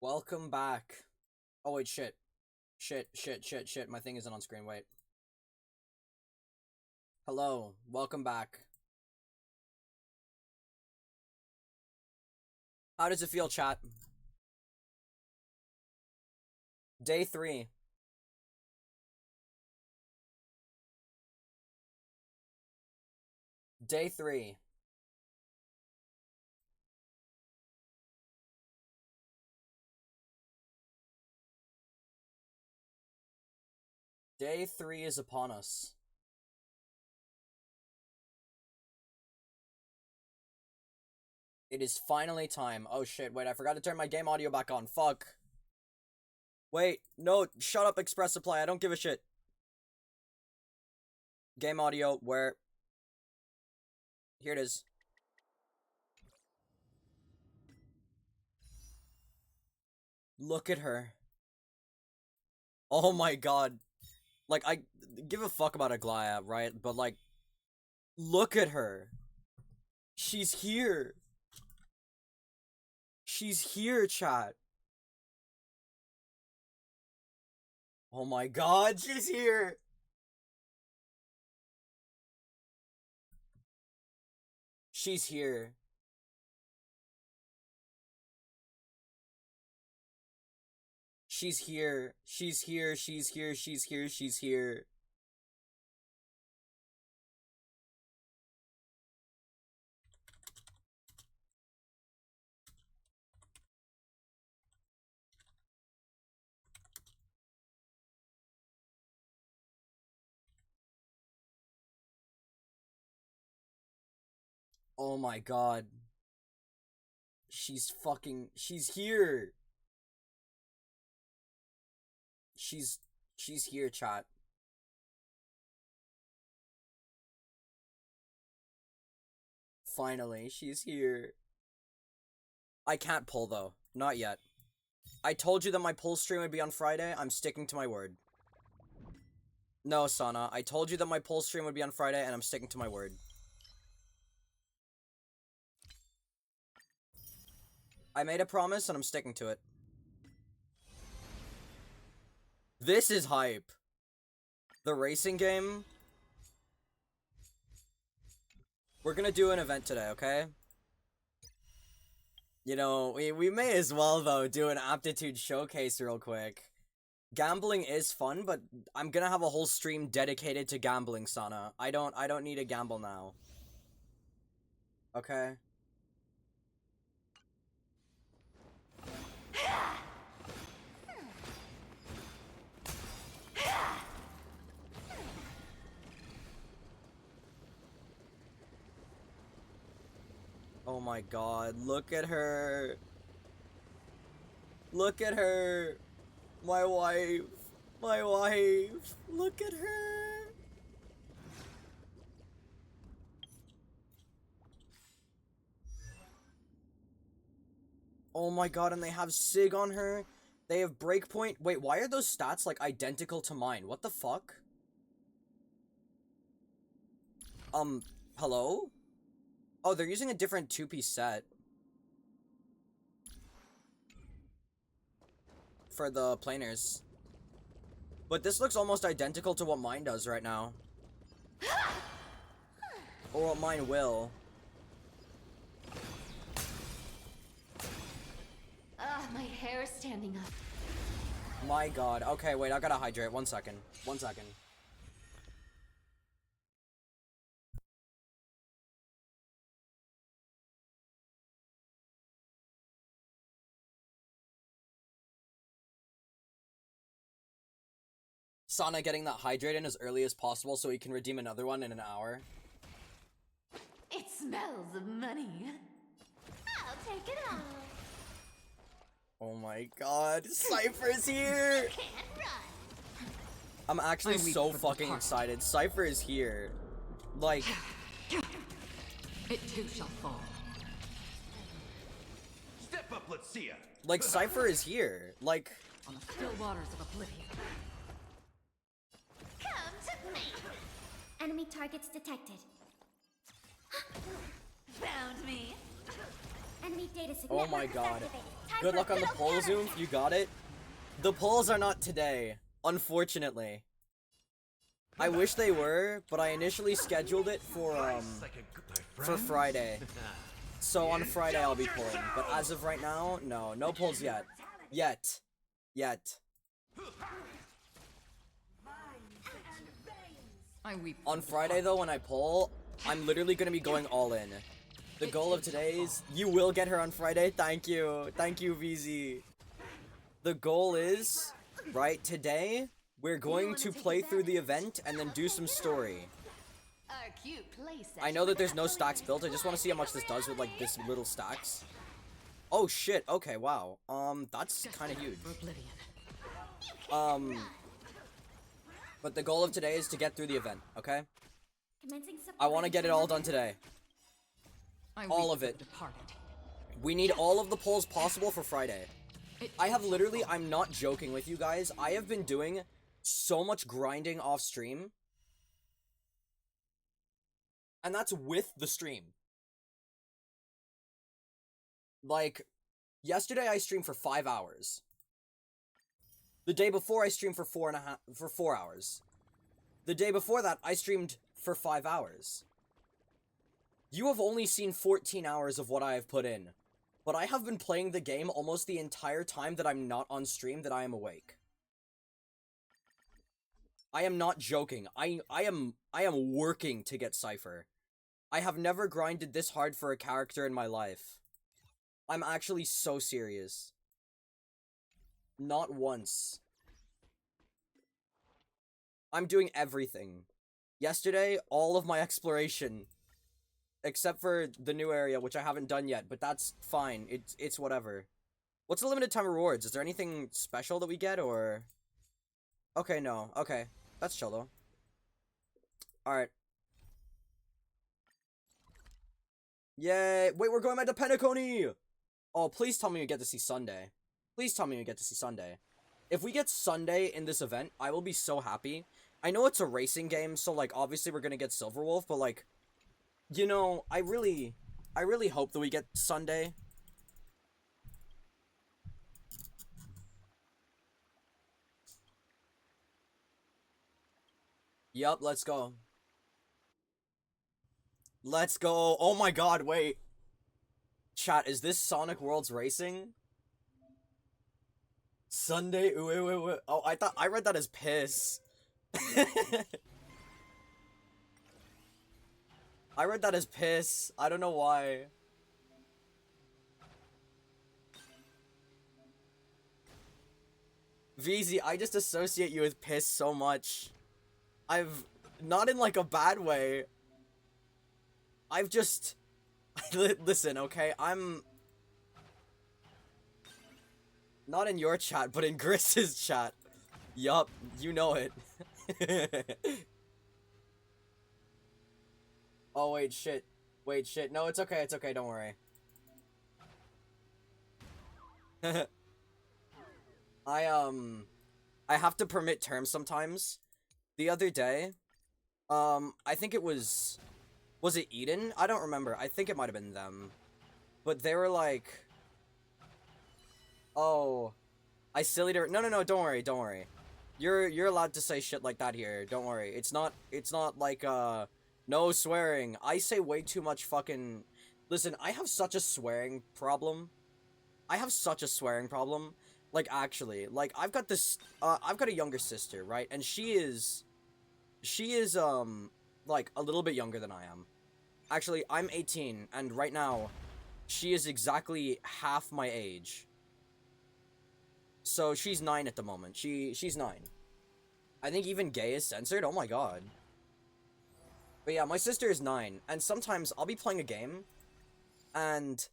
Welcome back. Oh wait, shit. Shit. My thing isn't on screen, wait. Hello, welcome back. How does it feel, chat? Day 3. Day 3. Day 3 is upon us. It is finally time. Oh shit, wait, I forgot to turn my game audio back on. Fuck. Wait, no, shut up, Express Supply. I don't give a shit. Game audio, where? Here it is. Look at her. Oh my god. Like, I give a fuck about Aglaya, right? But like, look at her. She's here. She's here, chat. Oh my god, she's here. She's here. She's here. She's here. She's here. She's here. She's here. Oh my god. She's here. She's here, chat. Finally, she's here. I can't pull though. Not yet. I told you that my pull stream would be on Friday. I'm sticking to my word. No, Sana. I told you that my pull stream would be on Friday, and I'm sticking to my word. I made a promise, and I'm sticking to it. This is hype. The racing game. We're gonna do an event today, okay? You know, we may as well, though, do an aptitude showcase real quick. Gambling is fun, but I'm gonna have a whole stream dedicated to gambling, Sana. I don't need to gamble now. Okay? Oh my god, look at her. Look at her. My wife. My wife. Look at her. Oh my god, and they have Sig on her. They have Breakpoint. Wait, why are those stats, like, identical to mine? What the fuck? Hello? Oh, they're using a different two-piece set. For the planers. But this looks almost identical to what mine does right now. Or what mine will. My hair is standing up. My god. Okay, wait, I gotta hydrate. 1 second. 1 second. Sana getting that hydrate in as early as possible so he can redeem another one in an hour. It smells of money. I'll take it all. Oh my god, Cypher's here! Can't run. I'm actually so fucking excited. Cypher is here. Like, It too shall fall. Step up, let's see ya. like Cypher is here. Like, On the still waters of oblivion. Come to me. Enemy targets detected. Found me. Enemy data Oh network my is god. activated. Time Good for luck on the middle polls, counter. Oomph. You got it. The polls are not today, unfortunately. I wish they were, but I initially scheduled it for Friday. So on Friday I'll be pulling, but as of right now, no polls yet. Yet. I weep. On Friday though, when I pull, I'm literally gonna be going all in. The goal of today is, you will get her on Friday. Thank you, VZ. The goal is, right, today, we're going to play through the event and then do some story. Our cute playset I know that there's no actually stacks has built, I just want to see how much this does with, like, this little stacks. Oh shit, okay, wow. That's kind of huge. For oblivion. But the goal of today is to get through the event, okay? commencing I want to get it all done supply. today. I All weep of for it. the departed. We need all of the polls possible for Friday. I have literally, I'm not joking with you guys, I have been doing so much grinding off stream. And that's with the stream. Like, yesterday I streamed for 5 hours. The day before I streamed for 4 hours. The day before that I streamed for 5 hours. You have only seen 14 hours of what I have put in. But I have been playing the game almost the entire time that I'm not on stream that I am awake. I am not joking. I am working to get Cypher. I have never grinded this hard for a character in my life. I'm actually so serious. Not once. I'm doing everything. Yesterday, all of my exploration. Except for the new area, which I haven't done yet, but that's fine. It's whatever. What's the limited time rewards? Is there anything special that we get, or... Okay, no. Okay. That's chill, though. Alright. Yay! Wait, we're going back to Penacony! Oh, please tell me we get to see Sunday. Please tell me we get to see Sunday. If we get Sunday in this event, I will be so happy. I know it's a racing game, so, like, obviously we're gonna get Silverwolf, but, like... You know, I really hope that we get Sunday. Yup, let's go. Let's go. Oh my god, wait. Chat, is this Sonic Worlds Racing? Sunday? Wait. Oh, I read that as piss. I read that as piss. I don't know why. VZ, I just associate you with piss so much. I've... Not in, like, a bad way. I've just... Listen, okay? I'm... Not in your chat, but in Griss's chat. Yup, you know it. Oh, wait, shit. Wait, shit. No, it's okay, don't worry. I have to permit terms sometimes. The other day, I think it was it Eden? I don't remember. I think it might have been them. But they were like, oh, I silly to... No, don't worry. You're allowed to say shit like that here. Don't worry. It's not like, no swearing. I say way too much fucking... Listen, I have such a swearing problem. Like, actually. Like, I've got this... I've got a younger sister, right? And she is, like, a little bit younger than I am. Actually, I'm 18, and right now, she is exactly half my age. So, she's 9 at the moment. She's 9. I think even gay is censored? Oh my god. But yeah, my sister is 9, and sometimes I'll be playing a game, and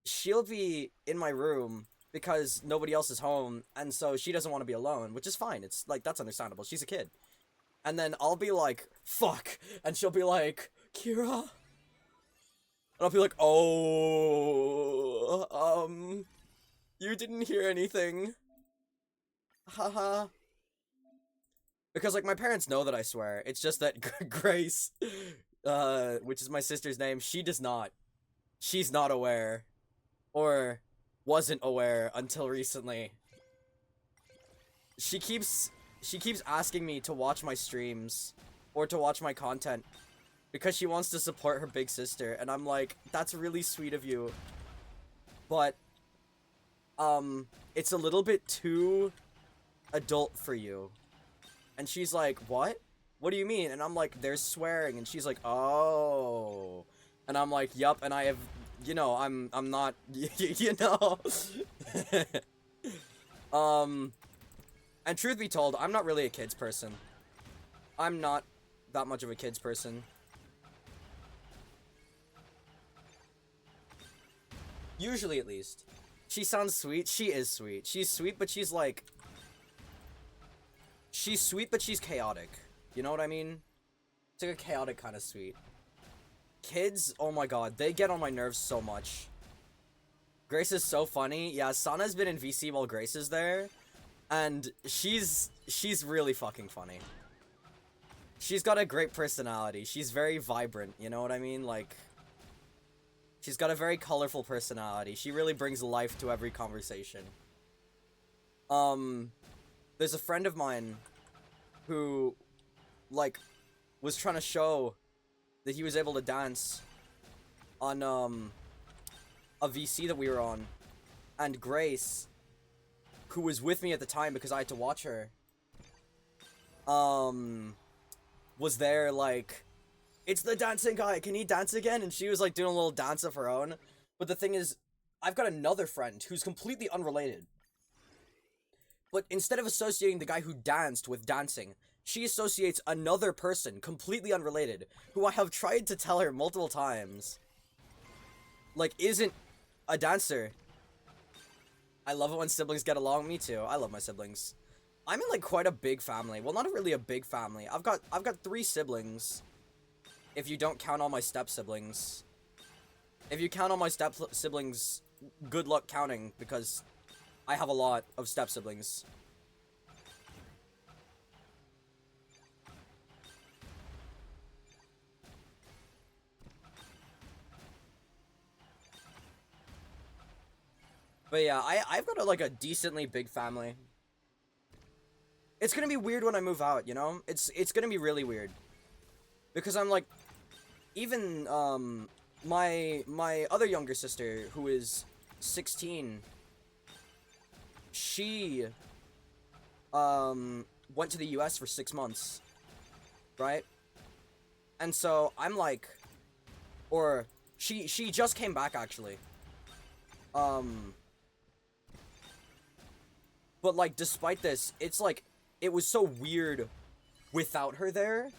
she'll be in my room because nobody else is home, and so she doesn't want to be alone, which is fine. It's, like, that's understandable. She's a kid. And then I'll be like, fuck, and she'll be like, Kira? And I'll be like, oh, you didn't hear anything. Haha. Because, like, my parents know that I swear. It's just that Grace, which is my sister's name, she does not. She's not aware. Or wasn't aware until recently. She keeps asking me to watch my streams or to watch my content because she wants to support her big sister, and I'm like, that's really sweet of you. But it's a little bit too adult for you. And she's like, what? What do you mean? And I'm like, there's swearing. And she's like, oh. And I'm like, yup, and I have, you know, I'm not, you know. And truth be told, I'm not really a kids person. I'm not that much of a kids person. Usually, at least. She sounds sweet. She is sweet. She's sweet, but she's like... She's sweet, but she's chaotic. You know what I mean? It's like a chaotic kind of sweet. Kids, oh my god, they get on my nerves so much. Grace is so funny. Yeah, Sana's been in VC while Grace is there. And she's really fucking funny. She's got a great personality. She's very vibrant, you know what I mean? Like... She's got a very colorful personality. She really brings life to every conversation. There's a friend of mine who, like, was trying to show that he was able to dance on, a VC that we were on. And Grace, who was with me at the time because I had to watch her, was there, like... It's the dancing guy, can he dance again? And she was like doing a little dance of her own. But the thing is, I've got another friend who's completely unrelated. But instead of associating the guy who danced with dancing, she associates another person, completely unrelated, who I have tried to tell her multiple times, like, isn't a dancer. I love it when siblings get along. Me too. I love my siblings. I'm in like quite a big family. Well, not really a big family. I've got 3 siblings. If you don't count all my step-siblings. If you count all my step-siblings, good luck counting, because I have a lot of step-siblings. But yeah, I've got like a decently big family. It's gonna be weird when I move out, you know? It's gonna be really weird. Because I'm like... Even, my other younger sister, who is 16, she, went to the US for 6 months, right? And so, I'm like, or, she just came back, actually. But, like, despite this, it's like, it was so weird without her there,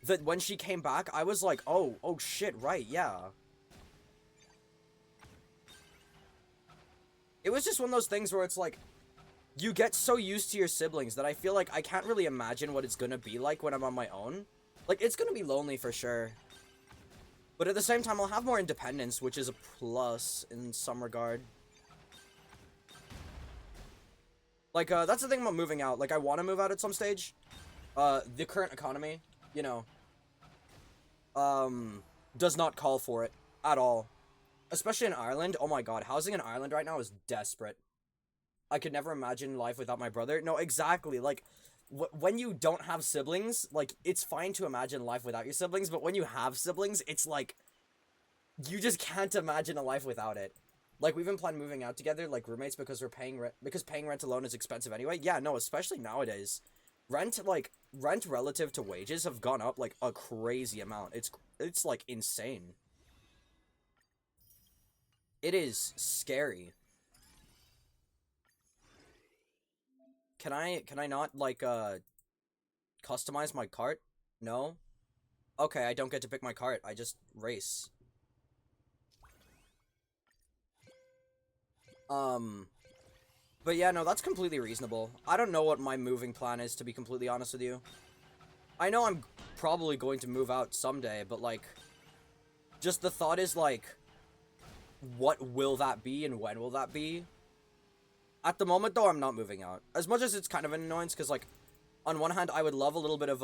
that when she came back, I was like, oh shit, right, yeah. It was just one of those things where it's like, you get so used to your siblings that I feel like I can't really imagine what it's gonna be like when I'm on my own. Like, it's gonna be lonely for sure. But at the same time, I'll have more independence, which is a plus in some regard. Like, that's the thing about moving out. Like, I want to move out at some stage. The current economy, you know, does not call for it at all. Especially in Ireland. Oh my god, housing in Ireland right now is desperate. I could never imagine life without my brother. No, exactly. Like, when you don't have siblings, like, it's fine to imagine life without your siblings, but when you have siblings, it's like, you just can't imagine a life without it. Like, we've been planning moving out together, like roommates, because paying rent alone is expensive anyway. Yeah, no, especially nowadays. Rent relative to wages have gone up, like, a crazy amount. It's like, insane. It is scary. Can I not, like, customize my cart? No? Okay, I don't get to pick my cart. I just race. But yeah, no, that's completely reasonable. I don't know what my moving plan is, to be completely honest with you. I know I'm probably going to move out someday, but, like, just the thought is, like, what will that be and when will that be? At the moment, though, I'm not moving out. As much as it's kind of an annoyance, because, like, on one hand, I would love a little bit of,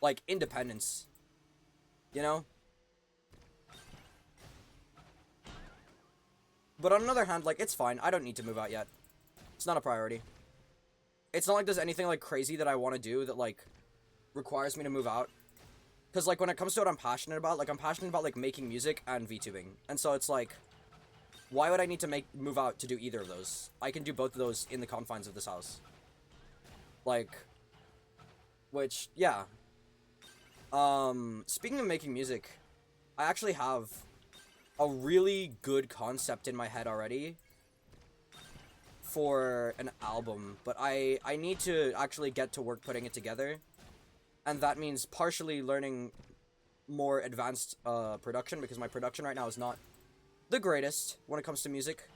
like, independence. You know? But on the other hand, like, it's fine. I don't need to move out yet. It's not a priority. It's not like there's anything, like, crazy that I want to do that, like, requires me to move out. Because, like, when it comes to what I'm passionate about, like, making music and VTubing. And so it's like, why would I need to move out to do either of those? I can do both of those in the confines of this house. Like, which, yeah. Speaking of making music, I actually have a really good concept in my head already for an album, but I need to actually get to work putting it together, and that means partially learning more advanced production, because my production right now is not the greatest when it comes to music.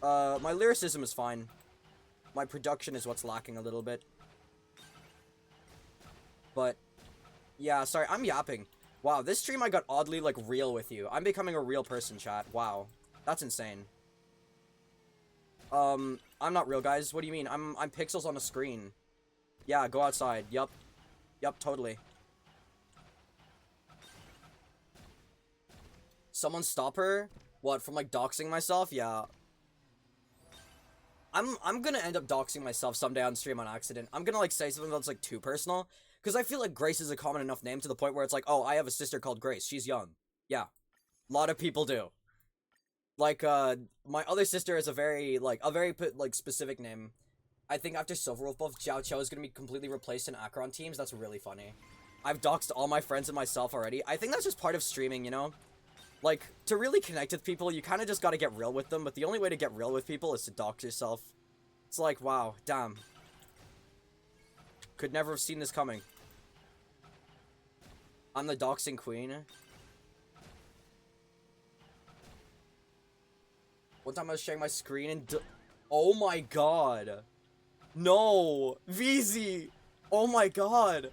My lyricism is fine. My production is what's lacking a little bit. But yeah, sorry, I'm yapping. Wow, this stream I got oddly, like, real with you. I'm becoming a real person, chat. Wow. That's insane. I'm not real, guys. What do you mean? I'm pixels on a screen. Yeah, go outside. Yup. Yup, totally. Someone stop her? What, from, like, doxing myself? Yeah. I'm gonna end up doxing myself someday on stream on accident. I'm gonna, like, say something that's, like, too personal. Because I feel like Grace is a common enough name to the point where it's like, oh, I have a sister called Grace. She's young. Yeah. A lot of people do. Like, my other sister is a very specific name. I think after Silver Wolf buff, Jiao Cho is gonna be completely replaced in Acheron teams. That's really funny. I've doxed all my friends and myself already. I think that's just part of streaming, you know? Like, to really connect with people, you kind of just gotta get real with them, but the only way to get real with people is to dox yourself. It's like, wow, damn. Could never have seen this coming. I'm the doxing queen. One time I was sharing my screen and oh my god. No! VZ! Oh my god!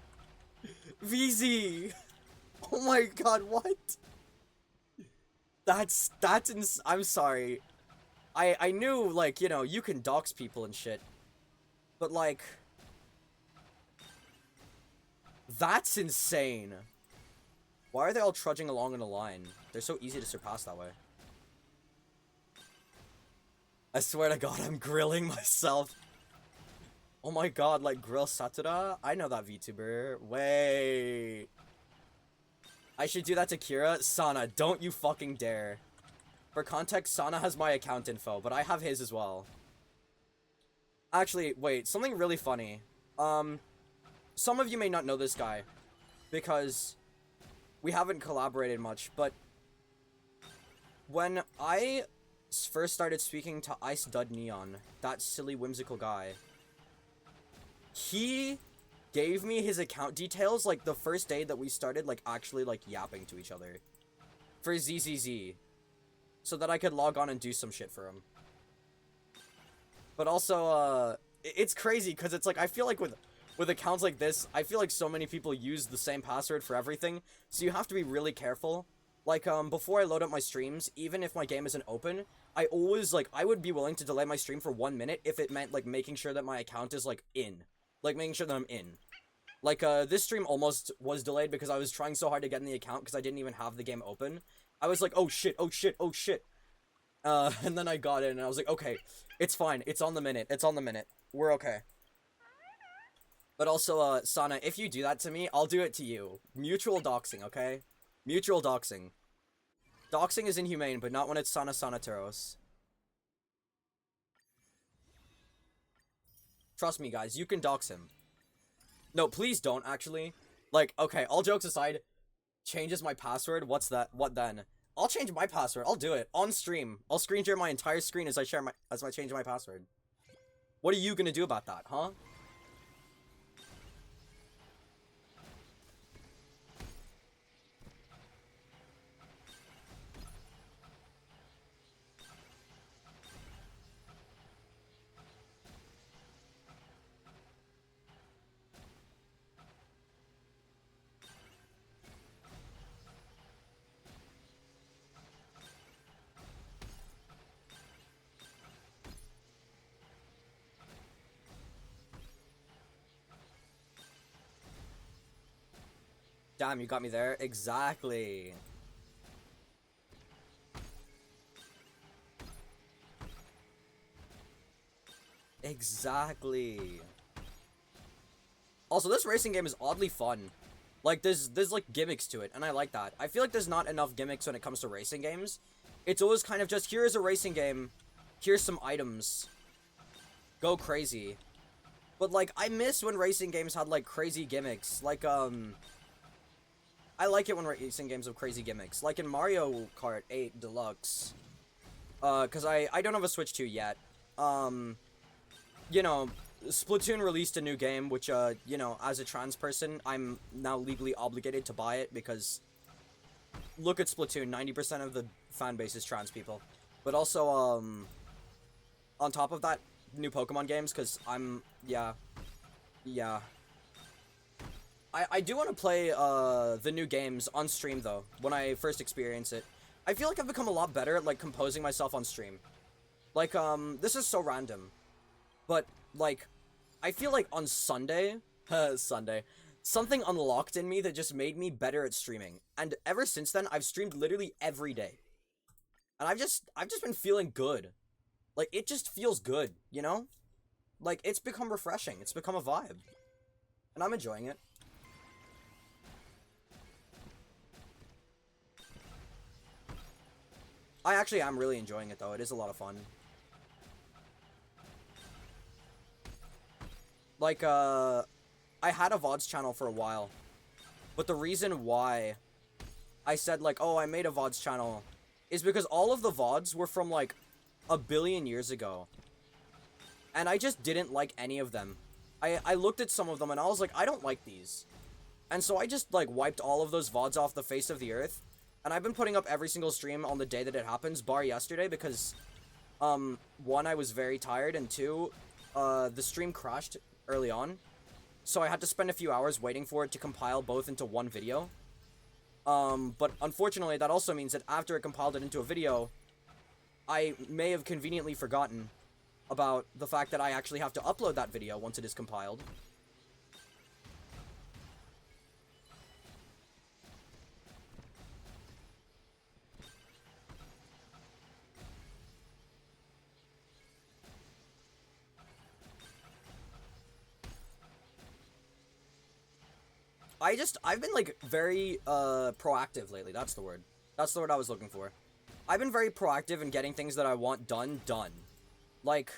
VZ! Oh my god, what? That's I'm sorry. I knew, like, you know, you can dox people and shit. But, like, that's insane. Why are they all trudging along in a line? They're so easy to surpass that way. I swear to god, I'm grilling myself. Oh my god, like Grill Satura? I know that VTuber. Wait. I should do that to Kira? Sana, don't you fucking dare. For context, Sana has my account info, but I have his as well. Actually, wait, something really funny. Some of you may not know this guy, because we haven't collaborated much, but when I first started speaking to Ice Dud Neon, that silly whimsical guy, he gave me his account details, like, the first day that we started, like, actually, like, yapping to each other. For ZZZ. So that I could log on and do some shit for him. But also, it's crazy, because it's like, I feel like with accounts like this, I feel like so many people use the same password for everything, so you have to be really careful. Like, before I load up my streams, even if my game isn't open, I always, like, I would be willing to delay my stream for 1 minute if it meant, like, making sure that my account is, like, in. Like, making sure that I'm in. Like, this stream almost was delayed because I was trying so hard to get in the account because I didn't even have the game open. I was like, oh shit, oh shit, oh shit. And then I got in and I was like, okay, it's fine, it's on the minute, we're okay. But also, Sana, if you do that to me, I'll do it to you. Mutual doxing, okay? Mutual doxing. Doxing is inhumane, but not when it's Sana Sanataros. Trust me, guys, you can dox him. No, please don't, actually. Like, okay, all jokes aside, changes my password, what's that? What then? I'll change my password, I'll do it. On stream. I'll screen share my entire screen as I change my password. What are you gonna do about that, huh? Damn, you got me there. Exactly. Exactly. Also, this racing game is oddly fun. Like, there's like gimmicks to it, and I like that. I feel like there's not enough gimmicks when it comes to racing games. It's always kind of just, here's a racing game, here's some items, go crazy. But, like, I miss when racing games had, like, crazy gimmicks. Like, I like it when racing games have crazy gimmicks. Like in Mario Kart 8 Deluxe. Because I don't have a Switch 2 yet. You know, Splatoon released a new game, which, you know, as a trans person, I'm now legally obligated to buy it because look at Splatoon, 90% of the fan base is trans people. But also, on top of that, new Pokemon games, because yeah. I do want to play, the new games on stream, though, when I first experience it. I feel like I've become a lot better at, like, composing myself on stream. Like, this is so random. But, like, I feel like on Sunday, something unlocked in me that just made me better at streaming. And ever since then, I've streamed literally every day. And I've just been feeling good. Like, it just feels good, you know? Like, it's become refreshing. It's become a vibe. And I'm enjoying it. I actually am really enjoying it, though. It is a lot of fun. Like, I had a VODs channel for a while. But the reason why I said, like, oh, I made a VODs channel is because all of the VODs were from, like, a billion years ago. And I just didn't like any of them. I looked at some of them and I was like, I don't like these. And so I just, like, wiped all of those VODs off the face of the earth. And I've been putting up every single stream on the day that it happens, bar yesterday, because, one, I was very tired, and two, the stream crashed early on. So I had to spend a few hours waiting for it to compile both into one video. But unfortunately, that also means that after it compiled it into a video, I may have conveniently forgotten about the fact that I actually have to upload that video once it is compiled. I've been, like, very, proactive lately. That's the word. That's the word I was looking for. I've been very proactive in getting things that I want done. Like,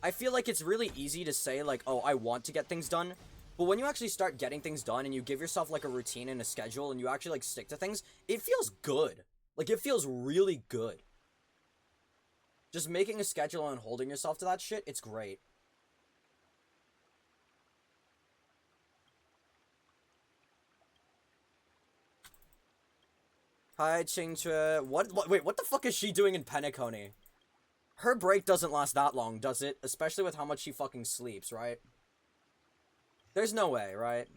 I feel like it's really easy to say, like, oh, I want to get things done. But when you actually start getting things done and you give yourself, like, a routine and a schedule and you actually, like, stick to things, it feels good. Like, it feels really good. Just making a schedule and holding yourself to that shit, it's great. Hi, Chingchue. Wait, what the fuck is she doing in Penacony? Her break doesn't last that long, does it? Especially with how much she fucking sleeps, right? There's no way, right?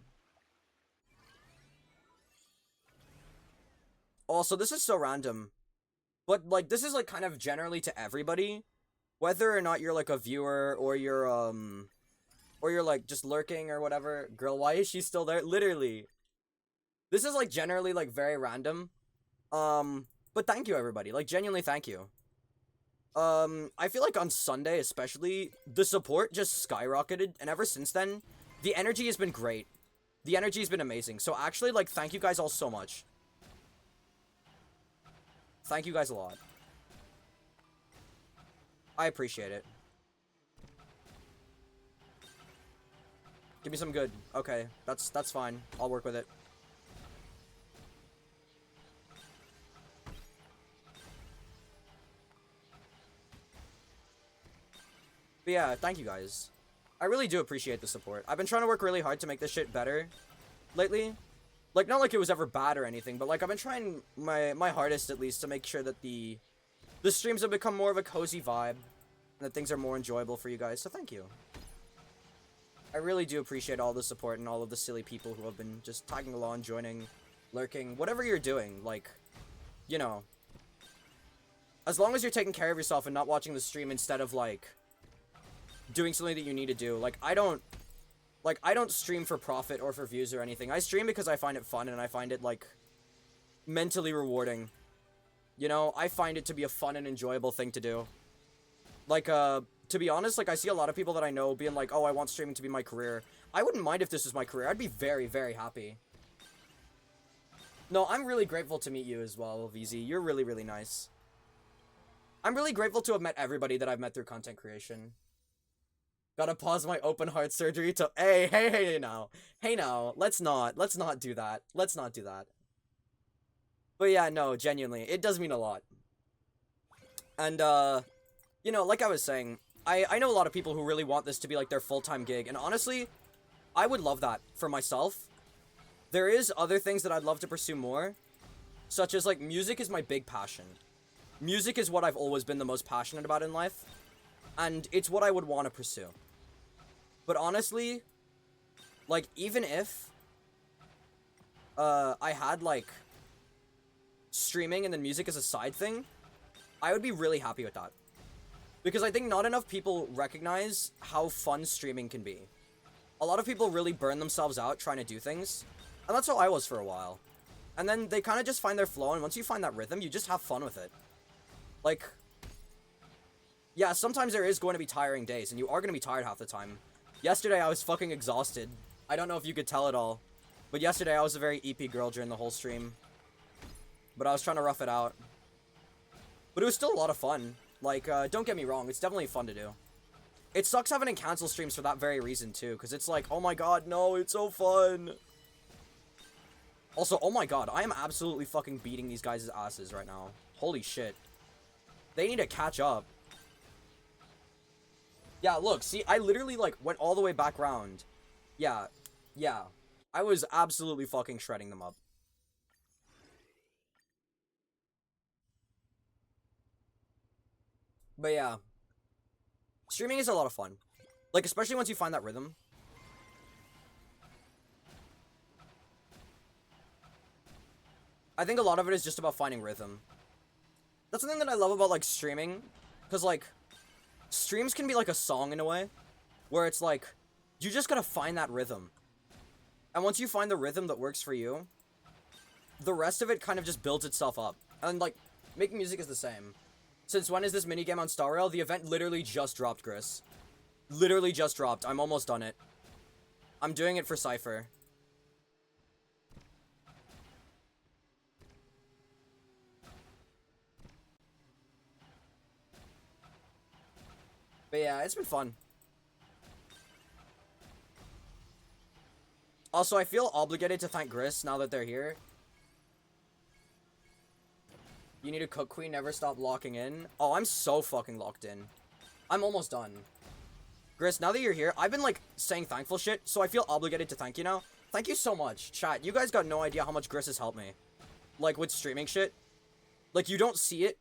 Also, this is so random. But, like, this is, like, kind of generally to everybody. Whether or not you're, like, a viewer, or you're, like, just lurking or whatever. Girl, why is she still there? Literally. This is, like, generally, like, very random. But thank you, everybody. Like, genuinely thank you. I feel like on Sunday, especially, the support just skyrocketed, and ever since then, the energy has been great. The energy has been amazing. So actually, like, thank you guys all so much. Thank you guys a lot. I appreciate it. Give me some good. Okay, that's fine. I'll work with it. But yeah, thank you guys. I really do appreciate the support. I've been trying to work really hard to make this shit better lately. Like, not like it was ever bad or anything, but, like, I've been trying my hardest, at least, to make sure that the streams have become more of a cozy vibe, and that things are more enjoyable for you guys, so thank you. I really do appreciate all the support and all of the silly people who have been just tagging along, joining, lurking, whatever you're doing, like, you know. As long as you're taking care of yourself and not watching the stream instead of, like, doing something that you need to do. Like, I don't stream for profit or for views or anything. I stream because I find it fun and I find it, like, mentally rewarding. You know, I find it to be a fun and enjoyable thing to do. Like, to be honest, like, I see a lot of people that I know being like, oh, I want streaming to be my career. I wouldn't mind if this was my career. I'd be very, very happy. No, I'm really grateful to meet you as well, VZ. You're really, really nice. I'm really grateful to have met everybody that I've met through content creation. Gotta pause my open heart surgery to- Hey now. Hey now. Let's not do that. Let's not do that. But yeah, no, genuinely, it does mean a lot. And, you know, like I was saying, I know a lot of people who really want this to be, like, their full-time gig, and honestly, I would love that for myself. There is other things that I'd love to pursue more, such as, like, music is my big passion. Music is what I've always been the most passionate about in life, and it's what I would want to pursue. But honestly, like, even if, I had, like, streaming and then music as a side thing, I would be really happy with that. Because I think not enough people recognize how fun streaming can be. A lot of people really burn themselves out trying to do things, and that's how I was for a while. And then they kind of just find their flow, and once you find that rhythm, you just have fun with it. Like, yeah, sometimes there is going to be tiring days, and you are going to be tired half the time. Yesterday, I was fucking exhausted. I don't know if you could tell at all, but yesterday I was a very EP girl during the whole stream. But I was trying to rough it out. But it was still a lot of fun. Like, don't get me wrong, it's definitely fun to do. It sucks having to cancel streams for that very reason, too, because it's like, oh my god, no, it's so fun. Also, oh my god, I am absolutely fucking beating these guys' asses right now. Holy shit. They need to catch up. Yeah, look, see, I literally, like, went all the way back round. Yeah. I was absolutely fucking shredding them up. But yeah. Streaming is a lot of fun. Like, especially once you find that rhythm. I think a lot of it is just about finding rhythm. That's the thing that I love about, like, streaming. Because, like, streams can be like a song in a way. Where it's like, you just gotta find that rhythm. And once you find the rhythm that works for you, the rest of it kind of just builds itself up. And, like, making music is the same. Since when is this minigame on Star Rail? The event literally just dropped, Gris. Literally just dropped. I'm almost done it. I'm doing it for Cypher. But yeah, it's been fun. Also, I feel obligated to thank Gris now that they're here. You need to cook, Queen, never stop locking in. Oh, I'm so fucking locked in. I'm almost done. Gris, now that you're here, I've been, like, saying thankful shit, so I feel obligated to thank you now. Thank you so much, chat. You guys got no idea how much Gris has helped me. Like, with streaming shit. Like, you don't see it,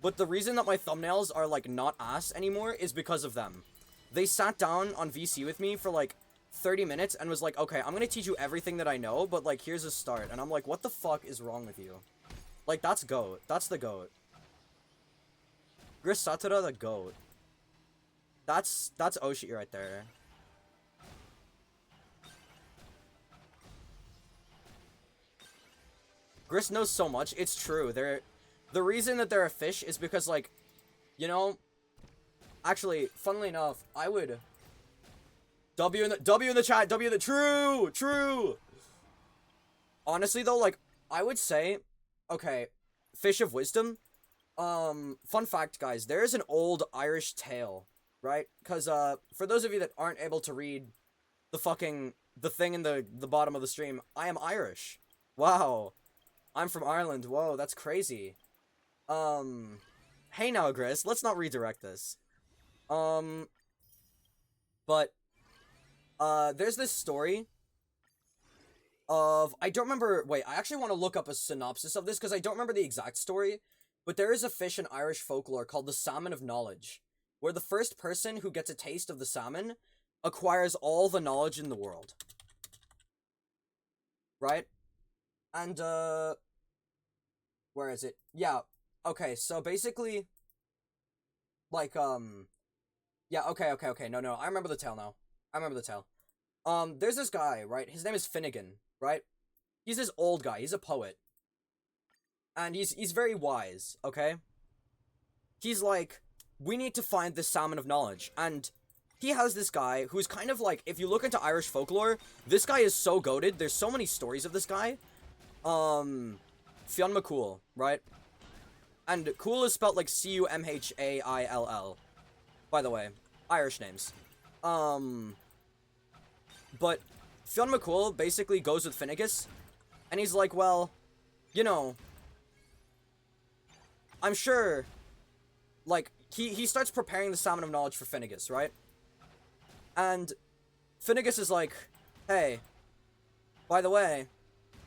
but the reason that my thumbnails are, like, not ass anymore is because of them. They sat down on VC with me for, like, 30 minutes and was like, okay, I'm gonna teach you everything that I know, but, like, here's a start. And I'm like, what the fuck is wrong with you? Like, that's GOAT. That's the GOAT. Gris Satara, the GOAT. That's Oshi right there. Gris knows so much. It's true. The reason that they're a fish is because, like, you know, actually, funnily enough, I would W in the chat, W in the true. Honestly though, like, I would say, okay, fish of wisdom. Fun fact, guys, there is an old Irish tale, right? Because for those of you that aren't able to read the thing in the bottom of the stream, I am Irish. Wow. I'm from Ireland. Whoa, that's crazy. Hey now, Gris, let's not redirect this. But there's this story of, I don't remember, wait, I actually want to look up a synopsis of this because I don't remember the exact story, but there is a fish in Irish folklore called the Salmon of Knowledge, where the first person who gets a taste of the salmon acquires all the knowledge in the world. Right? And, where is it? Yeah, okay, so basically, like, yeah, okay, no, I remember the tale now. There's this guy, right? His name is Finnegan, right? He's this old guy. He's a poet. And he's very wise, okay? He's like, we need to find this salmon of knowledge. And he has this guy who's kind of like, if you look into Irish folklore, this guy is so goated. There's so many stories of this guy. Fionn McCool, right? And cool is spelled like Cumhaill. By the way, Irish names. But Fionn McCool basically goes with Finnegas, and he's like, well, you know, I'm sure, like, he starts preparing the Salmon of Knowledge for Finnegas, right? And Finnegas is like, hey, by the way,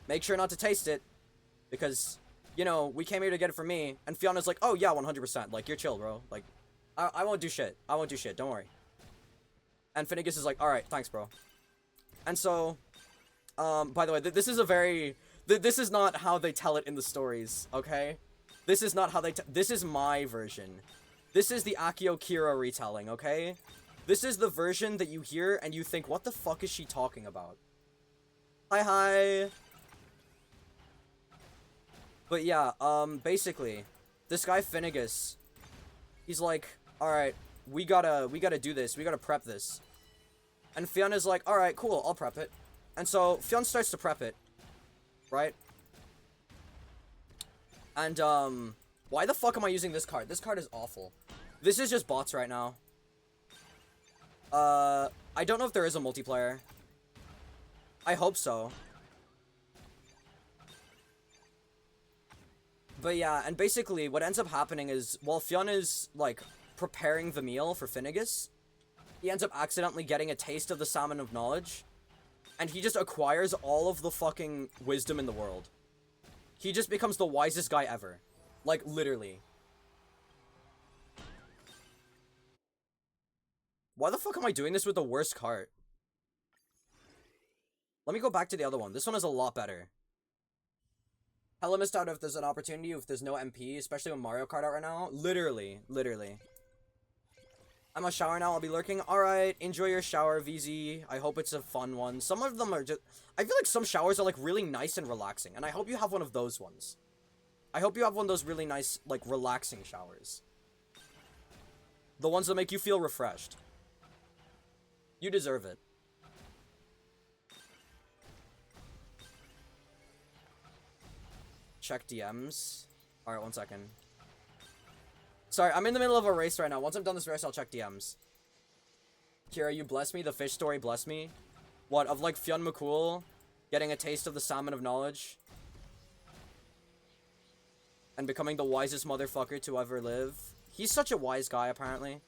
make sure not to taste it, because, you know, we came here to get it for me. And Fionna's like, oh yeah, 100%, like, you're chill, bro. Like, I won't do shit. I won't do shit, don't worry. And Finnegas is like, alright, thanks, bro. And so, by the way, this is a very, this is not how they tell it in the stories, okay? This is not how they, this is my version. This is the Akio Kira retelling, okay? This is the version that you hear and you think, what the fuck is she talking about? Hi. But yeah, basically, this guy Finnegas, he's like, alright, we gotta do this, we gotta prep this. And Fionna's like, alright, cool, I'll prep it. And so, Fionn starts to prep it, right? And, why the fuck am I using this card? This card is awful. This is just bots right now. I don't know if there is a multiplayer. I hope so. But yeah, and basically, what ends up happening is, while Fionn is, like, preparing the meal for Finnegas, he ends up accidentally getting a taste of the Salmon of Knowledge, and he just acquires all of the fucking wisdom in the world. He just becomes the wisest guy ever. Like, literally. Why the fuck am I doing this with the worst cart? Let me go back to the other one. This one is a lot better. Hella missed out if there's an opportunity, if there's no MP, especially with Mario Kart out right now. Literally. I'm a shower now, I'll be lurking. Alright, enjoy your shower, VZ. I hope it's a fun one. Some of them are just... I feel like some showers are, like, really nice and relaxing. And I hope you have one of those ones. I hope you have one of those really nice, like, relaxing showers. The ones that make you feel refreshed. You deserve it. Check DMs. Alright, 1 second. Sorry, I'm in the middle of a race right now. Once I'm done this race, I'll check DMs. Kira, you bless me. The fish story bless me. What, of like Fionn McCool getting a taste of the Salmon of Knowledge? And becoming the wisest motherfucker to ever live? He's such a wise guy, apparently.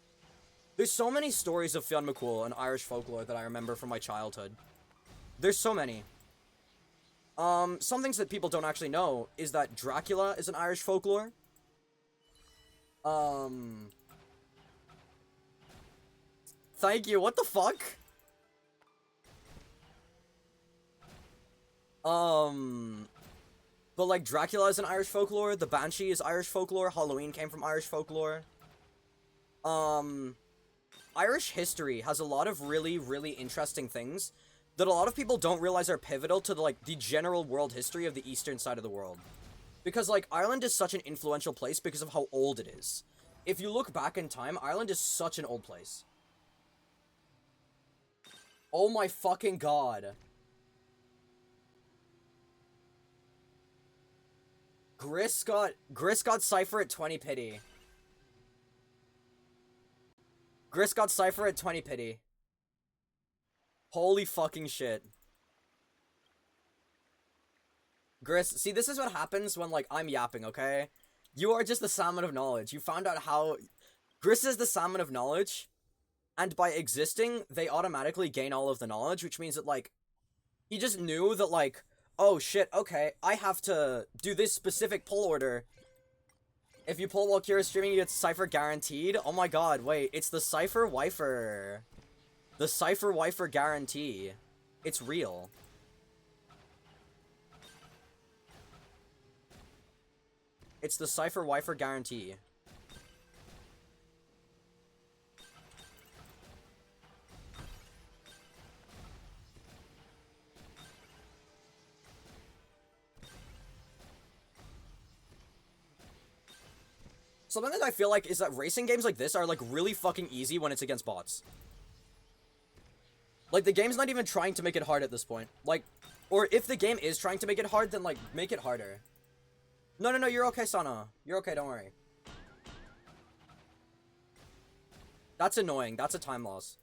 There's so many stories of Fionn McCool and Irish folklore that I remember from my childhood. There's so many. Some things that people don't actually know is that Dracula is an Irish folklore. Thank you, what the fuck? But like Dracula is an Irish folklore, the Banshee is Irish folklore, Halloween came from Irish folklore. Irish history has a lot of really, really interesting things that a lot of people don't realize are pivotal to the general world history of the eastern side of the world. Because, like, Ireland is such an influential place because of how old it is. If you look back in time, Ireland is such an old place. Oh my fucking god. Gris got Cypher at 20 pity. Gris got Cypher at 20 pity. Holy fucking shit. Gris, see, this is what happens when, like, I'm yapping, okay? You are just the Salmon of Knowledge. You found out how... Gris is the Salmon of Knowledge, and by existing, they automatically gain all of the knowledge, which means that, like, he just knew that, like, oh shit, okay, I have to do this specific pull order. If you pull while Kira's streaming, you get Cypher guaranteed? Oh my god, wait, it's the Cypher Wifer. The Cypher Wifer guarantee. It's real. It's the Cypher Wifer guarantee. Something that I feel like is that racing games like this are, like, really fucking easy when it's against bots. Like, the game's not even trying to make it hard at this point. Like, or if the game is trying to make it hard, then, like, make it harder. No, no, no, you're okay, Sana. You're okay, don't worry. That's annoying. That's a time loss.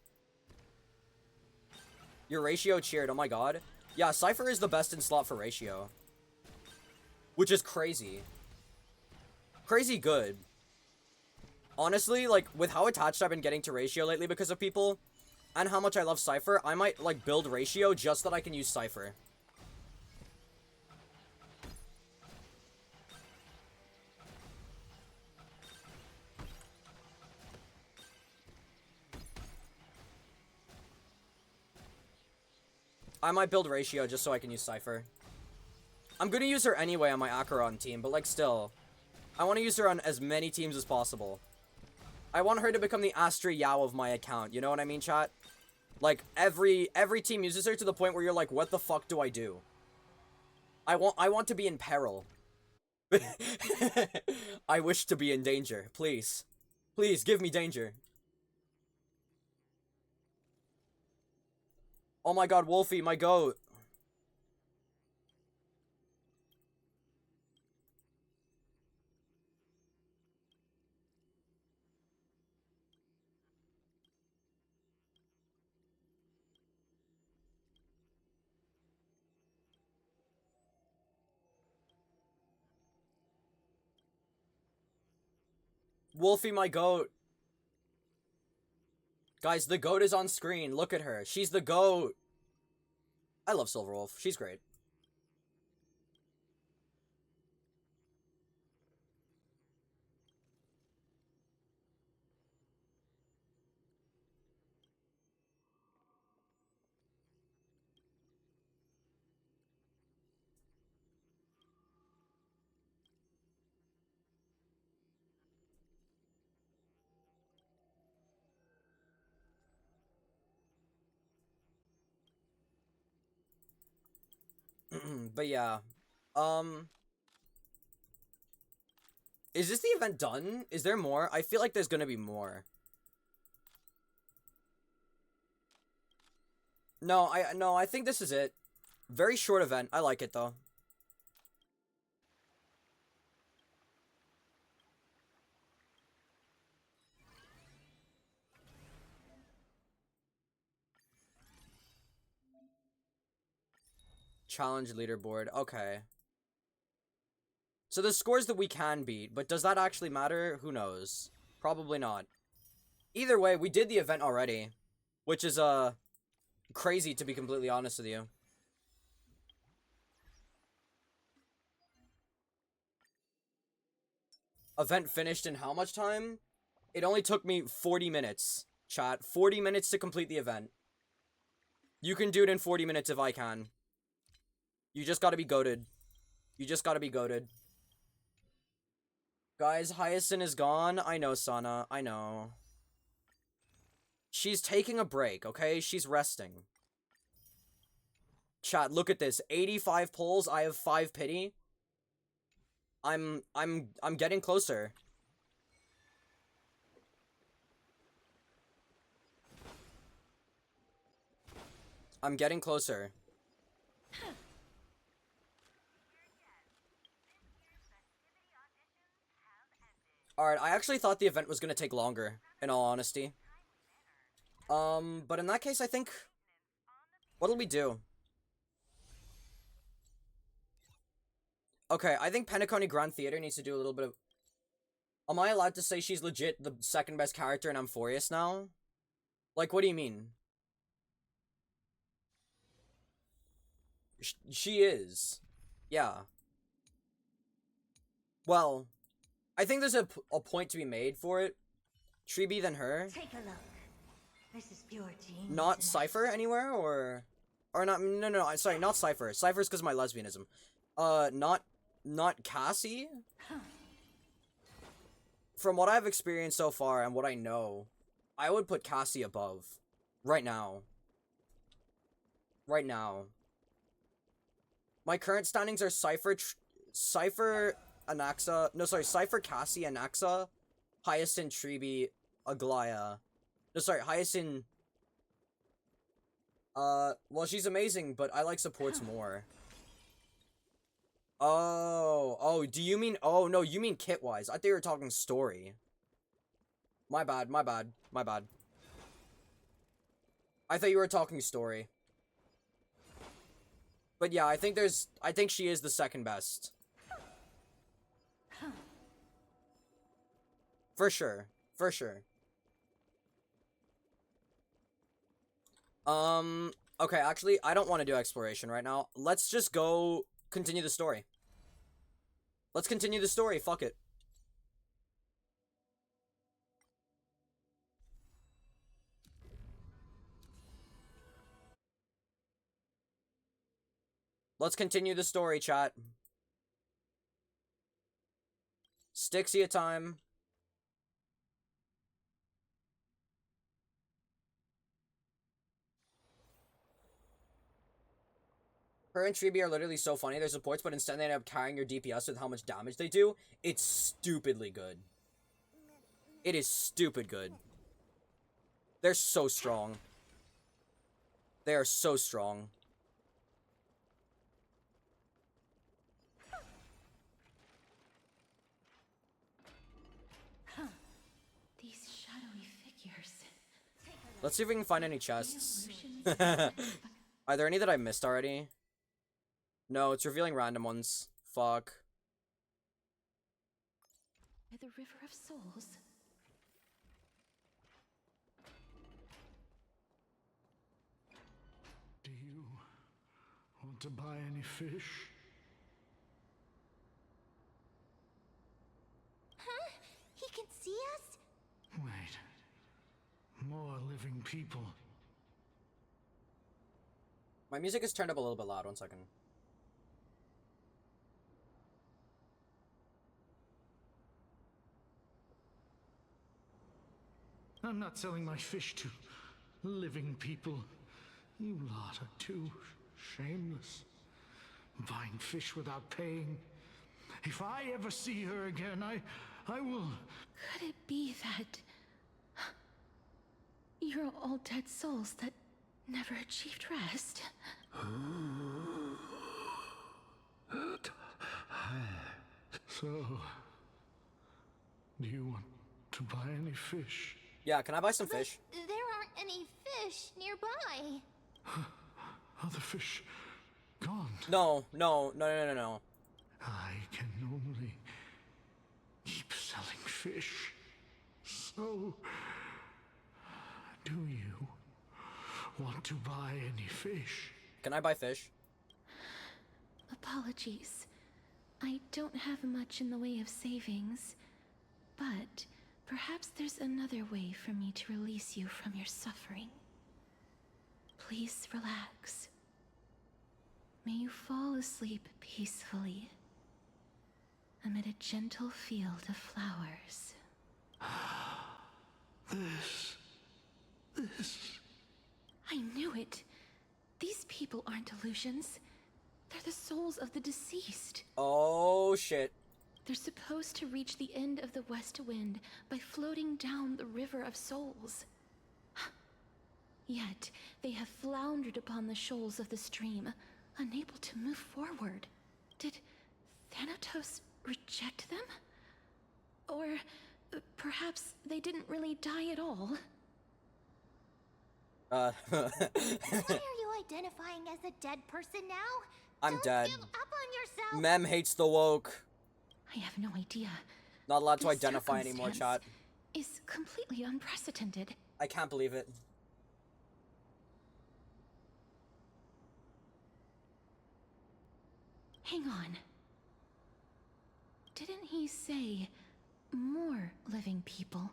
Your ratio cheered, oh my god. Yeah, Cypher is the best in slot for ratio. Which is crazy. Crazy good. Honestly, like, with how attached I've been getting to ratio lately because of people, and how much I love Cypher, I might, like, build ratio just that I can use Cypher. I might build ratio just so I can use Cypher. I'm gonna use her anyway on my Acheron team, but, like, still. I want to use her on as many teams as possible. I want her to become the Astri Yao of my account, you know what I mean, chat? Like, every team uses her to the point where you're like, what the fuck do I do? I want to be in peril. I wish to be in danger, please. Please, give me danger. Oh my god, Wolfie, my goat. Wolfie, my goat. Guys, the goat is on screen. Look at her. She's the goat. I love Silverwolf. She's great. But yeah. Is this the event done? Is there more? I feel like there's gonna be more. No, I think this is it. Very short event. I like it though. Challenge leaderboard. Okay. So the scores that we can beat, but does that actually matter? Who knows? Probably not. Either way, we did the event already, which is crazy to be completely honest with you. Event finished in how much time? It only took me 40 minutes, chat. 40 minutes to complete the event. You can do it in 40 minutes if I can. You just gotta be goated. You just gotta be goated. Guys, Hyacinth is gone. I know, Sana. I know. She's taking a break, okay? She's resting. Chat, look at this. 85 pulls. I have 5 pity. I'm getting closer. I'm getting closer. Alright, I actually thought the event was gonna take longer, in all honesty. But in that case, I think... What'll we do? Okay, I think Penacony Grand Theater needs to do a little bit of... Am I allowed to say she's legit the second best character in Amphorius now? Like, what do you mean? She is. Yeah. Well, I think there's a point to be made for it. Treeby than her. Take a look. This is pure genius. Not Cypher anywhere, or not? No. Sorry, not Cypher. Cypher's because of my lesbianism. Not Cassie. From what I've experienced so far and what I know, I would put Cassie above. Right now. Right now. My current standings are Cypher, Anaxa. No, sorry, Cypher, Cassie, Anaxa, Hyacinth, Treeby, Aglaya. No, sorry, Hyacinth. Well, she's amazing, but I like supports more. Oh, do you mean, oh, no, you mean kit-wise. I thought you were talking story. My bad. I thought you were talking story. But yeah, I think she is the second best. For sure. Okay, actually, I don't want to do exploration right now. Let's just go continue the story. Let's continue the story, fuck it. Let's continue the story, chat. Stixia time. Her and Treeby are literally so funny. They're supports, but instead they end up carrying your DPS with how much damage they do. It's stupidly good. It is stupid good. They're so strong. They are so strong. These shadowy figures. Let's see if we can find any chests. Are there any that I missed already? No, it's revealing random ones. Fuck. By the River of Souls. Do you want to buy any fish? Huh? He can see us? Wait. More living people. My music is turned up a little bit loud. 1 second. I'm not selling my fish to living people. You lot are too shameless. Buying fish without paying. If I ever see her again, I will... Could it be that you're all dead souls that never achieved rest? So, do you want to buy any fish? Yeah, can I buy some fish? There aren't any fish nearby. Are the fish gone? No. I can only keep selling fish. So, do you want to buy any fish? Can I buy fish? Apologies. I don't have much in the way of savings, but perhaps there's another way for me to release you from your suffering. Please relax. May you fall asleep peacefully amid a gentle field of flowers. This... I knew it. These people aren't illusions. They're the souls of the deceased. Oh, shit. They're supposed to reach the end of the West Wind by floating down the River of Souls. Yet, they have floundered upon the shoals of the stream, unable to move forward. Did Thanatos reject them? Or perhaps they didn't really die at all? Why are you identifying as a dead person now? I'm dead. Don't give up on yourself. Mem hates the woke. I have no idea. Not allowed to This identify anymore, chat. circumstance is completely unprecedented. I can't believe it. Hang on. Didn't he say more living people?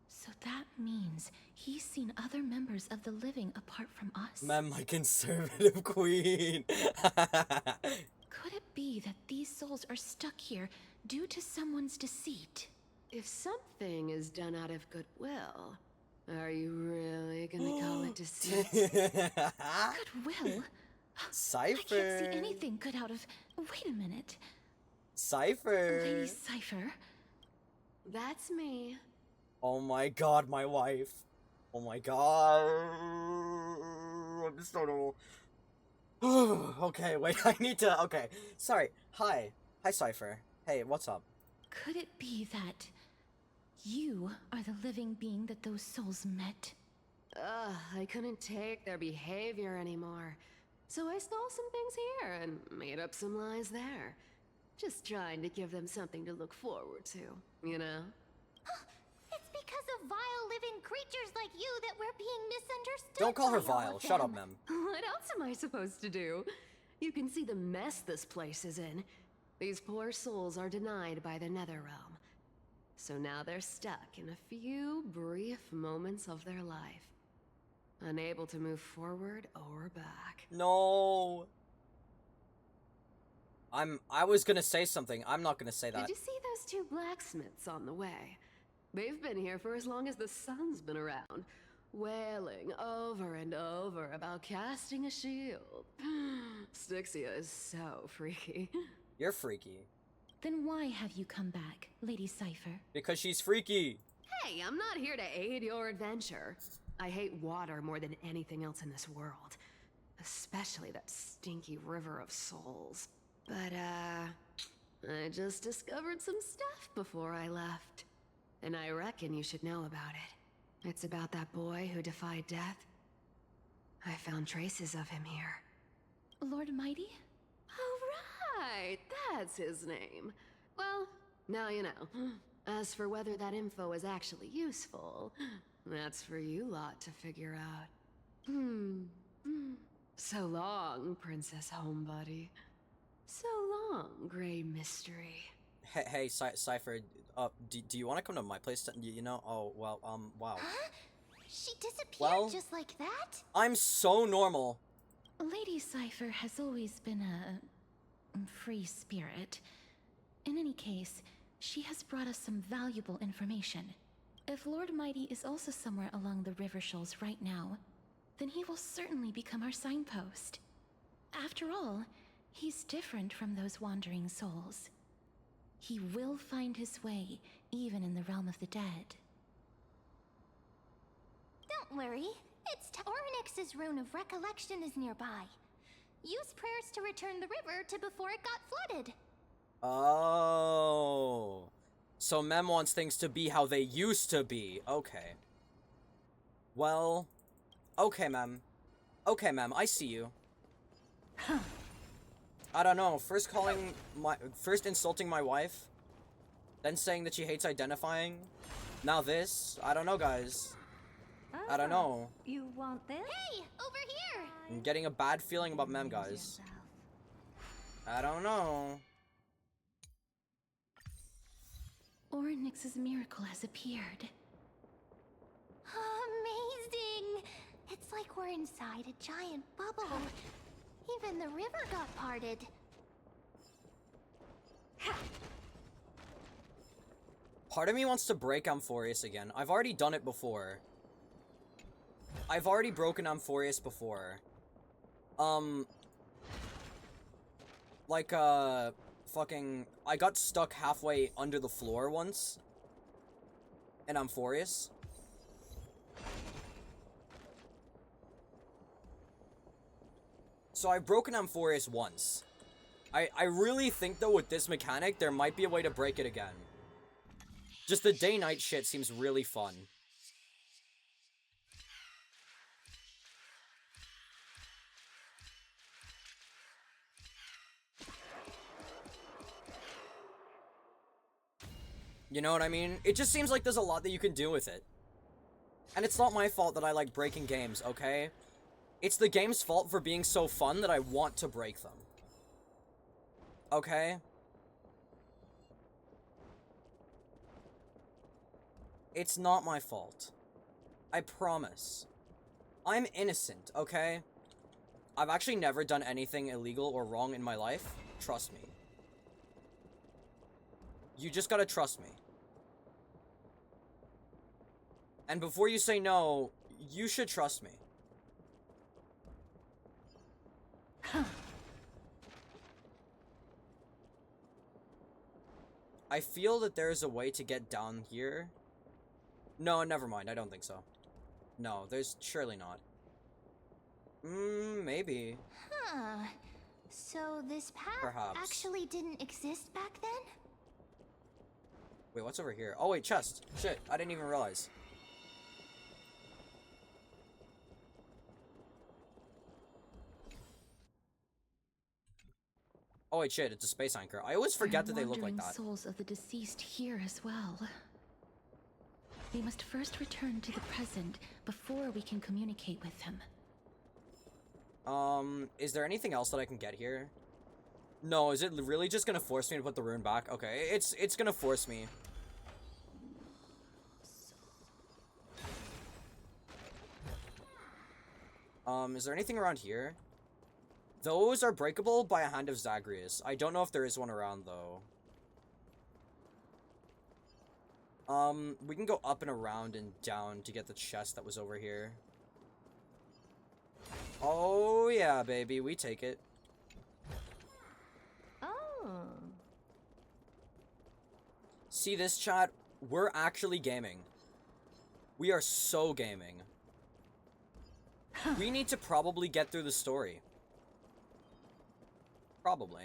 So that means he's seen other members of the living apart from us. Mem, my conservative queen. Could it be that these souls are stuck here due to someone's deceit? If something is done out of goodwill, are you really gonna call it deceit? Goodwill? Cypher. I can't see anything good out of... Wait a minute. Cypher. Lady Cypher. That's me. Oh my god, my wife. Oh my god. I'm so normal. Okay, wait, I need to. Okay, sorry. Hi. Hi, Cypher. Hey, what's up? Could it be that you are the living being that those souls met? Ugh, I couldn't take their behavior anymore. So I stole some things here and made up some lies there. Just trying to give them something to look forward to, you know? It's because of vile living creatures like you that we're being misunderstood. Don't call her by all vile. of Shut up, them. ma'am. What else am I supposed to do? You can see the mess this place is in. These poor souls are denied by the Netherrealm. So now they're stuck in a few brief moments of their life. Unable to move forward or back. No. I was gonna say something. I'm not gonna say that. Did you see those two blacksmiths on the way? They've been here for as long as the sun's been around, wailing over and over about casting a shield. Styxia is so freaky. You're freaky. Then why have you come back, Lady Cypher? Because she's freaky. Hey, I'm not here to aid your adventure. I hate water more than anything else in this world. Especially that stinky river of souls. But, I just discovered some stuff before I left. And I reckon you should know about it. It's about that boy who defied death. I found traces of him here. Lord Mighty? Oh, right! That's his name. Well, now you know. As for whether that info is actually useful, that's for you lot to figure out. So long, Princess Homebody. So long, Grey Mystery. Hey, Cypher. Do you want to come to my place? You know? Oh, well, wow. Huh? She disappeared Well- just like that? I'm so normal. Lady Cypher has always been a free spirit. In any case, she has brought us some valuable information. If Lord Mighty is also somewhere along the river shoals right now, then he will certainly become our signpost. After all, he's different from those wandering souls. He will find his way, even in the realm of the dead. Don't worry. Ornyx's rune of recollection is nearby. Use prayers to return the river to before it got flooded. Oh. So Mem wants things to be how they used to be. Okay. Well. Okay, Mem. Okay, Mem, I see you. I don't know. First insulting my wife. Then saying that she hates identifying. Now this. I don't know, guys. I don't know. You want this? Hey, over here! I'm getting a bad feeling about Mem, guys. I don't know. Ornyx's miracle has appeared. Amazing! It's like we're inside a giant bubble. Even the river got parted. Part of me wants to break Amphorius again. I've already done it before. I've already broken Amphorius before. Fucking... I got stuck halfway under the floor once. In Amphorius. So I've broken Amphorius once. I really think, though, with this mechanic, there might be a way to break it again. Just the day-night shit seems really fun. You know what I mean? It just seems like there's a lot that you can do with it. And it's not my fault that I like breaking games, okay? It's the game's fault for being so fun that I want to break them. Okay? It's not my fault. I promise. I'm innocent, okay? I've actually never done anything illegal or wrong in my life. Trust me. You just gotta trust me. And before you say no, you should trust me. I feel that there's a way to get down here. No, never mind. I don't think so. No, there's surely not. Maybe. Huh. So this path Perhaps. actually didn't exist back then? Wait, what's over here? Oh, wait, chest. Shit, I didn't even realize. Oh, wait, shit, it's a space anchor. I always forget that they look like that. Souls of the deceased here as well. We must first return to the present before we can communicate with them. Is there anything else that I can get here? No, is it really just gonna force me to put the rune back? Okay, it's gonna force me. Is there anything around here? Those are breakable by a Hand of Zagreus. I don't know if there is one around, though. We can go up and around and down to get the chest that was over here. Oh, yeah, baby, we take it. Oh. See this, chat? We're actually gaming. We are so gaming. We need to probably get through the story. Probably.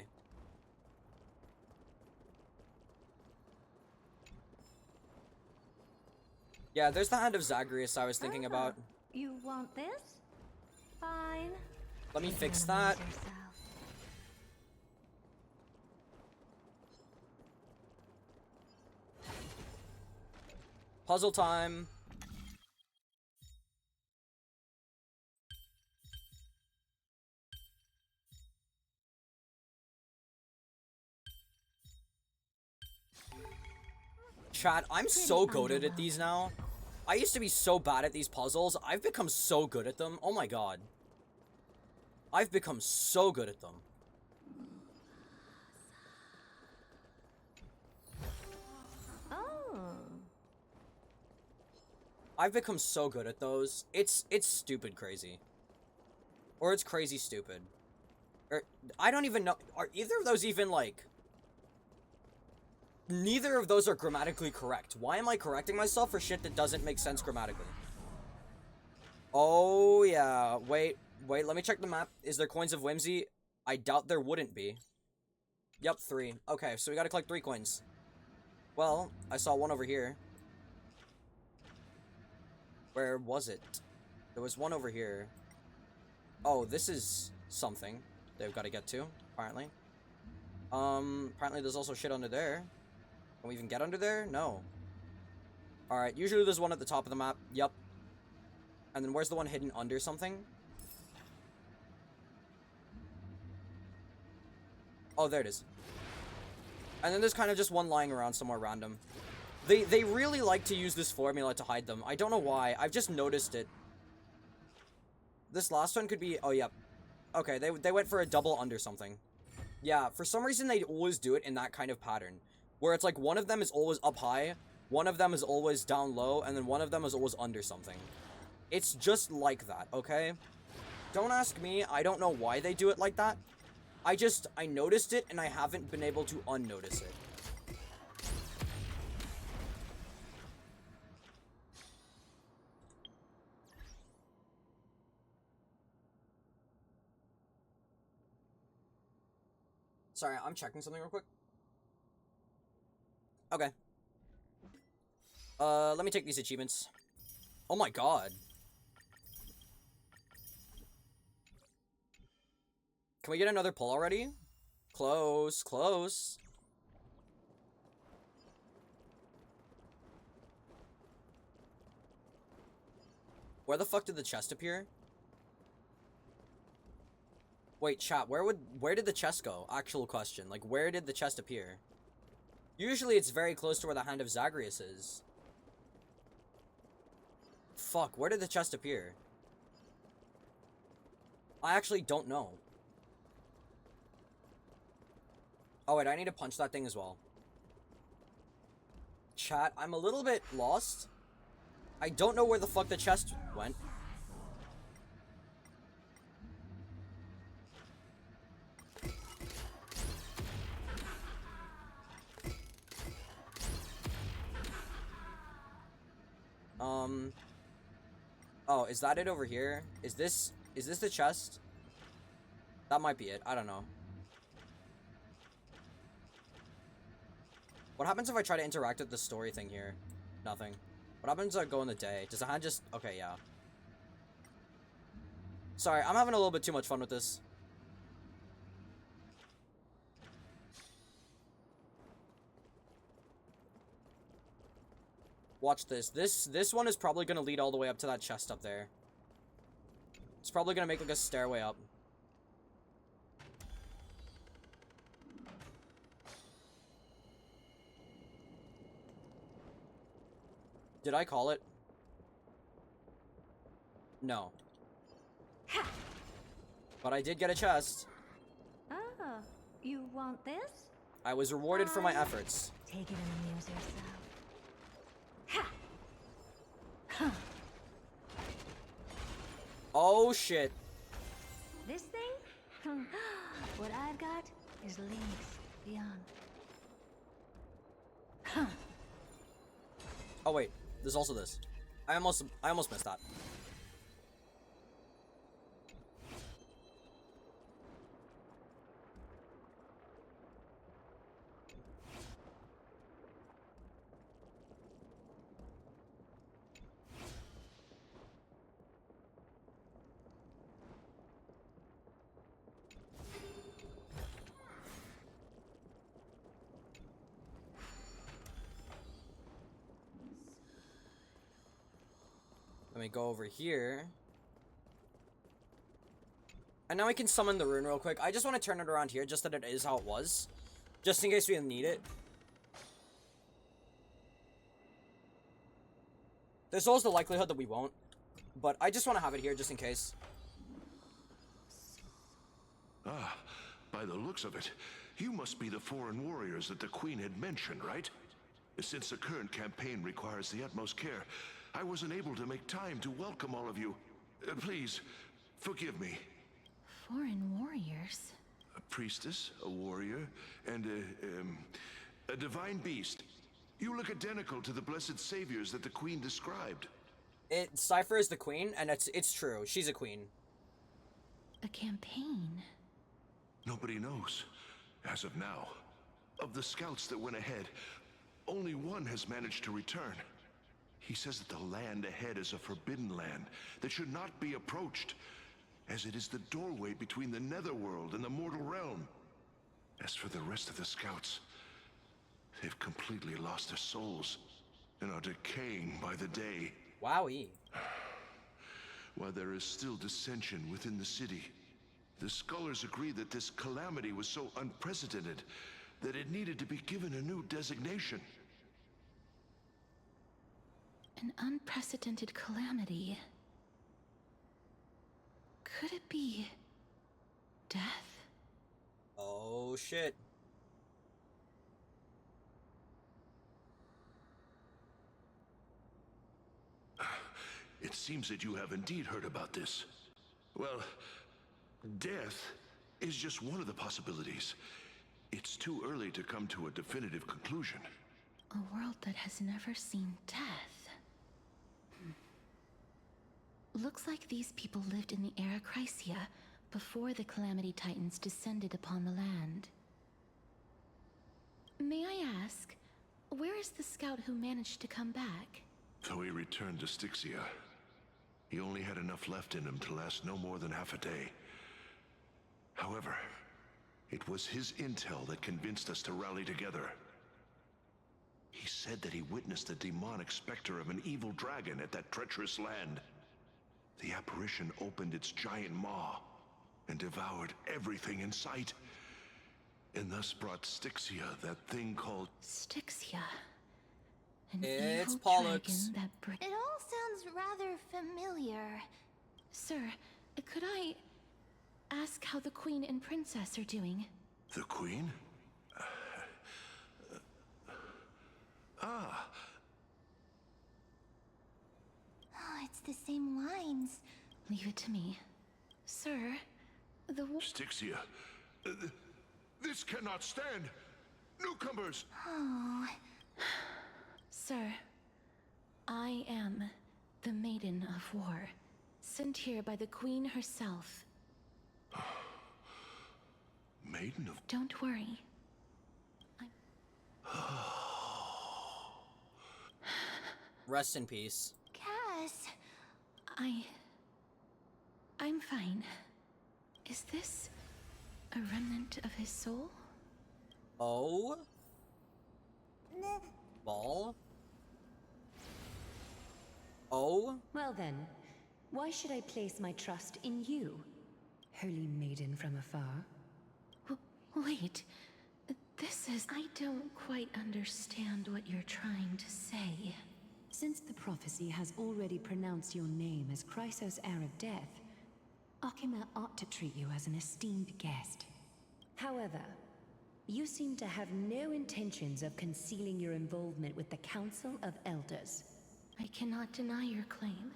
Yeah, there's the Hand of Zagreus I was thinking about. You want this? Fine. Let me fix that. Puzzle time. Chat, I'm so goated at these now. I used to be so bad at these puzzles. I've become so good at them. Oh my god. I've become so good at them. Oh. I've become so good at those. It's stupid crazy. Or it's crazy stupid. Or, I don't even know. Are either of those even, like... Neither of those are grammatically correct. Why am I correcting myself for shit that doesn't make sense grammatically? Oh, yeah. Wait, let me check the map. Is there coins of whimsy? I doubt there wouldn't be. Yep, 3. Okay, so we gotta collect 3 coins. Well, I saw one over here. Where was it? There was one over here. Oh, this is something they've got to get to, apparently. Apparently there's also shit under there. Can we even get under there? No. Alright, usually there's one at the top of the map. Yep. And then where's the one hidden under something? Oh, there it is. And then there's kind of just one lying around somewhere random. They really like to use this formula to hide them. I don't know why. I've just noticed it. This last one could be... Oh, yep. Okay, they went for a double under something. Yeah, for some reason they always do it in that kind of pattern. Where it's like one of them is always up high, one of them is always down low, and then one of them is always under something. It's just like that, okay? Don't ask me, I don't know why they do it like that. I noticed it, and I haven't been able to unnotice it. Sorry, I'm checking something real quick. Okay. Let me take these achievements. Oh my god. Can we get another pull already? Close, close. Where the fuck did the chest appear? Wait, chat, where did the chest go? Actual question. Like, where did the chest appear? Usually it's very close to where the Hand of Zagreus is. Fuck, where did the chest appear? I actually don't know. Oh wait, I need to punch that thing as well. Chat, I'm a little bit lost. I don't know where the fuck the chest went. Oh, is that it over here? Is this the chest? That might be it. I don't know. What happens if I try to interact with the story thing here? Nothing. What happens if I go in the day? Does the hand just... Okay, yeah. Sorry, I'm having a little bit too much fun with this. Watch this. This one is probably gonna lead all the way up to that chest up there. It's probably gonna make like a stairway up. Did I call it? No. But I did get a chest. Oh, you want this? I was rewarded for my efforts. Take it and amuse yourself. Oh shit. This thing? What I've got is links beyond. Oh wait, there's also this. I almost missed that. Let me go over here. And now we can summon the rune real quick. I just want to turn it around here, just that it is how it was. Just in case we need it. There's always the likelihood that we won't. But I just want to have it here, just in case. Ah, by the looks of it, you must be the foreign warriors that the Queen had mentioned, right? Since the current campaign requires the utmost care, I wasn't able to make time to welcome all of you. Please, forgive me. Foreign warriors? A priestess, a warrior, and a divine beast. You look identical to the blessed saviors that the Queen described. Cypher is the queen, and it's true. She's a queen. A campaign? Nobody knows, as of now. Of the scouts that went ahead, only one has managed to return. He says that the land ahead is a forbidden land that should not be approached, as it is the doorway between the netherworld and the mortal realm. As for the rest of the scouts, they've completely lost their souls and are decaying by the day. Wowie. While there is still dissension within the city, the scholars agree that this calamity was so unprecedented that it needed to be given a new designation. An unprecedented calamity. Could it be... death? Oh shit. It seems that you have indeed heard about this. Well, death is just one of the possibilities. It's too early to come to a definitive conclusion. A world that has never seen death. Looks like these people lived in the era Chrysia before the Calamity Titans descended upon the land. May I ask, where is the scout who managed to come back? So he returned to Styxia. He only had enough left in him to last no more than half a day. However, it was his intel that convinced us to rally together. He said that he witnessed the demonic specter of an evil dragon at that treacherous land. The apparition opened its giant maw and devoured everything in sight, and thus brought Styxia that thing called... Styxia. An It's evil Pollux. dragon that It all sounds rather familiar. Sir, could I ask how the Queen and Princess are doing? The Queen? Ah, Oh, it's the same lines. Leave it to me. Sir, the Styxia. This cannot stand! Newcomers! Oh, Sir, I am The Maiden of War, sent here by the Queen herself. Maiden of... Don't worry. Rest in peace. Cass. I'm fine. Is this a remnant of his soul? Oh? Ball? Oh? Well then, why should I place my trust in you, holy maiden from afar? Wait. This is... I don't quite understand what you're trying to say. Since the prophecy has already pronounced your name as Chrysos, heir of death, Akima ought to treat you as an esteemed guest. However, you seem to have no intentions of concealing your involvement with the Council of Elders. I cannot deny your claim.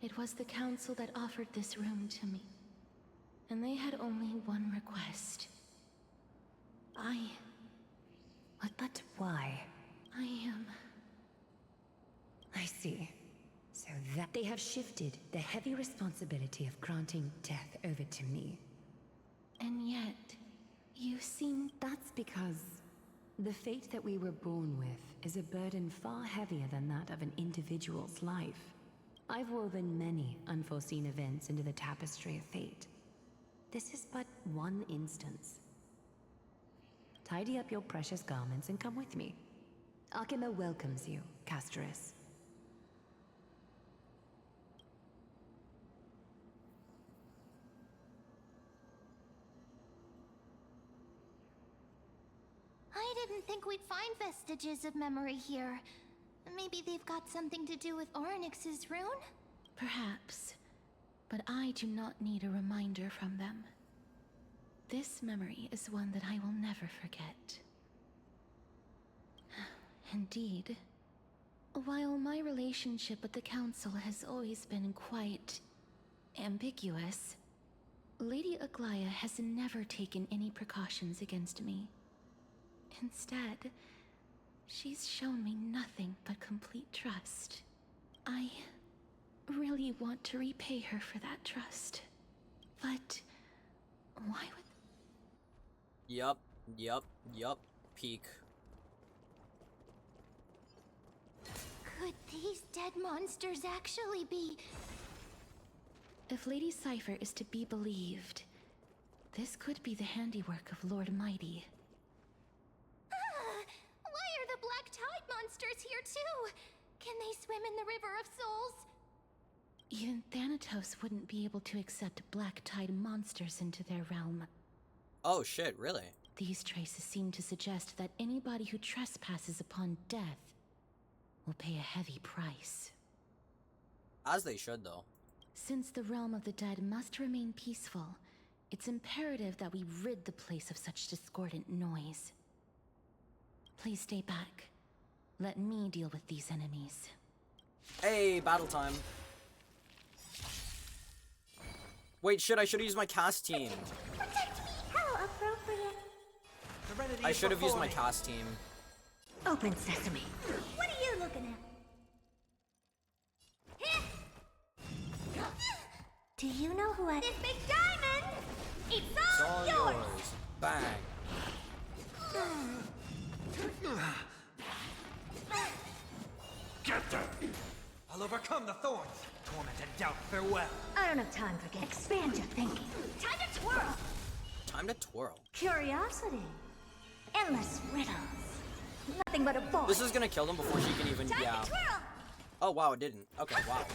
It was the Council that offered this room to me. And they had only one request. But why? I see. So that they have shifted the heavy responsibility of granting death over to me. And yet, you seem... That's because the fate that we were born with is a burden far heavier than that of an individual's life. I've woven many unforeseen events into the tapestry of fate. This is but one instance. Tidy up your precious garments and come with me. Akima welcomes you, Castoris. I didn't think we'd find vestiges of memory here. Maybe they've got something to do with Orynyx's rune? Perhaps. But I do not need a reminder from them. This memory is one that I will never forget. Indeed. While my relationship with the Council has always been quite... ambiguous, Lady Aglaya has never taken any precautions against me. Instead, she's shown me nothing but complete trust. I really want to repay her for that trust. But why would... Yup. Peak. Could these dead monsters actually be... If Lady Cypher is to be believed, this could be the handiwork of Lord Mighty. Why are the Black Tide monsters here too? Can they swim in the River of Souls? Even Thanatos wouldn't be able to accept Black Tide monsters into their realm. Oh shit, really? These traces seem to suggest that anybody who trespasses upon death will pay a heavy price. As they should, though. Since the realm of the dead must remain peaceful, it's imperative that we rid the place of such discordant noise. Please stay back. Let me deal with these enemies. Hey, battle time. Wait, shit, I should've used my cast team. Protect me! How appropriate. I should've used my cast team. Open sesame. What are you looking at? Do you know who I... This big diamond! It's It's all, all yours! yours. Bang. Get them! I'll overcome the thorns. Torment and doubt, farewell. I don't have time for games. Expand your thinking. Time to twirl! Time to twirl. Curiosity. Endless riddles. Nothing but a boy. This is gonna kill them before she can even... Time yeah. to twirl! Oh, wow, it didn't. Okay, wow.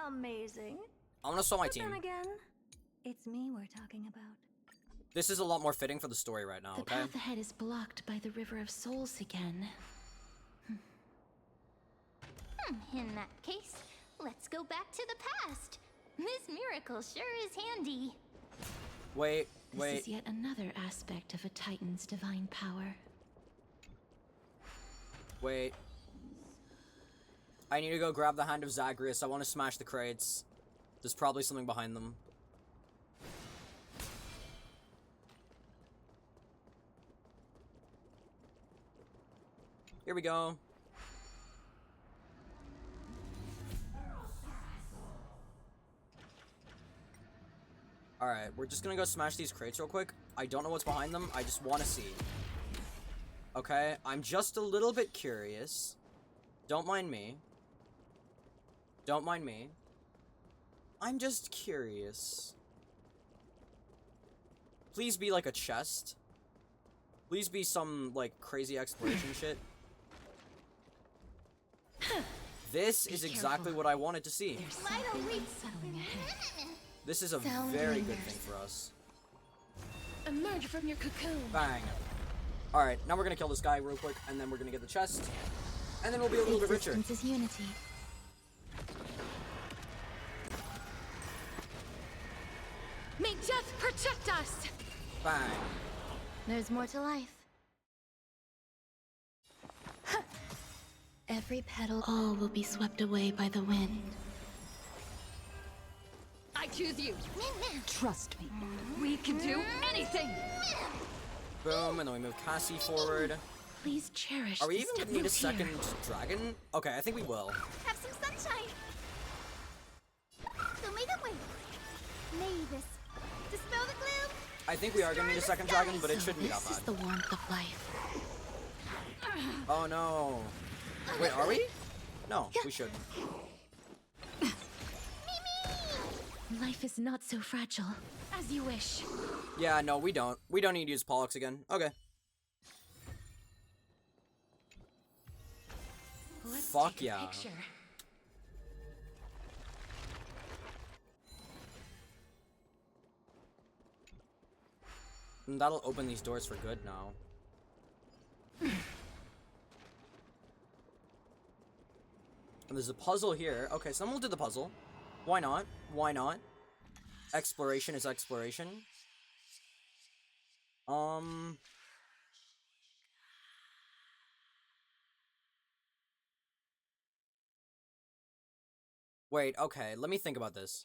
Amazing. I wanna saw my But team. then again, it's me we're talking about. This is a lot more fitting for the story right now, The okay? path ahead is blocked by the River of Souls again. In that case, let's go back to the past. This miracle sure is handy. Wait. This is yet another aspect of a Titan's divine power. Wait. I need to go grab the hand of Zagreus. I want to smash the crates. There's probably something behind them. Here we go. Alright, we're just gonna go smash these crates real quick. I don't know what's behind them. I just want to see. Okay, I'm just a little bit curious. Don't mind me. Don't mind me. I'm just curious. Please be like a chest. Please be some, like, crazy exploration shit. This is exactly what I wanted to see. This is a very good thing for us. Emerge from your cocoon. Bang. Alright, now we're gonna kill this guy real quick, and then we're gonna get the chest. And then we'll be a little bit richer. Existence is unity. May death protect us! Bang. There's more to life. Every petal, all will be swept away by the wind. I choose you. Trust me. We can do anything. Boom, and then we move Cassie forward. Please cherish. Are we this even gonna need a taboo here. second dragon? Okay, I think we will. Have some sunshine. So may the wind, Mavis, dispel the gloom. I think we are gonna need a second dragon, but it shouldn't be that This is bad. the warmth of life. Oh no. Wait, are we? No, we shouldn't. Life is not so fragile. As you wish. Yeah, no, we don't. We don't need to use Pollux again. Okay. Let's Fuck take a yeah. picture. And that'll open these doors for good now. And there's a puzzle here. Okay, so then we'll do the puzzle. Why not? Why not? Exploration is exploration. Wait, okay, let me think about this.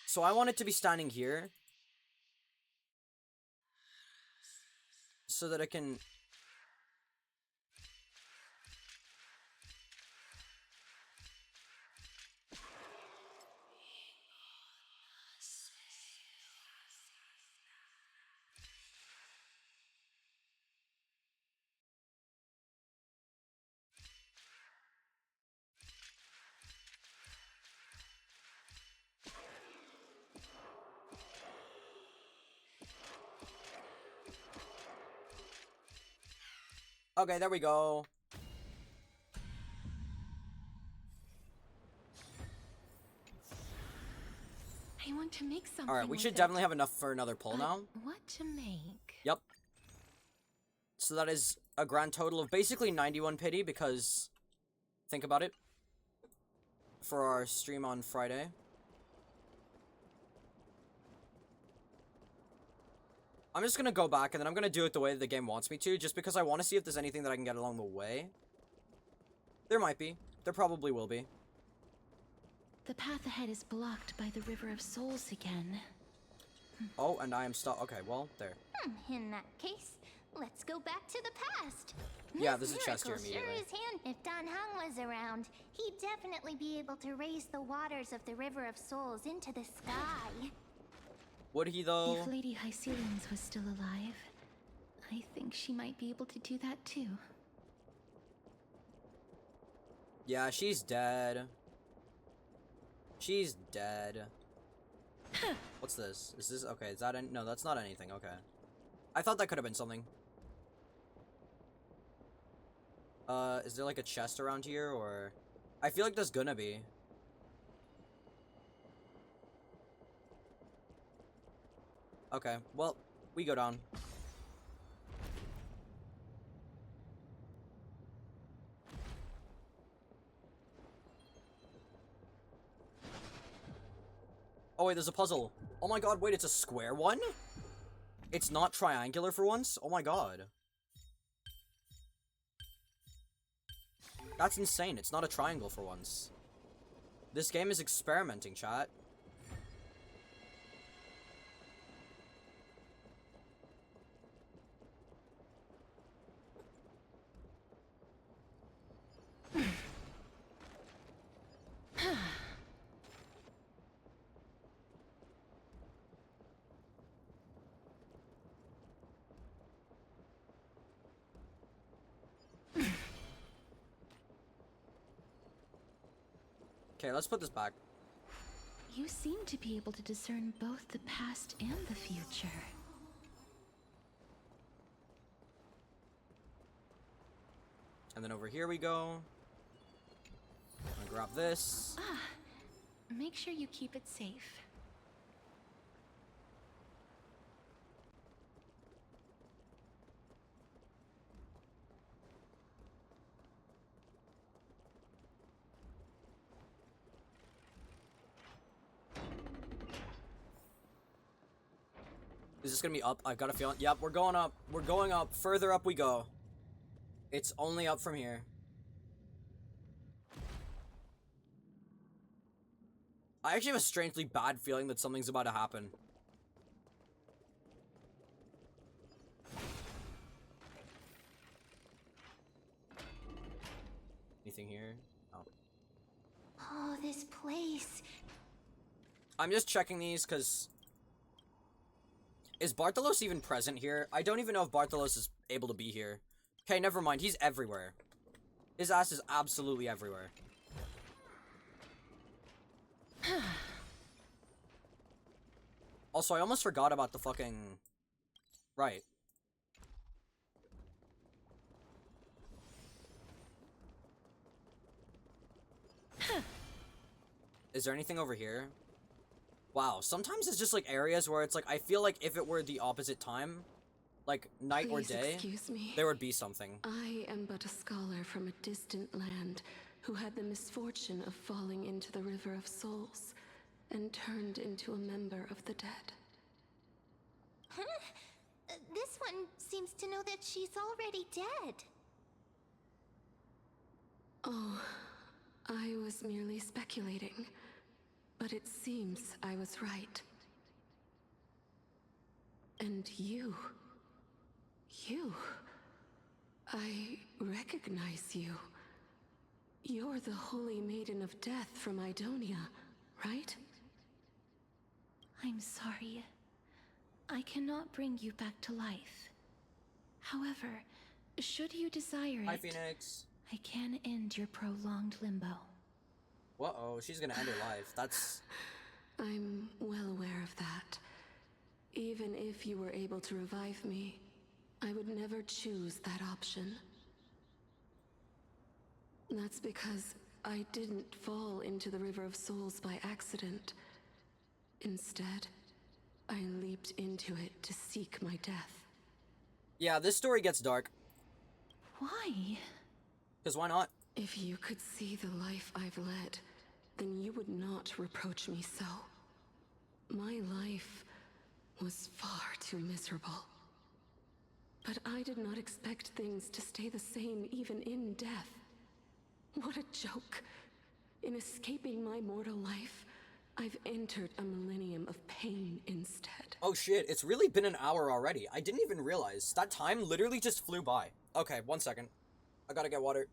So I want it to be standing here. So that I can... Okay, there we go. I want to make something. Alright, we with should it. definitely have enough for another pull But now. what to make? Yep. So that is a grand total of basically 91 pity, because... Think about it. For our stream on Friday. I'm just gonna go back, and then I'm gonna do it the way the game wants me to, just because I want to see if there's anything that I can get along the way. There might be. There probably will be. The path ahead is blocked by the River of Souls again. Oh, and I am stuck. Okay, well, there. In that case, let's go back to the past. Yeah, This there's a chest here miracle immediately. Sure is hand. If Dan Hung was around, he'd definitely be able to raise the waters of the River of Souls into the sky. Would he, though? If Lady Hycelians was still alive, I think she might be able to do that too. Yeah, she's dead. She's dead. What's this? Is this... Okay, is that... No, that's not anything. Okay. I thought that could have been something. Is there like a chest around here, or... I feel like there's gonna be. Okay, well, we go down. Oh wait, there's a puzzle. Oh my god, wait, it's a square one? It's not triangular for once? Oh my god. That's insane, it's not a triangle for once. This game is experimenting, chat. Okay, let's put this back. You seem to be able to discern both the past and the future. And then over here we go. I'm gonna grab this. Ah, make sure you keep it safe. Is this gonna be up? I've got a feeling. Yep, we're going up. We're going up. Further up we go. It's only up from here. I actually have a strangely bad feeling that something's about to happen. Anything here? Oh. Oh, this place. I'm just checking these because... Is Bartolos even present here? I don't even know if Bartolos is able to be here. Okay, never mind. He's everywhere. His ass is absolutely everywhere. Also, I almost forgot about the fucking... Right. Is there anything over here? Wow, sometimes it's just like areas where it's like, I feel like if it were the opposite time, like night or Please day, excuse me. there would be something. I am but a scholar from a distant land who had the misfortune of falling into the River of Souls and turned into a member of the dead. Huh? This one seems to know that she's already dead. Oh, I was merely speculating, but it seems I was right. And you, I recognize you. You're the Holy Maiden of Death from Idonia, right? I'm sorry. I cannot bring you back to life. However, should you desire Hi, it, Phoenix. I can end your prolonged limbo. Uh-oh, she's gonna end her life. That's... I'm well aware of that. Even if you were able to revive me, I would never choose that option. That's because I didn't fall into the River of Souls by accident. Instead, I leaped into it to seek my death. Yeah, this story gets dark. Why? Because why not? If you could see the life I've led, then you would not reproach me so. My life was far too miserable. But I did not expect things to stay the same even in death. What a joke. In escaping my mortal life, I've entered a millennium of pain instead. Oh shit, it's really been an hour already. I didn't even realize. That time literally just flew by. Okay, 1 second. I gotta get water.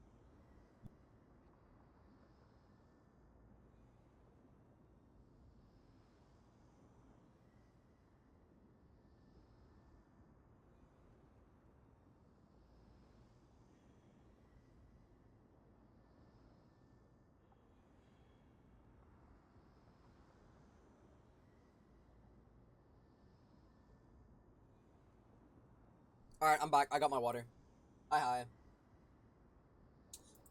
Alright, I'm back. I got my water. Hi.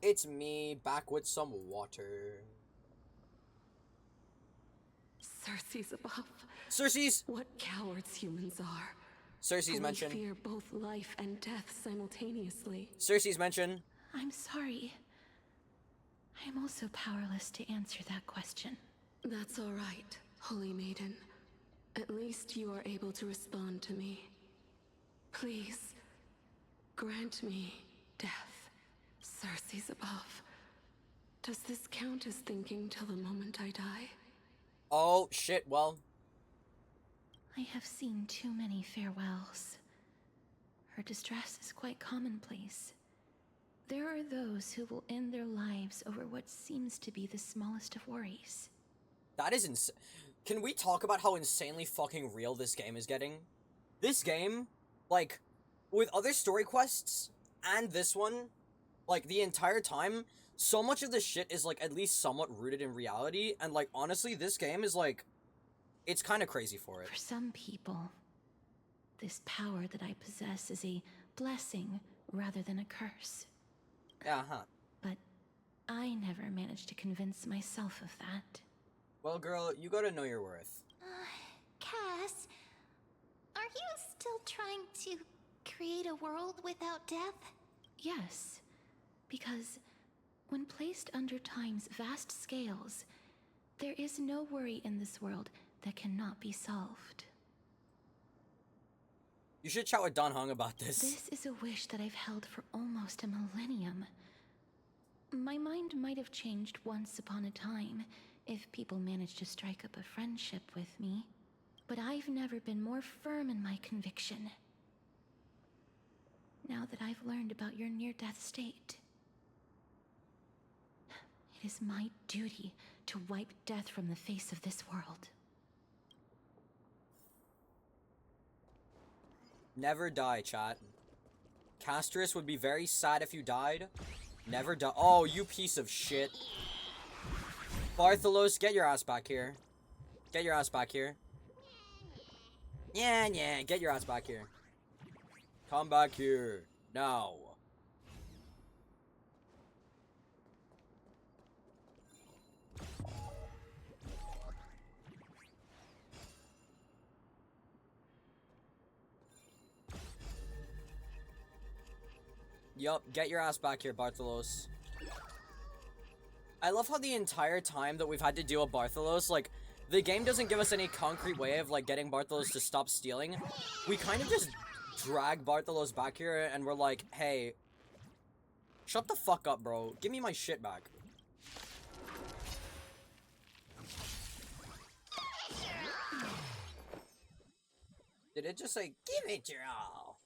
It's me, back with some water. Cersei's above. Cersei's! What cowards humans are. Cersei's We mention. fear both life and death simultaneously. Cersei's mention. I'm sorry. I am also powerless to answer that question. That's all right, Holy Maiden. At least you are able to respond to me. Please, grant me death. Cersei's above. Does this count as thinking till the moment I die? Oh, shit, well. I have seen too many farewells. Her distress is quite commonplace. there are those who will end their lives over what seems to be the smallest of worries. That is insane. Can we talk about how insanely fucking real this game is getting? This game, like, with other story quests and this one, like, the entire time, so much of this shit is, like, at least somewhat rooted in reality, and, like, honestly, this game is, like, it's kind of crazy for it. For some people, this power that I possess is a blessing rather than a curse. Uh-huh. But I never managed to convince myself of that. Well, girl, you gotta know your worth. Cass, are you still trying to create a world without death? Yes, because when placed under time's vast scales, there is no worry in this world that cannot be solved. You should chat with Don Hung about this. This is a wish that I've held for almost a millennium. My mind might have changed once upon a time if people managed to strike up a friendship with me, but I've never been more firm in my conviction. Now that I've learned about your near-death state, it is my duty to wipe death from the face of this world. Never die, chat. Castris would be very sad if you died. Never die. Oh, you piece of shit. Bartholos, get your ass back here. Get your ass back here. Yeah, get your ass back here. Come back here. Now. Yup, get your ass back here, Bartholos. I love how the entire time that we've had to deal with Bartholos, like, the game doesn't give us any concrete way of, like, getting Bartholos to stop stealing. We kind of just drag Bartholos back here, and we're like, hey, shut the fuck up, bro. Give me my shit back. Did it just say, give it your all?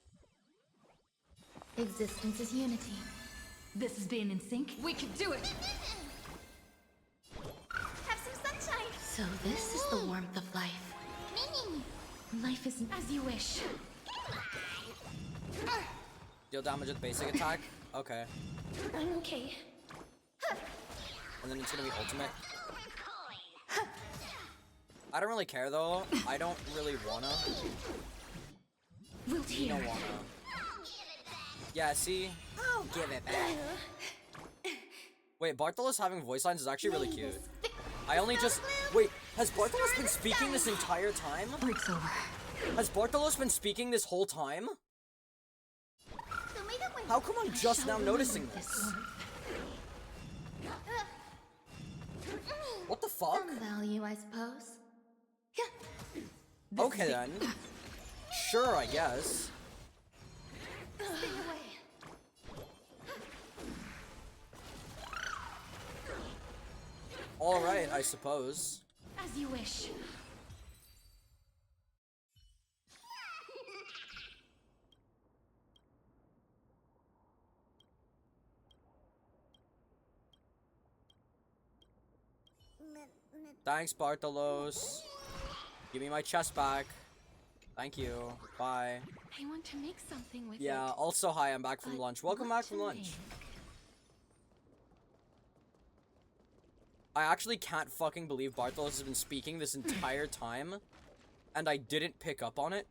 Existence is unity. This is being in sync. We can do it! Have some sunshine! So this is the warmth of life. Life is as you wish. Deal damage with basic attack? Okay. I'm okay. And then it's gonna be ultimate. I don't really care though. I don't really wanna. We'll You don't wanna. Yeah, see? I'll give it back. Wait, Bartholos having voice lines is actually really cute. I only just... Wait, has Bartholos been speaking this entire time? Break's over. Has Bartholos been speaking this whole time? How come I'm just now noticing this? What the fuck? Some value, I suppose. Okay then. Sure, I guess. Alright, I suppose. As you wish. Thanks, Bartholos. Give me my chest back. Thank you. Bye. I want to make something with it. Yeah, also hi, I'm back from But lunch. Welcome what back from to lunch. make? I actually can't fucking believe Bartholos has been speaking this entire time, and I didn't pick up on it.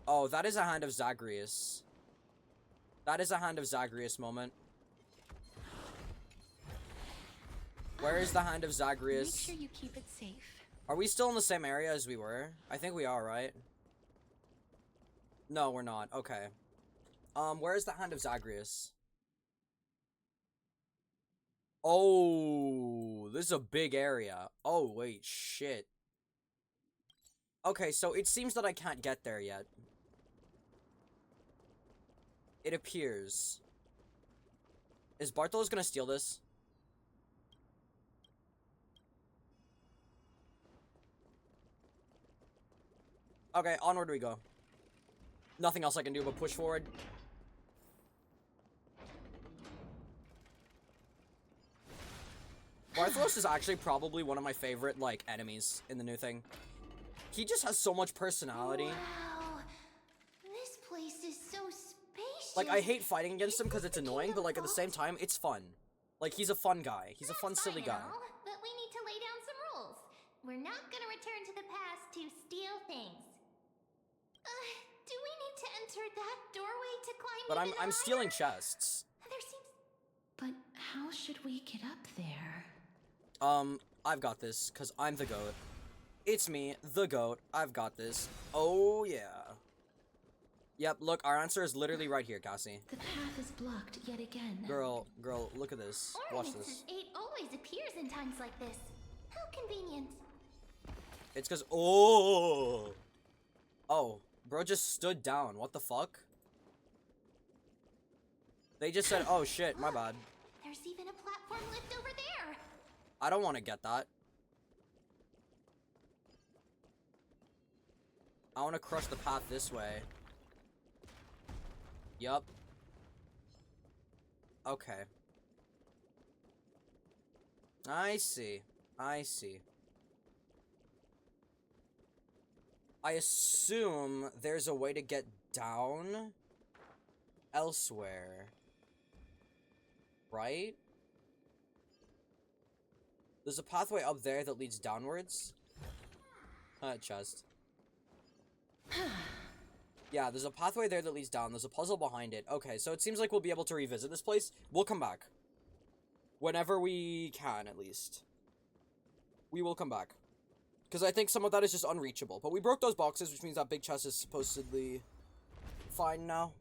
Oh, that is a Hand of Zagreus. That is a Hand of Zagreus moment. Where is the Hand of Zagreus? Make sure you keep it safe. Are we still in the same area as we were? I think we are, right? No, we're not. Okay. Where is the Hand of Zagreus? Oh, this is a big area. Oh, wait, shit. Okay, so it seems that I can't get there yet. It appears. Is Bartholos gonna steal this? Okay, onward we go. Nothing else I can do but push forward. Barthlos is actually probably one of my favorite, like, enemies in the new thing. He just has so much personality. Wow. This place is so spacious. Like, I hate fighting against him because it's annoying, but, like, at the same time, it's fun. Like, he's a fun guy. He's a fun, silly guy. All, but we need to lay down some rules. We're not gonna return to the past to steal things. Do we need to enter that doorway to climb But even I'm higher? stealing chests. There seems... But how should we get up there? I've got this, because I'm the goat. It's me, the goat. I've got this. Oh, yeah. Yep, look, our answer is literally right here, Cassie. The path is blocked yet again. Girl, look at this. Watch this. Ornix's 8 always appears in times like this. How convenient. It's because... Oh! Oh, bro just stood down. What the fuck? They just said, oh shit, my bad. There's even a platform lift over there. I don't want to get that. I want to crush the path this way. Yup. Okay. I see. I see. I assume there's a way to get down elsewhere. Right? There's a pathway up there that leads downwards. Chest. Yeah, there's a pathway there that leads down. There's a puzzle behind it. Okay, so it seems like we'll be able to revisit this place. We'll come back. Whenever we can, at least. We will come back. Because I think some of that is just unreachable. But we broke those boxes, which means that big chest is supposedly fine now.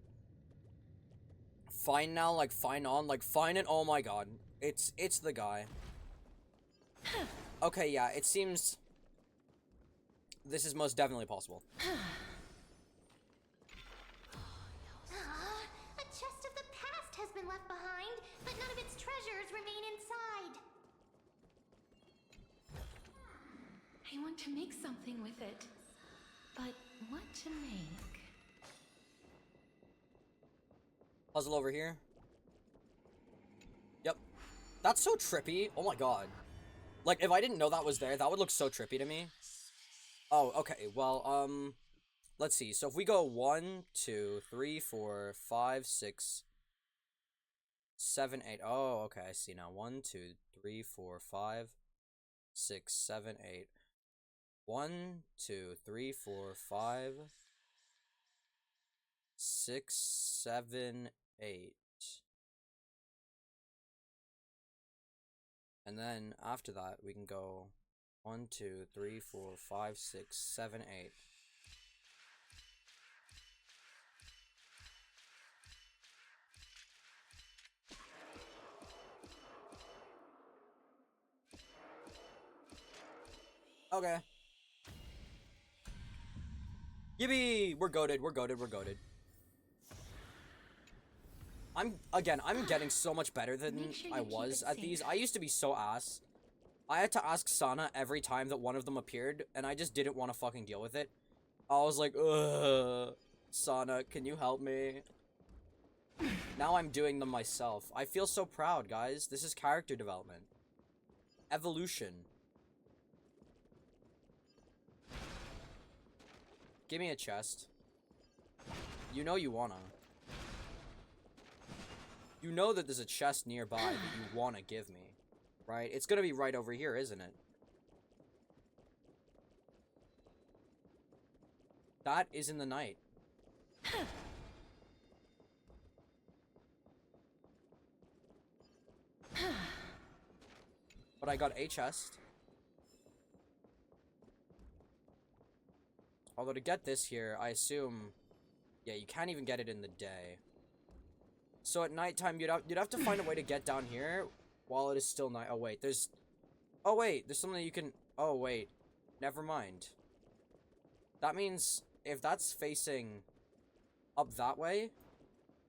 Fine now? Like, fine on? Like, fine and oh my god. It's the guy. Okay, yeah, it seems... This is most definitely possible. A chest of the past has been left behind, but none of its treasures remain inside. I want to make something with it. But what to make? Puzzle over here. Yep. That's so trippy. Oh my god. Like, if I didn't know that was there, that would look so trippy to me. Oh, okay. Well, let's see. So if we go 1, 2, 3, 4, 5, 6, 7, 8. Oh, okay. I see now. 1, 2, 3, 4, 5, 6, 7, 8. 1, 2, 3, 4, 5, 6, 7, 8. And then after that, we can go 1, 2, 3, 4, 5, 6, 7, 8. Okay. Yippee! We're goated, we're goated, we're goated. I'm getting so much better than I was at these. I used to be so ass. I had to ask Sana every time that one of them appeared, and I just didn't want to fucking deal with it. I was like, ugh, Sana, can you help me? Now I'm doing them myself. I feel so proud, guys. This is character development. Evolution. Give me a chest. You know you wanna. You know that there's a chest nearby that you wanna give me. Right? It's gonna be right over here, isn't it? That is in the night. But I got a chest. Although to get this here, I assume... Yeah, you can't even get it in the day. So at nighttime, you'd have to find a way to get down here while it is still night. Oh, wait, there's... Oh, wait, there's something you can... Oh, wait. Never mind. That means if that's facing up that way,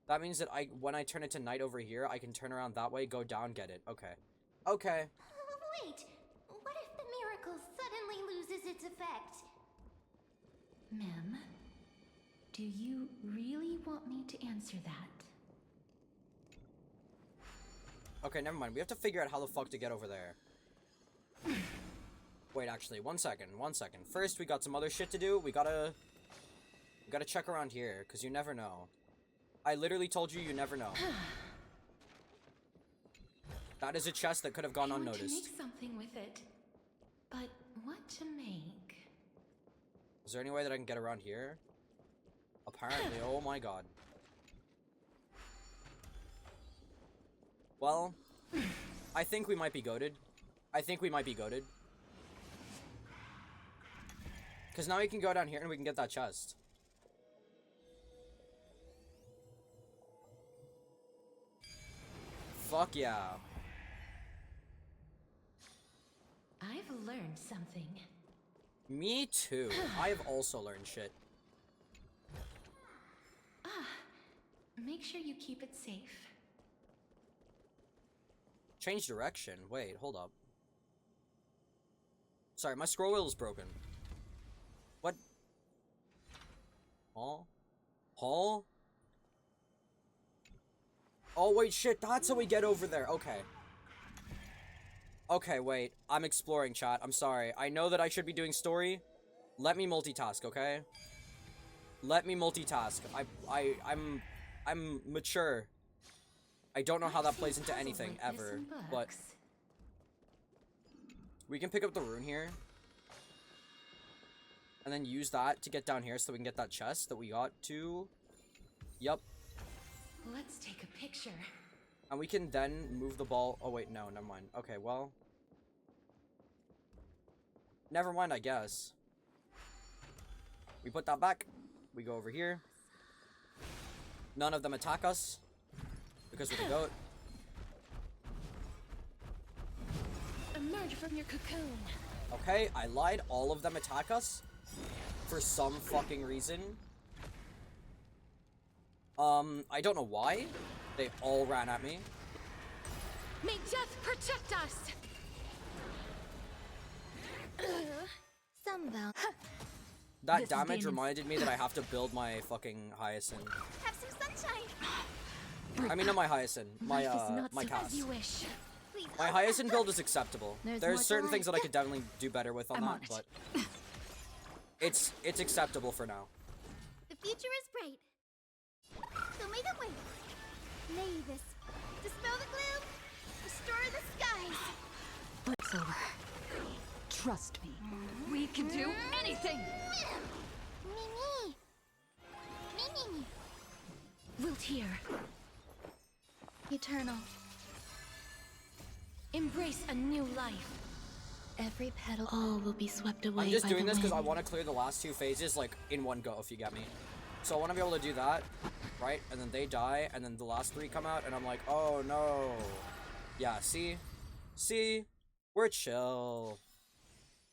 that means that when I turn it to night over here, I can turn around that way, go down, get it. Okay. Okay. Wait, what if the miracle suddenly loses its effect? Mem, do you really want me to answer that? Okay, never mind. We have to figure out how the fuck to get over there. Wait, actually, one second. First, we got some other shit to do. We gotta check around here, because you never know. I literally told you never know. That is a chest that could have gone unnoticed. I want to make something with it. But what to make? Is there any way that I can get around here? Apparently, oh my god. Well, I think we might be goated. Because now we can go down here and we can get that chest. Fuck yeah. I've learned something. Me too. I have also learned shit. Make sure you keep it safe. Change direction. Wait, hold up. Sorry, my scroll wheel is broken. What? Huh? Huh? Oh, wait, shit, that's how we get over there. Okay. Okay, wait. I'm exploring, chat. I'm sorry. I know that I should be doing story. Let me multitask, okay? Let me multitask. I'm mature. I don't know how that plays into anything, ever. But we can pick up the rune here. And then use that to get down here so we can get that chest that we got to. Yup. Let's take a picture. And we can then move the ball. Oh, wait, no, never mind. Okay, well. Never mind, I guess. We put that back. We go over here. None of them attack us. Because we're the goat. Emerge from your cocoon. Okay, I lied. All of them attack us. For some fucking reason. I don't know why. They all ran at me. May death protect us! That This damage game is- reminded me that I have to build my fucking Hyacinth. Have some sunshine. I mean, not my Hyacinth. My, Life is not my so cast. as you wish. Please. My Hyacinth build is acceptable. There's more There's to certain life. things that I could definitely do better with on I'm that, on it. but it's acceptable for now. The future is bright. So may the way. May this dispel the gloom, restore the skies. It's over. Trust me. We can do anything! Me. Wilt here. Eternal. Embrace a new life. Every petal, all will be swept away. I'm just by doing the this because I wind. want to clear the last two phases, like, in one go, if you get me. So I want to be able to do that, right? And then they die, and then the last three come out, and I'm like, oh no. Yeah, see? See? We're chill.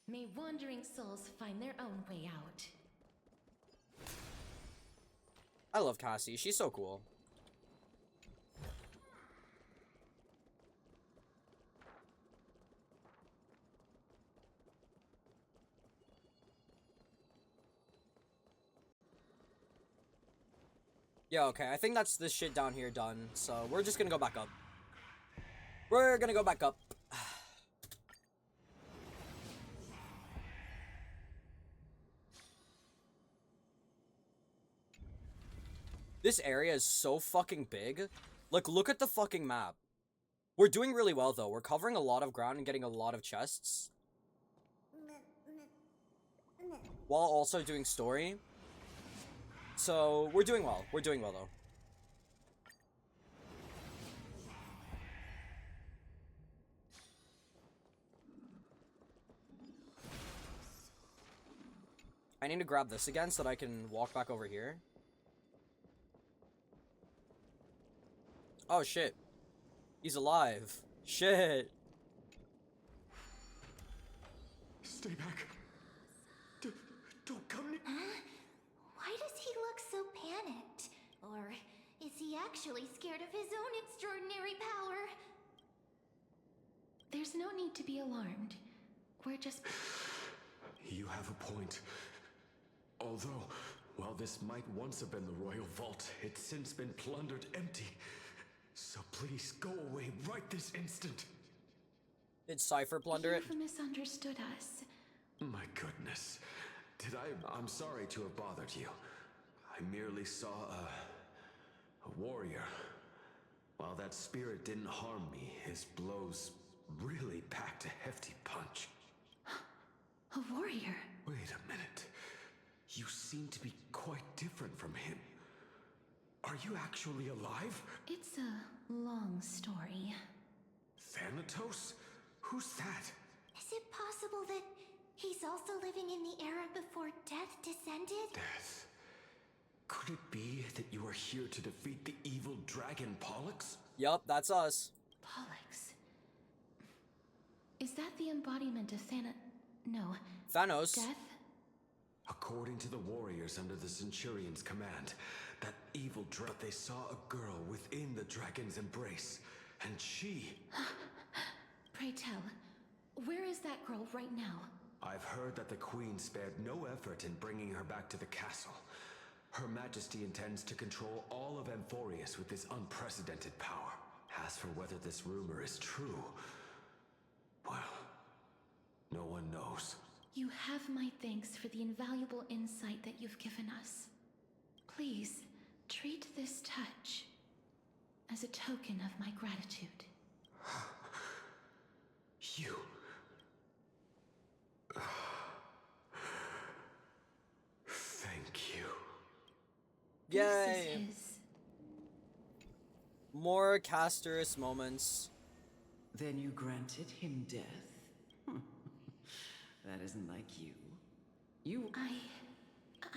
May wandering souls find their own way out. I love Cassie. She's so cool. Yeah, okay. I think that's this shit down here done. So we're just gonna go back up. We're gonna go back up. This area is so fucking big. Like, look at the fucking map. We're doing really well, though. We're covering a lot of ground and getting a lot of chests. While also doing story. So, we're doing well. We're doing well, though. I need to grab this again so that I can walk back over here. Oh, shit. He's alive. Shit. Stay back. Don't come near. Why does he look so panicked? Or is he actually scared of his own extraordinary power? There's no need to be alarmed. We're just... You have a point. Although, while this might once have been the royal vault, it's since been plundered empty. So please go away right this instant. Did Cypher plunder it? You've misunderstood us. My goodness. I'm sorry to have bothered you. I merely saw a warrior. While that spirit didn't harm me, his blows really packed a hefty punch. A warrior? Wait a minute. You seem to be quite different from him. Are you actually alive? It's a long story. Thanatos? Who's that? Is it possible that he's also living in the era before death descended? Death. Could it be that you are here to defeat the evil dragon Pollux? Yup, that's us. Pollux. Is that the embodiment of No. Thanos. Death? According to the warriors under the Centurion's command, that evil but they saw a girl within the dragon's embrace, and she... Pray tell, where is that girl right now? I've heard that the Queen spared no effort in bringing her back to the castle. Her Majesty intends to control all of Amphorius with this unprecedented power. As for whether this rumor is true, well, no one knows. You have my thanks for the invaluable insight that you've given us. Please, treat this touch as a token of my gratitude. You... Thank you. Yay! This is his. More Castorus moments. Then you granted him death? That isn't like you.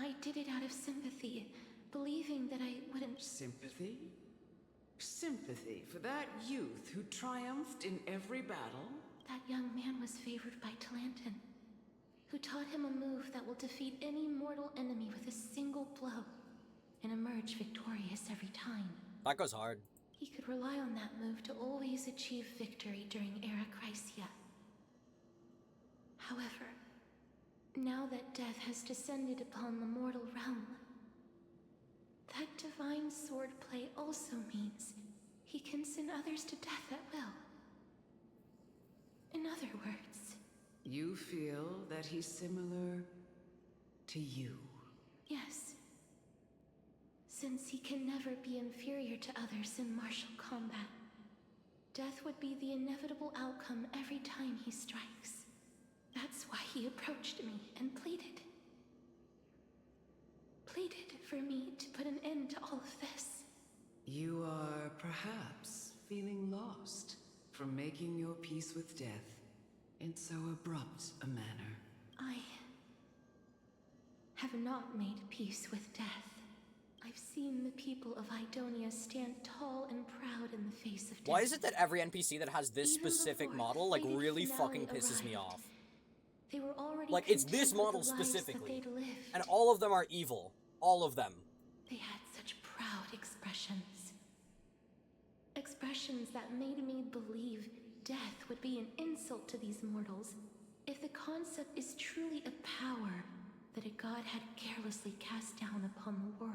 I did it out of sympathy, believing that I wouldn't... Sympathy? Sympathy for that youth who triumphed in every battle? That young man was favored by Talantin, who taught him a move that will defeat any mortal enemy with a single blow and emerge victorious every time. That goes hard. He could rely on that move to always achieve victory during Era Chrysia. However, now that death has descended upon the mortal realm, that divine swordplay also means he can send others to death at will. In other words... You feel that he's similar to you? Yes. Since he can never be inferior to others in martial combat, death would be the inevitable outcome every time he strikes. That's why he approached me and pleaded. Pleaded for me to put an end to all of this. You are perhaps feeling lost from making your peace with death in so abrupt a manner. I have not made peace with death. I've seen the people of Idonia stand tall and proud in the face of death. Why is it that every NPC that has this Even specific before model, like, the fated really finale fucking pisses me arrived, off? They were already Like, it's this content with model the lives that specifically. they'd lived. And all of them are evil. All of them. They had such proud expressions. Expressions that made me believe death would be an insult to these mortals if the concept is truly a power that a god had carelessly cast down upon the world.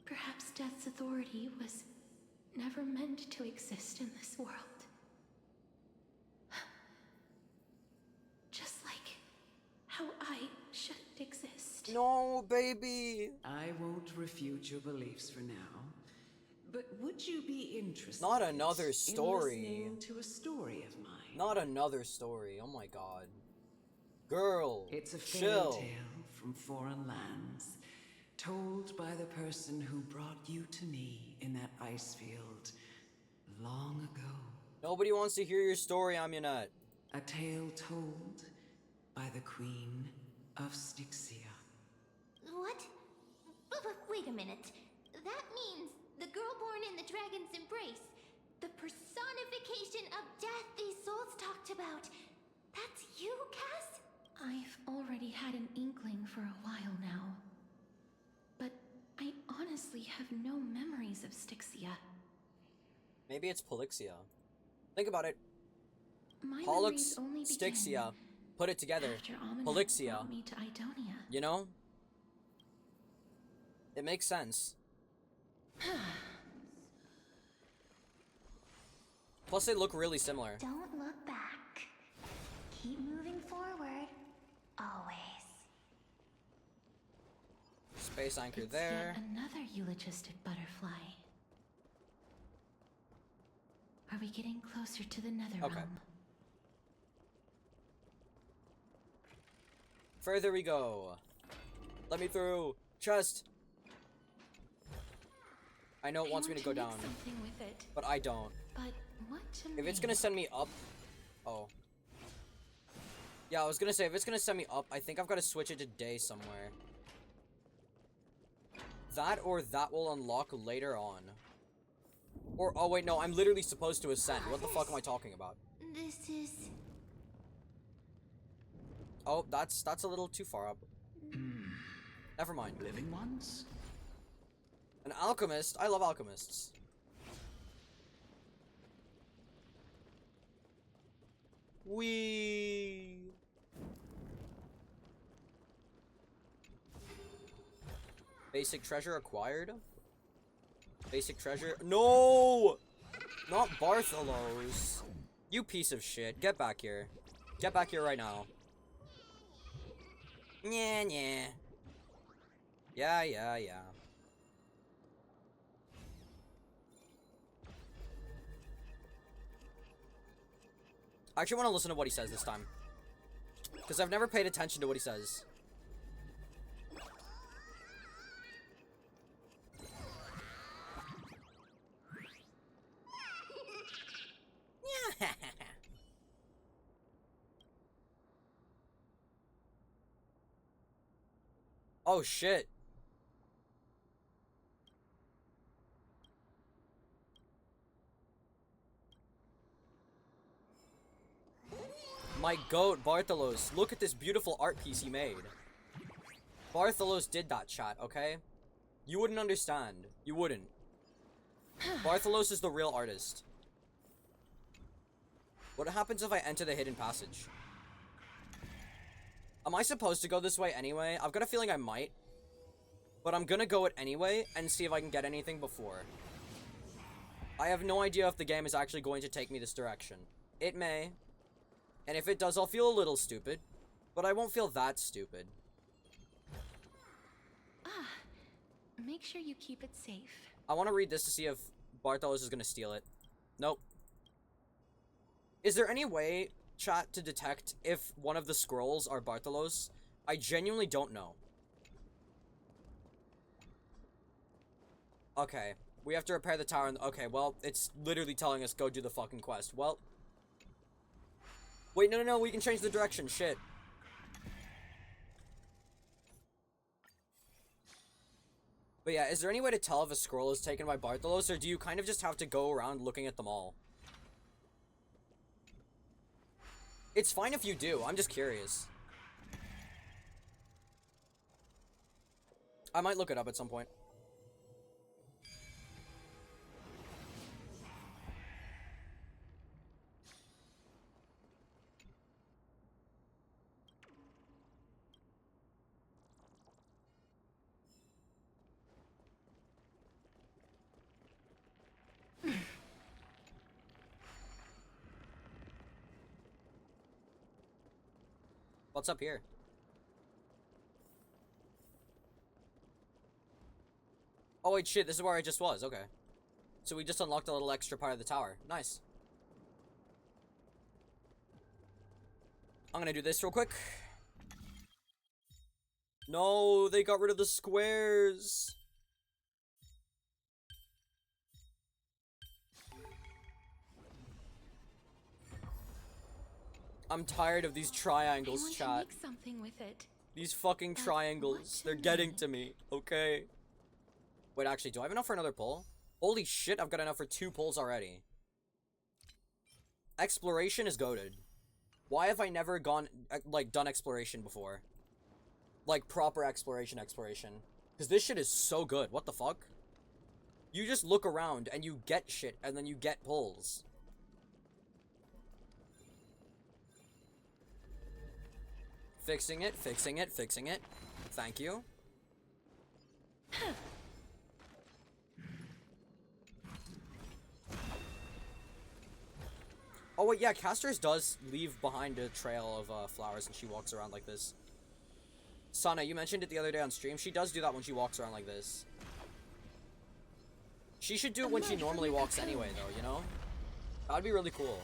Perhaps death's authority was never meant to exist in this world. Just like how I shouldn't exist. No, baby! I won't refute your beliefs for now, but would you be interested Not another story. in listening to a story of mine? Not another story. Oh my god. Girl, It's a fairy chill. tale from foreign lands, told by the person who brought you to me in that ice field long ago. Nobody wants to hear your story, Amunet. A tale told by the Queen of Styxia. What? But wait a minute. That means the girl born in the dragon's embrace, the personification of death these souls talked about. That's you, Cass? I've already had an inkling for a while now. But I honestly have no memories of Styxia. Maybe it's Polixia. Think about it. My Pollux, memories only Styxia, put it together. after Amunet Polixia. brought me to Idonia. You know? It makes sense. Plus, they look really similar. Don't look back. Keep moving forward. Always. Space anchor It's there. yet another eulogistic butterfly. Are we getting closer to the nether Okay. realm? Further we go. Let me through. Chest. I know it wants me to go make down, something with it, but I don't. but what to If it's make? gonna send me up... Oh. Yeah, I was gonna say, if it's gonna send me up, I think I've got to switch it to day somewhere. That or that will unlock later on. Or, oh wait, no, I'm literally supposed to ascend. What the fuck am I talking about? This is... Oh, that's a little too far up. Never mind. Living ones? An alchemist? I love alchemists. Whee! Basic treasure acquired? Basic treasure? No! Not Bartholos. You piece of shit. Get back here. Get back here right now. Yeah, yeah. Yeah, yeah, yeah. I actually want to listen to what he says this time. Because I've never paid attention to what he says. Oh shit. My goat, Bartholos. Look at this beautiful art piece he made. Bartholos did that, chat, okay? You wouldn't understand. You wouldn't. Bartholos is the real artist. What happens if I enter the hidden passage? Am I supposed to go this way anyway? I've got a feeling I might. But I'm gonna go it anyway and see if I can get anything before. I have no idea if the game is actually going to take me this direction. It may. And if it does, I'll feel a little stupid. But I won't feel that stupid. Make sure you keep it safe. I want to read this to see if Bartholos is going to steal it. Nope. Is there any way, chat, to detect if one of the scrolls are Bartholos? I genuinely don't know. Okay. We have to repair the tower. Okay, well, it's literally telling us go do the fucking quest. Well... Wait, no, we can change the direction, shit. But yeah, is there any way to tell if a scroll is taken by Bartholos, or do you kind of just have to go around looking at them all? It's fine if you do, I'm just curious. I might look it up at some point. What's up here? Oh wait, shit, this is where I just was, okay. So we just unlocked a little extra part of the tower. Nice. I'm gonna do this real quick. No, they got rid of the squares. I'm tired of these triangles, I want chat. to make something with it. These fucking But triangles. what to They're getting make? to me, okay? Wait, actually, do I have enough for another pull? Holy shit, I've got enough for 2 pulls already. Exploration is goated. Why have I never gone, like, done exploration before? Like, proper exploration. Because this shit is so good. What the fuck? You just look around and you get shit, and then you get pulls. Fixing it. Thank you. Oh wait, yeah, Casters does leave behind a trail of flowers and she walks around like this. Sana, you mentioned it the other day on stream. She does do that when she walks around like this. She should do it when she normally walks anyway, though, you know? That'd be really cool.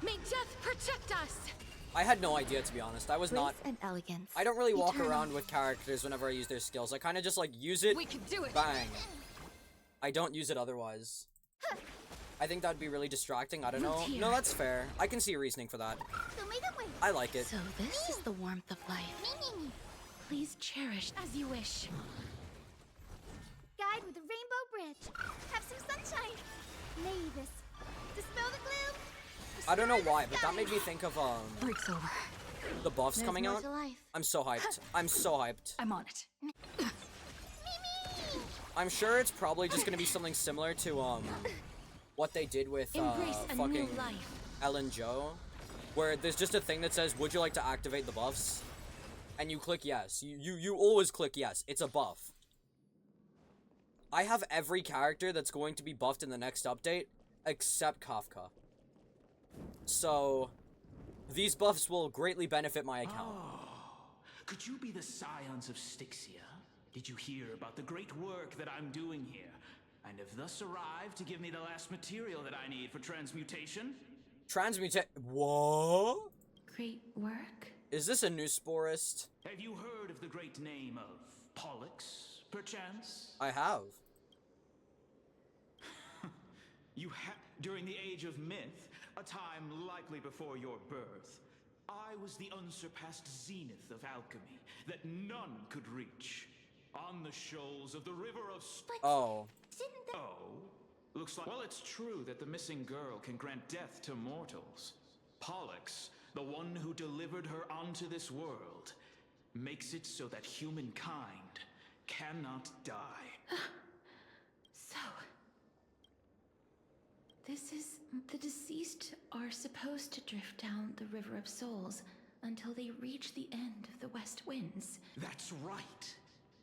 May death protect us! I had no idea, to be honest. I was not... and elegance. I don't really walk around with characters whenever I use their skills. I kind of just, like, use it, We can do it. bang. I don't use it otherwise. I think that'd be really distracting. I don't know. No, that's fair. I can see a reasoning for that. I like it. So this is the warmth of life. Please cherish as you wish. Guide with a rainbow bridge. Have some sunshine. Mavis. Dispel the gloom. I don't know why, but that made me think of, Break's over. the buffs There's coming more out. to life. I'm so hyped. I'm so hyped. I'm on it. I'm sure it's probably just gonna be something similar to, what they did with, Embrace a new fucking life. Ellen Joe, where there's just a thing that says, would you like to activate the buffs? And you click yes. You always click yes. It's a buff. I have every character that's going to be buffed in the next update, except Kafka. So, these buffs will greatly benefit my account. Could you be the scions of Styxia? Did you hear about the great work that I'm doing here? And have thus arrived to give me the last material that I need for transmutation? What? Great work? Is this a new sporist? Have you heard of the great name of Pollux, perchance? I have. During the age of myth, a time likely before your birth, I was the unsurpassed zenith of alchemy that none could reach. On the shoals of the river of... Oh. Looks like... Well, it's true that the missing girl can grant death to mortals. Pollux, the one who delivered her onto this world, makes it so that humankind cannot die. So... This is... The deceased are supposed to drift down the River of Souls until they reach the end of the West Winds. That's right.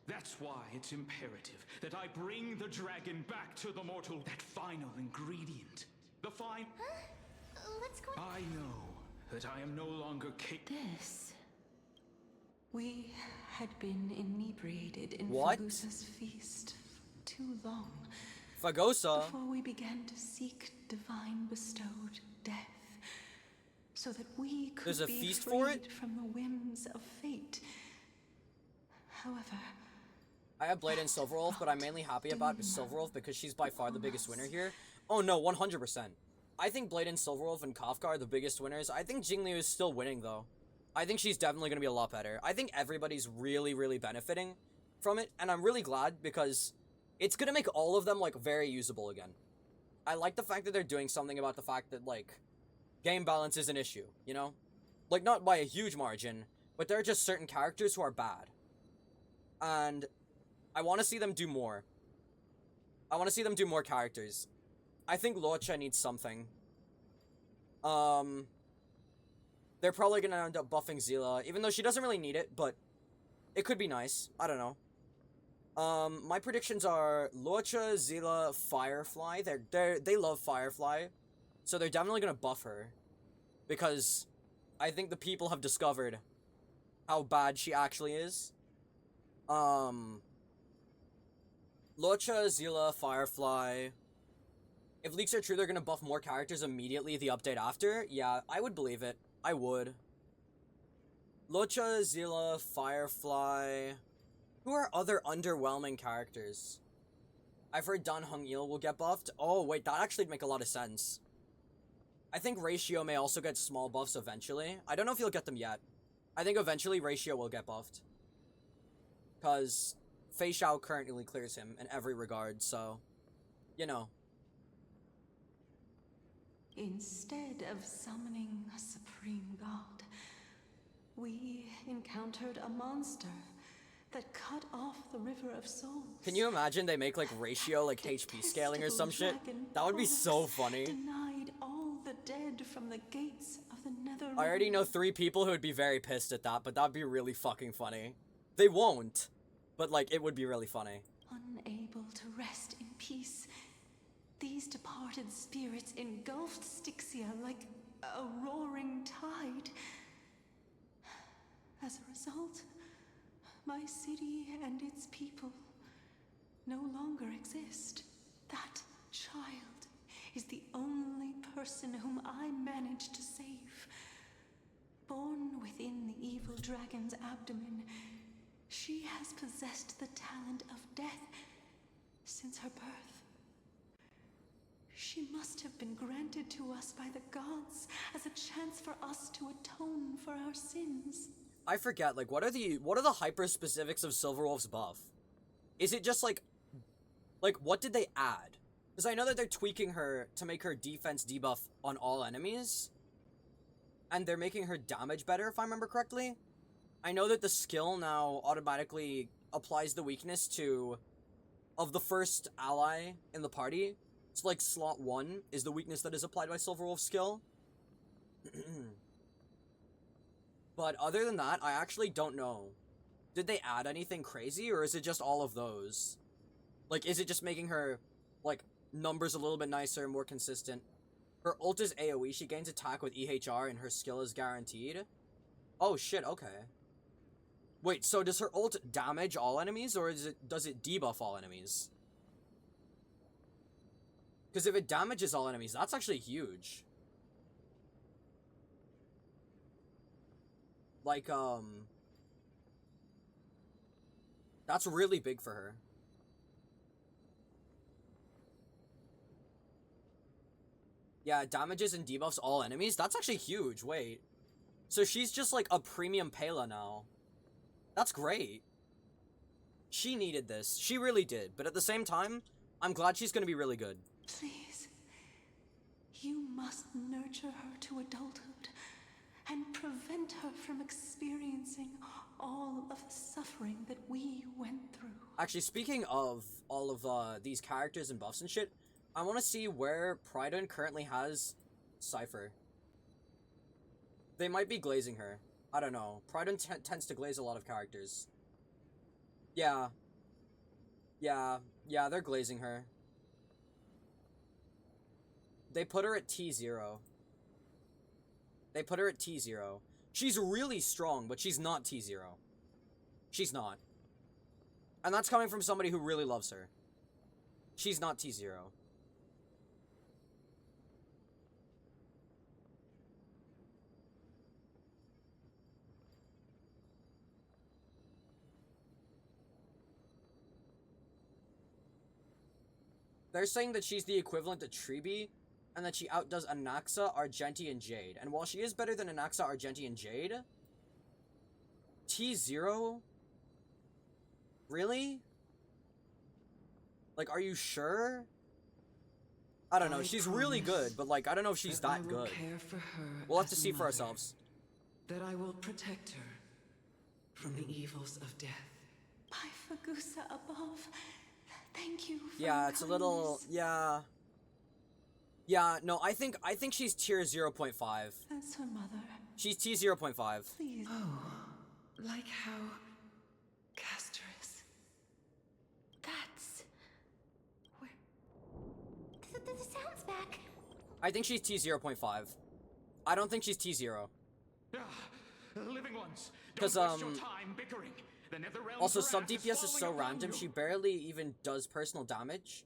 That's why it's imperative that I bring the dragon back to the mortal. That final ingredient. The fine... Let's go... I know that I am no longer capable... This... We had been inebriated in What? Fagusa's feast for too long. Fagosa? Before we began to seek divine bestowed death. So that we could There's a be feast freed for it? from the whims of fate. However... I have Blade and Silverwolf, but I'm mainly happy about Silverwolf because she's by far the biggest winner here. Oh no, 100%. I think Blade and Silverwolf and Kafka are the biggest winners. I think Jingliu is still winning though. I think she's definitely going to be a lot better. I think everybody's really, really benefiting from it, and I'm really glad because it's going to make all of them, like, very usable again. I like the fact that they're doing something about the fact that, like, game balance is an issue, you know? Like, not by a huge margin, but there are just certain characters who are bad. And I want to see them do more. I want to see them do more characters. I think Locha needs something. They're probably gonna end up buffing Zila, even though she doesn't really need it, but it could be nice. I don't know. My predictions are Locha, Zila, Firefly. They love Firefly, so they're definitely gonna buff her, because I think the people have discovered how bad she actually is. Locha, Zila, Firefly. If leaks are true, they're gonna buff more characters immediately the update after. Yeah, I would believe it. I would. Locha, Zila, Firefly. Who are other underwhelming characters? I've heard Dan Hong-il will get buffed. Oh, wait, that actually would make a lot of sense. I think Ratio may also get small buffs eventually. I don't know if he'll get them yet. I think eventually Ratio will get buffed. Because Fei Xiao currently clears him in every regard, so... You know. Instead of summoning a supreme god, we encountered a monster that cut off the River of Souls. Can you imagine they make, like, Ratio, like, HP scaling or some shit? That would be so funny. Denied all the dead from the gates of the nether. I already know 3 people who would be very pissed at that, but that'd be really fucking funny. They won't, but, like, it would be really funny. Unable to rest in peace. These departed spirits engulfed Styxia like a roaring tide. As a result, my city and its people no longer exist. That child is the only person whom I managed to save. Born within the evil dragon's abdomen, she has possessed the talent of death since her birth. She must have been granted to us by the gods as a chance for us to atone for our sins. I forget, like, what are the hyper specifics of Silverwolf's buff? Is it just like what did they add? Because I know that they're tweaking her to make her defense debuff on all enemies. And they're making her damage better, if I remember correctly. I know that the skill now automatically applies the weakness of the first ally in the party. It's like slot 1 is the weakness that is applied by Silverwolf's skill. But other than that, I actually don't know. Did they add anything crazy, or is it just all of those? Like, is it just making her, like, numbers a little bit nicer, more consistent? Her ult is AoE, she gains attack with EHR, and her skill is guaranteed? Oh shit, okay. Wait, so does her ult damage all enemies, or does it debuff all enemies? Because if it damages all enemies, that's actually huge. Like, that's really big for her. Yeah, it damages and debuffs all enemies? That's actually huge, wait. So she's just like a premium Pela now. That's great. She needed this. She really did. But at the same time, I'm glad she's gonna be really good. Please, you must nurture her to adulthood and prevent her from experiencing all of the suffering that we went through. Actually, speaking of all of these characters and buffs and shit, I want to see where Pridon currently has Cypher. They might be glazing her. I don't know. Pridon tends to glaze a lot of characters. Yeah. Yeah, they're glazing her. They put her at T0. They put her at T0. She's really strong, but she's not T0. She's not. And that's coming from somebody who really loves her. She's not T0. They're saying that she's the equivalent to Tribi, and that she outdoes Anaxa, Argenti, and Jade. And while she is better than Anaxa, Argenti, and Jade, T0? Really? Like, are you sure? I don't know. She's really good, but like, I don't know if she's that good. We'll have to see for ourselves. That I will protect her from the evils of death. By Fagusa above, thank you for Yeah, it's a little, yeah. Yeah, no, I think she's tier 0.5. That's her mother. She's T 0.5. Please. Oh, like how Castor is. That's... where... The sound's back. I think she's T 0.5. I don't think she's T0. Living ones, because don't waste your time bickering. The Netherrealm's also wrath sub is DPS is so falling around random. you. She barely even does personal damage.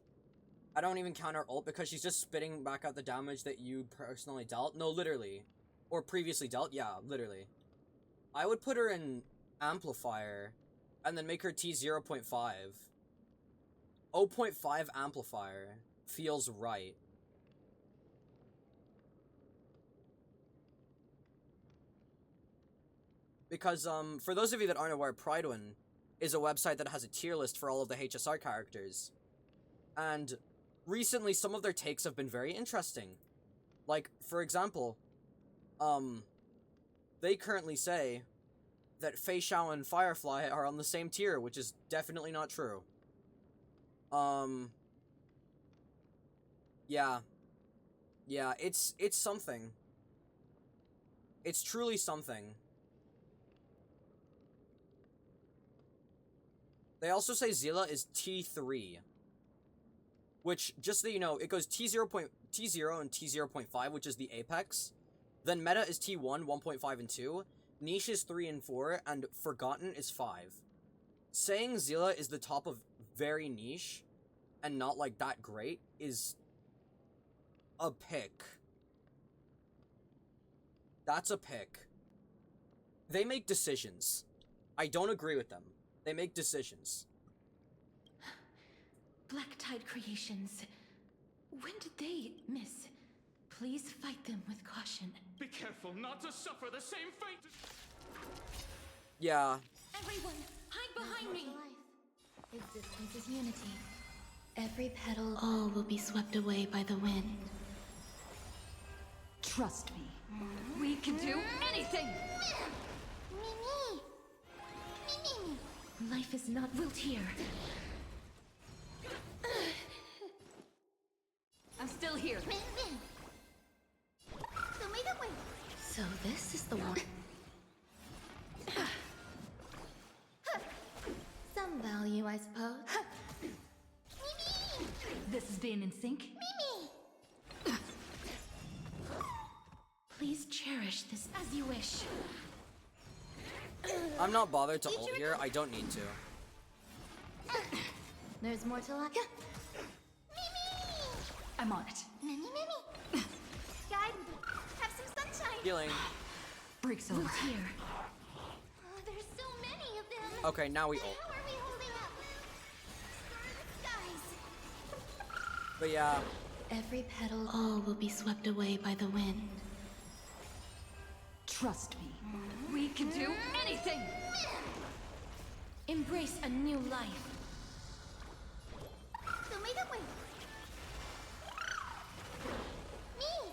I don't even count her ult because she's just spitting back out the damage that you personally dealt. No, literally. Or previously dealt. Yeah, literally. I would put her in Amplifier and then make her T 0.5. 0.5 Amplifier feels right. Because, for those of you that aren't aware, Pridewin is a website that has a tier list for all of the HSR characters. And recently, some of their takes have been very interesting. Like, for example, they currently say that Fei Xiao and Firefly are on the same tier, which is definitely not true. Yeah. Yeah, it's something. It's truly something. They also say Zilla is T3. which, just so you know, it goes T0 and T0.5, which is the apex. Then meta is T1, 1.5, and 2. Niche is 3 and 4, and Forgotten is 5. Saying Zilla is the top of very niche, and not, like, that great, is a pick. That's a pick. They make decisions. I don't agree with them. They make decisions. Black Tide Creations. When did they miss? Please fight them with caution. Be careful not to suffer the same fate. Yeah. Everyone, hide behind me! Existence is unity. Every petal, all will be swept away by the wind. Trust me. We can do anything! Mimi! Mimi! Life is not built here. I'm still here. Min Min! Show me the way! So this is the one. Some value, I suppose. Mimi! This is being in sync? Mimi! Please cherish this as you wish. I'm not bothered to ult here. I don't need to. There's more to luck. I'm on it. Mimi, Mimi! Guide, have some sunshine! Healing. Breaks over. Built here. Oh, there's so many of them! Okay, now we ult. How are we holding up? Star of the skies! But yeah. Every petal, all will be swept away by the wind. Trust me. We can do anything! Embrace a new life. Show me the way! Me!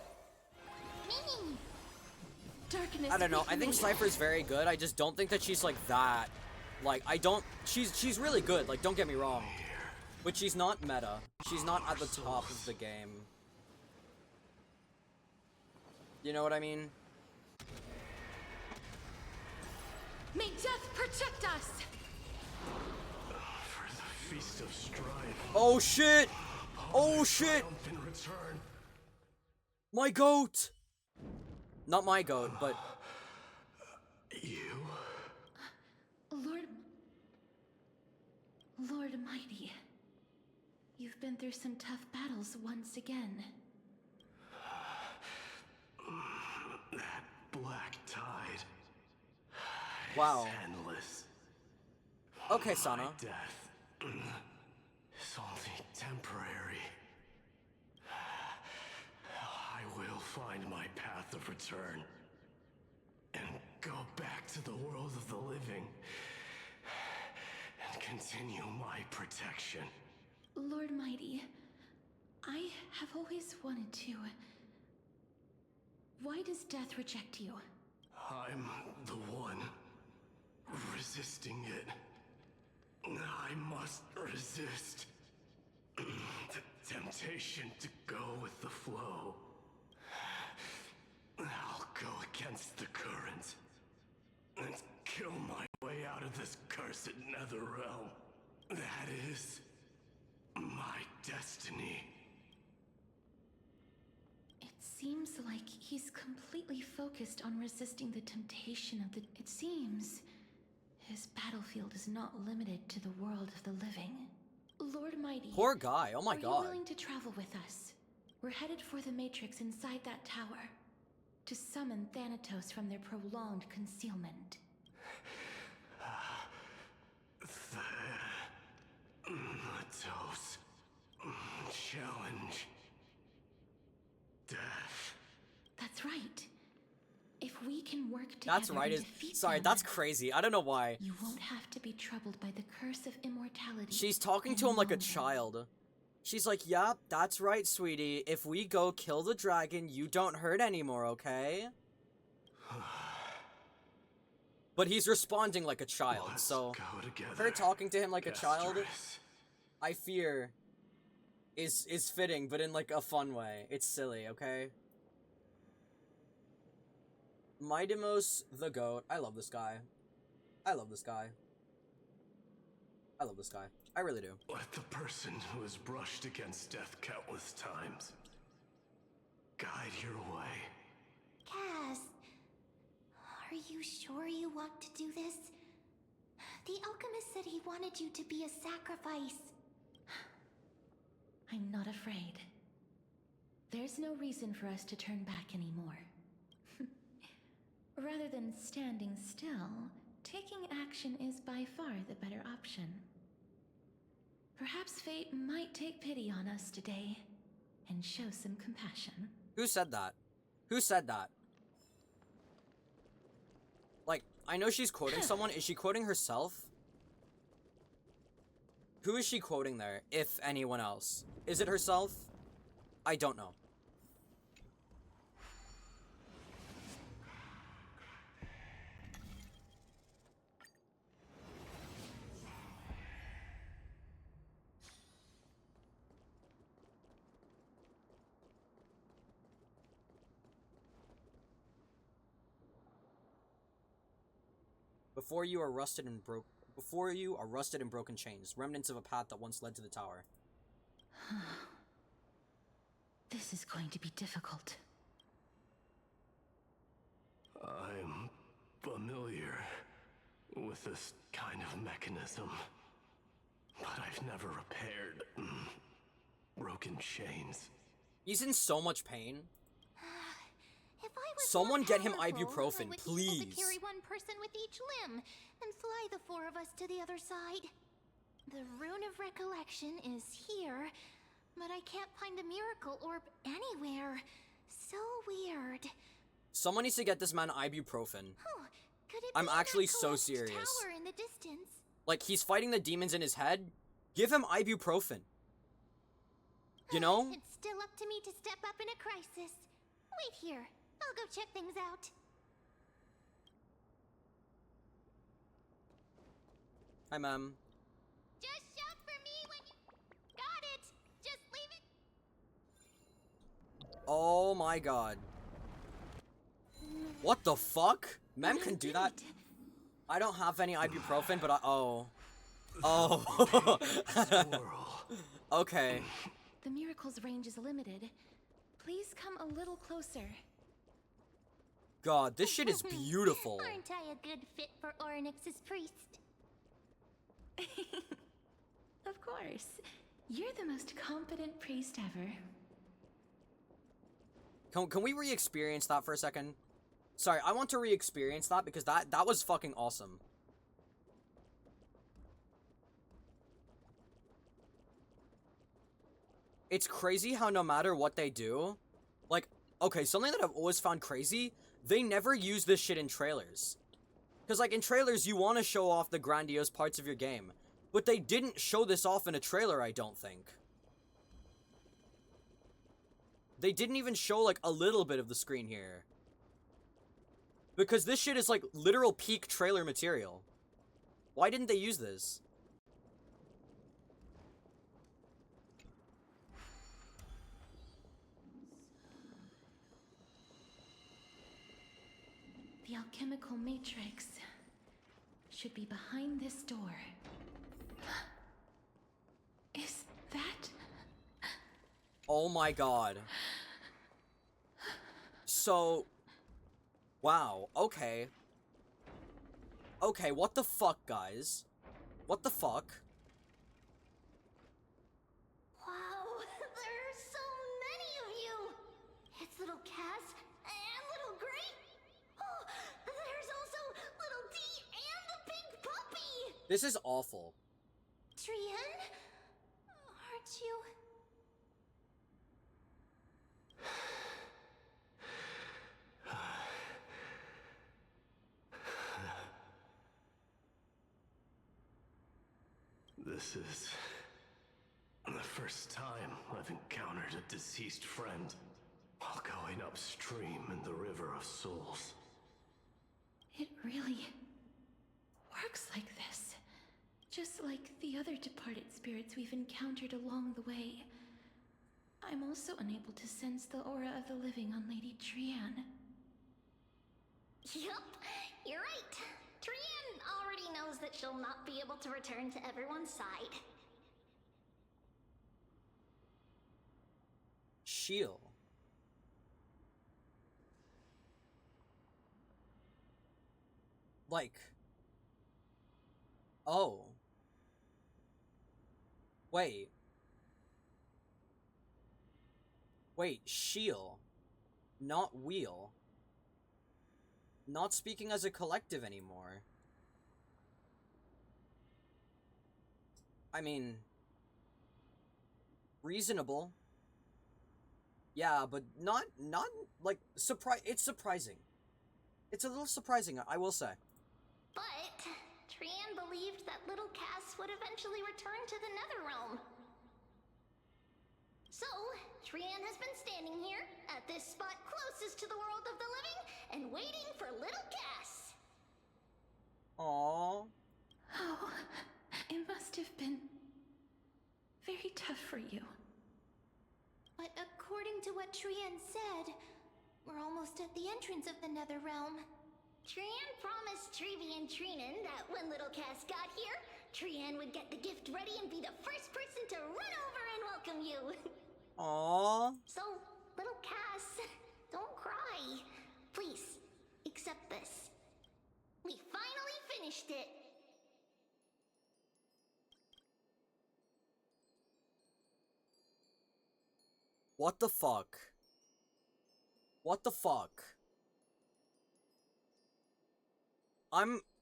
Mimi! Darkness. I don't know. I think weakening. Cypher's very good. I just don't think that she's like that. Like, I don't. She's really good. Like, don't get me wrong. But she's not meta. She's not at the top of the game. You know what I mean? May death protect us! For the feast of strife. Oh shit! Oh shit! In return. My goat! Not my goat, but You? Lord Mighty. You've been through some tough battles once again. That black tide. wow. It's endless. Okay, Sana. My death is only temporary. I will find my path of return and go back to the world of the living and continue my protection. Lord Mighty, I have always wanted to. Why does death reject you? I'm the one resisting it. I must resist the temptation to go with the flow. I'll go against the current and kill my way out of this cursed nether realm. That is my destiny. It seems like he's completely focused on resisting the temptation of the... It seems his battlefield is not limited to the world of the living. Lord Mighty... Poor guy, oh my Are god. you willing to travel with us? We're headed for the Matrix inside that tower. To summon Thanatos from their prolonged concealment. Thanatos. Challenge. Death. That's right. If we can work together That's right. and defeat Sorry, them, that's crazy. I don't know why. you won't have to be troubled by the curse of immortality. She's talking to him like a child. She's like, "Yep, that's right, sweetie. If we go kill the dragon, you don't hurt anymore, okay?" But he's responding like a child, Let's so go together. her talking to him like a child, Gastrus. I fear, is fitting, but in like a fun way. It's silly, okay? Midimos the goat. I love this guy. I love this guy. I love this guy. I really do. Let the person who has brushed against death countless times guide your way. Cass, are you sure you want to do this? The alchemist said he wanted you to be a sacrifice. I'm not afraid. There's no reason for us to turn back anymore. Rather than standing still, taking action is by far the better option. Perhaps fate might take pity on us today and show some compassion. Who said that? Who said that? Like, I know she's quoting someone. Is she quoting herself? Who is she quoting there, if anyone else? Is it herself? I don't know. Before you are rusted and broken chains, remnants of a path that once led to the tower. This is going to be difficult. I'm familiar with this kind of mechanism, but I've never repaired broken chains. He's in so much pain. If I was Someone get him powerful, ibuprofen, I would please. Be able to carry one person with each limb and fly the four of us to the other side. The Rune of Recollection is here, but I can't find a miracle orb anywhere. So weird. Someone needs to get this man ibuprofen. Oh, could it I'm be actually that so collapsed serious. Tower in the distance? Like, he's fighting the demons in his head. Give him ibuprofen. You know? It's still up to me to step up in a crisis. Wait here. I'll go check things out. Hi, ma'am. Just shout for me when you got it. Just leave it. Oh my god. What the fuck? Mem can do that? I don't have any ibuprofen, but oh. Okay. The miracle's range is limited. Please come a little closer. God, this shit is beautiful. Aren't I a good fit for Orynyx's priest? Of course. You're the most competent priest ever. Can we re-experience that for a second? Sorry, I want to re-experience that because that was fucking awesome. It's crazy how no matter what they do, like, okay, something that I've always found crazy, they never use this shit in trailers. Because, like, in trailers, you want to show off the grandiose parts of your game. But they didn't show this off in a trailer, I don't think. They didn't even show, like, a little bit of the screen here. Because this shit is, like, literal peak trailer material. Why didn't they use this? The alchemical matrix should be behind this door. Is that... Oh my god. So... Wow, okay. Okay, what the fuck, guys? What the fuck? Wow, there are so many of you! It's little Cass and little Gray. Oh, there's also little D and the big puppy! This is awful. Trienne? Aren't you... This is the first time I've encountered a deceased friend while going upstream in the River of Souls. It really works like this. Just like the other departed spirits we've encountered along the way. I'm also unable to sense the aura of the living on Lady Trienne. Yup, you're right. Trienne already knows that she'll not be able to return to everyone's side. Shield. Like... Oh. Wait. Wait, Shield. Not Wheel. Not speaking as a collective anymore. I mean... reasonable. Yeah, but not, like, it's surprising. It's a little surprising, I will say. But Trian believed that little Cass would eventually return to the Netherrealm. So, Trian has been standing here, at this spot closest to the world of the living, and waiting for little Cass. Aww. Oh, it must have been very tough for you. But according to what Trian said, we're almost at the entrance of the Netherrealm. Trian promised Trevi and Trinan that when little Cass got here, Trian would get the gift ready and be the first person to run over and welcome you. Aww. So, little Cass, don't cry. Please, accept this. We finally finished it. What the fuck? What the fuck?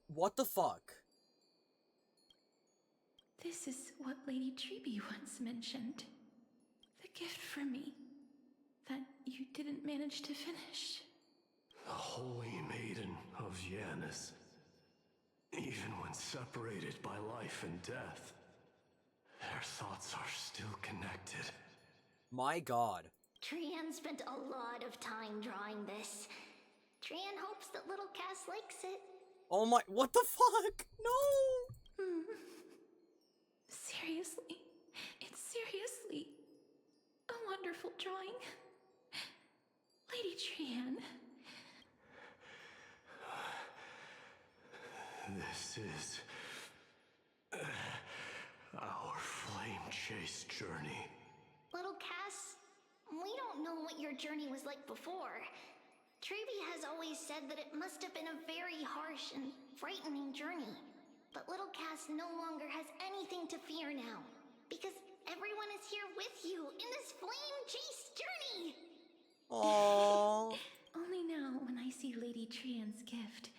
What the fuck? This is what Lady Treeby once mentioned. The gift for me that you didn't manage to finish. The Holy Maiden of Yanis. Even when separated by life and death, their thoughts are still connected. My god. Trian spent a lot of time drawing this. Trian hopes that little Cass likes it. Oh my, what the fuck? No! Seriously, it's seriously a wonderful drawing. Lady Trian. This is our flame chase journey. Little Cass, we don't know what your journey was like before. Trevi has always said that it must have been a very harsh and frightening journey. But little Cass no longer has anything to fear now, because everyone is here with you in this flame chase journey! Aww. Only now, when I see Lady Trian's gift,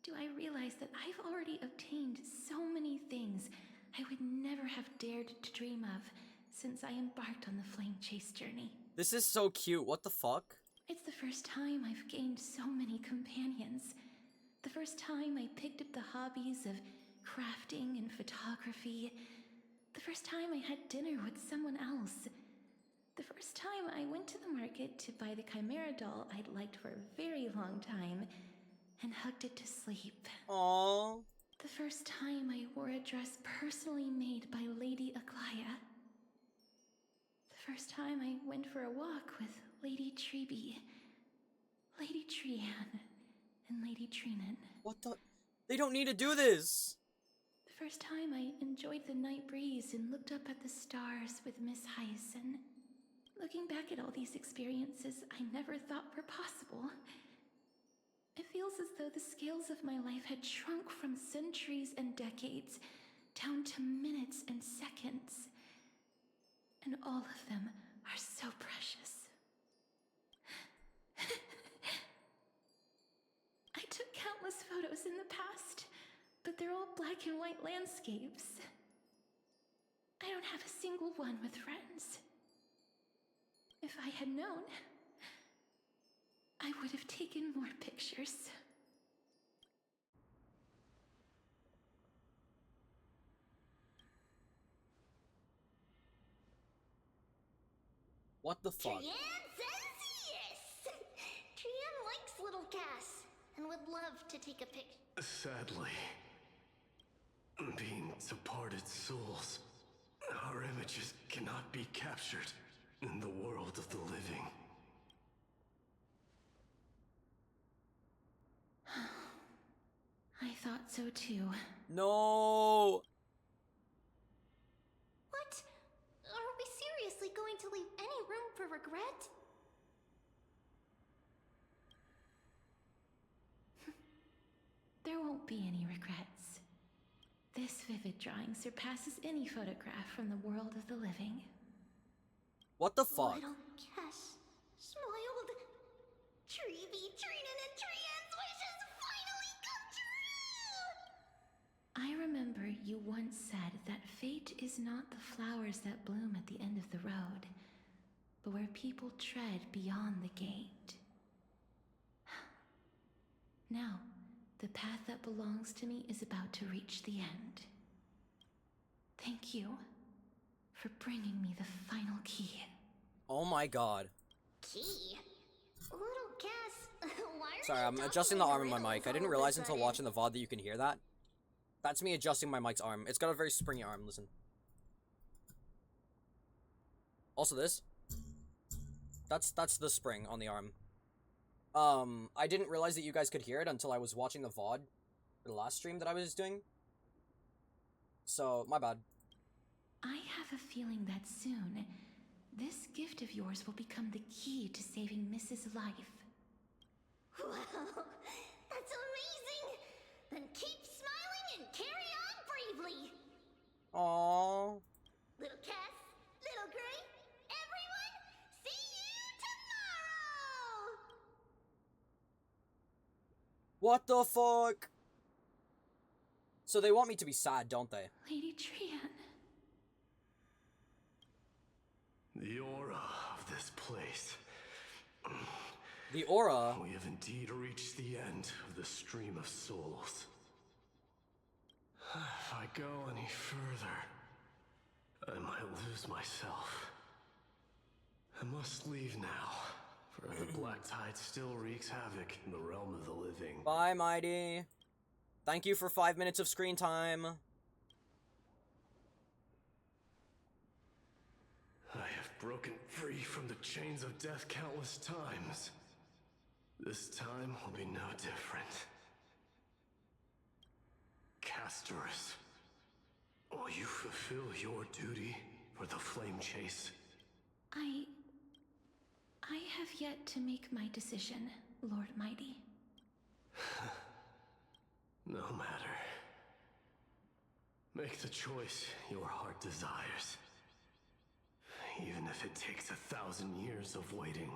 do I realize that I've already obtained so many things I would never have dared to dream of since I embarked on the flame chase journey. This is so cute, what the fuck? It's the first time I've gained so many companions. The first time I picked up the hobbies of crafting and photography. The first time I had dinner with someone else. The first time I went to the market to buy the Chimera doll I'd liked for a very long time and hugged it to sleep. Aww. The first time I wore a dress personally made by Lady Aglaya. The first time I went for a walk with Lady Treeby, Lady Trian, and Lady Trinan. What the? They don't need to do this! The first time I enjoyed the night breeze and looked up at the stars with Miss Hyacin. Looking back at all these experiences I never thought were possible. It feels as though the scales of my life had shrunk from centuries and decades down to minutes and seconds. And all of them are so precious. I took countless photos in the past, but they're all black and white landscapes. I don't have a single one with friends. If I had known, I would have taken more pictures. What the fuck? Trian says yes! Trian likes little Cass and would love to take a picture. Sadly, being departed souls, our images cannot be captured in the world of the living. I thought so too. No! What? Are we seriously going going to leave any room for regret? There won't be any regrets. This vivid drawing surpasses any photograph from the world of the living. What the fuck? Little Cass smiled. Treevee, Treenan, and Trian's wishes finally come true! I remember you once said that fate is not the flowers that bloom at the end of the road, but where people tread beyond the gate. Now, the path that belongs to me is about to reach the end. Thank you for bringing me the final key. Oh my god. Key? Little Cass, why are Sorry, you I'm adjusting the talking arm of my riddles mic. I all didn't of a realize until sudden? watching the VOD that you can hear that. That's me adjusting my mic's arm. It's got a very springy arm, listen. Also this. That's the spring on the arm. I didn't realize that you guys could hear it until I was watching the VOD for the last stream that I was doing. So, my bad. I have a feeling that soon, this gift of yours will become the key to saving Mrs. Life. Wow, that's amazing! Then keep smiling and carry on bravely! Aww. Little Cass, Little Gray, everyone, see you tomorrow! What the fuck? So they want me to be sad, don't they? Lady Trian. The aura of this place. The aura? We have indeed reached the end of the stream of souls. If I go any further, I might lose myself. I must leave now, for the black tide still wreaks havoc in the realm of the living. Bye, Mighty. Thank you for 5 minutes of screen time. I have broken free from the chains of death countless times. This time will be no different. Castorus, will you fulfill your duty for the flame chase? I have yet to make my decision, Lord Mighty. No matter. Make the choice your heart desires. Even if it takes 1,000 years of waiting,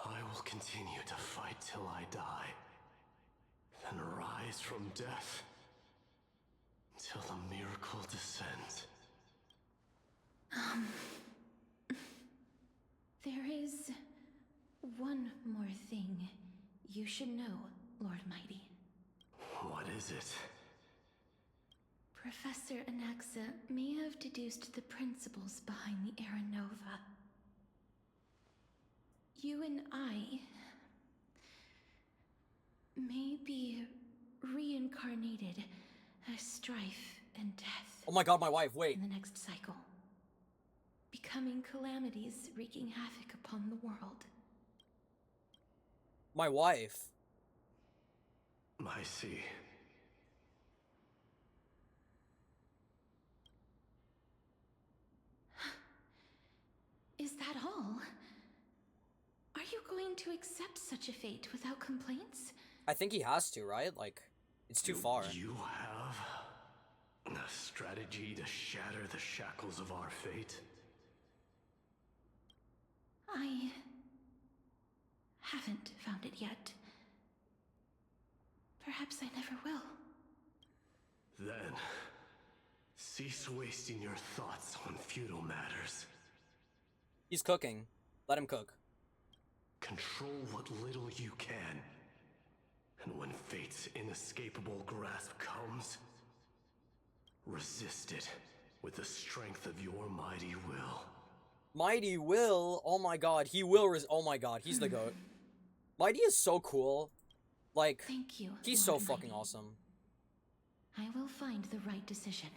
I will continue to fight till I die. Then rise from death till the miracle descends. There is one more thing you should know, Lord Mighty. What is it? Professor Anaxa may have deduced the principles behind the Era Nova. You and I may be reincarnated as strife and death. Oh my god, my wife, wait. In the next cycle. Becoming calamities wreaking havoc upon the world. My wife. I see. Is that all? Are you going to accept such a fate without complaints? I think he has to, right? Like, it's too far. You have a strategy to shatter the shackles of our fate? I haven't found it yet. Perhaps I never will. Then, cease wasting your thoughts on futile matters. He's cooking. Let him cook. Control what little you can. And when fate's inescapable grasp comes, resist it with the strength of your mighty will. Mighty will? Oh my god, he will oh my god, he's the GOAT. Mighty is so cool. Like, thank you, he's so Lord fucking Mighty. awesome. I will find the right decision.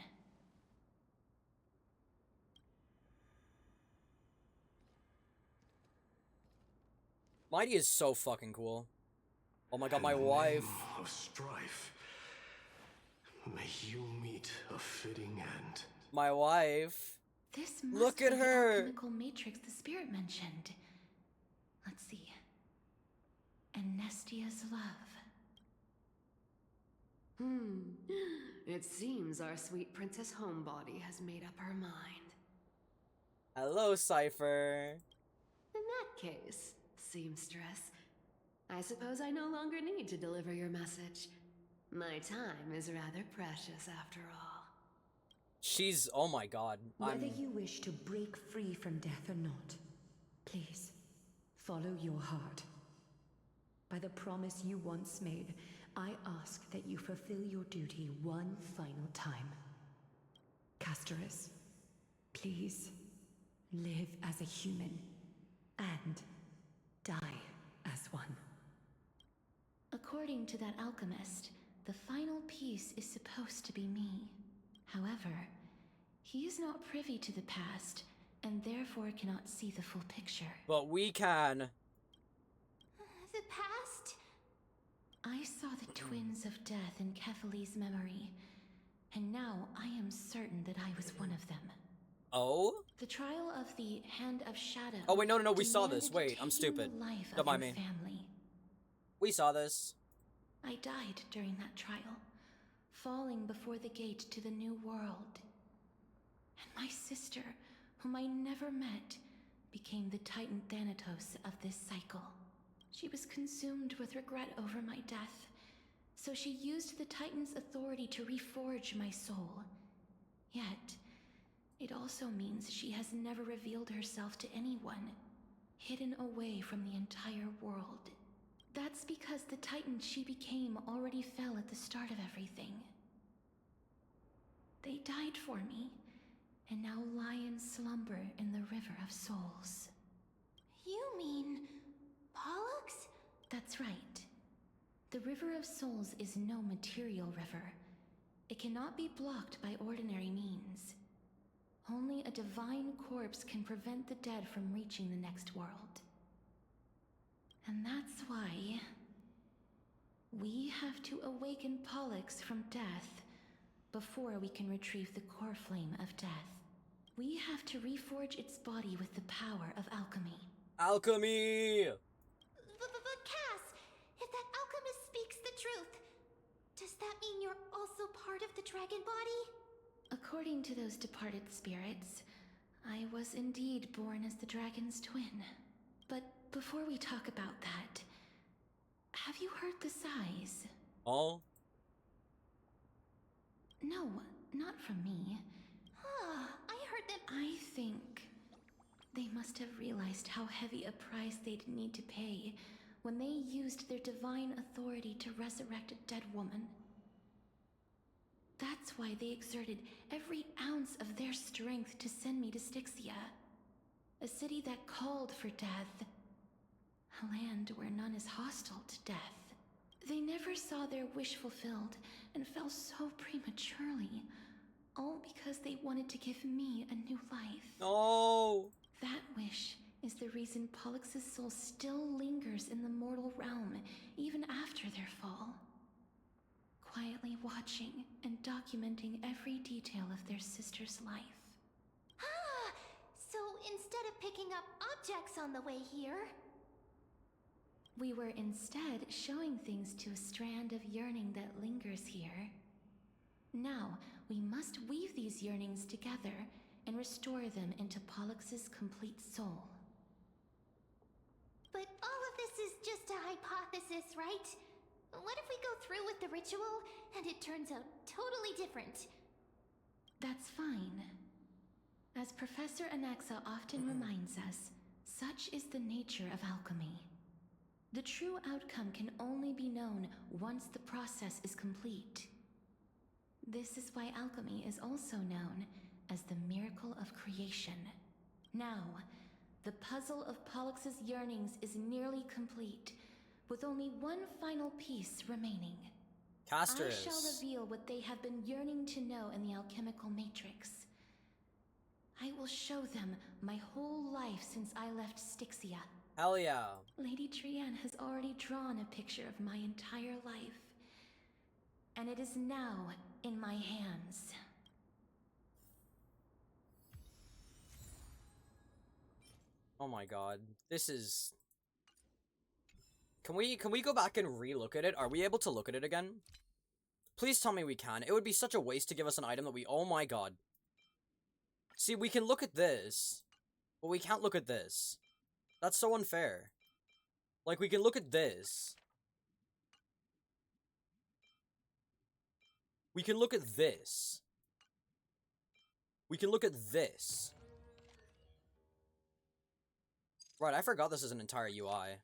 Mighty is so fucking cool. Oh my god, In my the wife. name of strife, may you meet a fitting end. My wife. This must Look be at the her. alchemical matrix the spirit mentioned. Let's see. Anestia's love. It seems our sweet Princess Homebody has made up her mind. Hello, Cypher. In that case, seamstress, I suppose I no longer need to deliver your message. My time is rather precious after all. She's, oh my god. Whether you wish to break free from death or not, please, follow your heart. By the promise you once made, I ask that you fulfill your duty one final time. Castorus, please, live as a human, and die as one. According to that alchemist, the final piece is supposed to be me. However, he is not privy to the past, and therefore cannot see the full picture. But we can. The past? I saw the twins of death in Kephali's memory, and now I am certain that I was one of them. Oh? The trial of the Hand of Shadow. Oh, wait, no, we saw this. Wait, I'm demanded stupid. taking the life Don't of mind your me. family. We saw this. I died during that trial, falling before the gate to the new world. And my sister, whom I never met, became the Titan Thanatos of this cycle. She was consumed with regret over my death, so she used the Titan's authority to reforge my soul. Yet, it also means she has never revealed herself to anyone, hidden away from the entire world. That's because the Titan she became already fell at the start of everything. They died for me, and now lie in slumber in the River of Souls. You mean Pollux? That's right. The River of Souls is no material river. It cannot be blocked by ordinary means. Only a divine corpse can prevent the dead from reaching the next world. And that's why we have to awaken Pollux from death before we can retrieve the core flame of death. We have to reforge its body with the power of alchemy. Alchemy! But Cass, if that alchemist speaks the truth, does that mean you're also part of the dragon body? According to those departed spirits, I was indeed born as the dragon's twin. But before we talk about that, have you heard the sighs? Oh? No, not from me. I heard them. I think they must have realized how heavy a price they'd need to pay when they used their divine authority to resurrect a dead woman. That's why they exerted every ounce of their strength to send me to Styxia, a city that called for death, a land where none is hostile to death. They never saw their wish fulfilled and fell so prematurely, all because they wanted to give me a new life. No! That wish is the reason Pollux's soul still lingers in the mortal realm, even after their fall. Quietly watching and documenting every detail of their sister's life. So instead of picking up objects on the way here... We were instead showing things to a strand of yearning that lingers here. Now, we must weave these yearnings together and restore them into Pollux's complete soul. But all of this is just a hypothesis, right? What if we go through with the ritual and it turns out totally different? That's fine. As Professor Anaxa often reminds us, such is the nature of alchemy. The true outcome can only be known once the process is complete. This is why alchemy is also known as the miracle of creation. Now, the puzzle of Pollux's yearnings is nearly complete, with only one final piece remaining. Castor I shall reveal what they have been yearning to know in the alchemical matrix. I will show them my whole life since I left Styxia. Hell yeah. Lady Trienne has already drawn a picture of my entire life, and it is now in my hands. Oh my god. This is... Can we go back and re-look at it? Are we able to look at it again? Please tell me we can. It would be such a waste to give us an item that we... Oh my god. See, we can look at this, but we can't look at this. That's so unfair. Like, we can look at this. We can look at this. We can look at this. Right, I forgot this is an entire UI.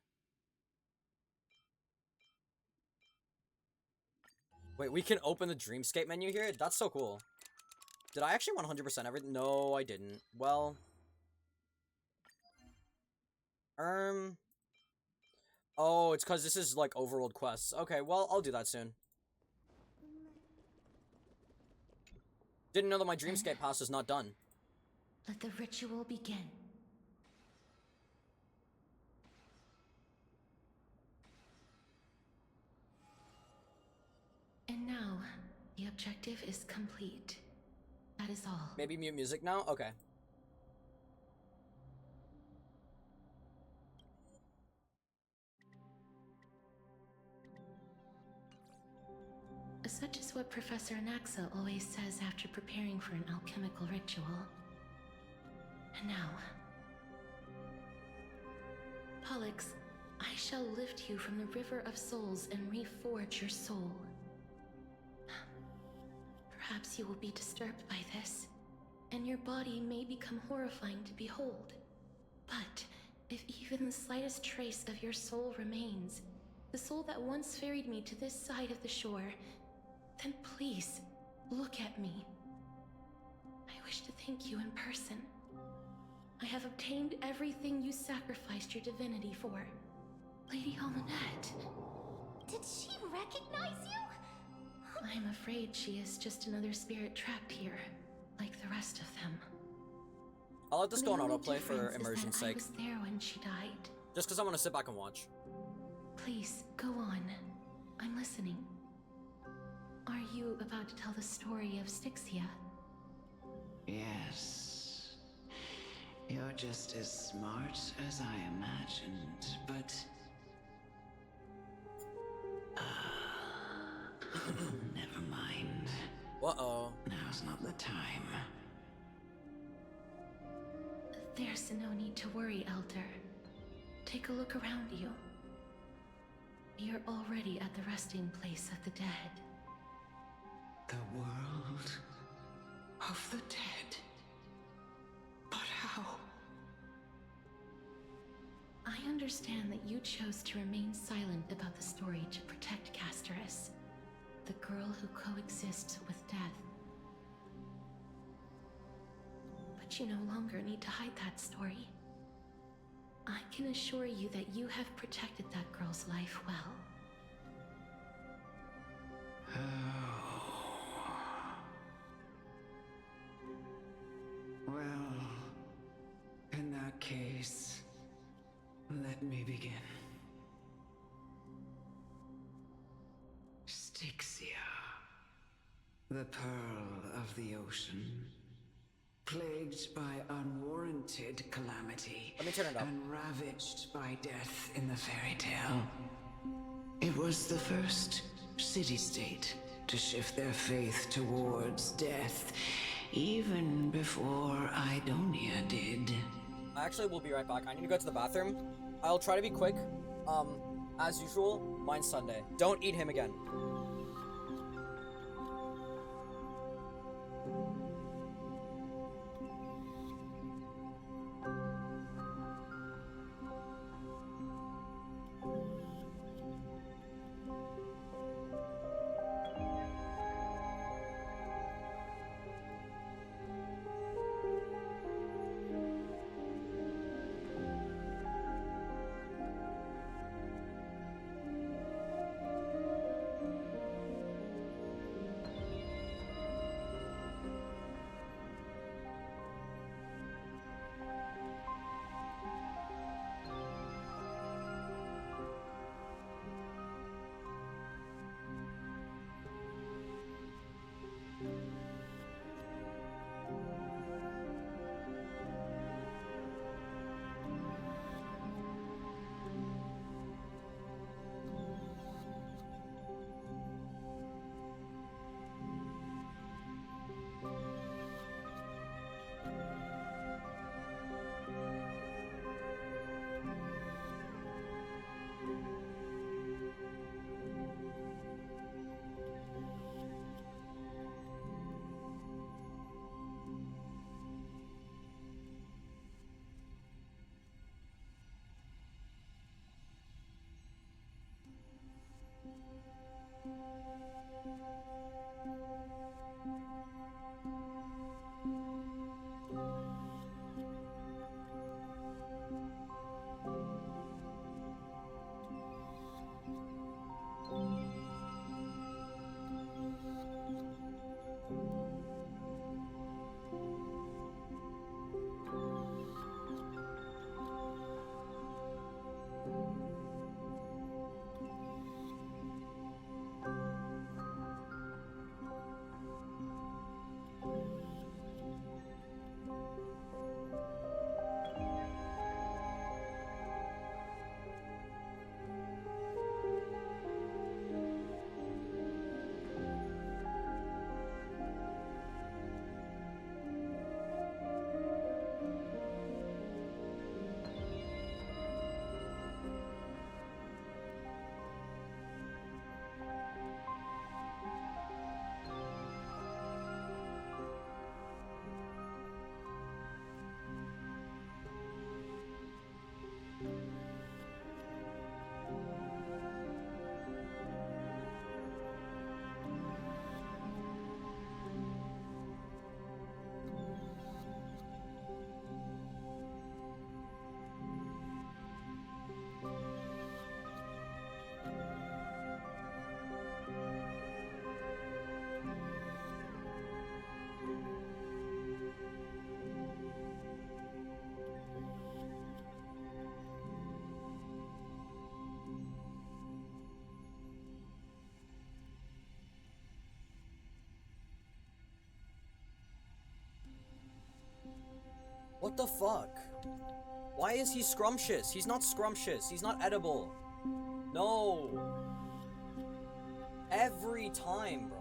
Wait, we can open the Dreamscape menu here? That's so cool. Did I actually 100% everything? No, I didn't. Well... Oh, it's because this is, like, overworld quests. Okay, well, I'll do that soon. Didn't know that my Dreamscape pass is not done. Let the ritual begin. And now, the objective is complete. That is all. Maybe mute music now? Okay. Such is what Professor Anaxa always says after preparing for an alchemical ritual. And now... Pollux, I shall lift you from the river of souls and reforge your soul. Perhaps you will be disturbed by this, and your body may become horrifying to behold. But if even the slightest trace of your soul remains, the soul that once ferried me to this side of the shore, then please, look at me. I wish to thank you in person. I have obtained everything you sacrificed your divinity for. Lady Almanette. Did she recognize you? I'm afraid she is just another spirit trapped here, like the rest of them. I'll let this go on The only autoplay for difference is immersion's that I sake. was there when she died. Just because I want to sit back and watch. Please, go on. I'm listening. Are you about to tell the story of Styxia? Yes. You're just as smart as I imagined, but... never mind. Uh-oh. Now's not the time. There's no need to worry, Elder. Take a look around you. You're already at the resting place of the dead. The world of the dead. But how? I understand that you chose to remain silent about the story to protect Casterus, the girl who coexists with death. But you no longer need to hide that story. I can assure you that you have protected that girl's life well. Well, in that case, let me begin. Styxia, the pearl of the ocean, plagued by unwarranted calamity Let me turn it up. and ravaged by death in the fairy tale. It was the first city-state to shift their faith towards death, even before Idonia did. I actually will be right back. I need to go to the bathroom. I'll try to be quick. As usual, mine's Sunday. Don't eat him again. the fuck? Why is he scrumptious? He's not scrumptious. He's not edible. No. Every time, bro.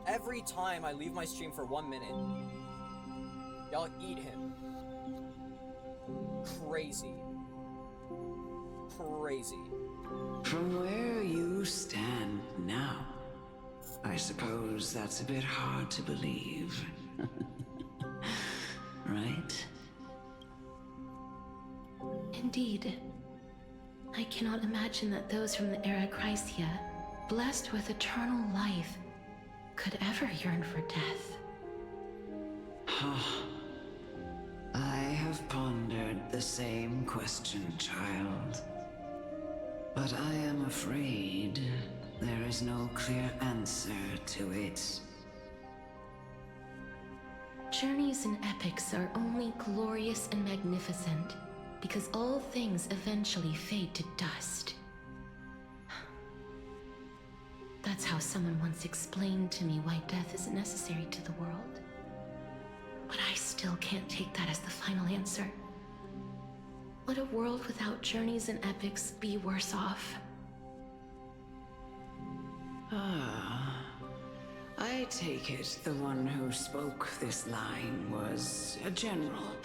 Every time I leave my stream for 1 minute, y'all eat him. Crazy. Crazy. From where you stand now, I suppose that's a bit hard to believe. Right? Indeed. I cannot imagine that those from the Era Chrysia, blessed with eternal life, could ever yearn for death. I have pondered the same question, child. But I am afraid there is no clear answer to it. Journeys and epics are only glorious and magnificent because all things eventually fade to dust. That's how someone once explained to me why death is necessary to the world. But I still can't take that as the final answer. Would a world without journeys and epics be worse off? I take it the one who spoke this line was a general,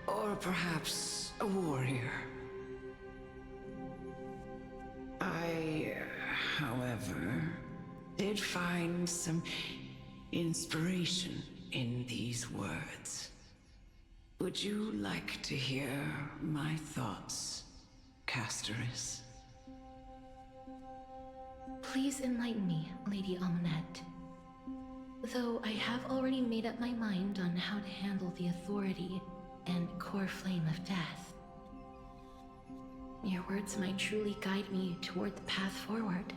or perhaps a warrior. I, however, did find some inspiration in these words. Would you like to hear my thoughts, Castoris? Please enlighten me, Lady Amunet. Though I have already made up my mind on how to handle the authority and core flame of death. Your words might truly guide me toward the path forward.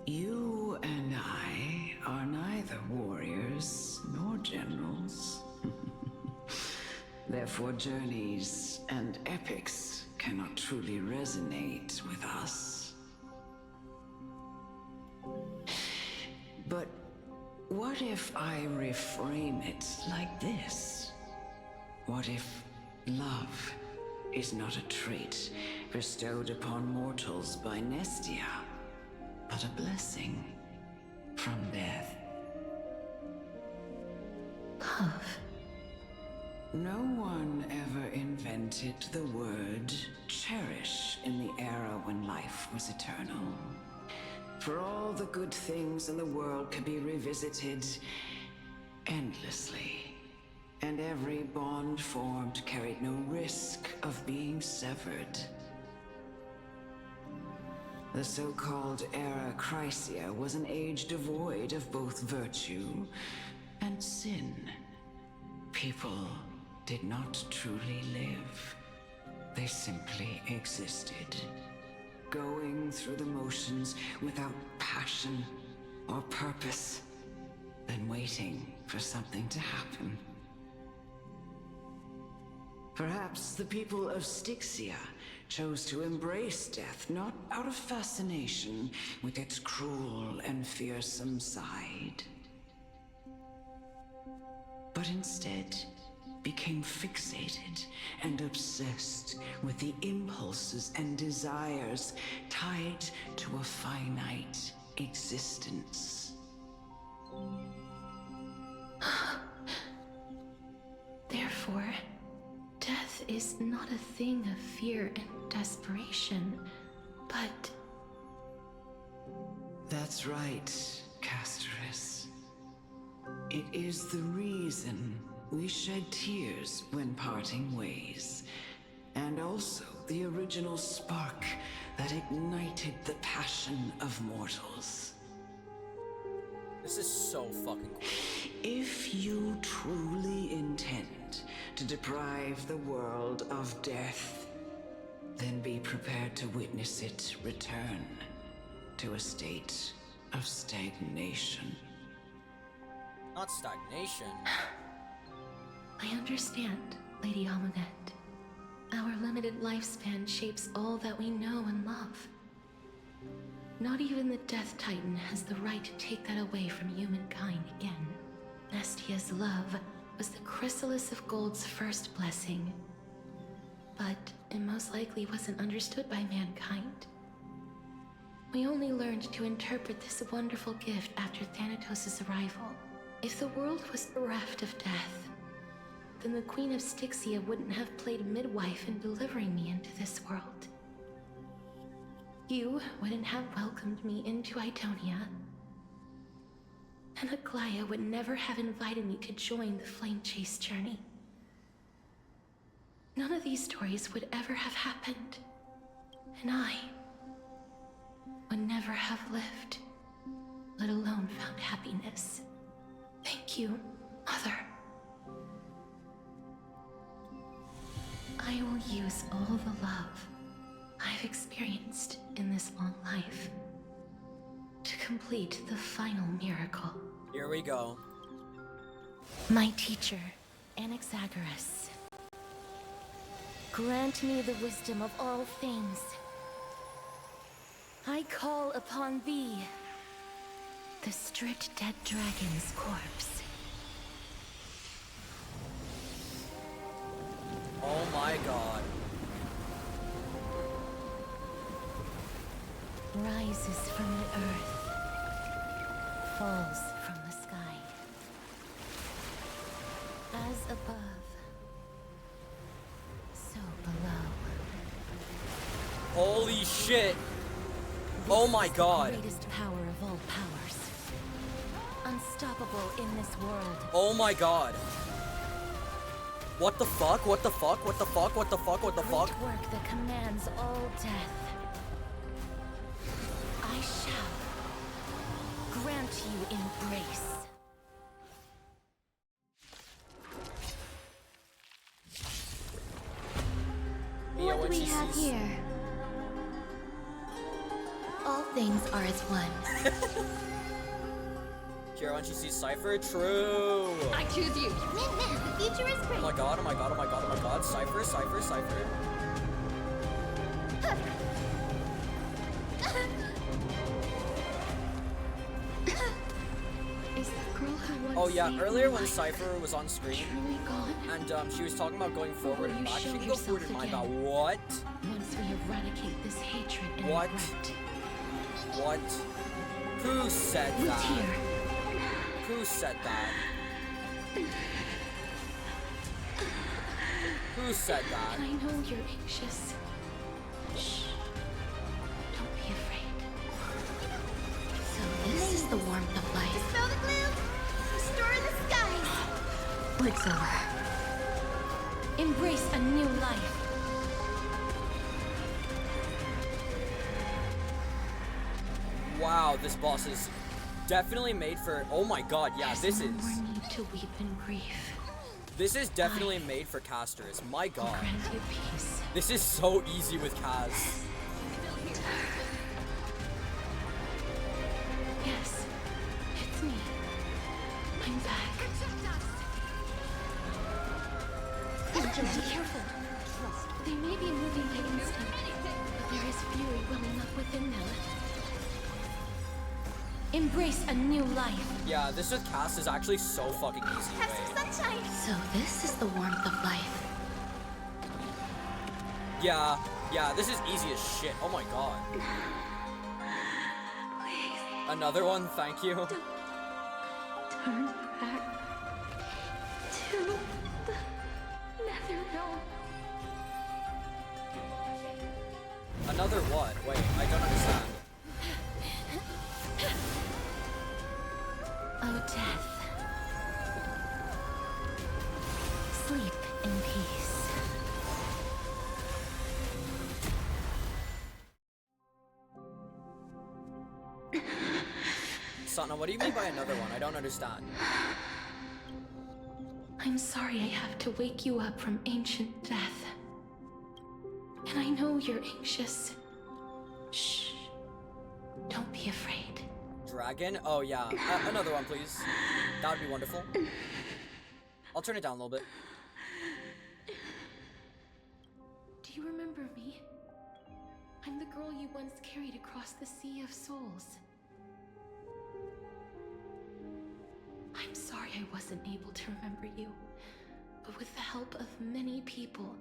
You and I are neither warriors nor generals. Therefore, journeys and epics cannot truly resonate with us. But what if I reframe it like this? What if love is not a trait bestowed upon mortals by Nestia, but a blessing from death? Love. No one ever invented the word cherish in the era when life was eternal. For all the good things in the world could be revisited endlessly, and every bond formed carried no risk of being severed. The so-called Era Chrysia was an age devoid of both virtue and sin. People did not truly live. They simply existed, going through the motions without passion or purpose, then waiting for something to happen. Perhaps the people of Styxia chose to embrace death not out of fascination with its cruel and fearsome side, but instead became fixated and obsessed with the impulses and desires tied to a finite existence. Therefore, death is not a thing of fear and desperation, but... That's right, Castoris. It is the reason we shed tears when parting ways, and also the original spark that ignited the passion of mortals. This is so fucking cool. If you truly intend to deprive the world of death, then be prepared to witness it return to a state of stagnation. Not stagnation. I understand, Lady Amunet. Our limited lifespan shapes all that we know and love. Not even the Death Titan has the right to take that away from humankind again. Nestia's love was the chrysalis of gold's first blessing. But it most likely wasn't understood by mankind. We only learned to interpret this wonderful gift after Thanatos' arrival. If the world was bereft of death, then the Queen of Styxia wouldn't have played midwife in delivering me into this world. You wouldn't have welcomed me into Idonia, and Aglaya would never have invited me to join the Flame Chase journey. None of these stories would ever have happened, and I would never have lived, let alone found happiness. Thank you, Mother. I will use all the love I've experienced in this long life to complete the final miracle. Here we go. My teacher, Anaxagoras, grant me the wisdom of all things. I call upon thee, the stripped dead dragon's corpse. Oh my god. Rises from the earth, falls from the sky. As above, so below. Holy shit. Oh my god. The greatest power of all powers. Unstoppable in this world. Oh my god. What the fuck? What the fuck? What the fuck? What the fuck? What the fuck? Great work that commands all death. I shall grant you embrace. Mia, What when do we she have sees- here? All things are as one. Kira, when she sees Cypher, true. I choose you. Man, the future is Oh great. my god, oh my god, oh my god, oh my god. Cypher, Cypher, Cypher. Is the girl who once Oh yeah, saved earlier my when life Cypher was on screen truly gone? and she was talking about going forward and you back, she show can go forward yourself and back. again? What? Once we eradicate this hatred and What? regret. What? Who said With that? here. Who said that? Who said that? I know you're anxious. Shh. Don't be afraid. So this is the warmth of life. Dispel the gloom. Restore the skies. It's over. Embrace a new life. Wow, this boss is definitely made for. Oh my god, yeah, There's this no is. more need to weep in grief. This is definitely made for casters. My I'll god. grant you peace. This is so easy with Kaz. Yes, it's me. I'm back. Be careful. They may be moving by instinct, but there is fury welling up within them. Embrace a new life. Yeah, this with Cass is actually so fucking easy. Have some Wait. sunshine. So this is the warmth of life. Yeah, this is easy as shit. Oh my god. Please Another one, thank you. turn back to the nether realm. Another what? Wait, I don't understand. Oh, death. Sleep in peace. Sana, what do you mean by another one? I don't understand. I'm sorry I have to wake you up from ancient death. And I know you're anxious. Shh. Don't be afraid. Dragon? Oh yeah. Another one, please. That would be wonderful. I'll turn it down a little bit. Do you remember me? I'm the girl you once carried across the Sea of Souls. I'm I'm sorry I wasn't able to remember you, but with the help of many people,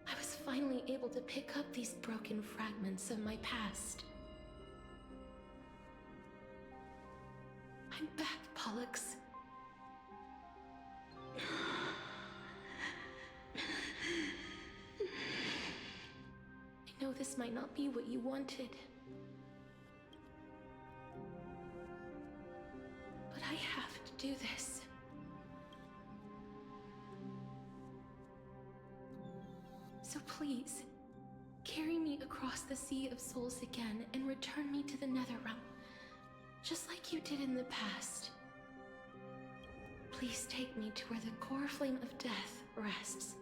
I was finally able to pick up these broken fragments of my past. I'm back, Pollux. I know this might not be what you wanted, but I have to do this. So please, carry me across the Sea of Souls again and return me to the Netherrealm, just like you did in the past. Please take me to where the core flame of death rests.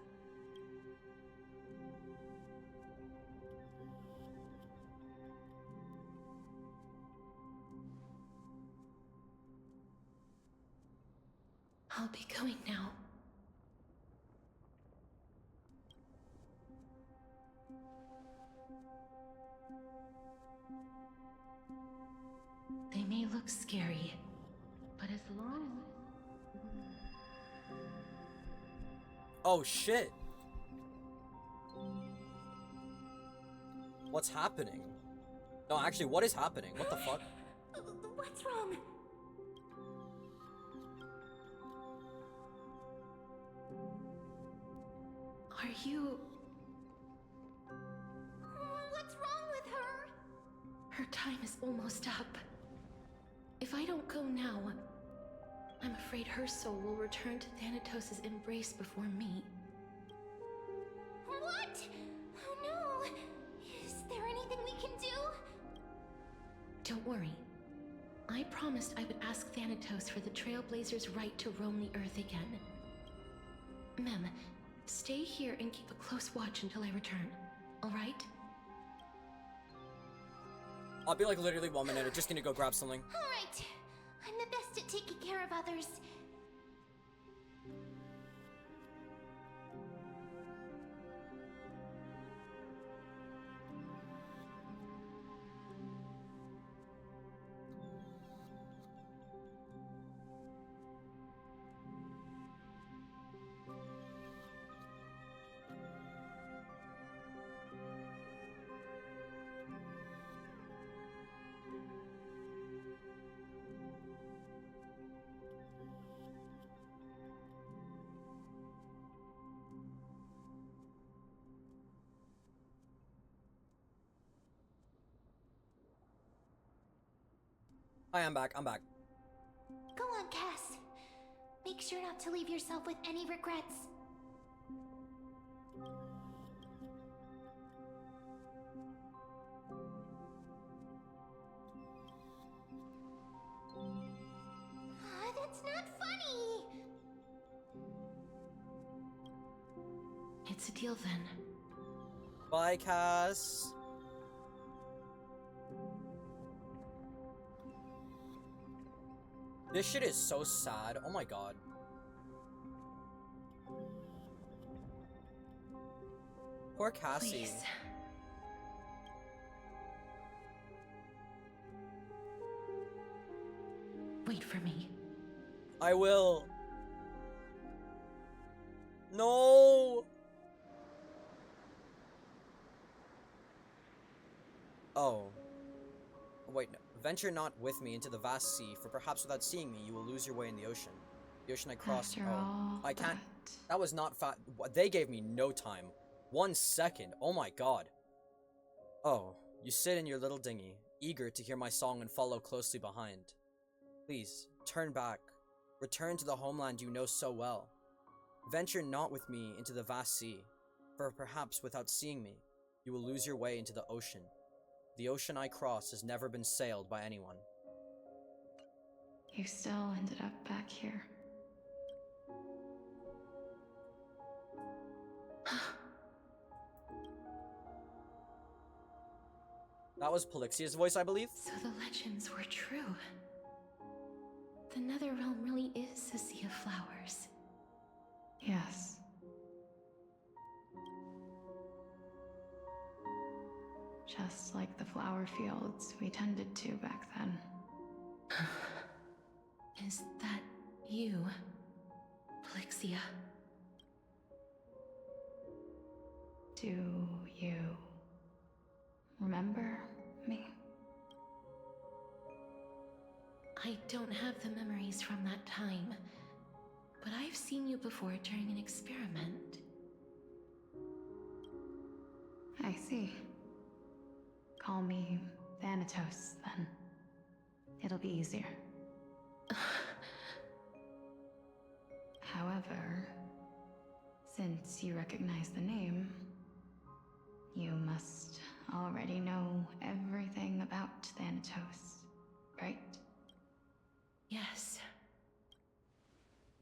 I'll be going now. They may look scary, but as long... Oh shit! What's happening? No, actually, what is happening? What the fuck? What's wrong? Are you... What's wrong with her? Her time is almost up. If I don't go now, I'm afraid her soul will return to Thanatos' embrace before me. What? Oh no! Is there anything we can do? Don't worry. I promised I would ask Thanatos for the Trailblazers' right to roam the Earth again. Mem, stay here and keep a close watch until I return, alright? I'll be like literally 1 minute. I just need to go grab something. Alright. I'm the best at taking care of others. Hi, I'm back. I'm back. Go on, Cass. Make sure not to leave yourself with any regrets. That's not funny! It's a deal then. Bye, Cass. This shit is so sad. Oh my god. Poor Cassie. Please. Wait for me. I will. No. Oh. Wait, no. Venture not with me into the vast sea, for perhaps without seeing me, you will lose your way in the ocean. The ocean I crossed. After all I can't. That was not They gave me no time. 1 second. Oh my god. Oh, you sit in your little dinghy, eager to hear my song and follow closely behind. Please, turn back. Return to the homeland you know so well. Venture not with me into the vast sea, for perhaps without seeing me, you will lose your way into the ocean. The ocean I cross has never been sailed by anyone. You still ended up back here. That was Polyxia's voice, I believe? So the legends were true. The Netherrealm really is a sea of flowers. Yes. Just like the flower fields we tended to back then. Is that You, Plixia. Do you remember me? I don't have the memories from that time, but I've seen you before during an experiment. I see. Call me Thanatos, then. It'll be easier. However, since you recognize the name, you must already know everything about Thanatos, right? Yes.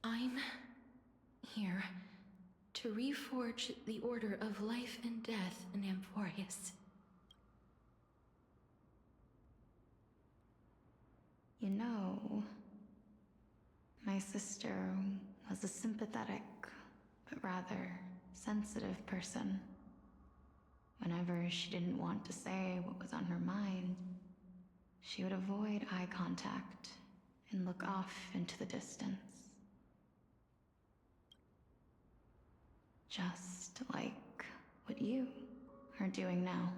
I'm here to reforge the order of life and death in Amphorius. You know, my sister was a sympathetic, but rather sensitive person. Whenever she didn't want to say what was on her mind, she would avoid eye contact and look off into the distance. Just like what you are doing now.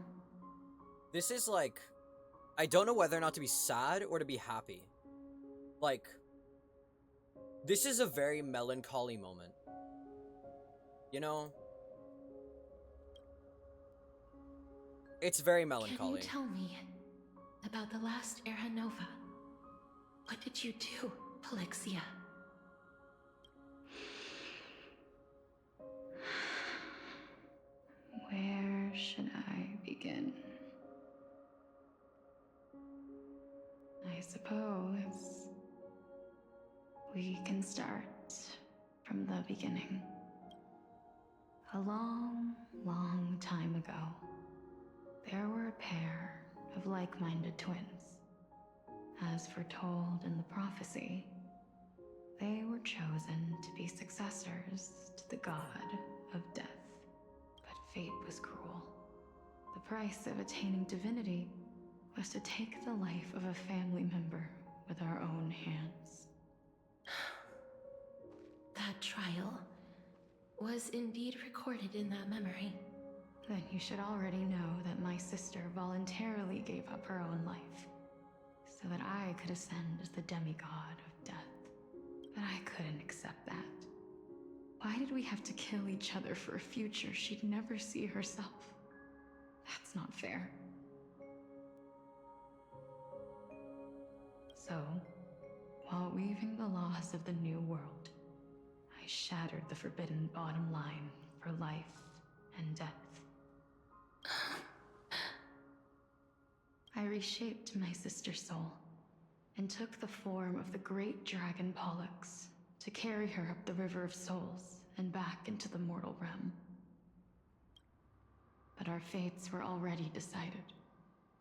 This is like, I don't know whether or not to be sad or to be happy. Like, this is a very melancholy moment. You know? It's very melancholy. Can you tell me about the last Era Nova? What did you do, Plixia? Where should I begin? I suppose we can start from the beginning. A long, long time ago, there were a pair of like-minded twins. As foretold in the prophecy, they were chosen to be successors to the god of death. But fate was cruel. The price of attaining divinity was to take the life of a family member with our own hands. That trial was indeed recorded in that memory. Then you should already know that my sister voluntarily gave up her own life, so that I could ascend as the demigod of death. But I couldn't accept that. Why did we have to kill each other for a future she'd never see herself? That's not fair. So, while weaving the laws of the new world, I shattered the forbidden bottom line for life and death. I reshaped my sister's soul and took the form of the great dragon Pollux to carry her up the River of Souls and back into the mortal realm. But our fates were already decided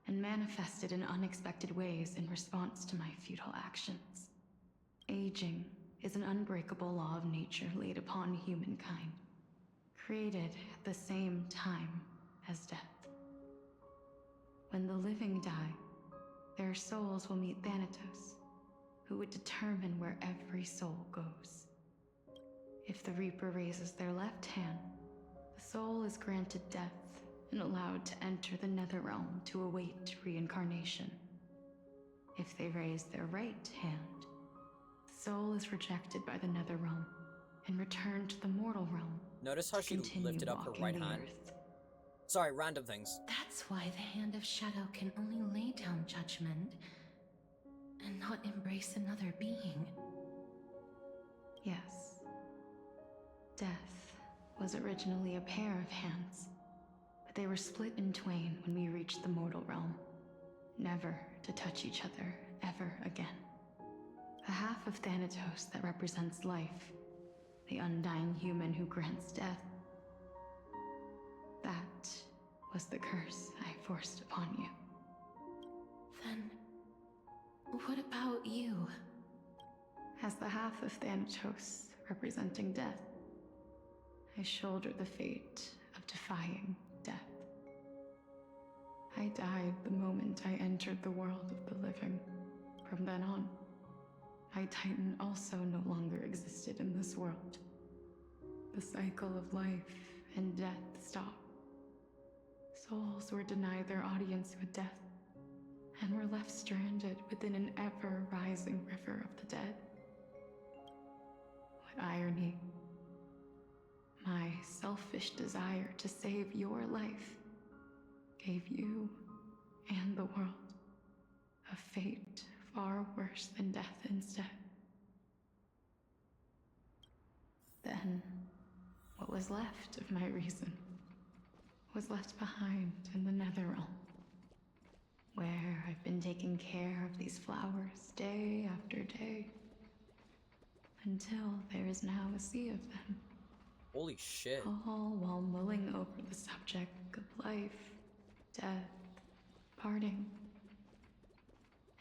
and manifested in unexpected ways in response to my futile actions. Aging is an unbreakable law of nature laid upon humankind, created at the same time as death. When the living die, their souls will meet Thanatos, who would determine where every soul goes. If the Reaper raises their left hand, the soul is granted death and allowed to enter the Netherrealm to await reincarnation. If they raise their right hand, the soul is rejected by the Netherrealm and returned to the mortal realm. Notice how she lifted up her right hand? Sorry, random things. That's why the Hand of Shadow can only lay down judgment and not embrace another being. Yes. Death was originally a pair of hands, but they were split in twain when we reached the mortal realm, never to touch each other ever again. The half of Thanatos that represents life, the undying human who grants death, that was the curse I forced upon you. Then, what about you? As the half of Thanatos representing death, I shoulder the fate of defying death. I died the moment I entered the world of the living. From then on, my Titan also no longer existed in this world. The cycle of life and death stopped. Souls were denied their audience with death, and were left stranded within an ever-rising river of the dead. What irony. My selfish desire to save your life gave you and the world a fate far worse than death instead. Then, what was left of my reason was left behind in the Netherrealm, where I've been taking care of these flowers day after day, until there is now a sea of them. Holy shit. All while mulling over the subject of life, death, parting,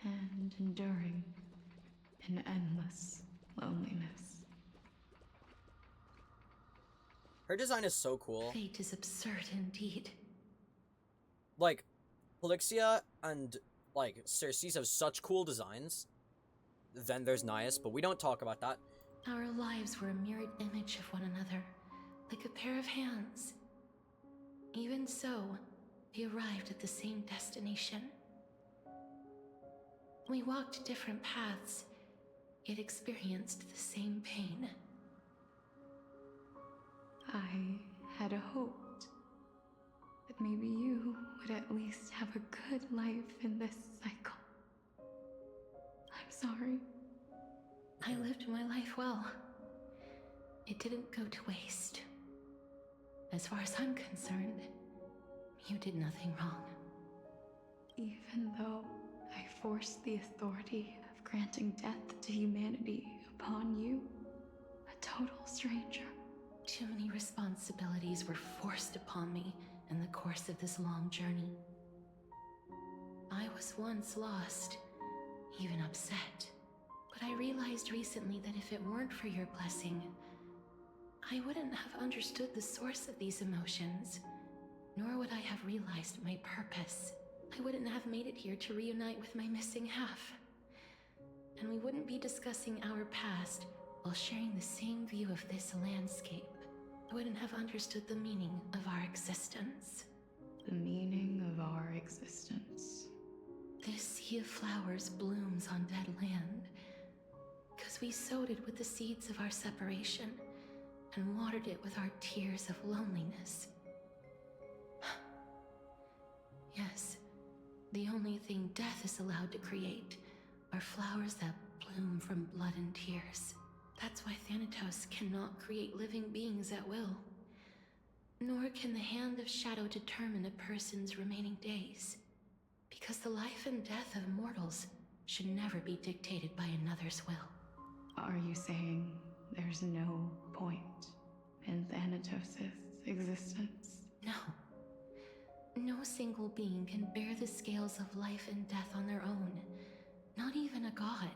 and enduring an endless loneliness. Her design is so cool. Fate is absurd indeed. Like, Polixia and, like, Circe's have such cool designs. Then there's Nias, but we don't talk about that. Our lives were a mirrored image of one another, like a pair of hands. Even so, we arrived at the same destination. We walked different paths, yet experienced the same pain. I had hoped that maybe you would at least have a good life in this cycle. I'm sorry. I lived my life well. It didn't go to waste. As far as I'm concerned, you did nothing wrong. Even though I forced the authority of granting death to humanity upon you, a total stranger. Too many responsibilities were forced upon me in the course of this long journey. I was once lost, even upset. But I realized recently that if it weren't for your blessing, I wouldn't have understood the source of these emotions, nor would I have realized my purpose. I wouldn't have made it here to reunite with my missing half. And we wouldn't be discussing our past while sharing the same view of this landscape. I wouldn't have understood the meaning of our existence. The meaning of our existence. This sea of flowers blooms on dead land, because we sowed it with the seeds of our separation and watered it with our tears of loneliness. Yes, the only thing death is allowed to create are flowers that bloom from blood and tears. That's why Thanatos cannot create living beings at will. Nor can the hand of shadow determine a person's remaining days. Because the life and death of mortals should never be dictated by another's will. Are you saying there's no point in Thanatos' existence? No. No single being can bear the scales of life and death on their own. Not even a god.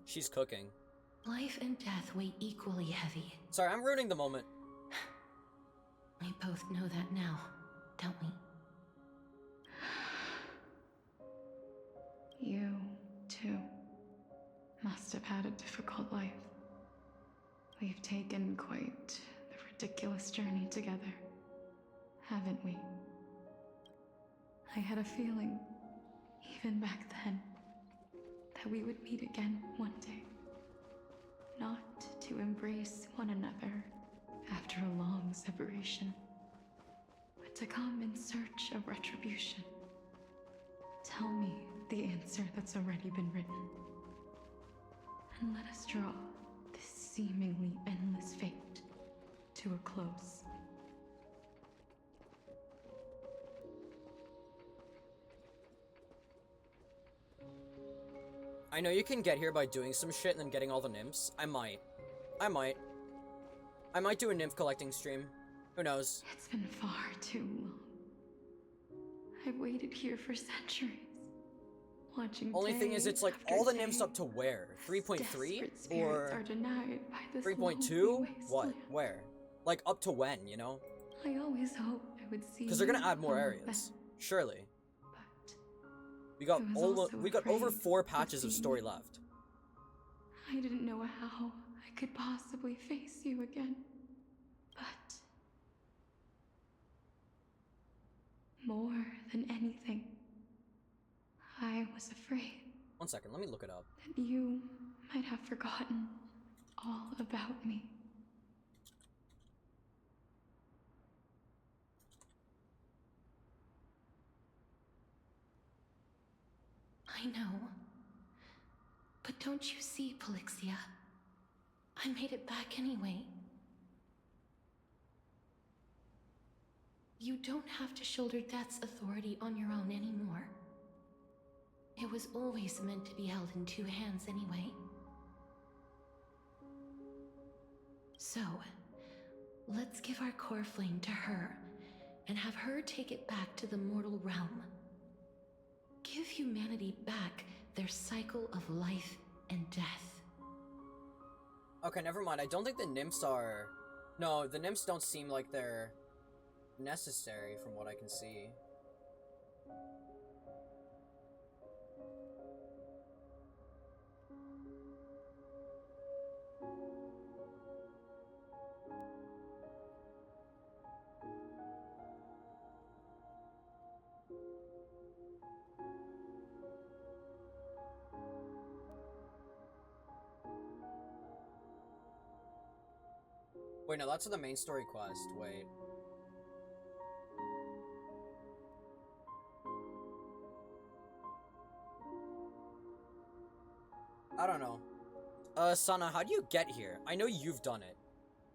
She's cooking. Life and death weigh equally heavy. Sorry, I'm ruining the moment. We both know that now, don't we? You, too, must have had a difficult life. We've taken quite the ridiculous journey together, haven't we? I had a feeling, even back then, that we would meet again one day. Not to embrace one another after a long separation, but to come in search of retribution. Tell me the answer that's already been written, and let us draw this seemingly endless fate to a close. I know you can get here by doing some shit and then getting all the nymphs. I might do a nymph collecting stream. Who knows? It's been far too long. I've waited here for centuries, watching. Only thing is, it's like all the nymphs up to where? 3.3 or are denied by this 3.2? What? Where? Like up to when? You know? I always hoped I would see. Because they're gonna add more areas, surely. We got over 4 patches of story left. I didn't know how I could possibly face you again. But more than anything, I was afraid. 1 second, let me look it up. That you might have forgotten all about me. I know. But don't you see, Polixia? I made it back anyway. You don't have to shoulder Death's authority on your own anymore. It was always meant to be held in 2 hands anyway. So, let's give our core flame to her, and have her take it back to the mortal realm. Give humanity back their cycle of life and death. Okay, never mind. I don't think the nymphs are... No, the nymphs don't seem like they're necessary from what I can see. Wait, no, that's the main story quest. Wait. I don't know. Sana, how do you get here? I know you've done it.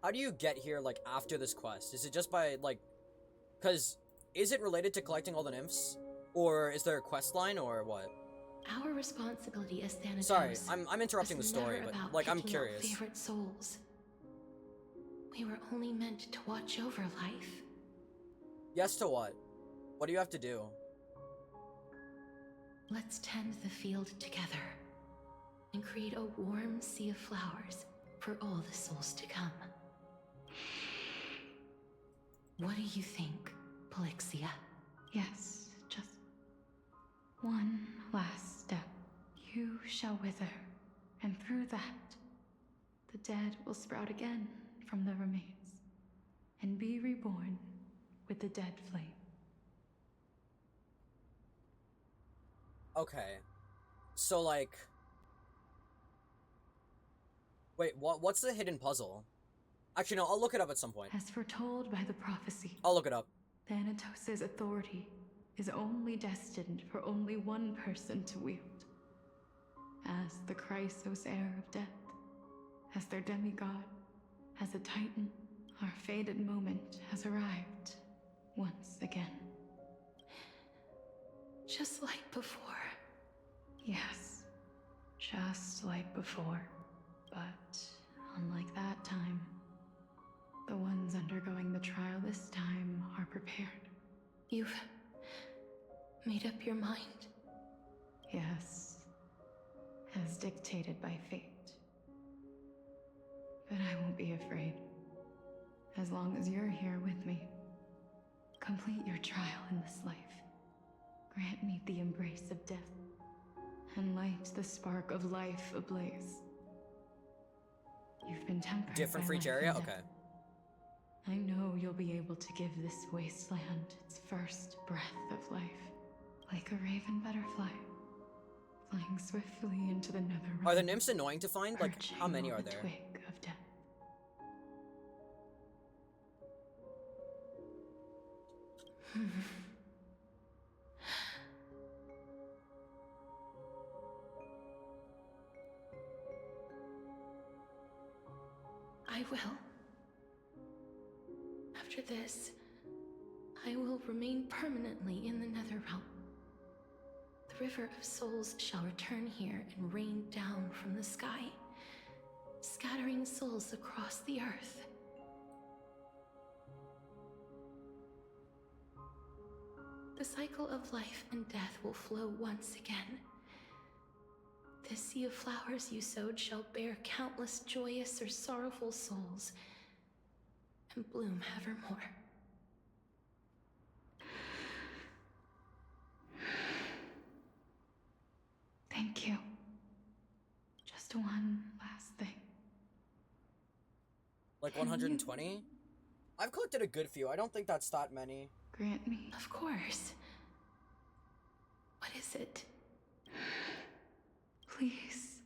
How do you get here, like, after this quest? Is it just by, like... Because, is it related to collecting all the nymphs? Or is there a quest line, or what? Our responsibility as Thanatos... Sorry, I'm interrupting the story, but, like, I'm curious. Favorite souls. We were only meant to watch over life. Yes to what? What do you have to do? Let's tend the field together, and create a warm sea of flowers for all the souls to come. What do you think, Polixia? Yes, just one last step. You shall wither, and through that, the dead will sprout again from the remains, and be reborn with the dead flame. Okay. So, like... Wait, what's the hidden puzzle? Actually, no, I'll look it up at some point. As foretold by the prophecy, I'll look it up. Thanatos' authority is only destined for only one person to wield. As the Chrysos heir of death, as their demigod, as a titan, our fated moment has arrived once again. Just like before. Yes, just like before. But unlike that time, the ones undergoing the trial this time are prepared. You've made up your mind? Yes, as dictated by fate. But I won't be afraid. As long as you're here with me. Complete your trial in this life. Grant me the embrace of death, and light the spark of life ablaze. You've been tempered Different by for each life area? and Okay. death. I know you'll be able to give this wasteland its first breath of life. Like a raven butterfly, flying swiftly into the nether realm. Are the nymphs annoying to find? Like, how many perching are on the there? twig of death. I will. After this, I will remain permanently in the Netherrealm. The River of Souls shall return here and rain down from the sky, scattering souls across the earth. The cycle of life and death will flow once again. This sea of flowers you sowed shall bear countless joyous or sorrowful souls, and bloom evermore. Thank you. Just one Like Can 120? I've collected a good few. I don't think that's that many. Grant me. Of course. What is it? Please.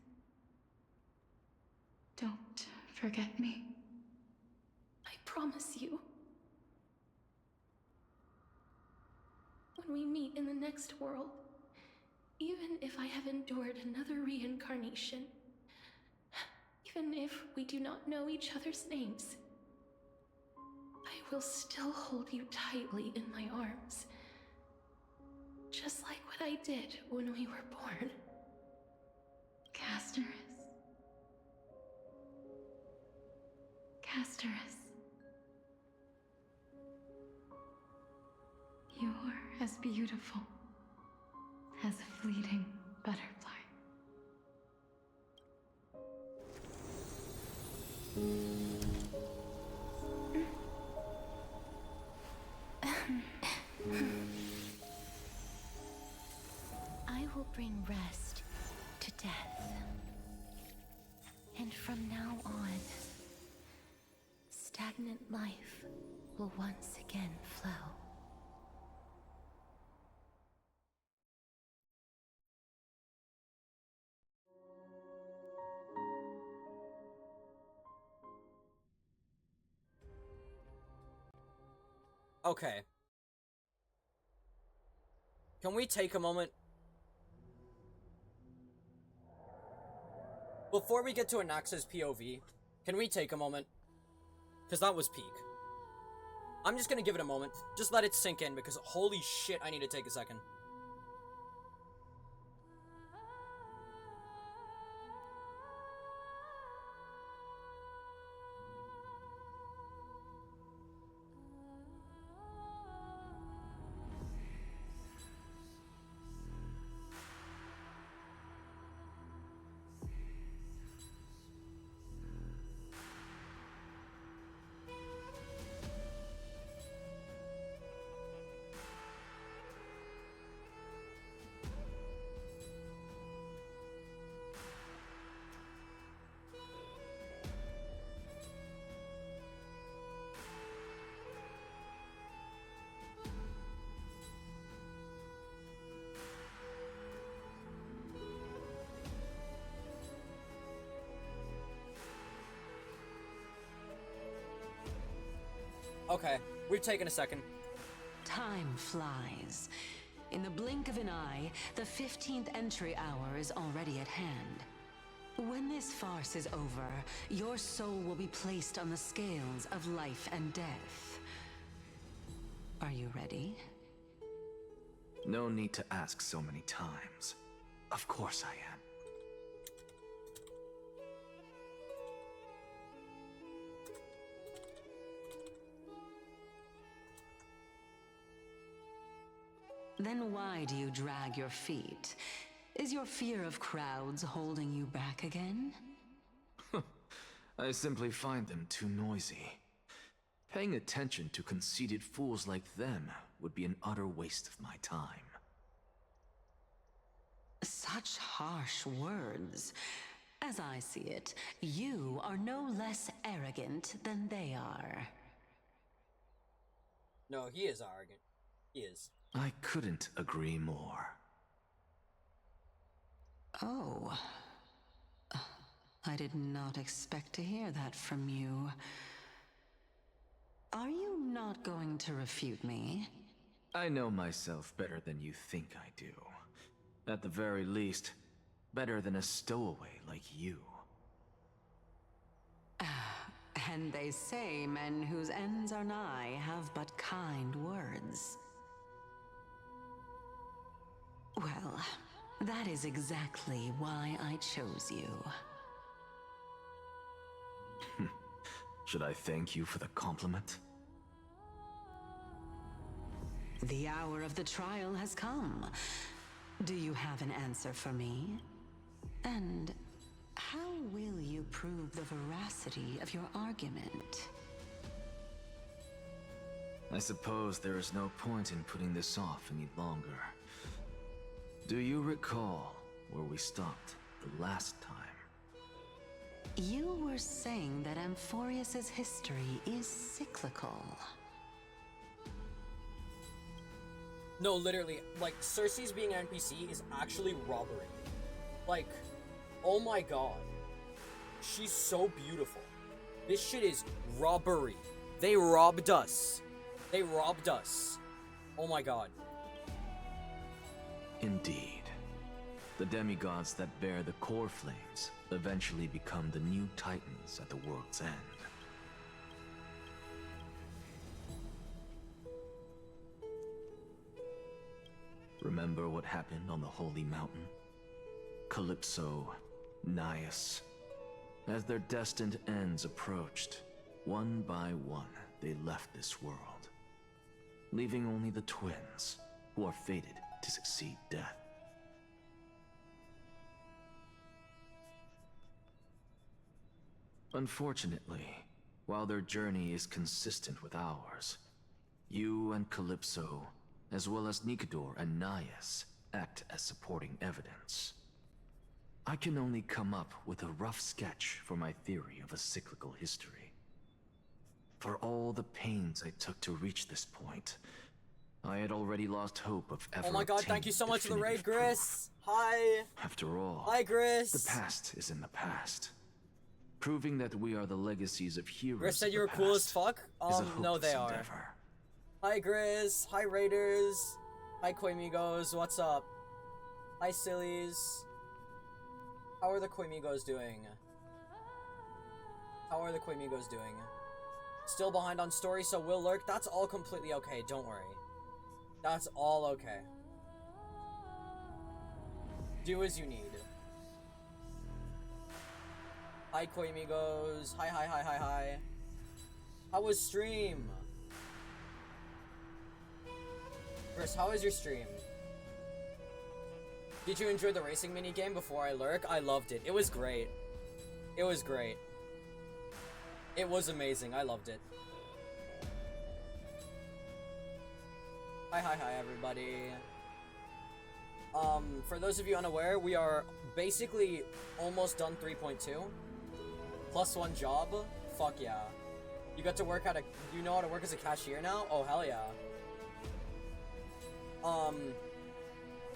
Don't forget me. I promise you. When we meet in the next world, even if I have endured another reincarnation, even if we do not know each other's names, I will still hold you tightly in my arms. Just like what I did when we were born. Castorus. Castorus. You're as beautiful as a fleeting butterfly. I will bring rest to death. And from now on, stagnant life will once again flow. Okay. Can we take a moment? Before we get to Anaxa's POV, can we take a moment? Because that was peak. I'm just gonna give it a moment. Just let it sink in, because holy shit, I need to take a second. Okay, we've taken a second. Time flies. In the blink of an eye, the 15th entry hour is already at hand. When this farce is over, your soul will be placed on the scales of life and death. Are you ready? No need to ask so many times. Of course I am. Then why do you drag your feet? Is your fear of crowds holding you back again? I simply find them too noisy. Paying attention to conceited fools like them would be an utter waste of my time. Such harsh words. As I see it, you are no less arrogant than they are. No, he is arrogant. He is. I couldn't agree more. Oh. I did not expect to hear that from you. Are you not going to refute me? I know myself better than you think I do. At the very least, better than a stowaway like you. And they say men whose ends are nigh have but kind words. Well, that is exactly why I chose you. Should I thank you for the compliment? The hour of the trial has come. Do you have an answer for me? And how will you prove the veracity of your argument? I suppose there is no point in putting this off any longer. Do you recall where we stopped the last time? You were saying that Amphorius's history is cyclical. No, literally, like, Cersei's being an NPC is actually robbery. Like, oh my god. She's so beautiful. This shit is robbery. They robbed us. They robbed us. Oh my god. Indeed. The demigods that bear the core flames eventually become the new titans at the world's end. Remember what happened on the Holy Mountain? Calypso, Naias. As their destined ends approached, one by one, they left this world, leaving only the twins, who are fated to succeed death. Unfortunately, while their journey is consistent with ours, you and Calypso, as well as Nikador and Naias, act as supporting evidence. I can only come up with a rough sketch for my theory of a cyclical history. For all the pains I took to reach this point, I had already lost hope of ever Oh my god, thank you so much for the raid, definitive Gris. Hi. After all, Hi, Gris. the past is in the past. Proving that we are the legacies of heroes. Gris said of you the were cool as past fuck. is a No, they hopeless are. endeavor. Hi, Gris. Hi, Raiders. Hi, Koimigos. What's up? Hi, Sillies. How are the Koimigos doing? How are the Koimigos doing? Still behind on story, so will lurk. That's all completely okay. Don't worry. That's all okay. Do as you need. Hi, Koimigos. Hi, hi, hi, hi, hi. How was stream? Chris, how was your stream? Did you enjoy the racing minigame before I lurk? I loved it. It was great. It was great. It was amazing. I loved it. Hi, hi, hi, everybody. For those of you unaware, we are basically almost done 3.2. Plus one job. Fuck yeah. You got to work at you know how to work as a cashier now? Oh, hell yeah.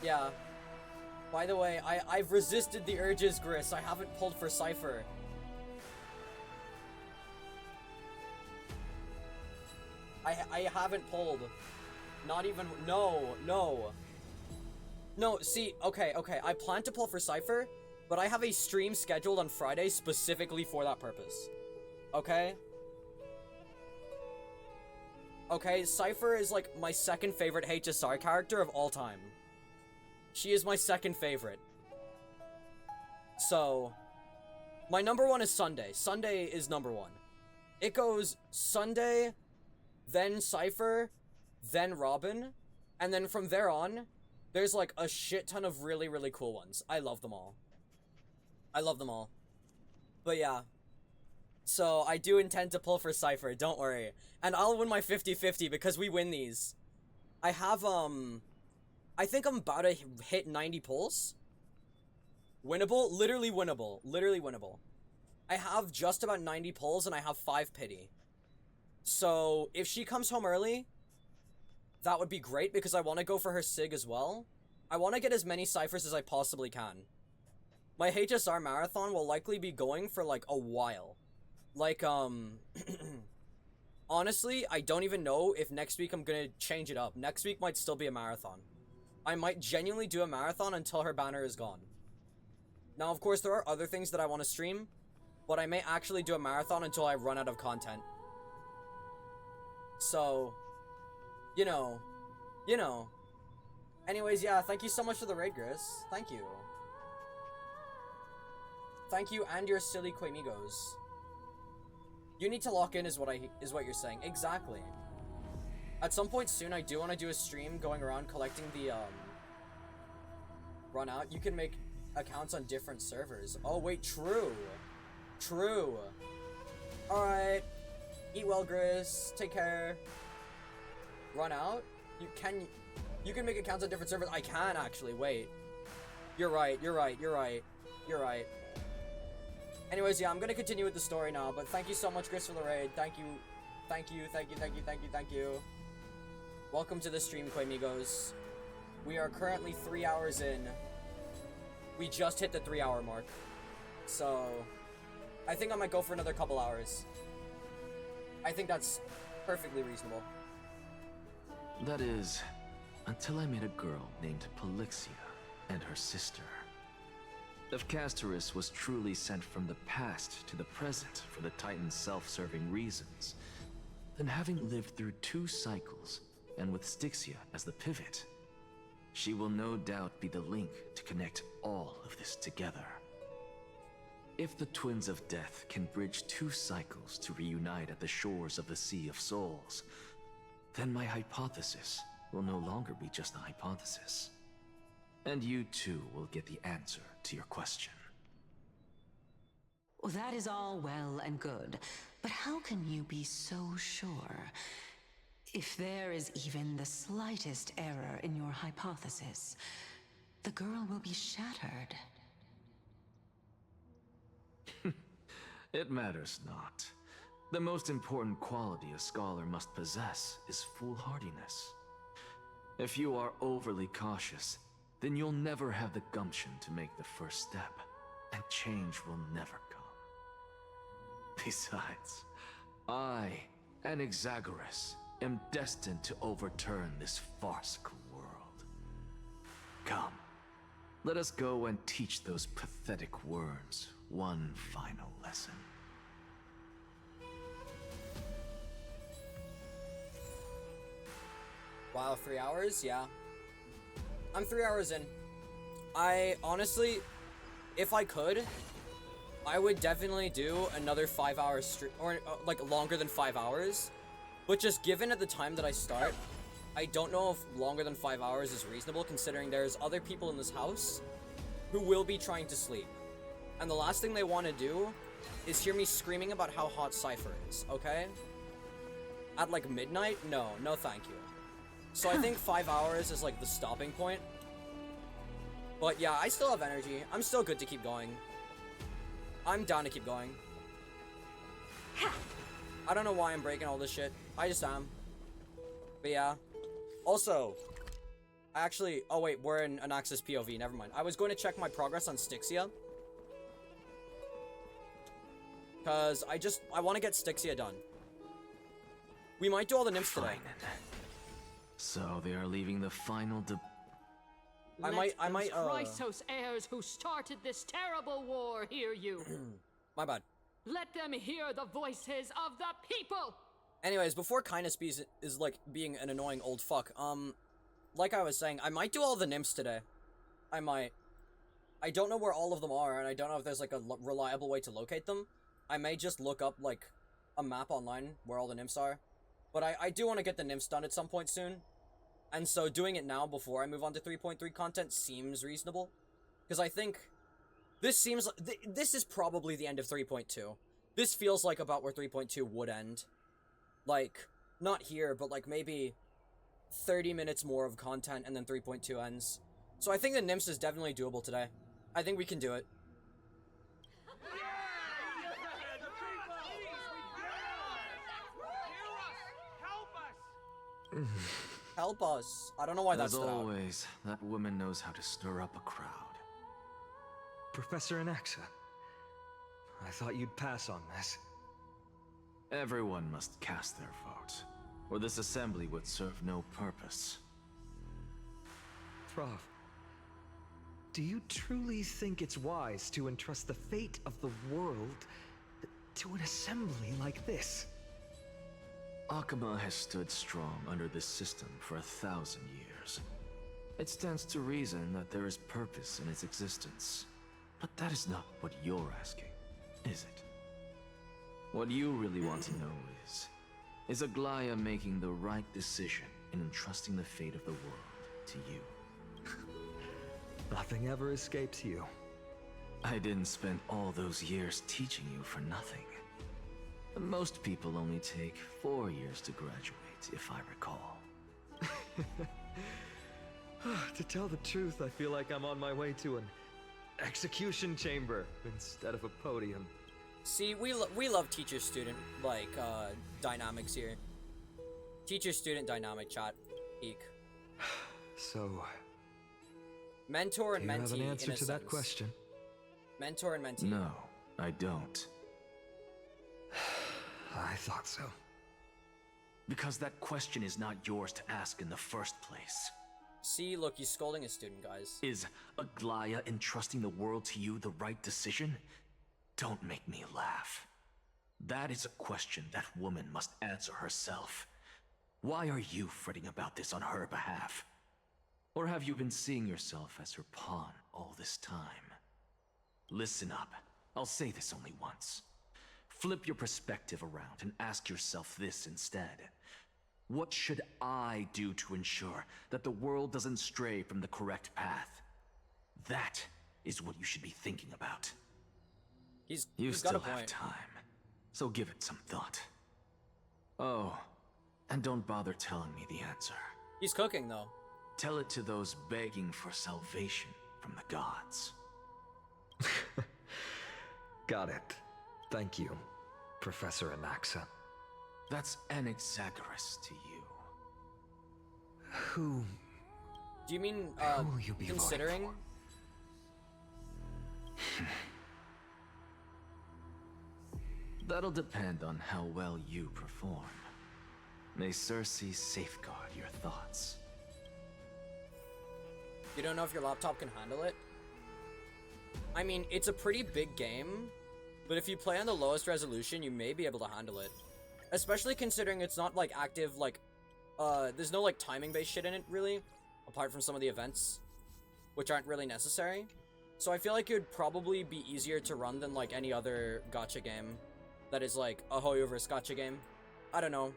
Yeah. By the way, I've resisted the urges, Gris. I haven't pulled for Cypher. I haven't pulled. Not even, no. No, see, okay, I plan to pull for Cypher, but I have a stream scheduled on Friday specifically for that purpose. Okay? Okay, Cypher is like my second favorite HSR character of all time. She is my second favorite. So, my number one is Sunday. Sunday is number one. It goes Sunday, then Cypher, then Robin, and then from there on, there's like a shit ton of really, really cool ones. I love them all. I love them all. But yeah. So, I do intend to pull for Cypher, don't worry. And I'll win my 50-50 because we win these. I have, I think I'm about to hit 90 pulls. Winnable? Literally winnable. Literally winnable. I have just about 90 pulls and I have 5 pity. So, if she comes home early, that would be great because I want to go for her SIG as well. I want to get as many ciphers as I possibly can. My HSR marathon will likely be going for like a while. Like, honestly, I don't even know if next week I'm gonna change it up. Next week might still be a marathon. I might genuinely do a marathon until her banner is gone. Now, of course, there are other things that I want to stream, but I may actually do a marathon until I run out of content. So, you know. Anyways, yeah, thank you so much for the raid, Gris. Thank you. Thank you and your silly Quamigos. You need to lock in is what you're saying. Exactly. At some point soon, I do want to do a stream going around collecting the, run out. You can make accounts on different servers. Oh, wait, true. True. Alright. Eat well, Gris. Take care. Run out? You can make accounts on different servers. I can, actually. Wait. You're right. Anyways, yeah, I'm gonna continue with the story now, but thank you so much, Chris, for the raid. Thank you. Thank you, thank you, thank you, thank you, thank you. Welcome to the stream, Quamigos. We are currently 3 hours in. We just hit the 3 hour mark. So, I think I might go for another couple hours. I think that's perfectly reasonable. That is, until I met a girl named Polixia and her sister. If Castoris was truly sent from the past to the present for the Titan's self-serving reasons, then having lived through 2 cycles, and with Styxia as the pivot, she will no doubt be the link to connect all of this together. If the Twins of Death can bridge 2 cycles to reunite at the shores of the Sea of Souls, then my hypothesis will no longer be just a hypothesis. And you too will get the answer to your question. Well, that is all well and good, but how can you be so sure? If there is even the slightest error in your hypothesis, the girl will be shattered. It matters not. The most important quality a scholar must possess is foolhardiness. If you are overly cautious, then you'll never have the gumption to make the first step, and change will never come. Besides, I, an Exagoras, am destined to overturn this farcical world. Come, let us go and teach those pathetic worms one final lesson. Wow, 3 hours? Yeah. I'm 3 hours in. I honestly, if I could, I would definitely do another 5 hours stream, or like longer than 5 hours. But just given at the time that I start, I don't know if longer than 5 hours is reasonable, considering there's other people in this house who will be trying to sleep. And the last thing they want to do is hear me screaming about how hot Cypher is, okay? At like midnight? No, no thank you. So I think 5 hours is like the stopping point. But yeah, I still have energy. I'm still good to keep going. I'm down to keep going. I don't know why I'm breaking all this shit. I just am. But yeah. Also, actually, oh wait, we're in an Axis POV, never mind. I was going to check my progress on Styxia. Cause I want to get Styxia done. We might do all the nymphs today. So they are leaving the final I might, Chrysos heirs who started this terrible war hear you. My bad. Let them hear the voices of the people! Anyways, before Kindness is like being an annoying old fuck, like I was saying, I might do all the nymphs today. I might. I don't know where all of them are, and I don't know if there's like a reliable way to locate them. I may just look up like a map online where all the nymphs are. But I do want to get the nymphs done at some point soon. And so doing it now before I move on to 3.3 content seems reasonable. Because I think this seems like this is probably the end of 3.2. This feels like about where 3.2 would end. Like, not here, but like maybe 30 minutes more of content and then 3.2 ends. So I think the nymphs is definitely doable today. I think we can do it. Help us. I don't know why that's As always, that woman knows how to stir up a crowd. Professor Anaxa, I thought you'd pass on this. Everyone must cast their vote, or this assembly would serve no purpose. Prof, do you truly think it's wise to entrust the fate of the world to an assembly like this? Akama has stood strong under this system for 1,000 years. It stands to reason that there is purpose in its existence. But that is not what you're asking, is it? What you really want to know is Aglaya making the right decision in entrusting the fate of the world to you? Nothing ever escapes you. I didn't spend all those years teaching you for nothing. Most people only take 4 years to graduate, if I recall. To tell the truth, I feel like I'm on my way to an execution chamber instead of a podium. See, we love teacher-student, like, dynamics here. Teacher-student dynamic, chat. Eek. So... Mentor and do you mentee, have an answer in a to that sense. question? Mentor and mentee. No, I don't. I thought so. Because that question is not yours to ask in the first place. See, look, he's scolding a student, guys. Is Aglaya entrusting the world to you the right decision? Don't make me laugh. That is a question that woman must answer herself. Why are you fretting about this on her behalf? Or have you been seeing yourself as her pawn all this time? Listen up. I'll say this only once. Flip your perspective around and ask yourself this instead. What should I do to ensure that the world doesn't stray from the correct path? That is what you should be thinking about. You still have time, so give it some thought. Oh, and don't bother telling me the answer. He's cooking, though. Tell it to those begging for salvation from the gods. Got it. Thank you, Professor Anaxa. That's Anaxagoras to you. Who... Do you mean, who will you be considering? That'll depend on how well you perform. May Circe safeguard your thoughts. You don't know if your laptop can handle it? I mean, it's a pretty big game, but if you play on the lowest resolution, you may be able to handle it. Especially considering it's not, like, active, like, there's no, like, timing-based shit in it, really, apart from some of the events, which aren't really necessary. So I feel like it would probably be easier to run than, like, any other gacha game that is, like, a Hoyoverse gacha game. I don't know.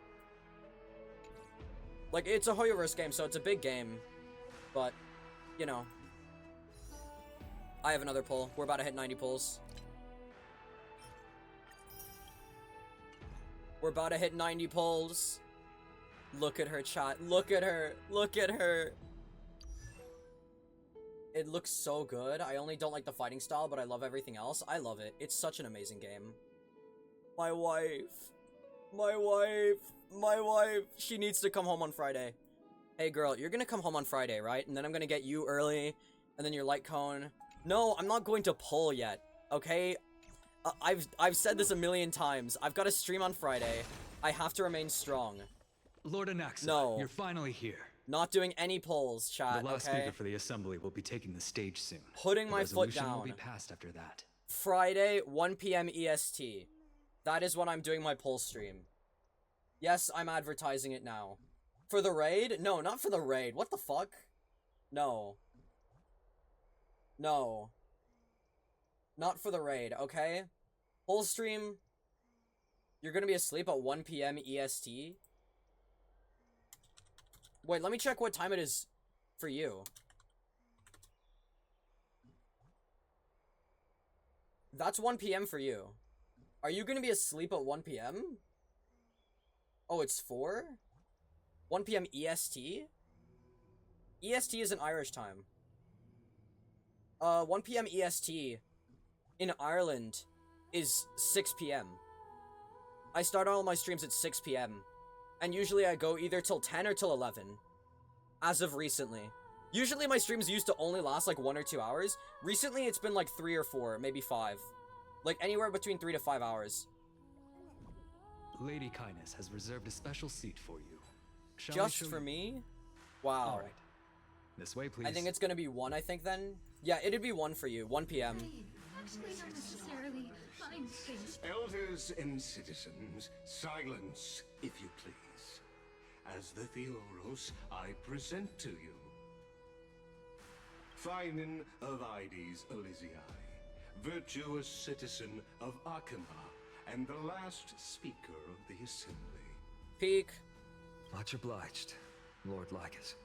Like, it's a Hoyoverse game, so it's a big game, but, you know. I have another pull. We're about to hit 90 pulls. We're about to hit 90 pulls. Look at her, chat. Look at her. Look at her. It looks so good. I only don't like the fighting style, but I love everything else. I love it. It's such an amazing game. My wife. My wife. My wife. She needs to come home on Friday. Hey, girl, you're gonna come home on Friday, right? And then I'm gonna get you early, and then your light cone. No, I'm not going to pull yet, okay? I've said this a million times. I've got to stream on Friday. I have to remain strong. Lord Anaxa, no. You're finally here. Not doing any polls, chat, The last okay? speaker for the assembly will be taking the stage soon. Putting my foot resolution down. will be passed after that. Friday, 1 p.m. EST. That is when I'm doing my poll stream. Yes, I'm advertising it now. For the raid? No, not for the raid. What the fuck? No. No. Not for the raid, okay? Whole stream. You're gonna be asleep at 1 p.m. EST? Wait, let me check what time it is for you. That's 1 p.m. for you. Are you gonna be asleep at 1 p.m.? Oh, it's 4? 1 p.m. EST? EST is an Irish time. 1 p.m. EST in Ireland is 6 p.m. I start all my streams at 6 p.m. And usually I go either till 10 or till 11. As of recently. Usually my streams used to only last like 1 or 2 hours. Recently it's been like 3 or 4, maybe 5. Like anywhere between 3 to 5 hours. Lady Kindness has reserved a special seat for you. Shall Just for me? Wow. All right. This way, please. I think it's gonna be 1, I think then. Yeah, it'd be 1 for you. 1 p.m. Actually, not necessarily. Fine things. Elders and citizens, silence, if you please. As the Theoros, I present to you Finan of Ides Elysiae, virtuous citizen of Akima, and the last speaker of the assembly. Peek. Much obliged, Lord Lycus.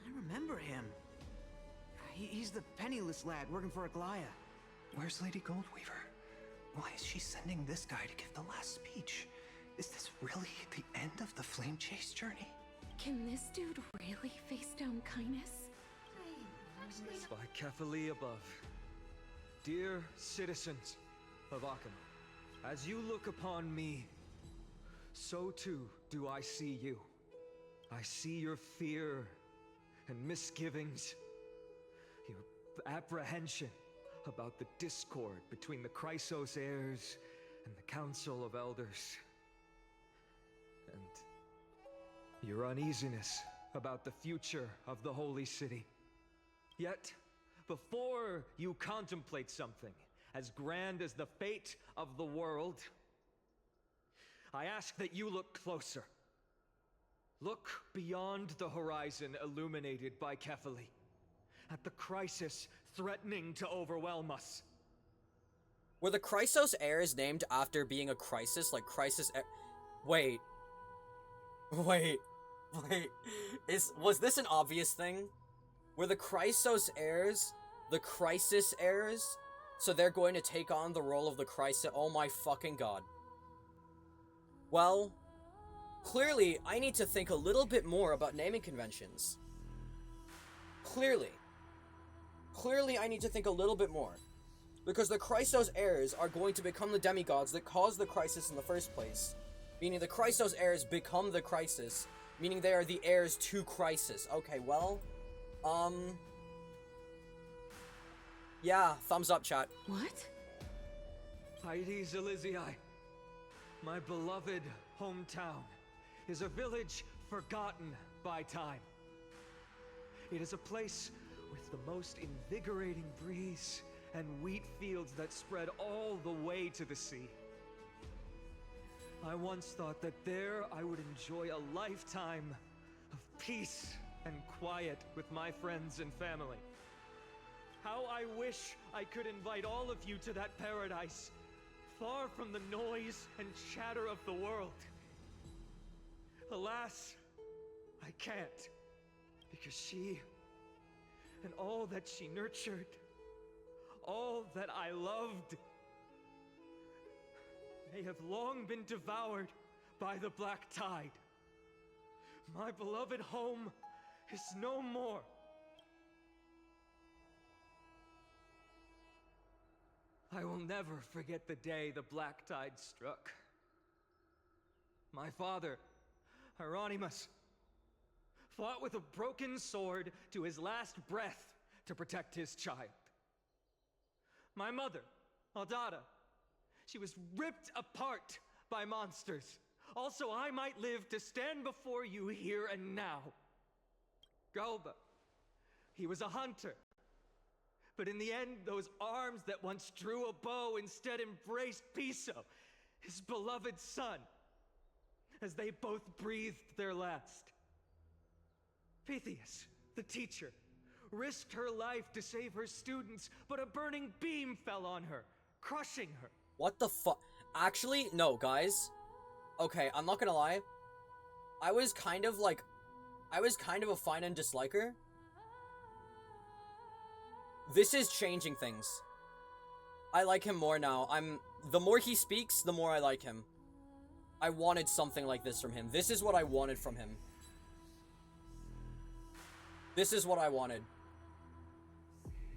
I remember him. He's the penniless lad working for Aglaya. Where's Lady Goldweaver? Why is she sending this guy to give the last speech? Is this really the end of the Flame Chase journey? Can this dude really face down kindness? By Kephali above. Dear citizens of Akima, As you look upon me, so too do I see you. I see your fear and misgivings, your apprehension about the discord between the Chrysos heirs and the Council of Elders, and your uneasiness about the future of the Holy City. Yet, before you contemplate something as grand as the fate of the world, I ask that you look closer. Look beyond the horizon illuminated by Kefali, at the crisis threatening to overwhelm us. Were the Chrysos heirs named after being a crisis, like crisis? Wait, was this an obvious thing? Were the Chrysos heirs the crisis heirs? So they're going to take on the role of the crisis? Oh my fucking god. Well, clearly I need to think a little bit more about naming conventions. Clearly I need to think a little bit more. Because the Chrysos heirs are going to become the demigods that caused the crisis in the first place. Meaning the Chrysos heirs become the crisis. Meaning they are the heirs to crisis. Okay, well, yeah, thumbs up, chat. What? Hydes Elysiae, my beloved hometown, is a village forgotten by time. It is a place with the most invigorating breeze and wheat fields that spread all the way to the sea. I once thought that there I would enjoy a lifetime of peace and quiet with my friends and family. How I wish I could invite all of you to that paradise, far from the noise and chatter of the world. Alas, I can't, because she and all that she nurtured, all that I loved, they have long been devoured by the black tide. My beloved home is no more. I will never forget the day the black tide struck. My father, Hieronymus, fought with a broken sword to his last breath to protect his child. My mother, Aldada, she was ripped apart by monsters. Also, I might live to stand before you here and now. Galba, he was a hunter. But in the end, those arms that once drew a bow instead embraced Piso, his beloved son, as they both breathed their last. Pythias, the teacher, risked her life to save her students, but a burning beam fell on her, crushing her. What the fuck? Actually, no, guys. Okay, I'm not gonna lie. I was kind of a fine and disliker. This is changing things. I like him more now. The more he speaks, the more I like him. I wanted something like this from him. This is what I wanted from him. This is what I wanted.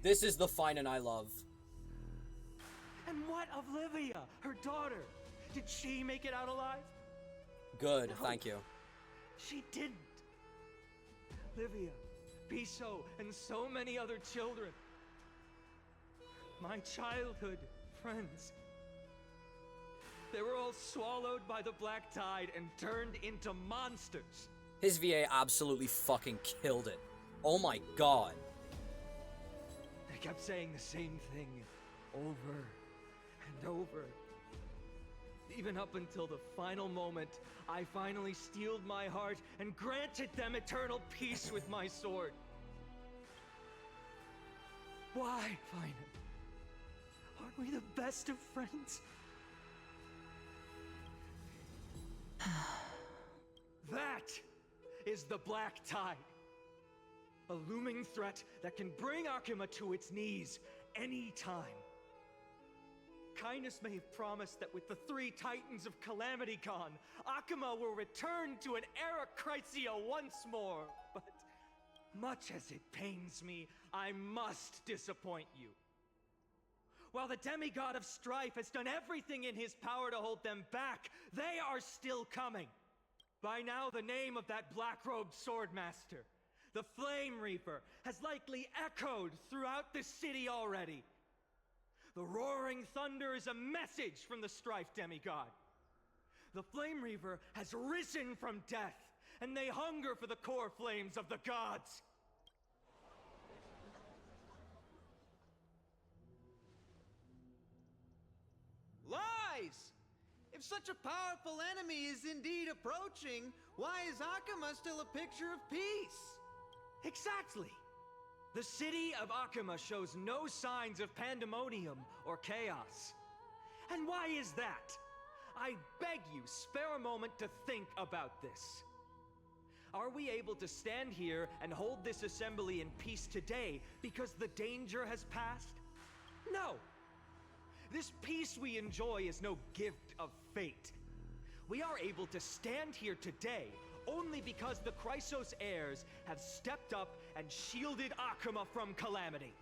This is the fine and I love. And what of Livia, her daughter? Did she make it out alive? Good, No, thank you. she didn't. Livia, Piso, and so many other children. My childhood friends. They were all swallowed by the black tide and turned into monsters. His VA absolutely fucking killed it. Oh my god. They kept saying the same thing over and over. Even up until the final moment, I finally steeled my heart and granted them eternal peace with my sword. Why, Finan? Aren't we the best of friends? That is the black tide. A looming threat that can bring Akuma to its knees any time. Kindness may have promised that with the 3 Titans of Calamity Con, Akuma will return to an era Chrysia once more. But much as it pains me, I must disappoint you. While the demigod of strife has done everything in his power to hold them back, they are still coming. By now, the name of that black-robed swordmaster, the Flame Reaper, has likely echoed throughout the city already. The roaring thunder is a message from the strife demigod. The Flame Reaper has risen from death, and they hunger for the core flames of the gods. Lies! If such a powerful enemy is indeed approaching, why is Akama still a picture of peace? Exactly! The city of Akama shows no signs of pandemonium or chaos. And why is that? I beg you, spare a moment to think about this. Are we able to stand here and hold this assembly in peace today because the danger has passed? No! This peace we enjoy is no gift of fate. We are able to stand here today only because the Chrysos heirs have stepped up and shielded Akama from calamity.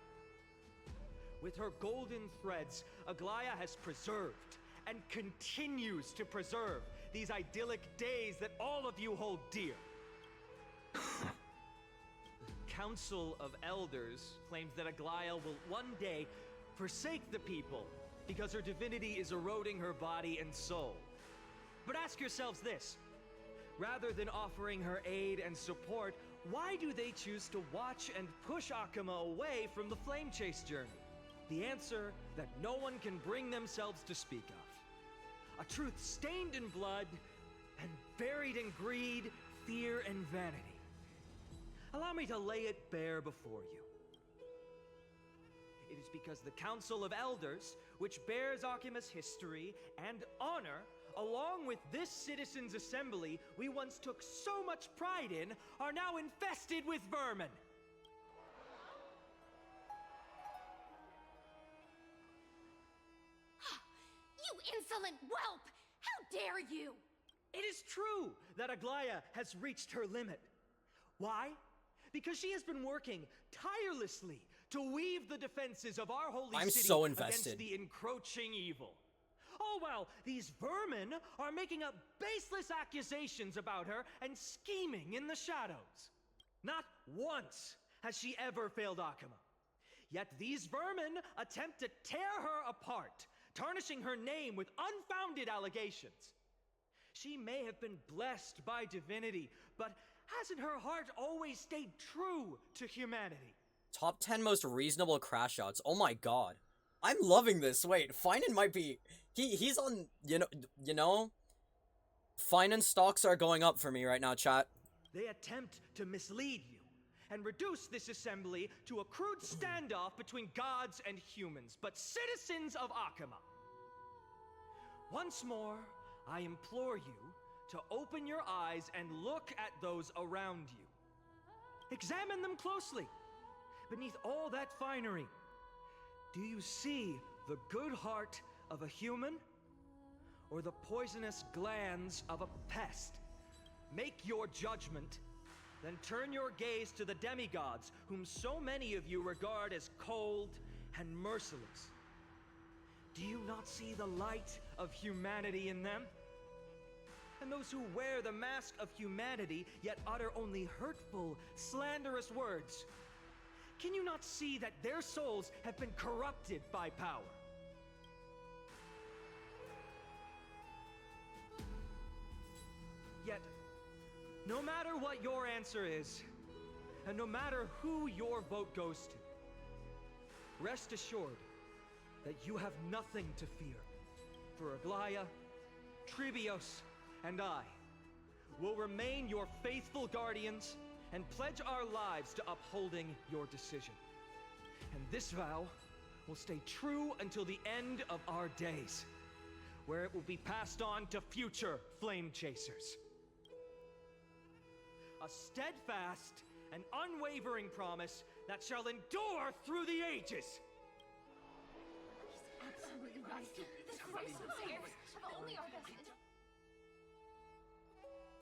With her golden threads, Aglaya has preserved and continues to preserve these idyllic days that all of you hold dear. The Council of Elders claims that Aglaya will one day forsake the people because her divinity is eroding her body and soul. But ask yourselves this. Rather than offering her aid and support, why do they choose to watch and push Akama away from the Flame Chase journey? The answer that no one can bring themselves to speak of. A truth stained in blood and buried in greed, fear, and vanity. Allow me to lay it bare before you. It is because the Council of Elders, which bears Akima's history and honor, along with this citizens' assembly we once took so much pride in, are now infested with vermin. You insolent whelp! How dare you! It is true that Aglaya has reached her limit. Why? Because she has been working tirelessly to weave the defenses of our holy city so invested. against the encroaching evil. All while these vermin are making up baseless accusations about her and scheming in the shadows. Not once has she ever failed Akama. Yet these vermin attempt to tear her apart, tarnishing her name with unfounded allegations. She may have been blessed by divinity, but hasn't her heart always stayed true to humanity? Top 10 most reasonable crash outs. Oh my god. I'm loving this. Wait, Finan might be... He's on... You know? Finan stocks are going up for me right now, chat. They attempt to mislead you and reduce this assembly to a crude standoff between gods and humans, but citizens of Akama. Once more, I implore you to open your eyes and look at those around you. Examine them closely. Beneath all that finery, do you see the good heart of a human or the poisonous glands of a pest? Make your judgment, then turn your gaze to the demigods whom so many of you regard as cold and merciless. Do you not see the light of humanity in them? And those who wear the mask of humanity yet utter only hurtful, slanderous words. Can you not see that their souls have been corrupted by power? Yet, no matter what your answer is, and no matter who your vote goes to, rest assured that you have nothing to fear. For Aglaya, Tribios, and I will remain your faithful guardians and pledge our lives to upholding your decision. And this vow will stay true until the end of our days, where it will be passed on to future flame chasers. A steadfast and unwavering promise that shall endure through the ages. He's absolutely right. The Chrysos heirs have only our best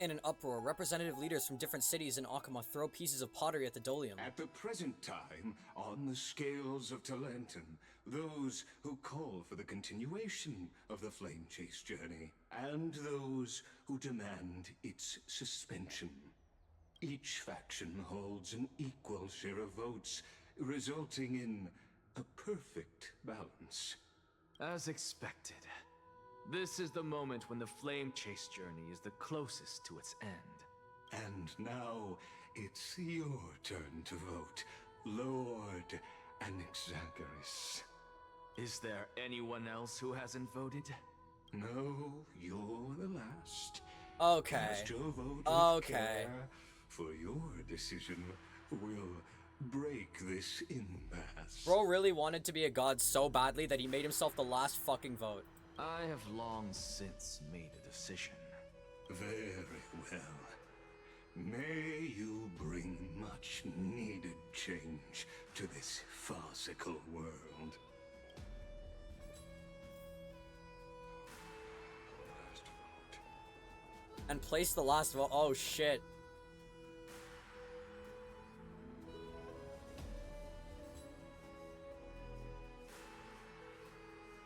In an uproar, representative leaders from different cities in Akuma throw pieces of pottery at the Dolium. At the present time, on the scales of Talentum, those who call for the continuation of the Flame Chase journey, and those who demand its suspension. Each faction holds an equal share of votes, resulting in a perfect balance. As expected. This is the moment when the Flame Chase journey is the closest to its end. And now, it's your turn to vote, Lord Anaxagoras. Is there anyone else who hasn't voted? No, you're the last. Okay. Cast your vote with Okay. care, for your decision will break this impasse. Bro really wanted to be a god so badly that he made himself the last fucking vote. I have long since made a decision. Very well. May you bring much needed change to this farcical world. And place the last vote. Oh shit.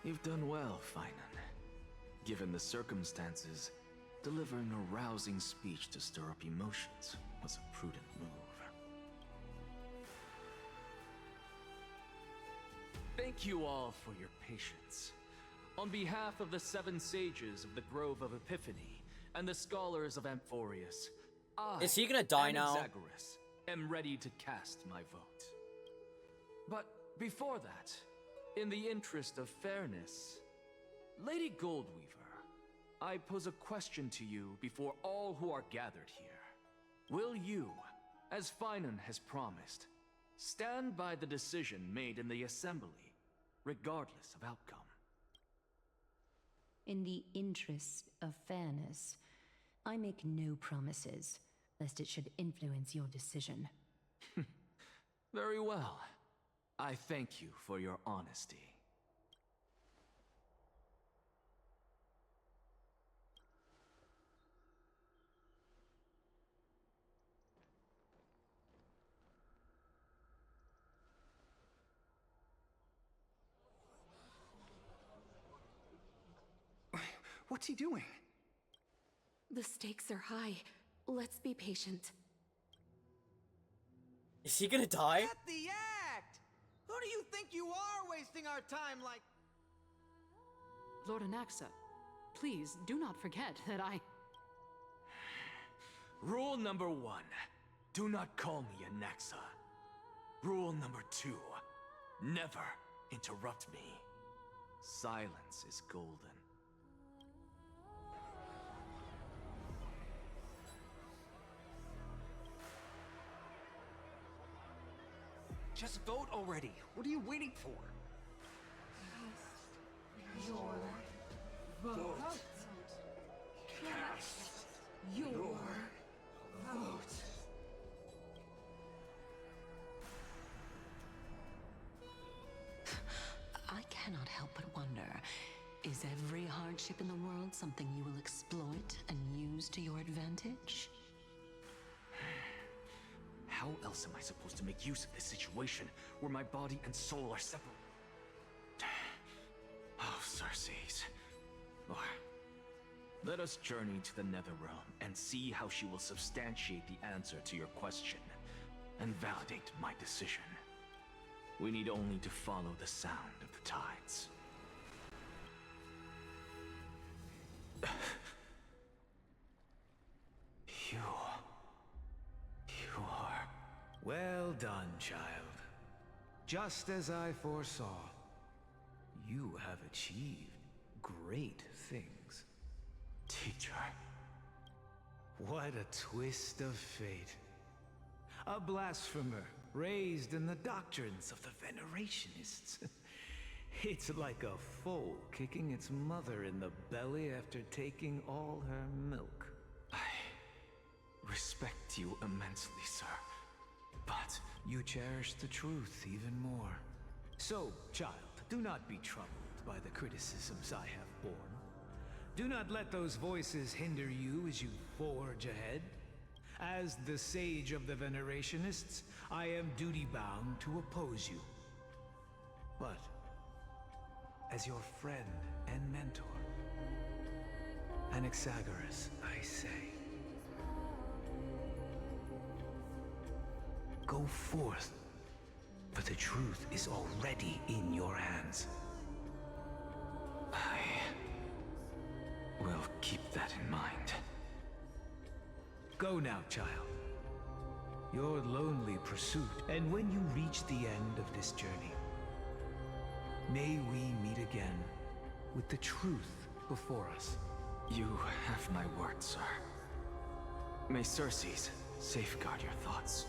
You've done well, Finan. Given the circumstances, delivering a rousing speech to stir up emotions was a prudent move. Thank you all for your patience. On behalf of the 7 sages of the Grove of Epiphany and the scholars of Amphorius, Is he gonna die now? Anaxagoras, am ready to cast my vote. But before that, in the interest of fairness, Lady Goldweaver, I pose a question to you before all who are gathered here. Will you, as Finan has promised, stand by the decision made in the Assembly, regardless of outcome? In the interest of fairness, I make no promises, lest it should influence your decision. Very well. I thank you for your honesty. What's he doing? The stakes are high. Let's be patient. Is he gonna die? Get the act! Who do you think you are wasting our time like... Lord Anaxa, please do not forget that I... Rule number 1. Do not call me Anaxa. Rule number 2. Never interrupt me. Silence is golden. Just vote already. What are you waiting for? Your vote. Cast your vote. I cannot help but wonder, is every hardship in the world something you will exploit and use to your advantage? How else am I supposed to make use of this situation where my body and soul are separate? Oh, Circes. Or let us journey to the Netherrealm and see how she will substantiate the answer to your question and validate my decision. We need only to follow the sound of the tides. You are... Well done, child. Just as I foresaw. You have achieved great things. Teacher. What a twist of fate. A blasphemer raised in the doctrines of the Venerationists. It's like a foal kicking its mother in the belly after taking all her milk. I respect you immensely, sir. But you cherish the truth even more. So, child, do not be troubled by the criticisms I have borne. Do not let those voices hinder you as you forge ahead. As the sage of the Venerationists, I am duty-bound to oppose you. But, as your friend and mentor, Anaxagoras, I say, go forth, for the truth is already in your hands. I will keep that in mind. Go now, child. Your lonely pursuit, and when you reach the end of this journey, may we meet again with the truth before us. You have my word, sir. May Circes safeguard your thoughts.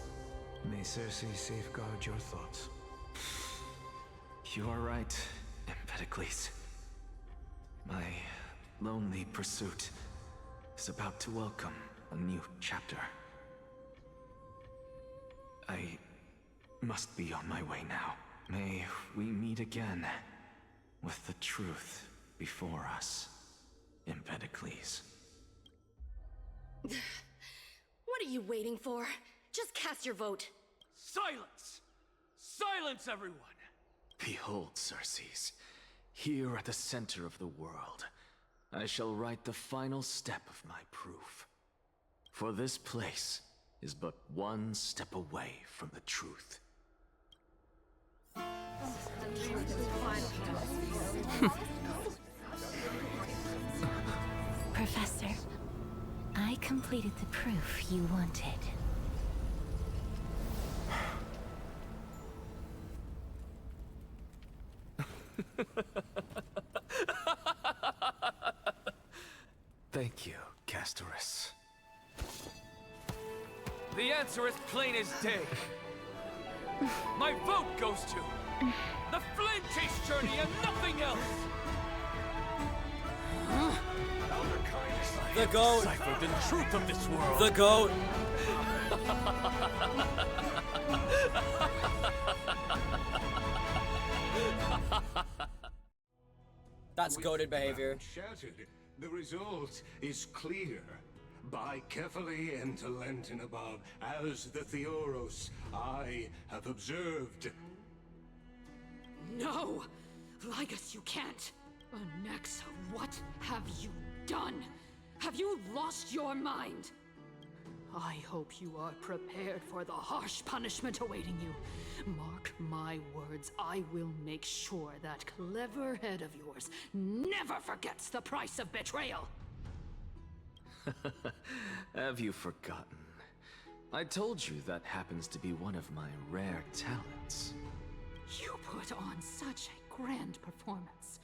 May Circe safeguard your thoughts. You are right, Empedocles. My lonely pursuit is about to welcome a new chapter. I must be on my way now. May we meet again with the truth before us, Empedocles. What are you waiting for? Just cast your vote. Silence! Silence, everyone! Behold, Circes, here at the center of the world, I shall write the final step of my proof. For this place is but one step away from the truth. Professor, I completed the proof you wanted. Thank you, Castorus. The answer is plain as day. My vote goes to the Flame Chase journey and nothing else! The goat! Deciphered the truth of this world! The goat! That's goated behavior. Shattered. The result is clear. Buy carefully and to Lenten above, as the Theoros I have observed. No! Ligus, you can't! Anaxa, what have you done? Have you lost your mind? I hope you are prepared for the harsh punishment awaiting you. Mark my words, I will make sure that clever head of yours never forgets the price of betrayal. Have you forgotten? I told you that happens to be one of my rare talents. You put on such a grand performance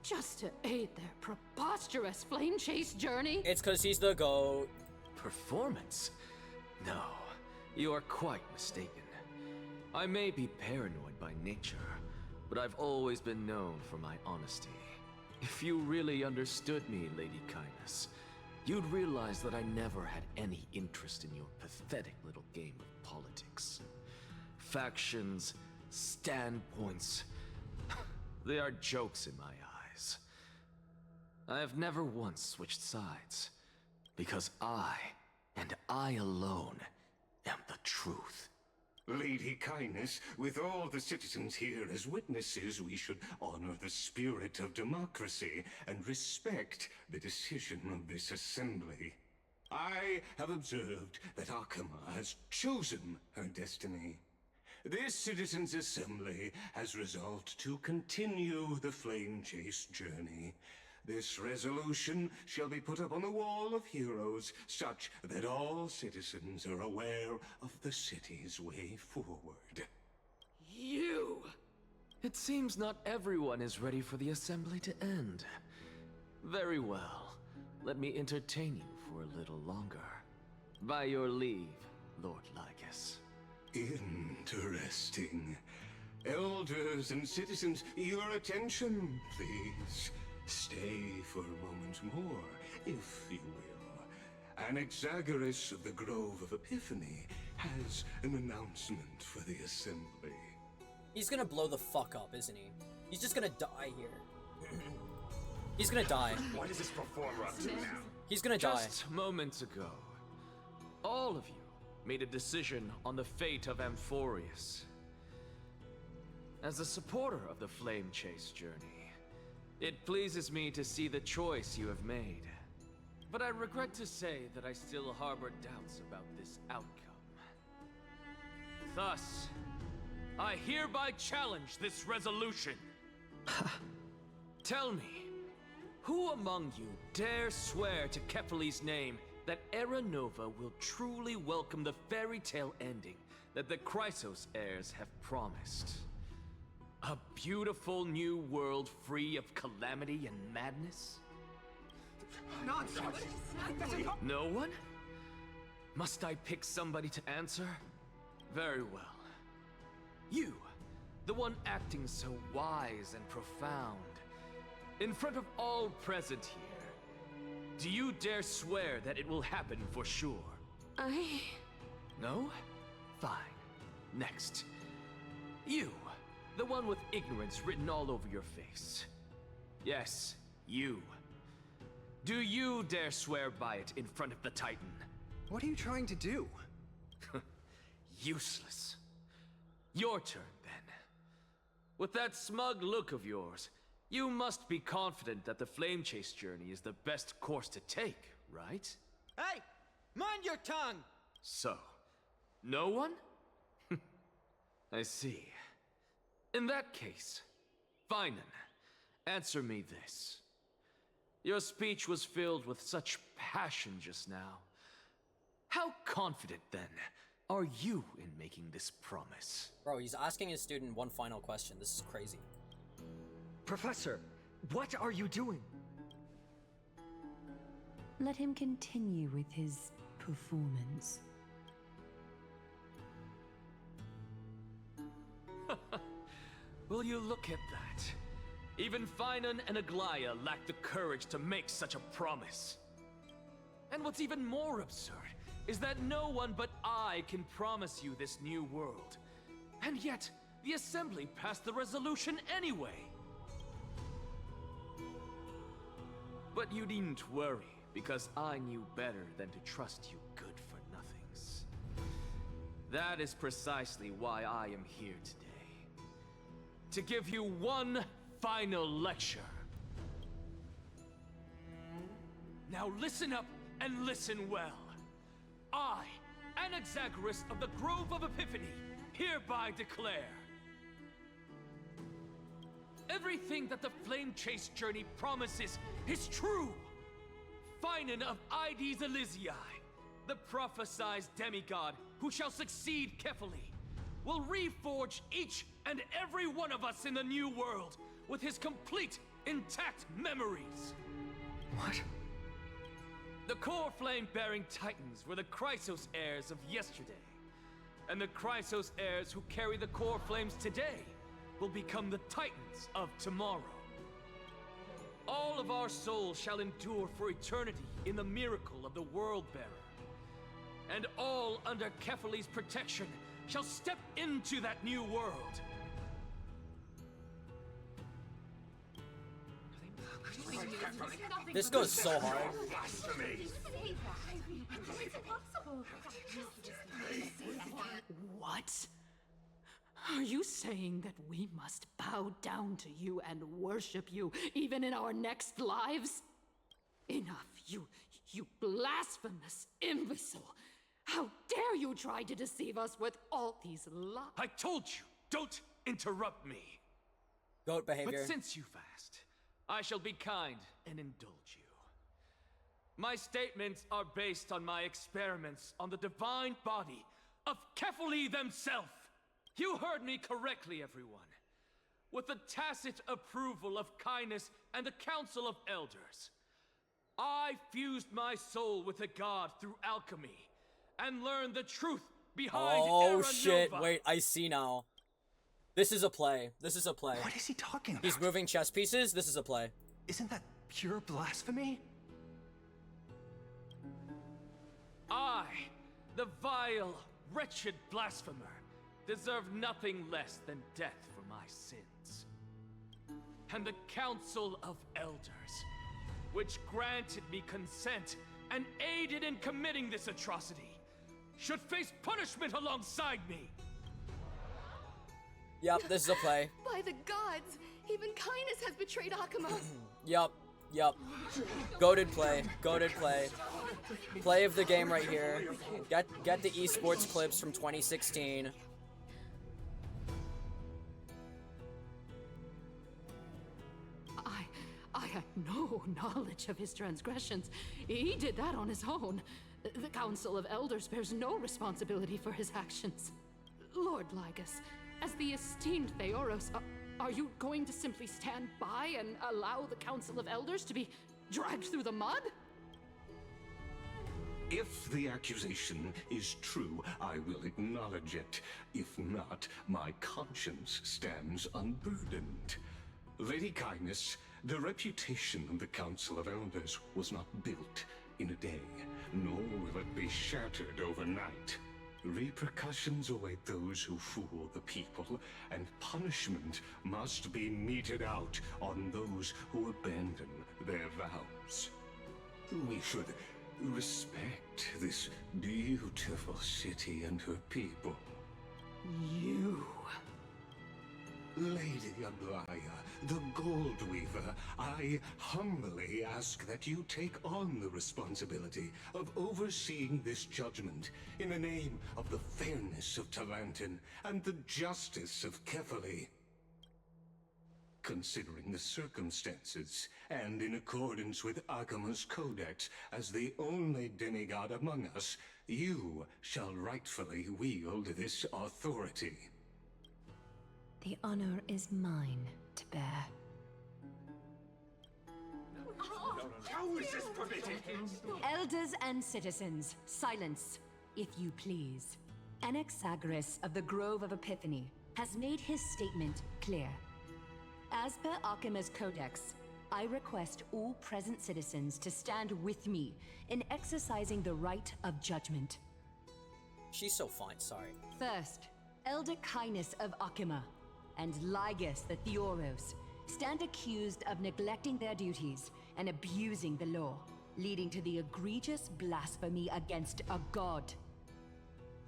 just to aid their preposterous flame chase journey. It's cause he's the GOAT. Performance? No, you are quite mistaken. I may be paranoid by nature, but I've always been known for my honesty. If you really understood me, Lady Kindness, you'd realize that I never had any interest in your pathetic little game of politics. Factions, standpoints, they are jokes in my eyes. I have never once switched sides, because I, and I alone, am the truth. Lady Kindness, with all the citizens here as witnesses, we should honor the spirit of democracy and respect the decision of this assembly. I have observed that Akama has chosen her destiny. This citizens' assembly has resolved to continue the flame chase journey. This resolution shall be put up on the Wall of Heroes, such that all citizens are aware of the city's way forward. You! It seems not everyone is ready for the assembly to end. Very well. Let me entertain you for a little longer. By your leave, Lord Ligus. Interesting. Elders and citizens, your attention, please. Stay for a moment more, if you will. Anaxagoras of the Grove of Epiphany has an announcement for the assembly. He's gonna blow the fuck up, isn't he? He's just gonna die here. He's gonna die. What is this performer up to now? He's gonna die. Just moments ago, all of you made a decision on the fate of Amphorius. As a supporter of the Flame Chase journey, it pleases me to see the choice you have made. But I regret to say that I still harbor doubts about this outcome. Thus, I hereby challenge this resolution. Tell me, who among you dare swear to Kefali's name that Era Nova will truly welcome the fairy tale ending that the Chrysos heirs have promised? A beautiful new world free of calamity and madness? Nonsense! No one? Must I pick somebody to answer? Very well. You, the one acting so wise and profound. In front of all present here, do you dare swear that it will happen for sure? No? Fine. Next. You, the one with ignorance written all over your face. Yes, you. Do you dare swear by it in front of the Titan? What are you trying to do? Useless. Your turn, then. With that smug look of yours, you must be confident that the Flame Chase journey is the best course to take, right? Hey! Mind your tongue! So, no one? I see. In that case, Finan, answer me this. Your speech was filled with such passion just now. How confident, then, are you in making this promise? Bro, he's asking his student one final question. This is crazy. Professor, what are you doing? Let him continue with his performance. Will you look at that? Even Finan and Aglaya lack the courage to make such a promise. And what's even more absurd is that no one but I can promise you this new world. And yet, the Assembly passed the resolution anyway. But you needn't worry, because I knew better than to trust you good-for-nothings. That is precisely why I am here today. To give you one final lecture. Now listen up and listen well. I, Anaxagoras of the Grove of Epiphany, hereby declare everything that the Flame Chase journey promises is true. Finan of Ides Elysiae, the prophesized demigod who shall succeed Kefali, will reforge each and every one of us in the new world with his complete, intact memories. What? The core flame-bearing titans were the Chrysos heirs of yesterday. And the Chrysos heirs who carry the core flames today will become the titans of tomorrow. All of our souls shall endure for eternity in the miracle of the World-Bearer. And all under Kefali's protection shall step into that new world. This goes so hard. What? Are you saying that we must bow down to you and worship you even in our next lives? Enough, you blasphemous imbecile! How dare you try to deceive us with all these lies? I told you, don't interrupt me. Goat behavior. But since you've asked, I shall be kind and indulge you. My statements are based on my experiments on the divine body of Kefali themselves. You heard me correctly, everyone. With the tacit approval of Kindness and the Council of Elders, I fused my soul with the god through alchemy and learned the truth behind Oh Era shit, Nova. wait, I see now. This is a play. This is a play. What is he talking about? He's moving chess pieces. This is a play. Isn't that pure blasphemy? I, the vile, wretched blasphemer, deserve nothing less than death for my sins. and the Council of Elders, which granted me consent and aided in committing this atrocity, should face punishment alongside me. Yep, this is a play. By the gods, even Kindness has betrayed Akuma. Yep. Goated play. Play of the game right here. Get the esports clips from 2016. I had no knowledge of his transgressions. He did that on his own. The Council of Elders bears no responsibility for his actions. Lord Lygus, as the esteemed Theoros, are you going to simply stand by and allow the Council of Elders to be dragged through the mud? If the accusation is true, I will acknowledge it. If not, my conscience stands unburdened. Lady Kindness, the reputation of the Council of Elders was not built in a day, nor will it be shattered overnight. Repercussions await those who fool the people, and punishment must be meted out on those who abandon their vows. We should respect this beautiful city and her people. You... Lady Aglaya, the Gold Weaver, I humbly ask that you take on the responsibility of overseeing this judgment in the name of the fairness of Talantin and the justice of Kefali. Considering the circumstances, and in accordance with Akuma's codex as the only demigod among us, you shall rightfully wield this authority. The honor is mine to bear. How is this permitted? Elders and citizens, silence, if you please. Anaxagoras of the Grove of Epiphany has made his statement clear. As per Akuma's codex, I request all present citizens to stand with me in exercising the right of judgment. She's so fine, sorry. First, Elder Kindness of Akuma and Lygus the Theoros stand accused of neglecting their duties and abusing the law, leading to the egregious blasphemy against a god.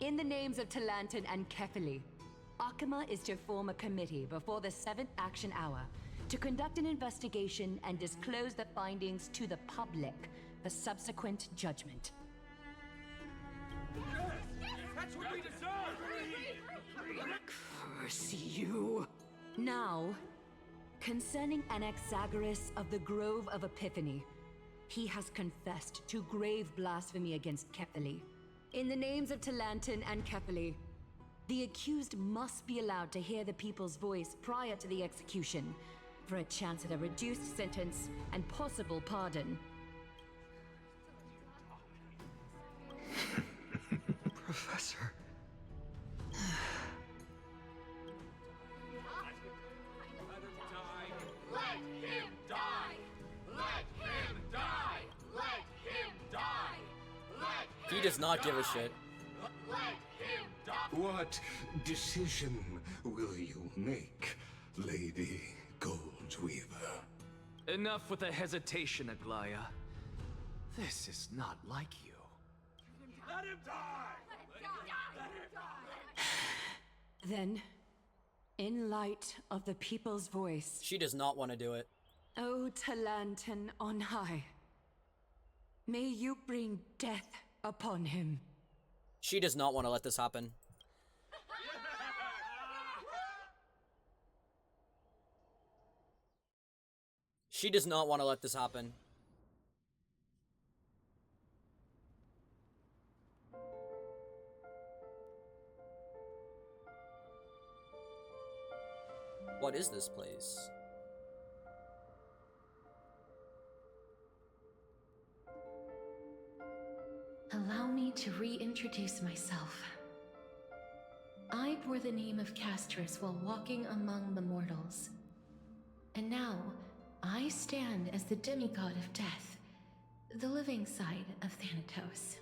In the names of Talantin and Kefali, Akuma is to form a committee before the 7th action hour to conduct an investigation and disclose the findings to the public for subsequent judgment. That's what we deserve! Curse you! Now, concerning Anaxagoras of the Grove of Epiphany, he has confessed to grave blasphemy against Kefali. In the names of Talantin and Kefali, the accused must be allowed to hear the people's voice prior to the execution, for a chance at a reduced sentence and possible pardon. Professor. Let him die! Let him die! Let him die! He does not give a shit. Let him die! What decision will you make, Lady Goldweaver? Enough with the hesitation, Aglaya. This is not like you. Let him die! Then, in light of the people's voice... She does not want to do it. O Talantin on high, may you bring death upon him. She does not want to let this happen. She does not want to let this happen. What is this place? Allow me to reintroduce myself. I bore the name of Castris while walking among the mortals. And now, I stand as the demigod of death, the living side of Thanatos.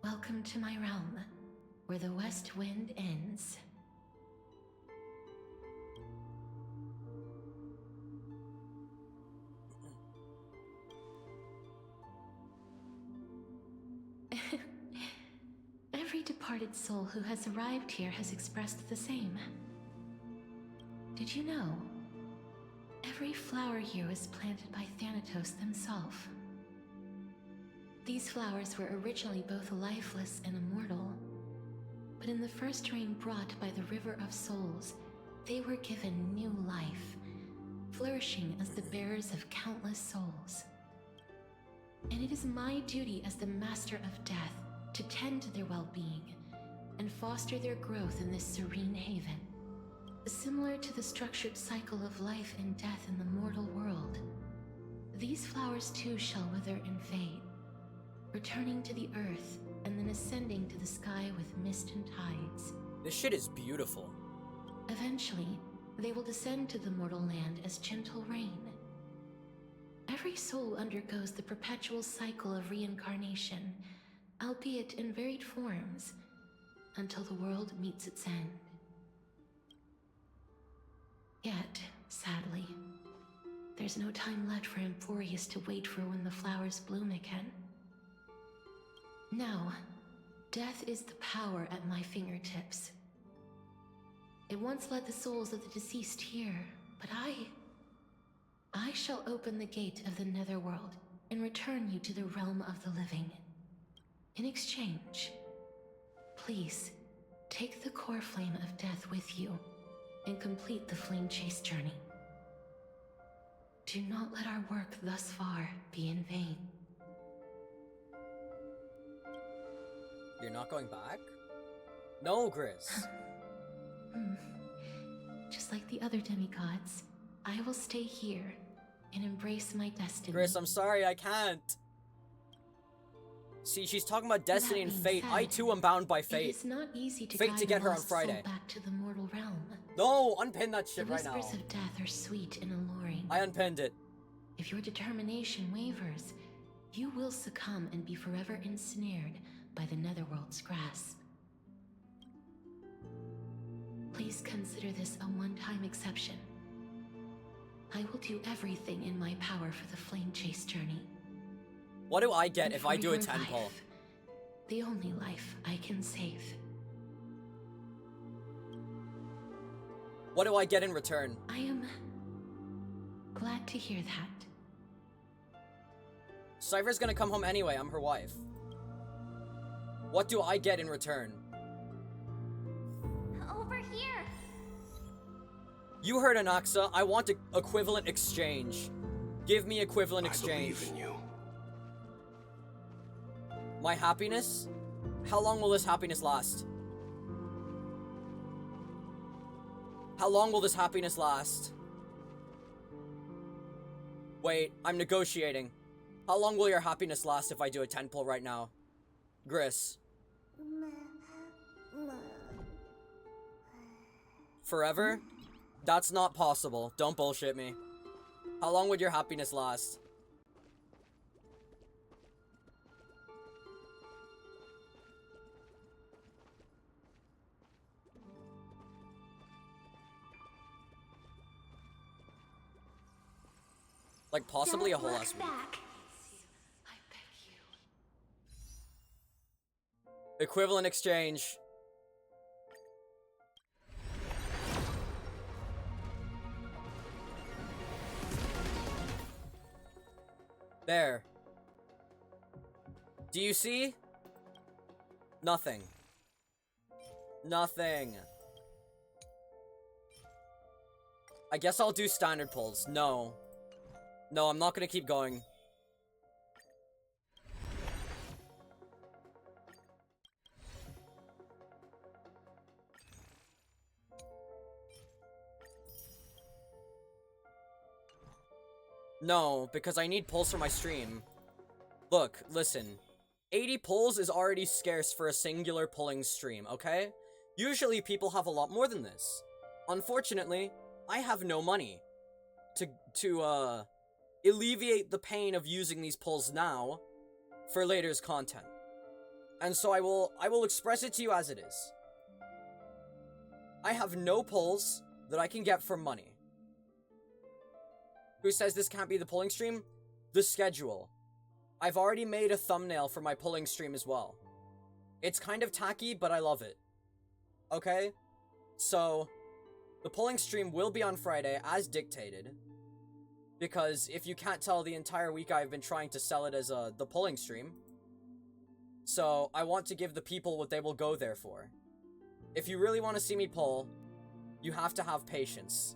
Welcome to my realm, where the west wind ends. departed soul who has arrived here has expressed the same. Did you know? Every flower here was planted by Thanatos themselves. These flowers were originally both lifeless and immortal, but in the first rain brought by the River of Souls, they were given new life, flourishing as the bearers of countless souls. And it is my duty as the Master of Death to tend to their well-being and foster their growth in this serene haven. Similar to the structured cycle of life and death in the mortal world, these flowers too shall wither and fade, returning to the earth and then ascending to the sky with mist and tides. This shit is beautiful. Eventually, they will descend to the mortal land as gentle rain. Every soul undergoes the perpetual cycle of reincarnation, albeit in varied forms, until the world meets its end. Yet, sadly, there's no time left for Amphorius to wait for when the flowers bloom again. Now, death is the power at my fingertips. It once led the souls of the deceased here, but I shall open the gate of the Netherworld and return you to the realm of the living. In exchange, please, take the core flame of death with you and complete the flame chase journey. Do not let our work thus far be in vain. You're not going back? No, Gris. Just like the other demigods, I will stay here and embrace my destiny. Gris, I'm sorry, I can't. See, she's talking about destiny and fate. I too am bound by fate. It is not easy to fate to get her on Friday. Back to the mortal realm. No, unpin that shit right now. The whispers of death are sweet and alluring. I unpinned it. If your determination wavers, you will succumb and be forever ensnared by the Netherworld's grasp. Please consider this a one-time exception. I will do everything in my power for the flame chase journey. What do I get And if for I do a your 10 pull? life, the only life I can save. What do I get in return? I am glad to hear that. Cypher's gonna come home anyway, I'm her wife. What do I get in return? Over here. You heard Anaxa, I want equivalent exchange. Give me equivalent exchange. I believe in you. My happiness? How long will this happiness last? How long will this happiness last? Wait, I'm negotiating. How long will your happiness last if I do a 10 pull right now? Gris. Forever? That's not possible. Don't bullshit me. How long would your happiness last? Like, possibly a whole ass week. Equivalent exchange. There. Do you see? Nothing. Nothing. I guess I'll do standard pulls. No. No, I'm not gonna keep going. No, because I need pulls for my stream. Look, listen. 80 pulls is already scarce for a singular pulling stream, okay? Usually people have a lot more than this. Unfortunately, I have no money to alleviate the pain of using these pulls now for later's content. And so I will express it to you as it is. I have no pulls that I can get for money. Who says this can't be the pulling stream? The schedule. I've already made a thumbnail for my pulling stream as well. It's kind of tacky, but I love it. Okay? So, the polling stream will be on Friday, as dictated. Because if you can't tell, the entire week I've been trying to sell it as the polling stream. So, I want to give the people what they will go there for. If you really want to see me poll, you have to have patience.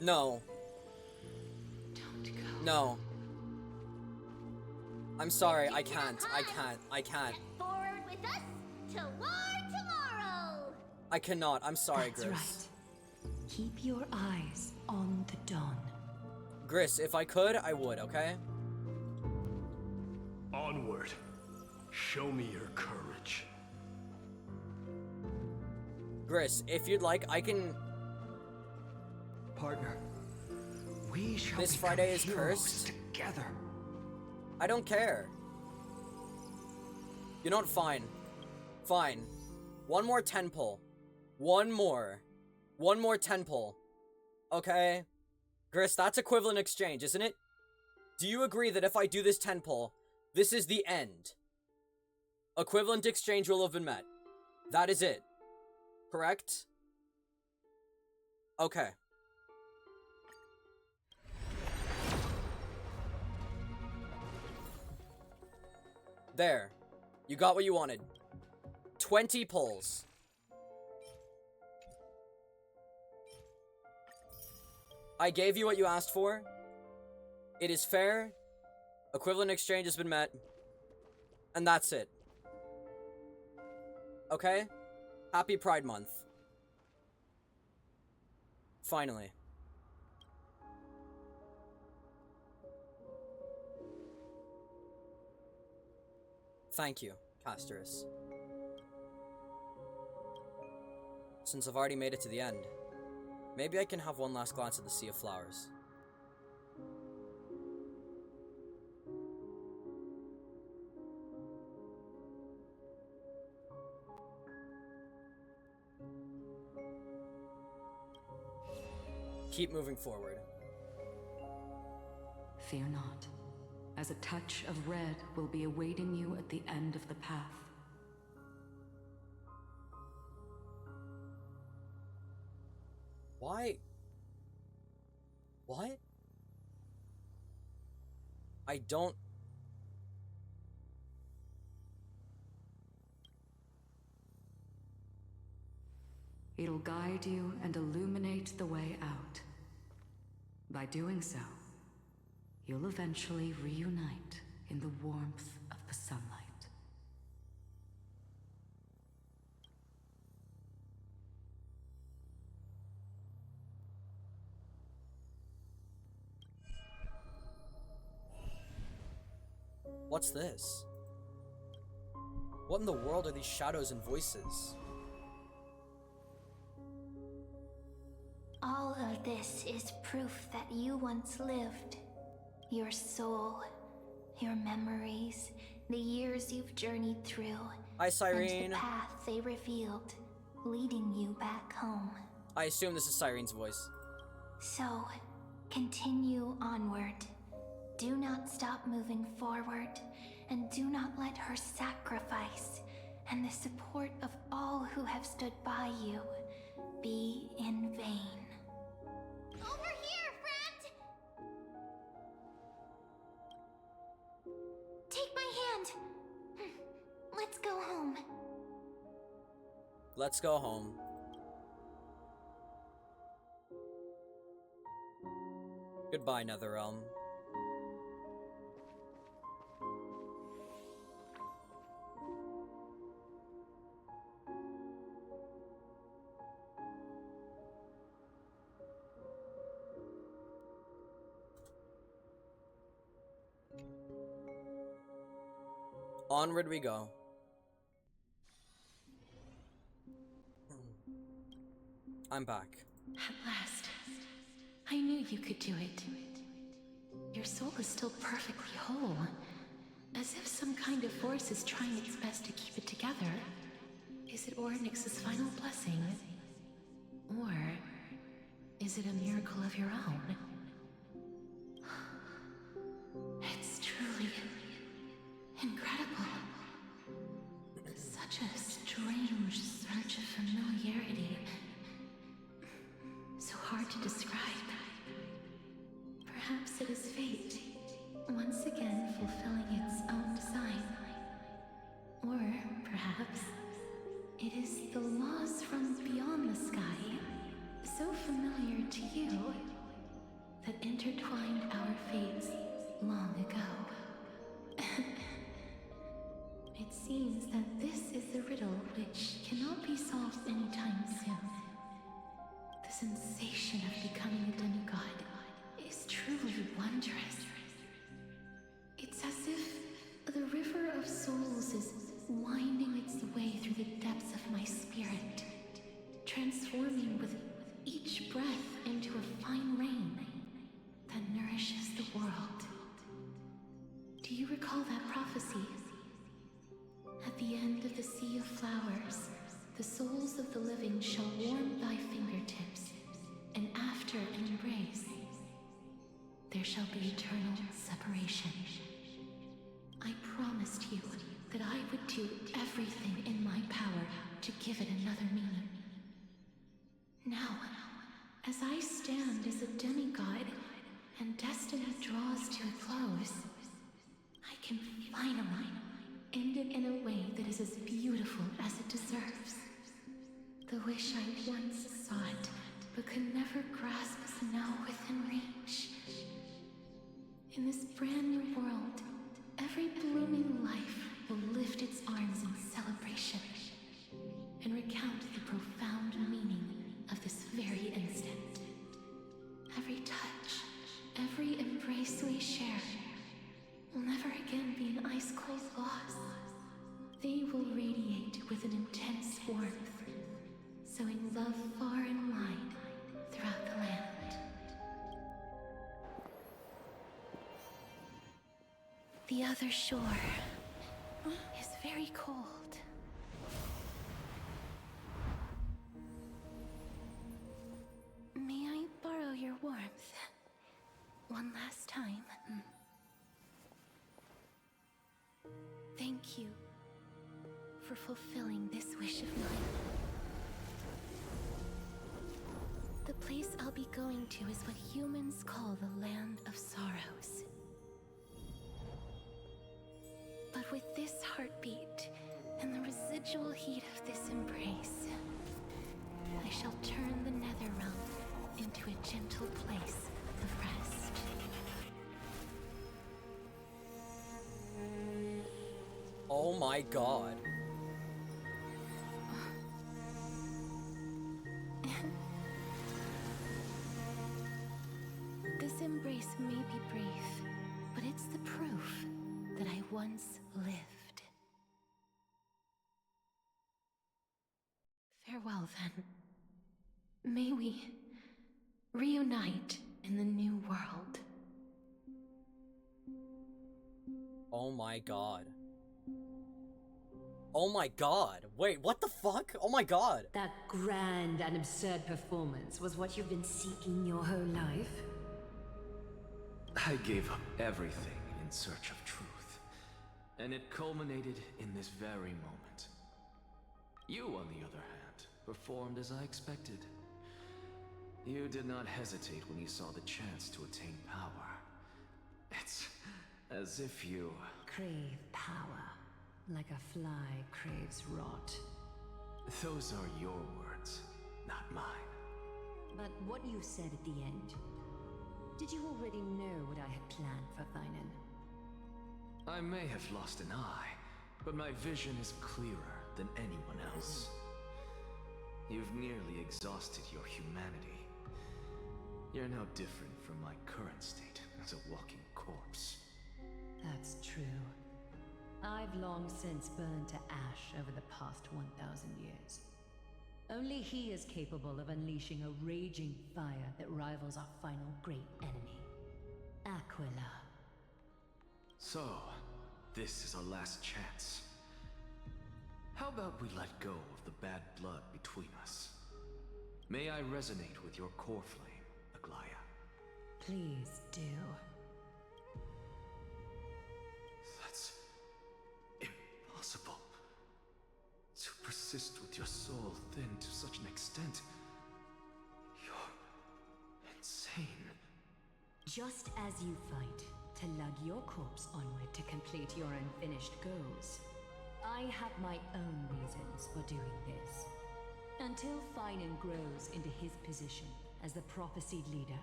No. Don't go. No. I'm sorry, I can't. I can't. Forward with us to war tomorrow! I cannot. I'm sorry, That's Gris. right. Keep your eyes on the dawn. Gris, if I could, I would, okay? Onward. Show me your courage. Gris, if you'd like, I can... Partner, we shall This become Friday is heroes cursed. together. I don't care. You know what? Fine. Fine. One more 10 pull. One more 10 pull. Okay? Gris, that's equivalent exchange, isn't it? Do you agree that if I do this 10 pull, this is the end? Equivalent exchange will have been met. That is it. Correct? Okay. There. You got what you wanted. 20 pulls. I gave you what you asked for. It is fair. Equivalent exchange has been met. And that's it. Okay? Happy Pride Month. Finally. Thank you, Casterus. Since I've already made it to the end, maybe I can have one last glance at the Sea of Flowers. Keep moving forward. Fear not, as a touch of red will be awaiting you at the end of the path. Why? What? I don't... It'll guide you and illuminate the way out. By doing so, you'll eventually reunite in the warmth of the sunlight. What's this? What in the world are these shadows and voices? All of this is proof that you once lived. Your soul, your memories, the years you've journeyed through. Hi, Cyrene. And the path they revealed, leading you back home. I assume this is Cyrene's voice. So, continue onward. Do not stop moving forward, and do not let her sacrifice and the support of all who have stood by you be in vain. Over here, friend! Take my hand. Let's go home. Let's go home. Goodbye, Netherrealm. Onward we go. I'm back. At last. I knew you could do it. Your soul is still perfectly whole. As if some kind of force is trying its best to keep it together. Is it Ornyx's final blessing? Or is it a miracle of your own? Incredible. Such a strange surge of familiarity. So hard to describe. Perhaps it is fate, once again fulfilling its own design. Or perhaps it is the laws from beyond the sky, so familiar to you, that intertwined our fates long ago. It seems that this is the riddle which cannot be solved anytime soon. The sensation of becoming a demigod is truly wondrous. It's as if the river of souls is winding its way through the depths of my spirit, transforming with each breath into a fine rain that nourishes the world. Do you recall that prophecy? At the end of the sea of flowers, the souls of the living shall warm thy fingertips, and after an embrace, there shall be eternal separation. I promised you that I would do everything in my power to give it another meaning. Now, as I stand as a demigod and destiny draws to a close, I can finally end it in a way that is as beautiful as it deserves. The wish I once sought, but could never grasp, is now within reach. In this brand new world, every blooming life will lift its arms in celebration and recount the profound meaning of this very instant. Every touch, every embrace we share will never again be an ice-cold loss. They will radiate with an intense warmth, sowing love far and wide throughout the land. The other shore is very cold. May I borrow your warmth one last time? Thank you for fulfilling this wish of mine. The place I'll be going to is what humans call the Land of Sorrows. But with this heartbeat and the residual heat of this embrace, I shall turn the nether realm into a gentle place of rest. Oh my god. This embrace may be brief, but it's the proof that I once lived. Farewell, then. May we reunite in the new world. Oh my god. Oh my god. Wait, what the fuck? Oh my god. That grand and absurd performance was what you've been seeking your whole life? I gave up everything in search of truth. And it culminated in this very moment. You, on the other hand, performed as I expected. You did not hesitate when you saw the chance to attain power. It's as if you... Crave power, like a fly craves rot. Those are your words, not mine. But what you said at the end, did you already know what I had planned for Thainan? I may have lost an eye, but my vision is clearer than anyone else. You've nearly exhausted your humanity. You're no different from my current state as a walking corpse. That's true. I've long since burned to ash over the past 1,000 years. Only he is capable of unleashing a raging fire that rivals our final great enemy, Aquila. So, this is our last chance. How about we let go of the bad blood between us? May I resonate with your core flame, Aglaya? Please do. your soul thin to such an extent? You're insane. Just as you fight to lug your corpse onward to complete your unfinished goals, I have my own reasons for doing this. Until Finan grows into his position as the prophesied leader,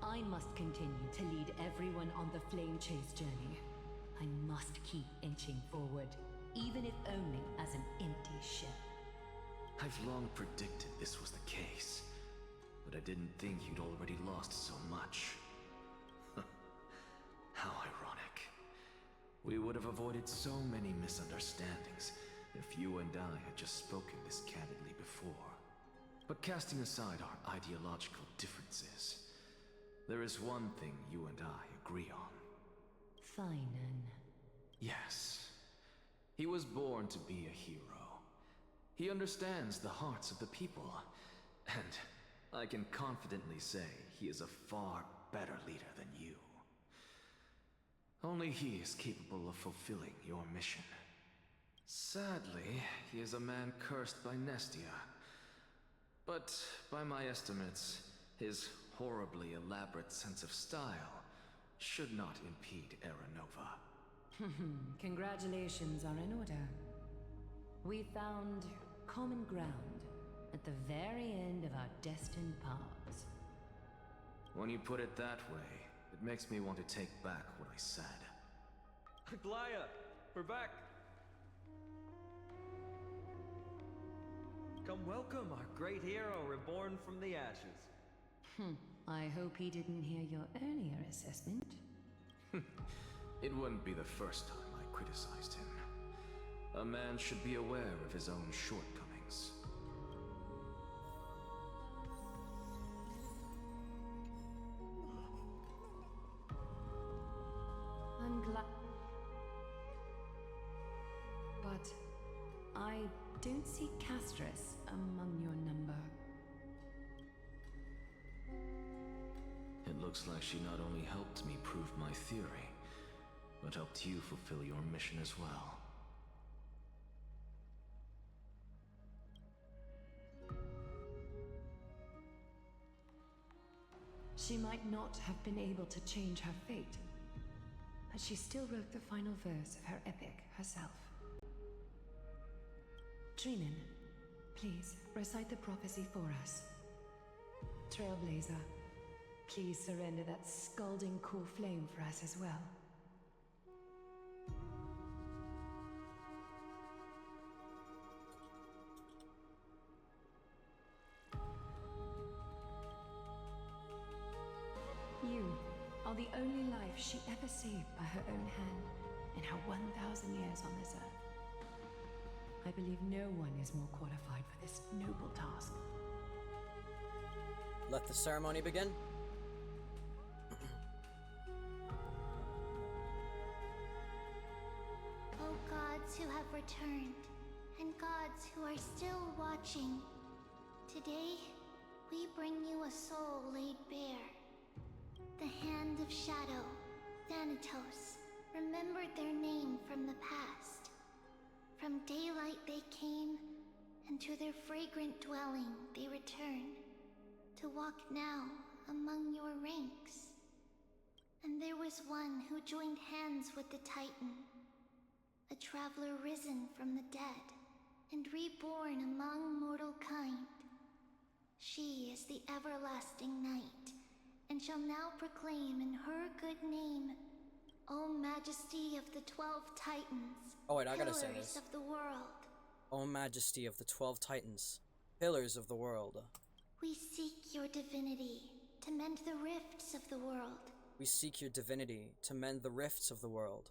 I must continue to lead everyone on the flame chase journey. I must keep inching forward, even if only as an empty shell. I've long predicted this was the case, but I didn't think you'd already lost so much. How ironic. We would have avoided so many misunderstandings if you and I had just spoken this candidly before. But casting aside our ideological differences, there is one thing you and I agree on. Finan. Yes. He was born to be a hero. He understands the hearts of the people, and I can confidently say he is a far better leader than you. Only he is capable of fulfilling your mission. Sadly, he is a man cursed by Nestia. But by my estimates, his horribly elaborate sense of style should not impede Aranova. Congratulations are in order. We found common ground at the very end of our destined paths. When you put it that way, it makes me want to take back what I said. Glaya, we're back. Come welcome our great hero reborn from the ashes. I hope he didn't hear your earlier assessment. It wouldn't be the first time I criticized him. A man should be aware of his own shortcomings. I'm glad. But I don't see Castris among your number. It looks like she not only helped me prove my theory, but helped you fulfill your mission as well. She might not have been able to change her fate, but she still wrote the final verse of her epic herself. Trinan, please recite the prophecy for us. Trailblazer, please surrender that scalding core flame for us as well. You are the only life she ever saved by her own hand in her 1,000 years on this earth. I believe no one is more qualified for this noble task. Let the ceremony begin. O gods who have returned, and gods who are still watching, today we bring you a soul laid bare. The Hand of Shadow, Thanatos, remembered their name from the past. From daylight they came, and to their fragrant dwelling they return, to walk now among your ranks. And there was one who joined hands with the Titan, a traveler risen from the dead, and reborn among mortal kind. She is the everlasting night, and shall now proclaim in her good name, O Majesty of the 12 Titans, Oh wait, I gotta say Pillars this. of the world. O Majesty of the 12 Titans, Pillars of the world. We seek your divinity to mend the rifts of the world. We seek your divinity to mend the rifts of the world.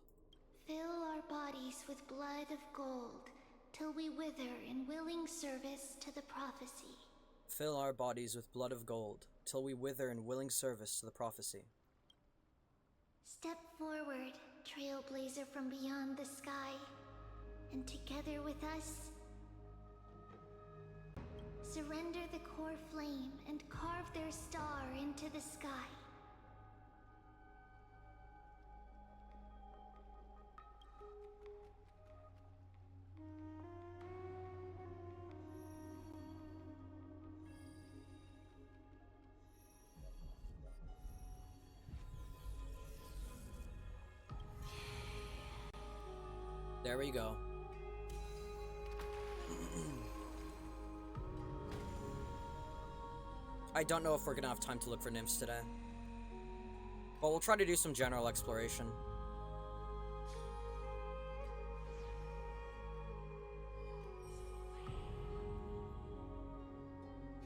Fill our bodies with blood of gold, till we wither in willing service to the prophecy. Fill our bodies with blood of gold, till we wither in willing service to the prophecy. Step forward, trailblazer from beyond the sky, and together with us, surrender the core flame and carve their star into the sky. There we go. I don't know if we're gonna have time to look for nymphs today. But we'll try to do some general exploration.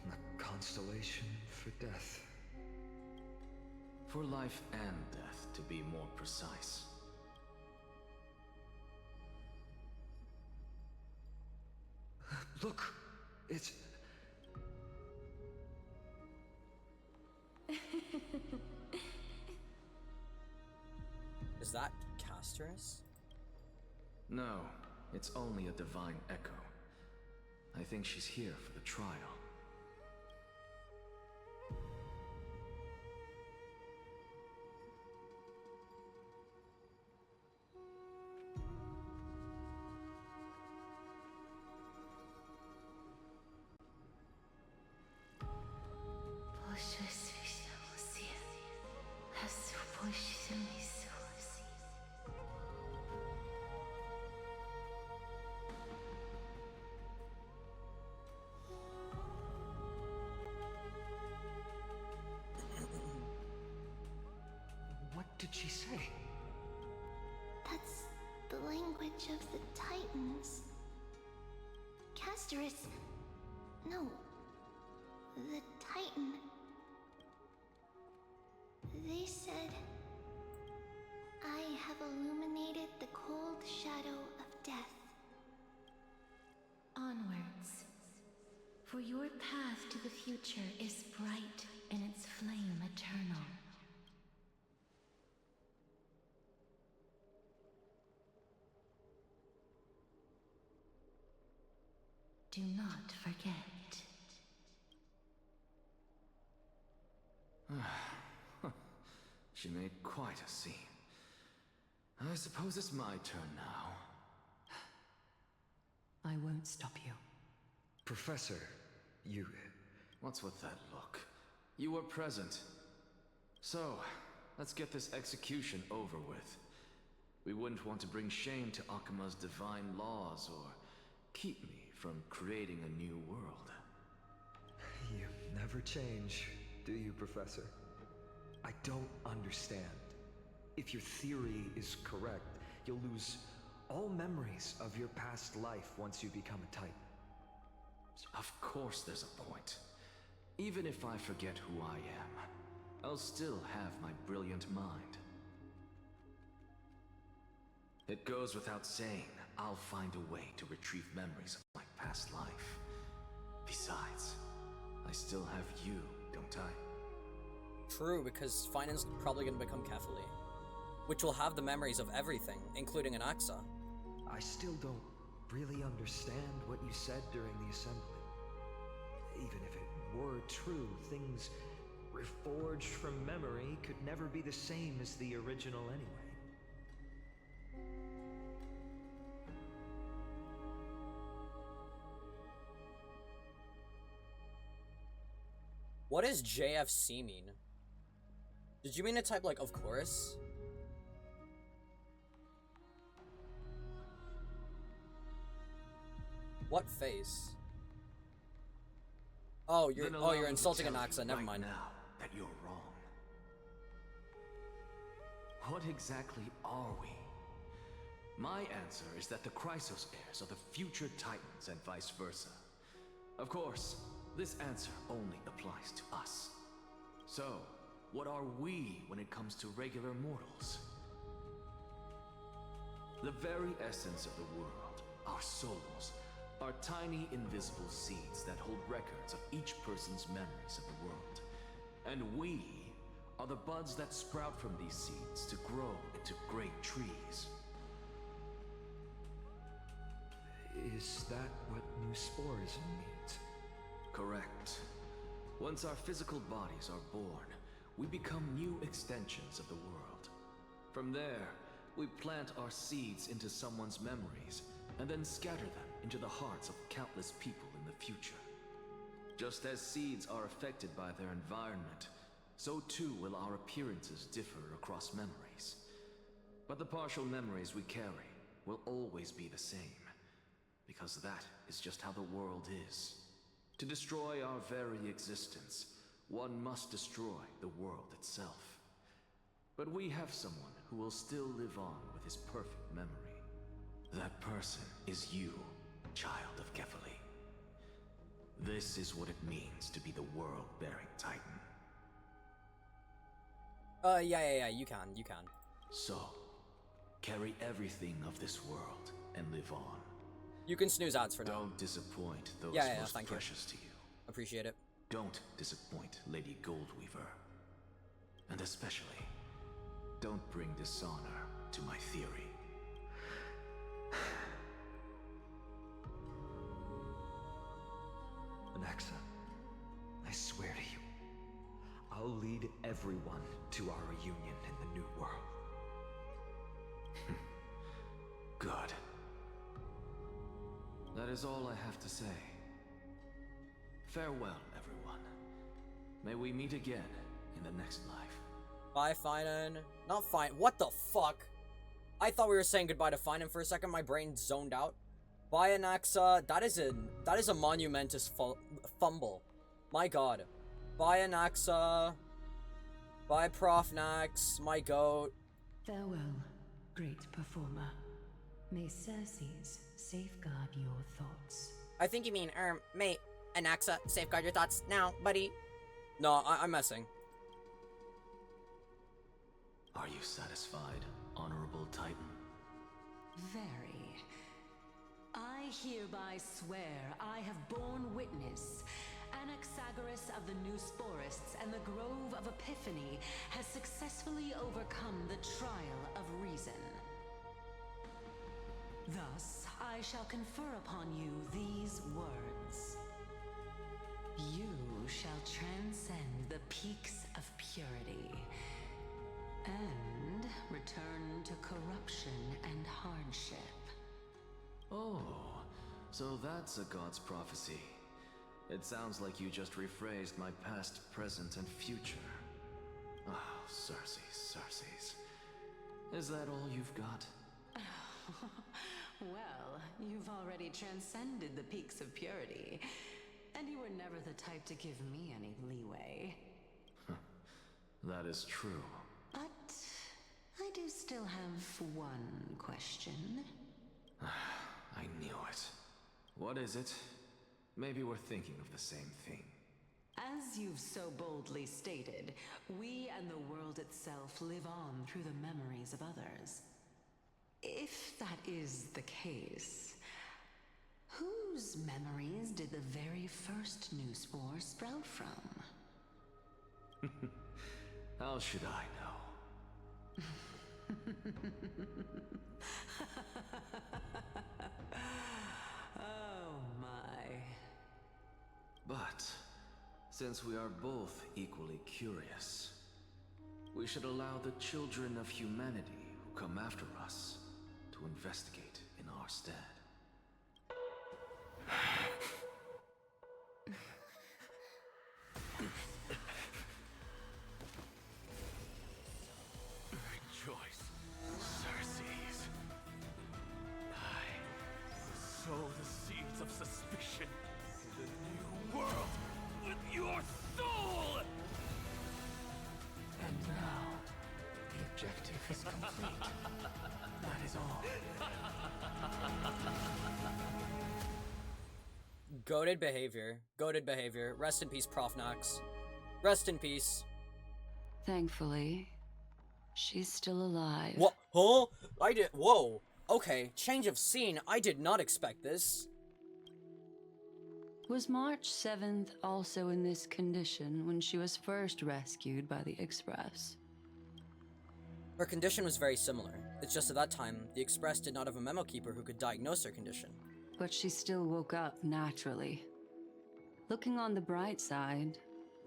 A constellation for death. For life and death, to be more precise. Look! It's... Is that Casterus? No, it's only a divine echo. I think she's here for the trial. What did she say? That's the language of the Titans. Casterus... No. The Titan. They said... I have illuminated the cold shadow of death. Onwards. For your path to the future is bright and its flame eternal. Do not forget. She made quite a scene. I suppose it's my turn now. I won't stop you. Professor, you... What's with that look? You were present. So, let's get this execution over with. We wouldn't want to bring shame to Akuma's divine laws or keep me from creating a new world. You never change, do you, Professor? I don't understand. If your theory is correct, you'll lose all memories of your past life once you become a Titan. Of course there's a point. Even if I forget who I am, I'll still have my brilliant mind. It goes without saying, I'll find a way to retrieve memories of my past life. Besides, I still have you, don't I? True, because Finan's probably gonna become Kefali, which will have the memories of everything, including an Axa. I still don't really understand what you said during the assembly. Even if it were true, things reforged from memory could never be the same as the original anyway. What does JFC mean? Did you mean to type like, of course? What face? Oh, you're insulting an Axa, never mind. Now that you're wrong. What exactly are we? My answer is that the Chrysos heirs are the future Titans and vice versa. Of course, this answer only applies to us. So, what are we when it comes to regular mortals? The very essence of the world, our souls, are tiny invisible seeds that hold records of each person's memories of the world. And we are the buds that sprout from these seeds to grow into great trees. Is that what new sporism means? Correct. Once our physical bodies are born, we become new extensions of the world. From there, we plant our seeds into someone's memories, and then scatter them into the hearts of countless people in the future. Just as seeds are affected by their environment, so too will our appearances differ across memories. But the partial memories we carry will always be the same. Because that is just how the world is. To destroy our very existence, one must destroy the world itself. But we have someone who will still live on with his perfect memory. That person is you, child of Kefali. This is what it means to be the world-bearing Titan. Yeah, you can. So, carry everything of this world and live on. You can snooze ads for now. Don't disappoint those most precious to you. Appreciate it. Don't disappoint Lady Goldweaver. And especially, don't bring dishonor to my theory. Anaxa, I swear to you, I'll lead everyone to our reunion in the New World. Good. That is all I have to say. Farewell, everyone. May we meet again in the next life. Bye, Finan. Not fine. What the fuck? I thought we were saying goodbye to Finan for a second. My brain zoned out. Bye, Anaxa. That is a monumentous fumble. My god. Bye, Anaxa. Bye, Prof. Nax. My goat. Farewell, great performer. May Circes safeguard your thoughts. I think you mean, mate, Anaxa, safeguard your thoughts now, buddy. No, I'm messing. Are you satisfied, Honorable Titan? Very. I hereby swear I have borne witness. Anaxagoras of the New Sporists and the Grove of Epiphany has successfully overcome the trial of reason. Thus, I shall confer upon you these words. You shall transcend the peaks of purity and return to corruption and hardship. Oh, so that's a god's prophecy. It sounds like you just rephrased my past, present, and future. Ah, Circes. Is that all you've got? Well, you've already transcended the peaks of purity, and you were never the type to give me any leeway. That is true. But I do still have one question. I knew it. What is it? Maybe we're thinking of the same thing. As you've so boldly stated, we and the world itself live on through the memories of others. If that is the case, whose memories did the very first new spore sprout from? How should I know? Oh my. But, since we are both equally curious, we should allow the children of humanity who come after us to investigate in our stead. Rejoice, Circes. I sow the seeds of suspicion in the new world with your soul! And now, the objective is complete. That is all. Goated behavior. Goated behavior. Rest in peace, Prof. Knox. Rest in peace. Thankfully, she's still alive. What? Huh? Whoa. Okay, change of scene. I did not expect this. Was March 7th also in this condition when she was first rescued by the Express? Her condition was very similar. It's just at that time, the Express did not have a memo keeper who could diagnose her condition. But she still woke up naturally. Looking on the bright side,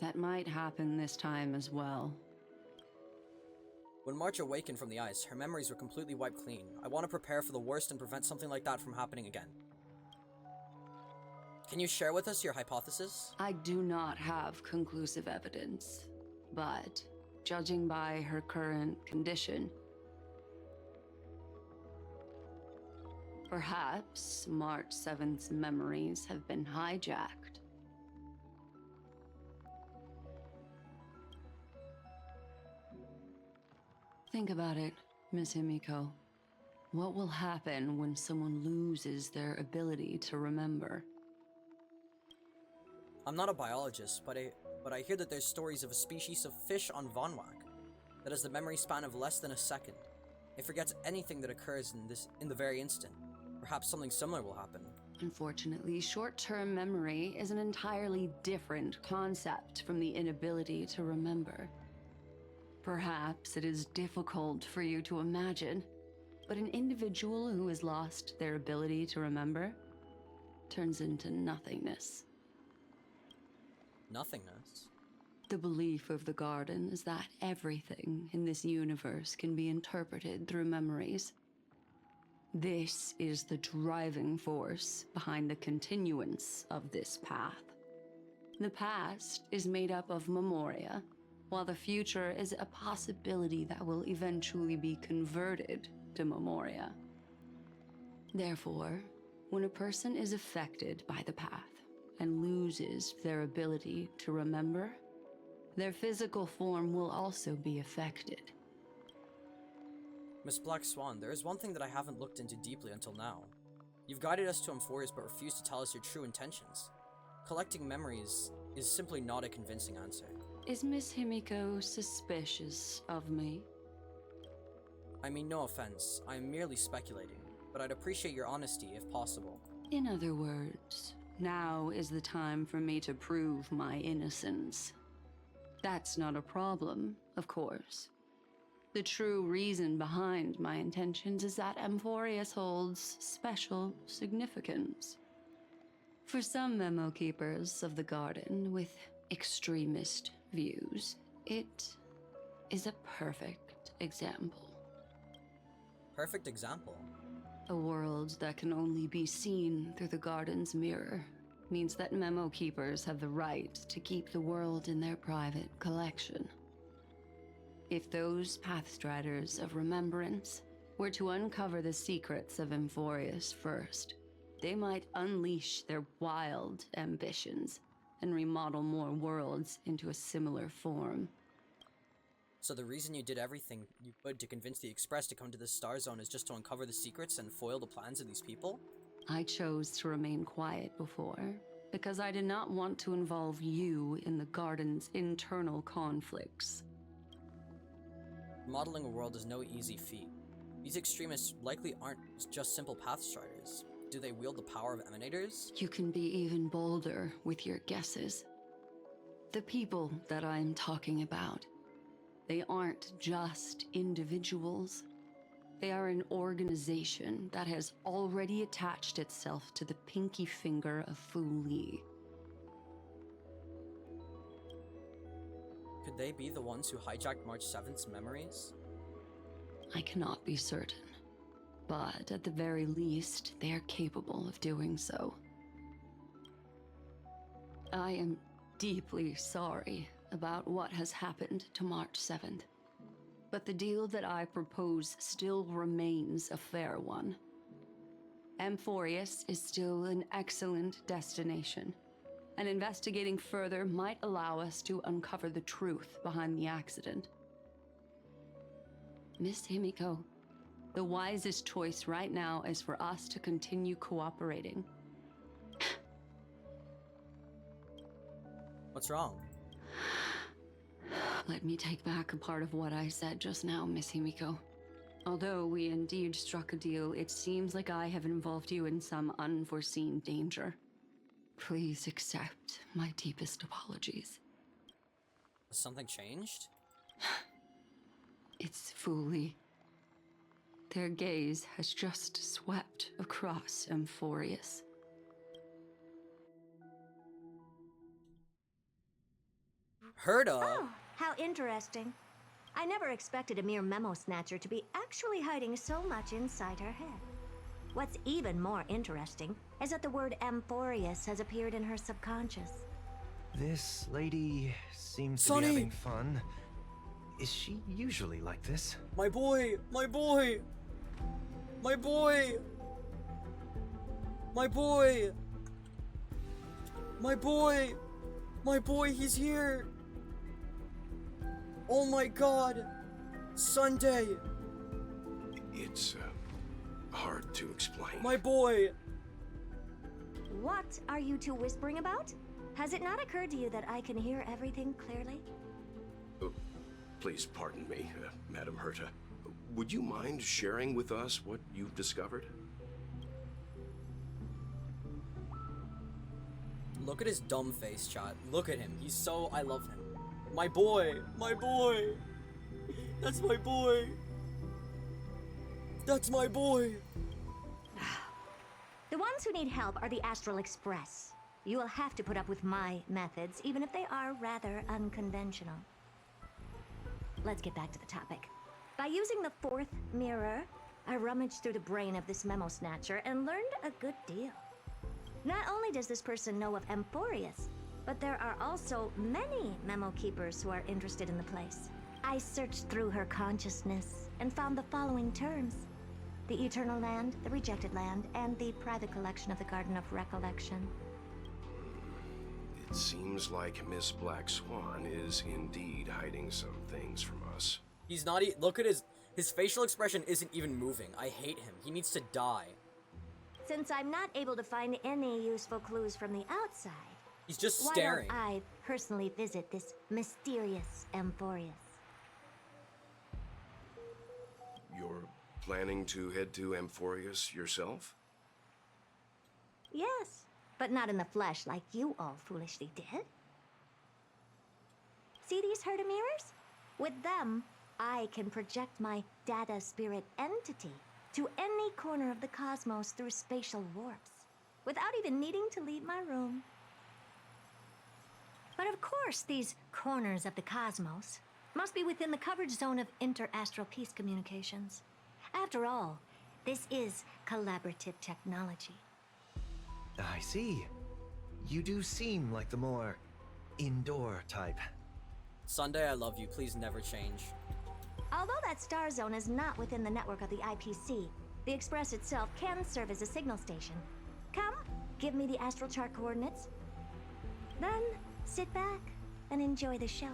that might happen this time as well. When March awakened from the ice, her memories were completely wiped clean. I want to prepare for the worst and prevent something like that from happening again. Can you share with us your hypothesis? I do not have conclusive evidence, but judging by her current condition, Perhaps March 7th's memories have been hijacked. Think about it, Miss Himiko. What will happen when someone loses their ability to remember? I'm not a biologist, but I hear that there's stories of a species of fish on Vonwak that has the memory span of less than a second. It forgets anything that occurs in the very instant. Perhaps something similar will happen. Unfortunately, short-term memory is an entirely different concept from the inability to remember. Perhaps it is difficult for you to imagine, but an individual who has lost their ability to remember turns into nothingness. Nothingness? The belief of the Garden is that everything in this universe can be interpreted through memories. This is the driving force behind the continuance of this path. The past is made up of memoria, while the future is a possibility that will eventually be converted to memoria. Therefore, when a person is affected by the path and loses their ability to remember, their physical form will also be affected. Miss Black Swan, there is one thing that I haven't looked into deeply until now. You've guided us to Amphorius but refused to tell us your true intentions. Collecting memories is simply not a convincing answer. Is Miss Himiko suspicious of me? I mean, no offense. I am merely speculating, but I'd appreciate your honesty if possible. In other words, now is the time for me to prove my innocence. That's not a problem, of course. The true reason behind my intentions is that Amphorius holds special significance. For some memo keepers of the Garden with extremist views, it is a perfect example. Perfect example? A world that can only be seen through the Garden's mirror means that memo keepers have the right to keep the world in their private collection. If those Pathstriders of Remembrance were to uncover the secrets of Amphorius first, they might unleash their wild ambitions and remodel more worlds into a similar form. So the reason you did everything you could to convince the Express to come to the Star Zone is just to uncover the secrets and foil the plans of these people? I chose to remain quiet before, because I did not want to involve you in the Garden's internal conflicts. Modeling a world is no easy feat. These extremists likely aren't just simple Pathstriders. Do they wield the power of Emanators? You can be even bolder with your guesses. The people that I'm talking about, they aren't just individuals. They are an organization that has already attached itself to the pinky finger of Fu Li. Could they be the ones who hijacked March 7th's memories? I cannot be certain, but at the very least, they are capable of doing so. I am deeply sorry about what has happened to March 7th. But the deal that I propose still remains a fair one. Amphorius is still an excellent destination, and investigating further might allow us to uncover the truth behind the accident. Miss Himiko, the wisest choice right now is for us to continue cooperating. What's wrong? Let me take back a part of what I said just now, Miss Himiko. Although we indeed struck a deal, it seems like I have involved you in some unforeseen danger. Please accept my deepest apologies. Has something changed? It's Fu Li. Their gaze has just swept across Amphorius. Heard of? Oh, how interesting. I never expected a mere memo snatcher to be actually hiding so much inside her head. What's even more interesting is that the word Amphorius has appeared in her subconscious. This lady seems to Sonny! be having fun. Is she usually like this? My boy! My boy! My boy! My boy! My boy! My boy, he's here! Oh my god! Sunday! It's, hard to explain. My boy! What are you two whispering about? Has it not occurred to you that I can hear everything clearly? Oh, please pardon me, Madam Herta. Would you mind sharing with us what you've discovered? Look at his dumb face, chat. Look at him. He's so... I love him. My boy! My boy! That's my boy! That's my boy! The ones who need help are the Astral Express. You will have to put up with my methods, even if they are rather unconventional. Let's get back to the topic. By using the fourth mirror, I rummaged through the brain of this memo snatcher and learned a good deal. Not only does this person know of Amphorius, but there are also many memo keepers who are interested in the place. I searched through her consciousness and found the following terms: the Eternal Land, the Rejected Land, and the private collection of the Garden of Recollection. It seems like Miss Black Swan is indeed hiding some things from us. He's not look at his facial expression isn't even moving. I hate him. He needs to die. Since I'm not able to find any useful clues from the outside, he's just staring. Why don't I personally visit this mysterious Amphorius? You're planning to head to Amphorius yourself? Yes, but not in the flesh like you all foolishly did. See these Herta mirrors? With them, I can project my data spirit entity to any corner of the cosmos through spatial warps, without even needing to leave my room. But of course, these corners of the cosmos must be within the coverage zone of inter-astral peace communications. After all, this is collaborative technology. I see. You do seem like the more indoor type. Sunday, I love you. Please never change. Although that star zone is not within the network of the IPC, the Express itself can serve as a signal station. Come, give me the astral chart coordinates. Then, sit back and enjoy the show.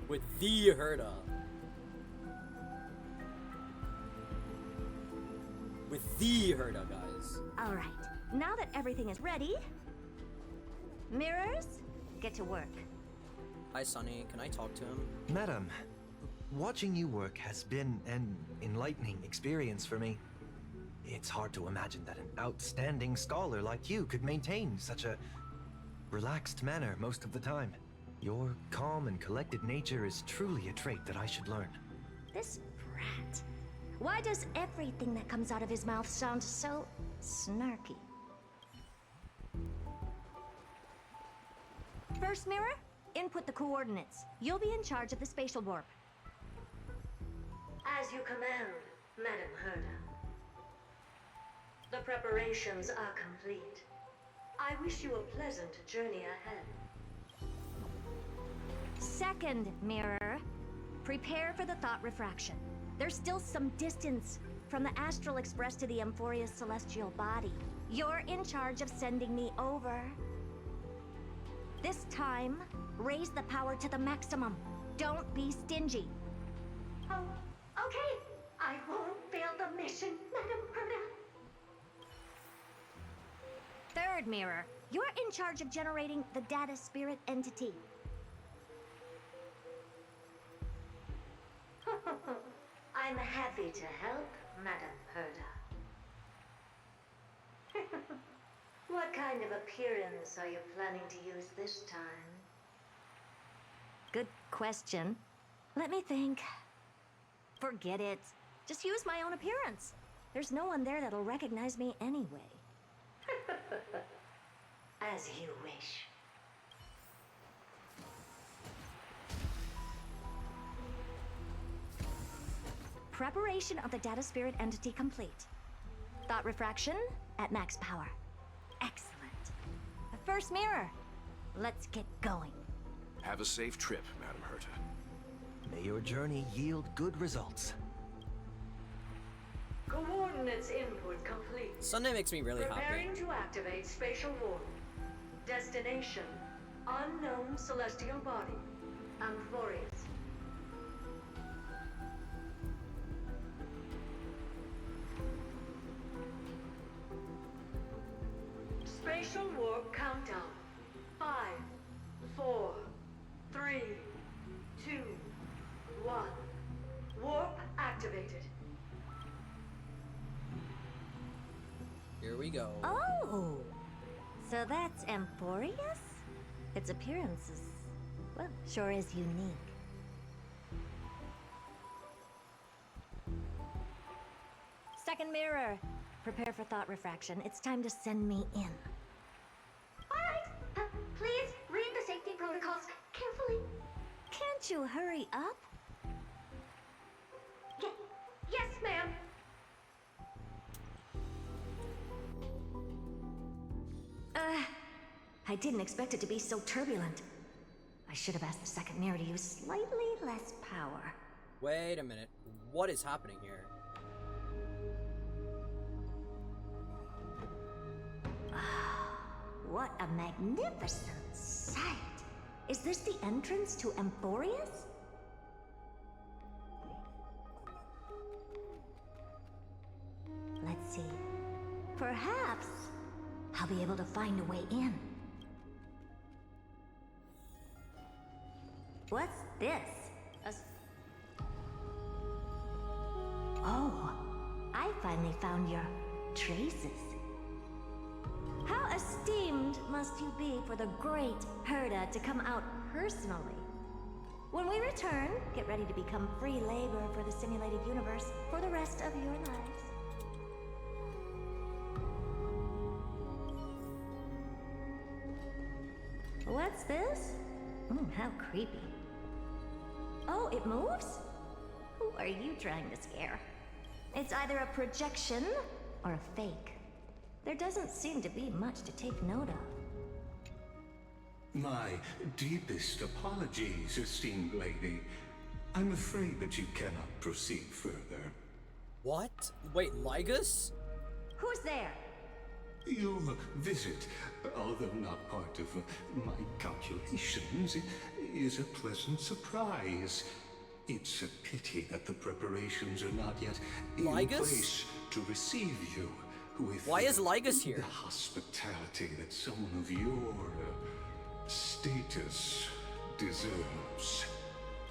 With the Herta. With the Herta, guys. Alright, now that everything is ready, mirrors, get to work. Hi, Sonny. Can I talk to him? Madam, watching you work has been an enlightening experience for me. It's hard to imagine that an outstanding scholar like you could maintain such a relaxed manner most of the time. Your calm and collected nature is truly a trait that I should learn. This brat. Why does everything that comes out of his mouth sound so snarky? First mirror, input the coordinates. You'll be in charge of the spatial warp. As you command, Madam Herta. The preparations are complete. I wish you a pleasant journey ahead. Second mirror, prepare for the thought refraction. There's still some distance from the Astral Express to the Amphorius celestial body. You're in charge of sending me over. This time, raise the power to the maximum. Don't be stingy. Oh, okay. I won't fail the mission, Madam Herta. Third mirror, you're in charge of generating the data spirit entity. I'm happy to help, Madam Herta. What kind of appearance are you planning to use this time? Good question. Let me think. Forget it. Just use my own appearance. There's no one there that'll recognize me anyway. As you wish. Preparation of the data spirit entity complete. Thought refraction at max power. Excellent. The first mirror. Let's get going. Have a safe trip, Madam Herta. May your journey yield good results. Coordinates Coordinates input complete. Sunday makes me really happy. Preparing to activate spatial warp. Destination: unknown celestial body. Amphorius. Spatial warp countdown. 5, 4, 3, 2, 1. Warp activated. Here we go. Oh! So that's Amphorius? Its appearance is, well, sure is unique. Second mirror. Prepare for thought refraction. It's time to send me in. Alright, please read the safety protocols carefully. Can't you hurry up? Yes, ma'am. I didn't expect it to be so turbulent. I should have asked the second mirror to use slightly less power. Wait a minute. What is happening here? What a magnificent sight! Is this the entrance to Amphorius? Let's see. Perhaps I'll be able to find a way in. What's this? Oh, I finally found your traces. How esteemed must you be for the great Herda to come out personally? When we return, get ready to become free labor for the simulated universe for the rest of your lives. What's this? How creepy. Oh, it moves? Who are you trying to scare? It's either a projection or a fake. There doesn't seem to be much to take note of. My deepest apologies, esteemed lady. I'm afraid that you cannot proceed further. What? Wait, Lygus? Who's there? Your visit, although not part of my calculations, is a pleasant surprise. It's a pity that the preparations are not yet in place to receive you. Why is Lygus here? The hospitality that someone of your status deserves.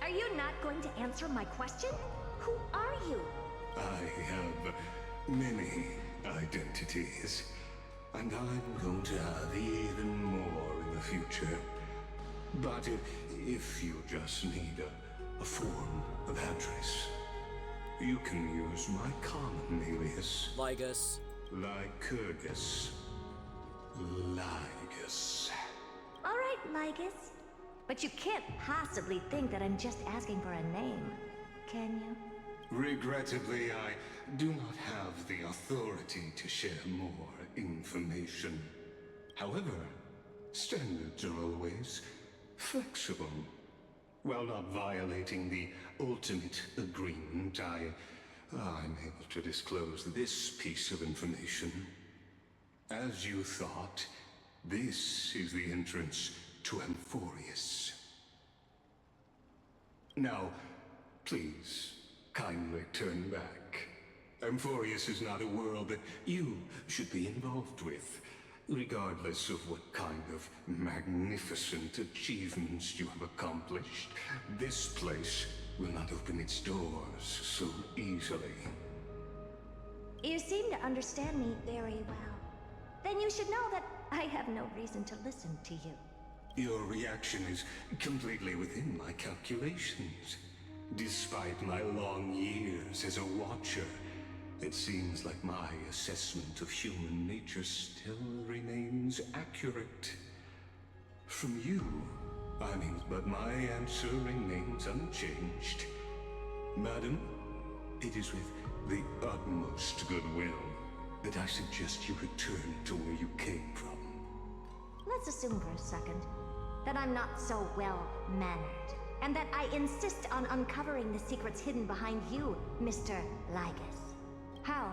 Are you not going to answer my question? Who are you? I have many identities, and I'm going to have even more in the future. But if you just need a form of address, you can use my common alias. Lygus. Lycurgus. Lygus. All right, Lygus. But you can't possibly think that I'm just asking for a name, can you? Regrettably, I do not have the authority to share more information. However, standards are always flexible. While not violating the ultimate agreement, I'm able to disclose this piece of information. As you thought, this is the entrance to Amphorius. Now, please, kindly turn back. Amphorius is not a world that you should be involved with, regardless of what kind of magnificent achievements you have accomplished. This place will not open its doors so easily. You seem to understand me very well. Then you should know that I have no reason to listen to you. Your reaction is completely within my calculations. Despite my long years as a watcher, it seems like my assessment of human nature still remains accurate. From you, but my answer remains unchanged. Madam, it is with the utmost goodwill that I suggest you return to where you came from. Let's assume for a second that I'm not so well-mannered, and that I insist on uncovering the secrets hidden behind you, Mr. Lygus. How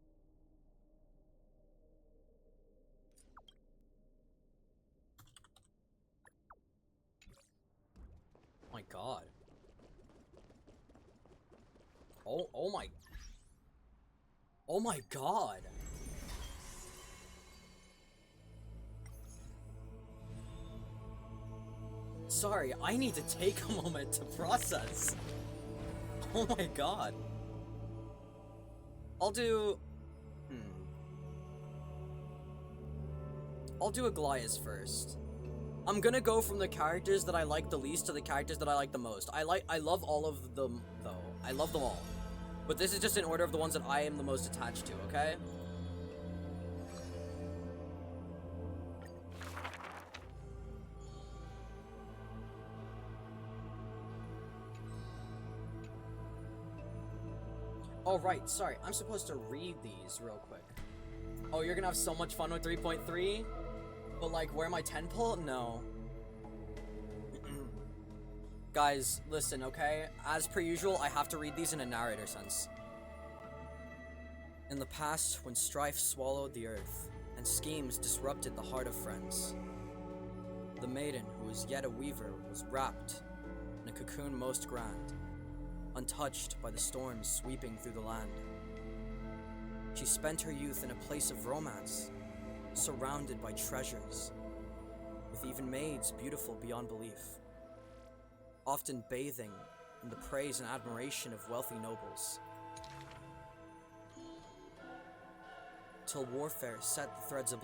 Oh my... Oh my god. Sorry, I need to take a moment to process. Oh my god. I'll do... I'll do Aglaïa's first. I'm gonna go from the characters that I like the least to the characters that I like the most. I love all of them, though. I love them all. But this is just in order of the ones that I am the most attached to, okay? Oh, right, sorry. I'm supposed to read these real quick. Oh, you're gonna have so much fun with 3.3? But, like, where my 10 pull? No. Guys, listen, okay? As per usual, I have to read these in a narrator sense. In the past, when strife swallowed the earth, and schemes disrupted the heart of friends, the maiden, who was yet a weaver, was wrapped in a cocoon most grand, untouched by the storms sweeping through the land. She spent her youth in a place of romance, surrounded by treasures, with even maids beautiful beyond belief, often bathing in the praise and admiration of wealthy nobles. Till warfare set the threads of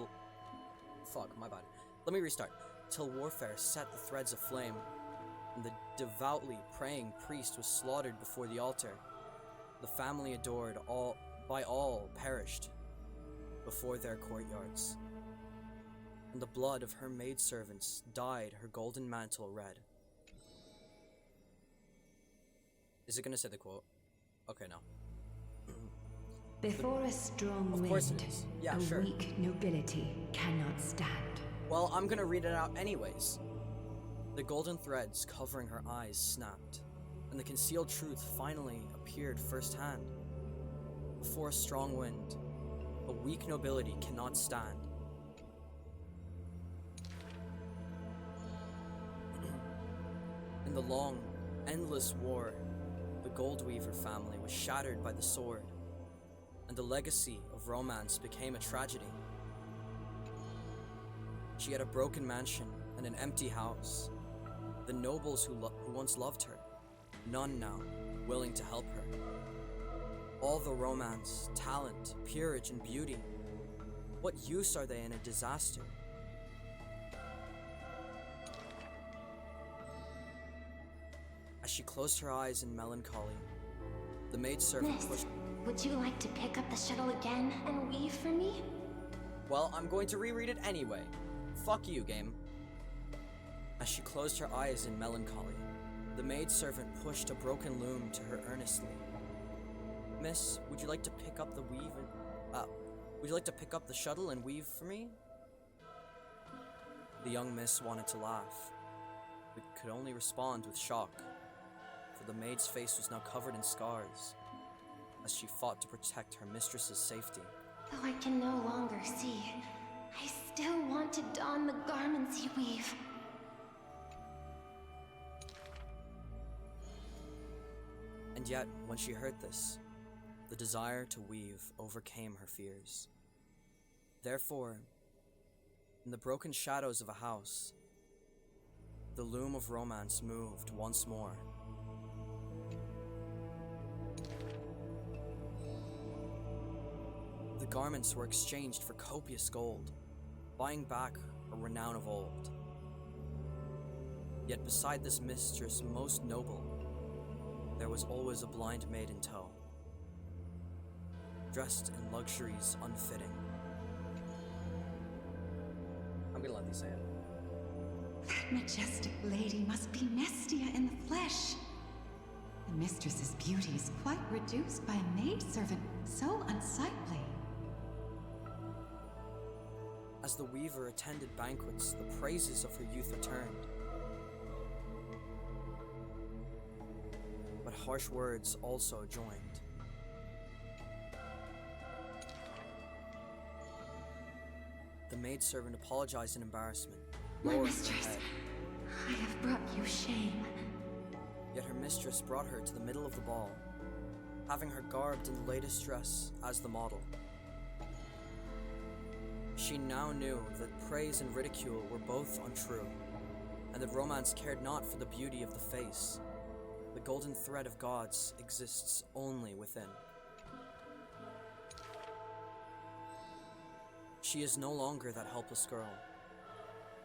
Let me restart. Till warfare set the threads aflame, and the devoutly praying priest was slaughtered before the altar. The family adored by all perished before their courtyards, and the blood of her maidservants dyed her golden mantle red. Is it gonna say the quote? Okay, no. Before a strong wind, yeah, a sure. weak nobility cannot stand. Well, I'm gonna read it out anyways. The golden threads covering her eyes snapped, and the concealed truth finally appeared firsthand. Before a strong wind, a weak nobility cannot stand. In the long, endless war, the Goldweaver family was shattered by the sword, and the legacy of romance became a tragedy. She had a broken mansion and an empty house. The nobles who once loved her, none now willing to help her. All the romance, talent, peerage, and beauty, what use are they in a disaster? As she closed her eyes in melancholy, the maidservant pushed... Would you like to pick up the shuttle again and weave for me? Well, I'm going to reread it anyway. Fuck you, game. As she closed her eyes in melancholy, the maidservant pushed a broken loom to her earnestly. Miss, would you like to pick up the would you like to pick up the shuttle and weave for me? The young miss wanted to laugh, but could only respond with shock, for the maid's face was now covered in scars, as she fought to protect her mistress's safety. Though I can no longer see, I still want to don the garments you weave. And yet, when she heard this, the desire to weave overcame her fears. Therefore, in the broken shadows of a house, the loom of romance moved once more. The garments were exchanged for copious gold, buying back a renown of old. Yet beside this mistress most noble, there was always a blind maid in tow, dressed in luxuries unfitting. I'm gonna let these say it. That majestic lady must be Nestia in the flesh. The mistress's beauty is quite reduced by a maidservant so unsightly. As the weaver attended banquets, the praises of her youth returned. But harsh words also joined. The maidservant apologized in embarrassment. My lowering her mistress, head. I have brought you shame. Yet her mistress brought her to the middle of the ball, having her garbed in the latest dress as the model. She now knew that praise and ridicule were both untrue, and that romance cared not for the beauty of the face. The golden thread of gods exists only within. She is no longer that helpless girl.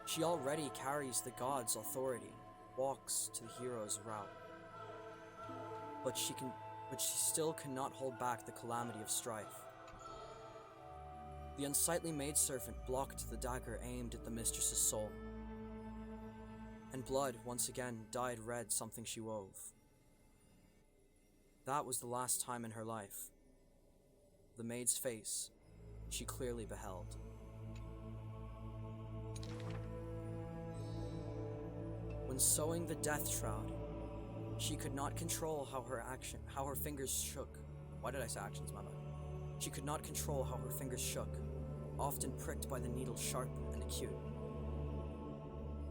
She already carries the gods' authority, walks to the hero's route. But she still cannot hold back the calamity of strife. The unsightly maidservant blocked the dagger aimed at the mistress's soul, and blood once again dyed red something she wove. That was the last time in her life. The maid's face she clearly beheld. When sewing the death shroud, she could not control how her fingers shook. Why did I say actions, my bad? She could not control how her fingers shook, often pricked by the needle's sharp and acute.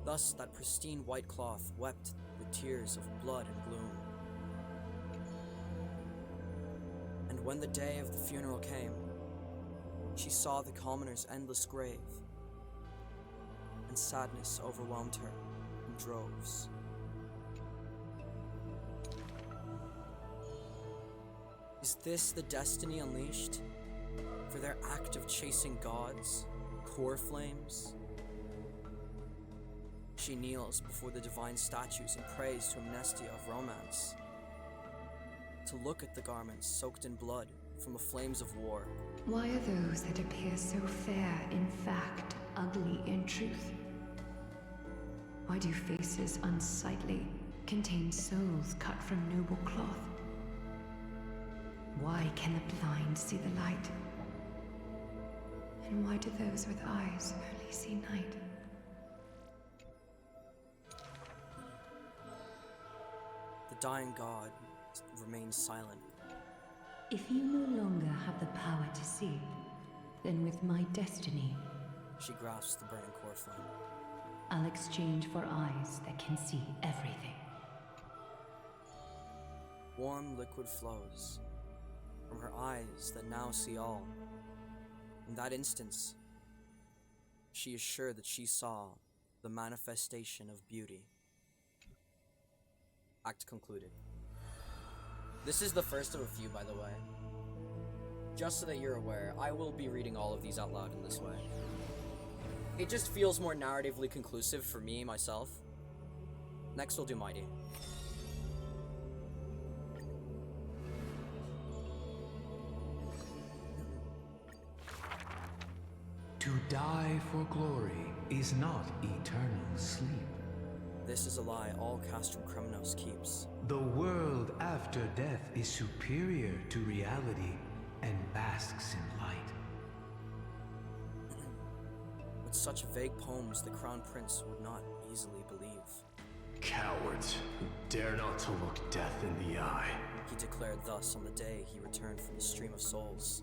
Thus, that pristine white cloth wept with tears of blood and gloom. And when the day of the funeral came, she saw the commoner's endless grave, and sadness overwhelmed her in droves. Is this the destiny unleashed for their act of chasing gods, core flames? She kneels before the divine statues and prays to Amnestia of romance, to look at the garments soaked in blood from the flames of war. Why are those that appear so fair in fact ugly in truth? Why do faces unsightly contain souls cut from noble cloth? Why can the blind see the light? And why do those with eyes only see night? The dying god remains silent. If you no longer have the power to see, then with my destiny, she grasps the burning core flame. I'll exchange for eyes that can see everything. Warm liquid flows from her eyes that now see all. In that instance, she is sure that she saw the manifestation of beauty. Act concluded. This is the first of a few, by the way. Just so that you're aware, I will be reading all of these out loud in this way. It just feels more narratively conclusive for me, myself. Next we'll do Mighty. To die for glory is not eternal sleep. This is a lie all Castrum Kremnos keeps. The world after death is superior to reality and basks in light. With such vague poems, the Crown Prince would not easily believe. Cowards who dare not to look death in the eye. He declared thus on the day he returned from the stream of souls.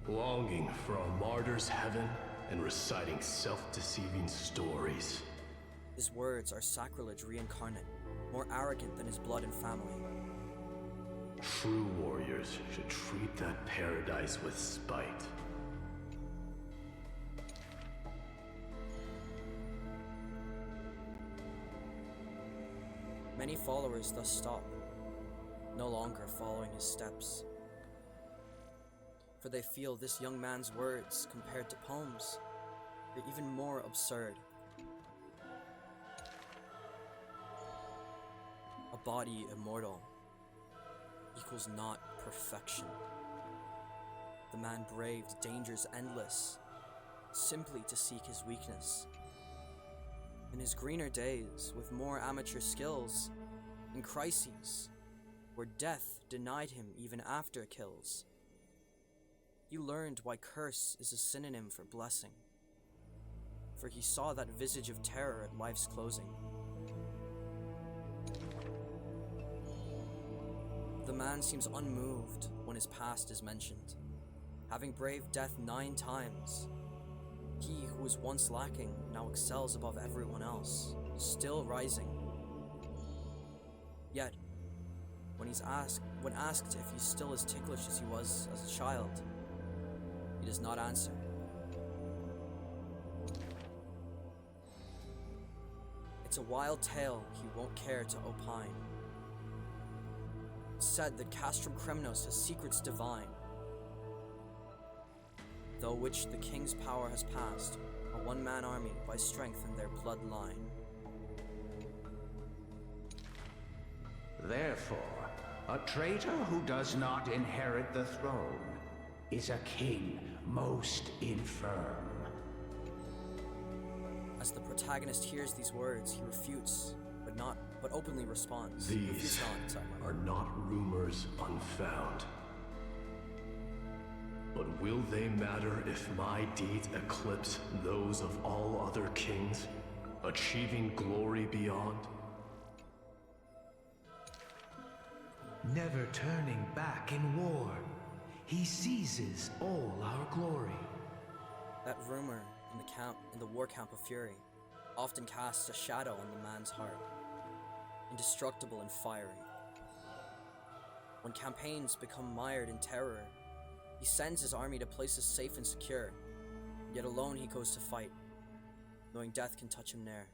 Longing for a martyr's heaven and reciting self-deceiving stories. His words are sacrilege reincarnate, more arrogant than his blood and family. True warriors should treat that paradise with spite. Many followers thus stop, no longer following his steps. For they feel this young man's words, compared to poems, are even more absurd. A body immortal equals not perfection. The man braved dangers endless, simply to seek his weakness. In his greener days, with more amateur skills, in crises, where death denied him even after kills, he learned why curse is a synonym for blessing. For he saw that visage of terror at life's closing. The man seems unmoved when his past is mentioned. Having braved death 9 times, he who was once lacking now excels above everyone else, still rising. Yet, When asked if he's still as ticklish as he was as a child, he does not answer. It's a wild tale he won't care to opine. It's said that Castrum Kremnos has secrets divine, though which the king's power has passed, a one-man army by strength in their bloodline. Therefore, a traitor who does not inherit the throne is a king most infirm. As the protagonist hears these words, he refutes, but openly responds. These are not rumors unfound. But will they matter if my deeds eclipse those of all other kings, achieving glory beyond? Never turning back in war, he seizes all our glory. That rumor in the war camp of fury often casts a shadow on the man's heart, indestructible and fiery. When campaigns become mired in terror, he sends his army to places safe and secure, yet alone he goes to fight, knowing death can touch him ne'er.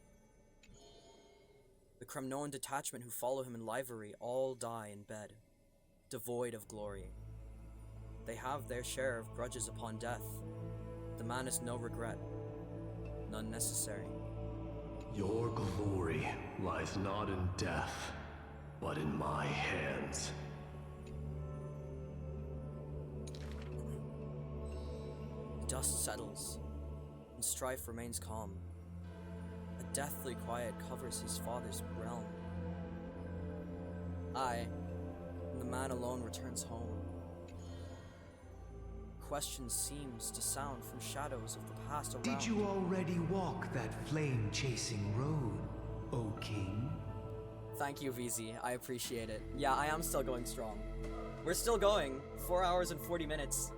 The Kremnoan detachment who follow him in livery all die in bed, devoid of glory. They have their share of grudges upon death. The man has no regret, none necessary. Your glory lies not in death, but in my hands. The dust settles, and strife remains calm. A deathly quiet covers his father's realm. And the man alone returns home. Question seems to sound from shadows of the past around. Did you already walk that flame-chasing road, O King? Thank you, VZ. I appreciate it. Yeah, I am still going strong. We're still going. 4 hours and 40 minutes.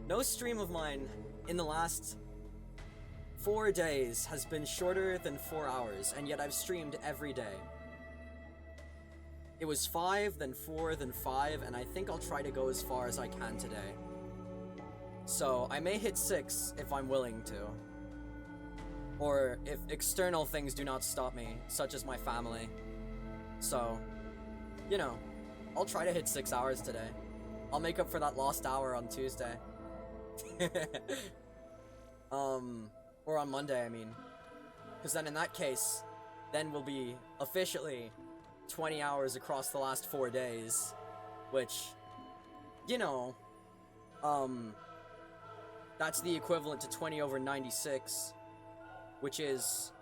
No stream of mine in the last 4 days has been shorter than 4 hours, and yet I've streamed every day. It was 5, then 4, then 5, and I think I'll try to go as far as I can today. So, I may hit 6 if I'm willing to. Or if external things do not stop me, such as my family. So, you know, I'll try to hit 6 hours today. I'll make up for that lost hour on Tuesday. Or on Monday, I mean. Because then in that case, then we'll be officially 20 hours across the last 4 days. Which, you know, that's the equivalent to 20 over 96. Which is,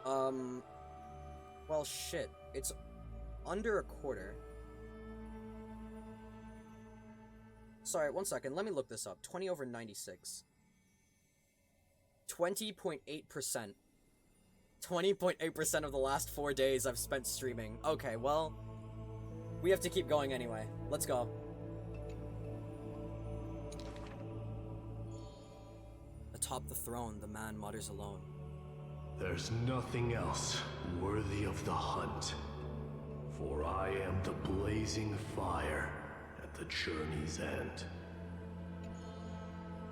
well, shit. It's under a quarter. Sorry, 1 second. Let me look this up. 20 over 96. 20.8%. 20.8% of the last 4 days I've spent streaming. Okay, well, we have to keep going anyway. Let's go. Atop the throne, the man mutters alone. There's nothing else worthy of the hunt, for I am the blazing fire at the journey's end.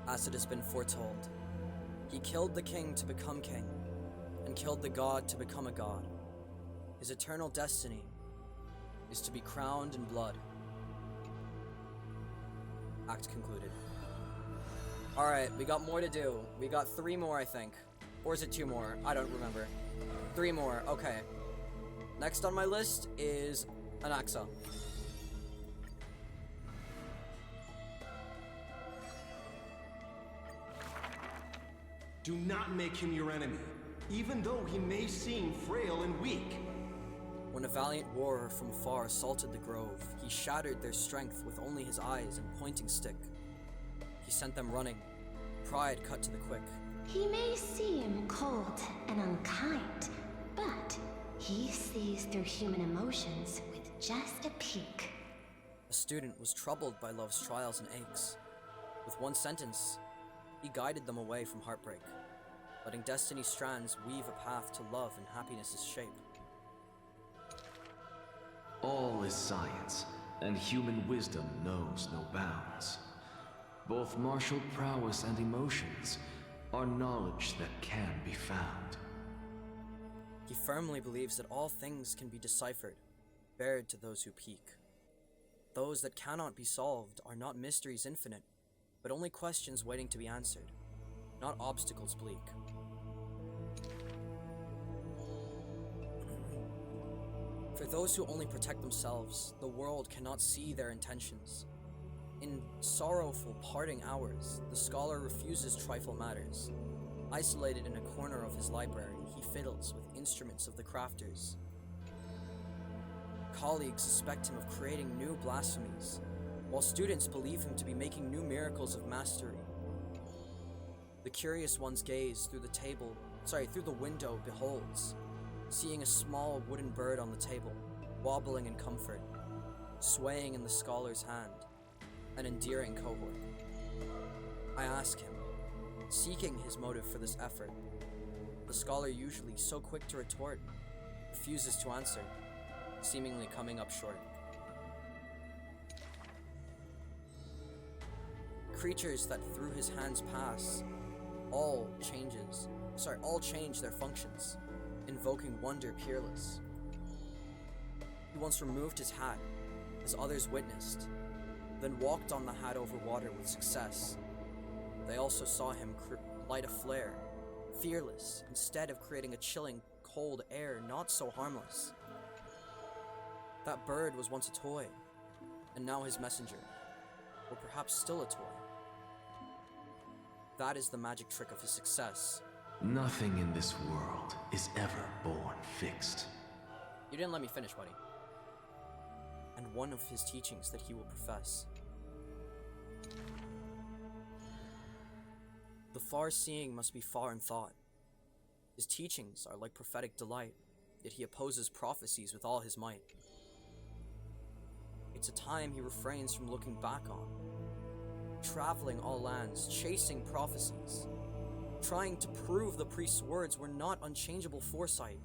As it has been foretold, he killed the king to become king, and killed the god to become a god. His eternal destiny is to be crowned in blood. Act concluded. Alright, we got more to do. We got 3 more, I think. Or is it 2 more? I don't remember. 3 more, okay. Next on my list is Anaxa. Do not make him your enemy, even though he may seem frail and weak. When a valiant warrior from afar assaulted the grove, he shattered their strength with only his eyes and pointing stick. He sent them running, pride cut to the quick. He may seem cold and unkind, but he sees through human emotions with just a peek. A student was troubled by love's trials and aches. With one sentence, he guided them away from heartbreak, letting destiny's strands weave a path to love and happiness's shape. All is science, and human wisdom knows no bounds. Both martial prowess and emotions are knowledge that can be found. He firmly believes that all things can be deciphered, bared to those who peek. Those that cannot be solved are not mysteries infinite, but only questions waiting to be answered, not obstacles bleak. For those who only protect themselves, the world cannot see their intentions. In sorrowful parting hours, the scholar refuses trifle matters. Isolated in a corner of his library, he fiddles with instruments of the crafters. Colleagues suspect him of creating new blasphemies, while students believe him to be making new miracles of mastery. The curious ones gaze through the window beholds, seeing a small wooden bird on the table, wobbling in comfort, swaying in the scholar's hand, an endearing cohort. I ask him, seeking his motive for this effort. The scholar, usually so quick to retort, refuses to answer, seemingly coming up short. Creatures that through his hands pass, all change their functions, invoking wonder peerless. He once removed his hat, as others witnessed, then walked on the hat over water with success. They also saw him light a flare, fearless, instead of creating a chilling, cold air not so harmless. That bird was once a toy, and now his messenger, or perhaps still a toy. That is the magic trick of his success. Nothing in this world is ever born fixed. You didn't let me finish, buddy. And one of his teachings that he will profess. The far-seeing must be far in thought. His teachings are like prophetic delight, yet he opposes prophecies with all his might. It's a time he refrains from looking back on, traveling all lands, chasing prophecies, trying to prove the priest's words were not unchangeable foresight.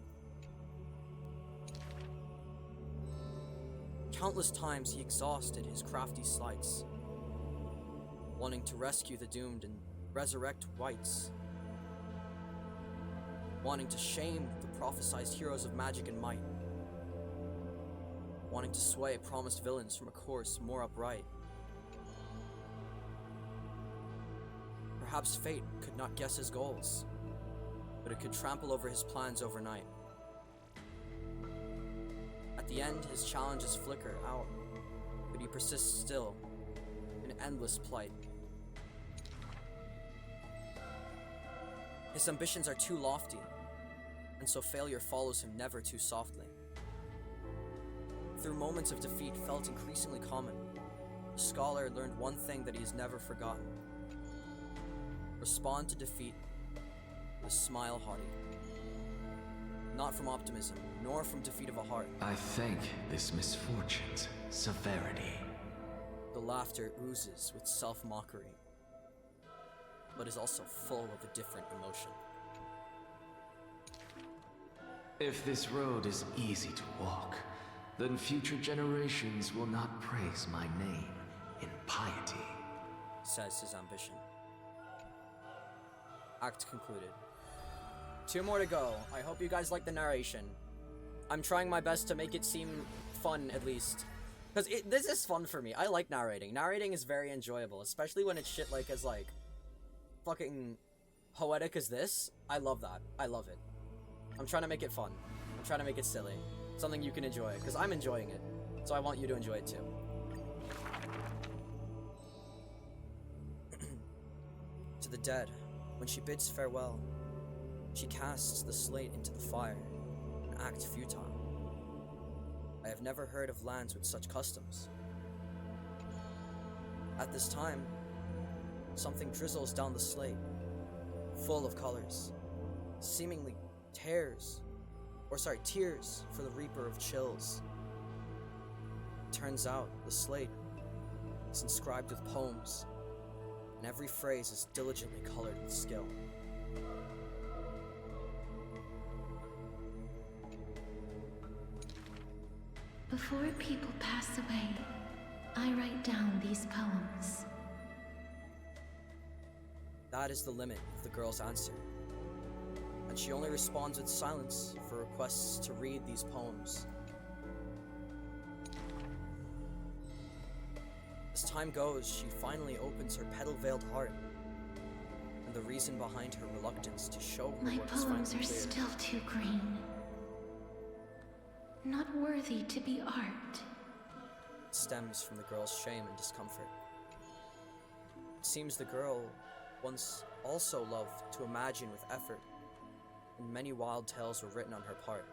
Countless times he exhausted his crafty sleights, wanting to rescue the doomed and resurrect wights, wanting to shame the prophesized heroes of magic and might, wanting to sway promised villains from a course more upright. Perhaps fate could not guess his goals, but it could trample over his plans overnight. At the end, his challenges flicker out, but he persists still, in endless plight. His ambitions are too lofty, and so failure follows him never too softly. Through moments of defeat felt increasingly common, the scholar learned one thing that he has never forgotten. Respond to defeat with a smile haughty. Not from optimism, nor from defeat of a heart. I thank this misfortune's severity. The laughter oozes with self-mockery, but is also full of a different emotion. If this road is easy to walk, then future generations will not praise my name in piety, says his ambition. Act concluded. 2 more to go. I hope you guys like the narration. I'm trying my best to make it seem fun, at least. Because this is fun for me. I like narrating. Narrating is very enjoyable, especially when it's shit like as, like, fucking poetic as this. I love that. I love it. I'm trying to make it fun. I'm trying to make it silly. Something you can enjoy, because I'm enjoying it. So I want you to enjoy it too. To the dead, when she bids farewell, she casts the slate into the fire, an act futile. I have never heard of lands with such customs. At this time, something drizzles down the slate, full of colors, seemingly tears for the reaper of chills. Turns out, the slate is inscribed with poems, and every phrase is diligently colored with skill. Before people pass away, I write down these poems. That is the limit of the girl's answer, and she only responds with silence for requests to read these poems. As time goes, she finally opens her petal-veiled heart, and the reason behind her reluctance to show her My work is poems finally are clear. still too green. Not worthy to be art. It stems from the girl's shame and discomfort. It seems the girl once also loved to imagine with effort, and many wild tales were written on her part.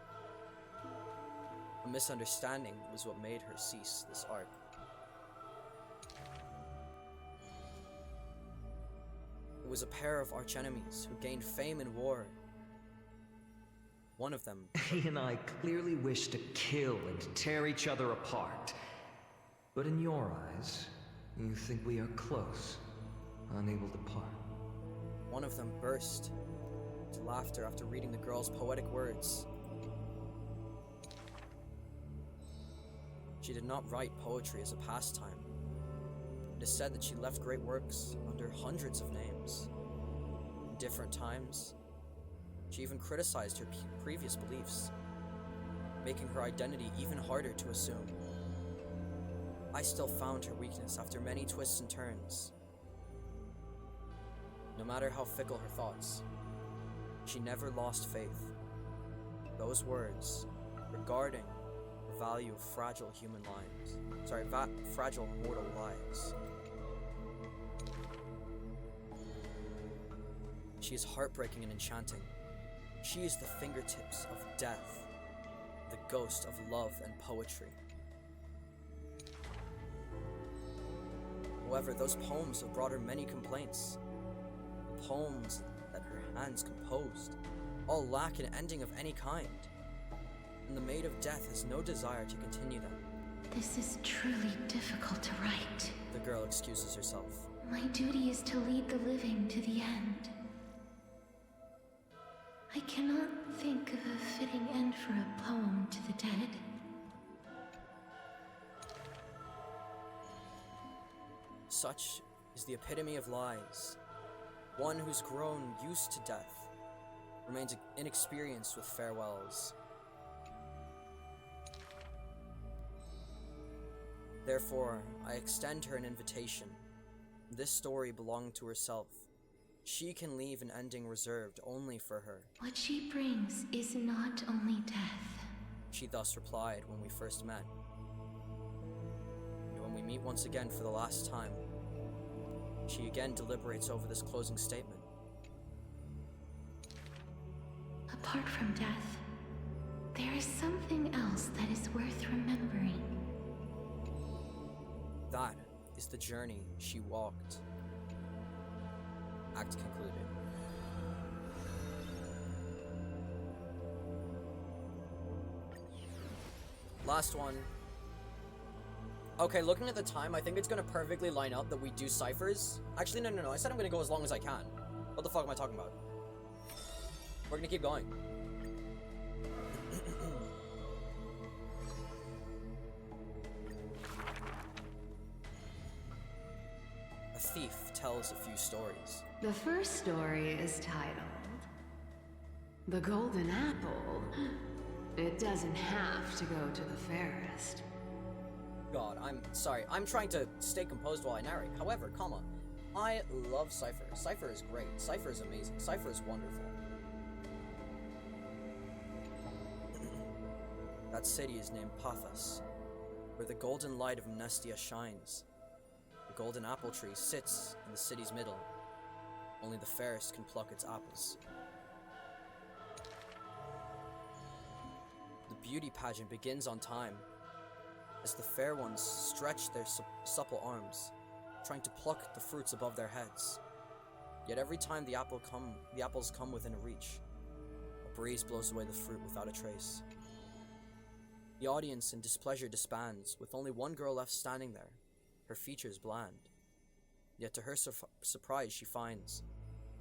A misunderstanding was what made her cease this art. It was a pair of archenemies who gained fame in war. One of them... He and I clearly wish to kill and tear each other apart. But in your eyes, you think we are close, unable to part. One of them burst into laughter after reading the girl's poetic words. She did not write poetry as a pastime. It is said that she left great works under hundreds of names. In different times, she even criticized her previous beliefs, making her identity even harder to assume. I still found her weakness after many twists and turns. No matter how fickle her thoughts, she never lost faith. Those words regarding the value of fragile human lives. Fragile mortal lives. She is heartbreaking and enchanting. She is the fingertips of death, the ghost of love and poetry. However, those poems have brought her many complaints. The poems that her hands composed all lack an ending of any kind, and the Maid of Death has no desire to continue them. This is truly difficult to write. The girl excuses herself. My duty is to lead the living to the end. I cannot think of a fitting end for a poem to the dead. Such is the epitome of lies. One who's grown used to death remains inexperienced with farewells. Therefore, I extend her an invitation. This story belonged to herself. She can leave an ending reserved only for her. What she brings is not only death. She thus replied when we first met. And when we meet once again for the last time, she again deliberates over this closing statement. Apart from death, there is something else that is worth remembering. That is the journey she walked. Act concluded. Last one. Okay, looking at the time, I think it's gonna perfectly line up that we do ciphers. Actually, no. I said I'm gonna go as long as I can. What the fuck am I talking about? We're gonna keep going. A thief tells a few stories. The first story is titled The Golden Apple. It doesn't have to go to the fairest. God, I'm sorry. I'm trying to stay composed while I narrate. However, comma, I love Cypher. Cypher is great. Cypher is amazing. Cypher is wonderful. That city is named Pathos, where the golden light of Amnestia shines. The golden apple tree sits in the city's middle. Only the fairest can pluck its apples. The beauty pageant begins on time, as the fair ones stretch their supple arms, trying to pluck the fruits above their heads. Yet every time the apples come within a reach, a breeze blows away the fruit without a trace. The audience in displeasure disbands, with only one girl left standing there, her features bland. Yet to her surprise she finds,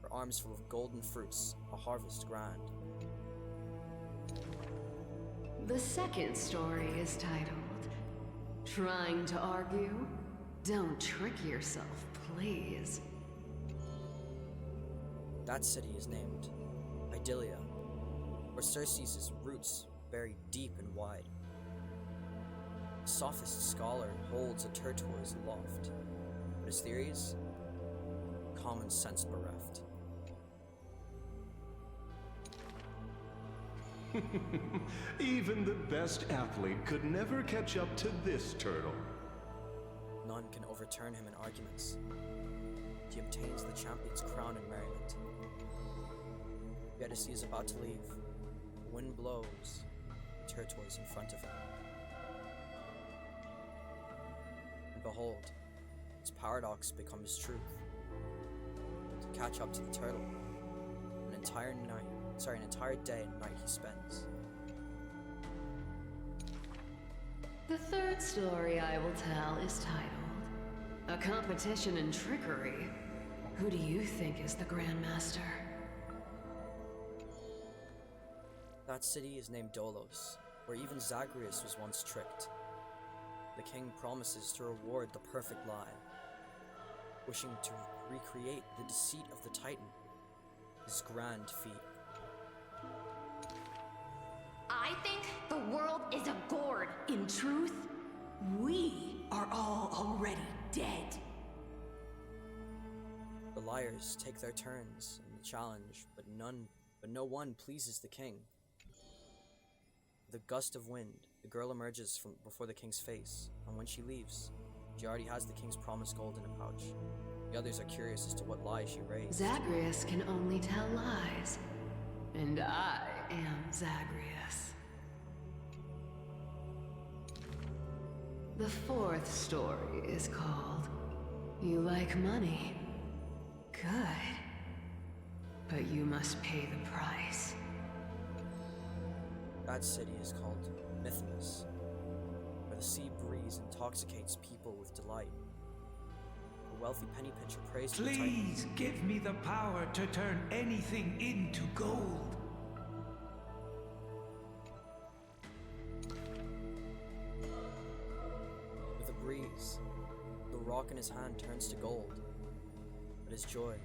her arms full of golden fruits, a harvest grand. The second story is titled Trying to argue? Don't trick yourself, please. That city is named Idylia, where Circe's roots bury deep and wide. The sophist scholar holds a turquoise aloft, but his theories, common sense bereft. Even the best athlete could never catch up to this turtle. None can overturn him in arguments. He obtains the champion's crown in merriment. Yet as he is about to leave, the wind blows the turquoise in front of him. And behold, his paradox becomes truth. To catch up to the turtle, an entire day and night he spends. The third story I will tell is titled A Competition in Trickery. Who do you think is the Grandmaster? That city is named Dolos, where even Zagreus was once tricked. The king promises to reward the perfect lie, wishing to recreate the deceit of the Titan, his grand feat. I think the world is a gourd. In truth, we are all already dead. The liars take their turns in the challenge, but no one pleases the king. With a gust of wind, the girl emerges from before the king's face, and when she leaves, she already has the king's promised gold in a pouch. The others are curious as to what lie she raised. Zagreus can only tell lies, and I am Zagreus. The fourth story is called You Like Money. Good. But you must pay the price. That city is called Mythmas, where the sea breeze intoxicates people with delight. A wealthy penny pincher prays to the Titan. Please give me the power to turn anything into gold. With a breeze, the rock in his hand turns to gold, but his joy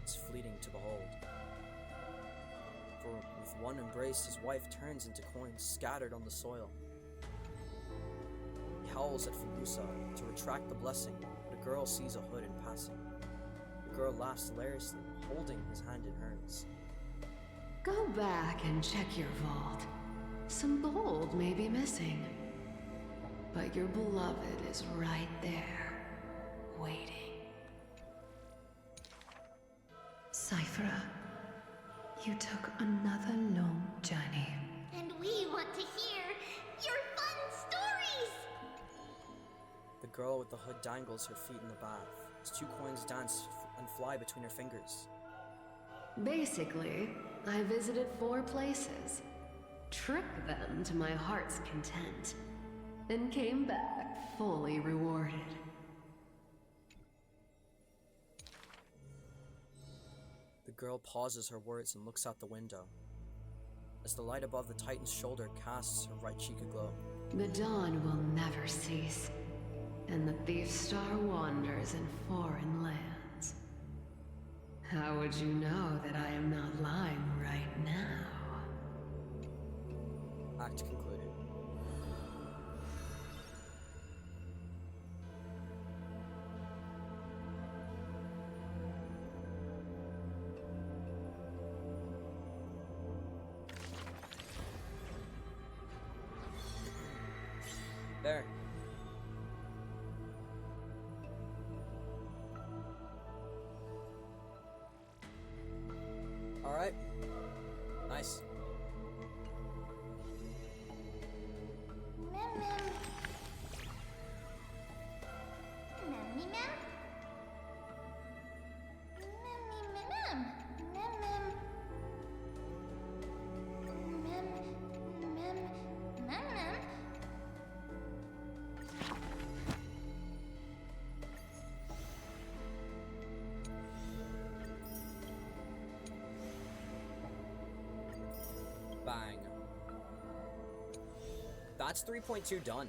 is fleeting to behold. For with one embrace, his wife turns into coins scattered on the soil. He howls at Fubusa to retract the blessing, but a girl sees a hood in passing. The girl laughs hilariously, holding his hand in hers. Go back and check your vault. Some gold may be missing. But your beloved is right there, waiting. Cyphera, you took another long journey. And we want to hear your fun stories! The girl with the hood dangles her feet in the bath as 2 coins dance and fly between her fingers. Basically, I visited 4 places, tricked them to my heart's content, and came back fully rewarded. The girl pauses her words and looks out the window, as the light above the Titan's shoulder casts her right cheek aglow. The dawn will never cease, and the thief star wanders in foreign lands. How would you know that I am not lying right now? Act concluded. There. Alright. Nice. Mem mem. Memmy mem? Memmy mem. Mem mem. Mem mem. Mem mem. Bang. That's 3.2 done.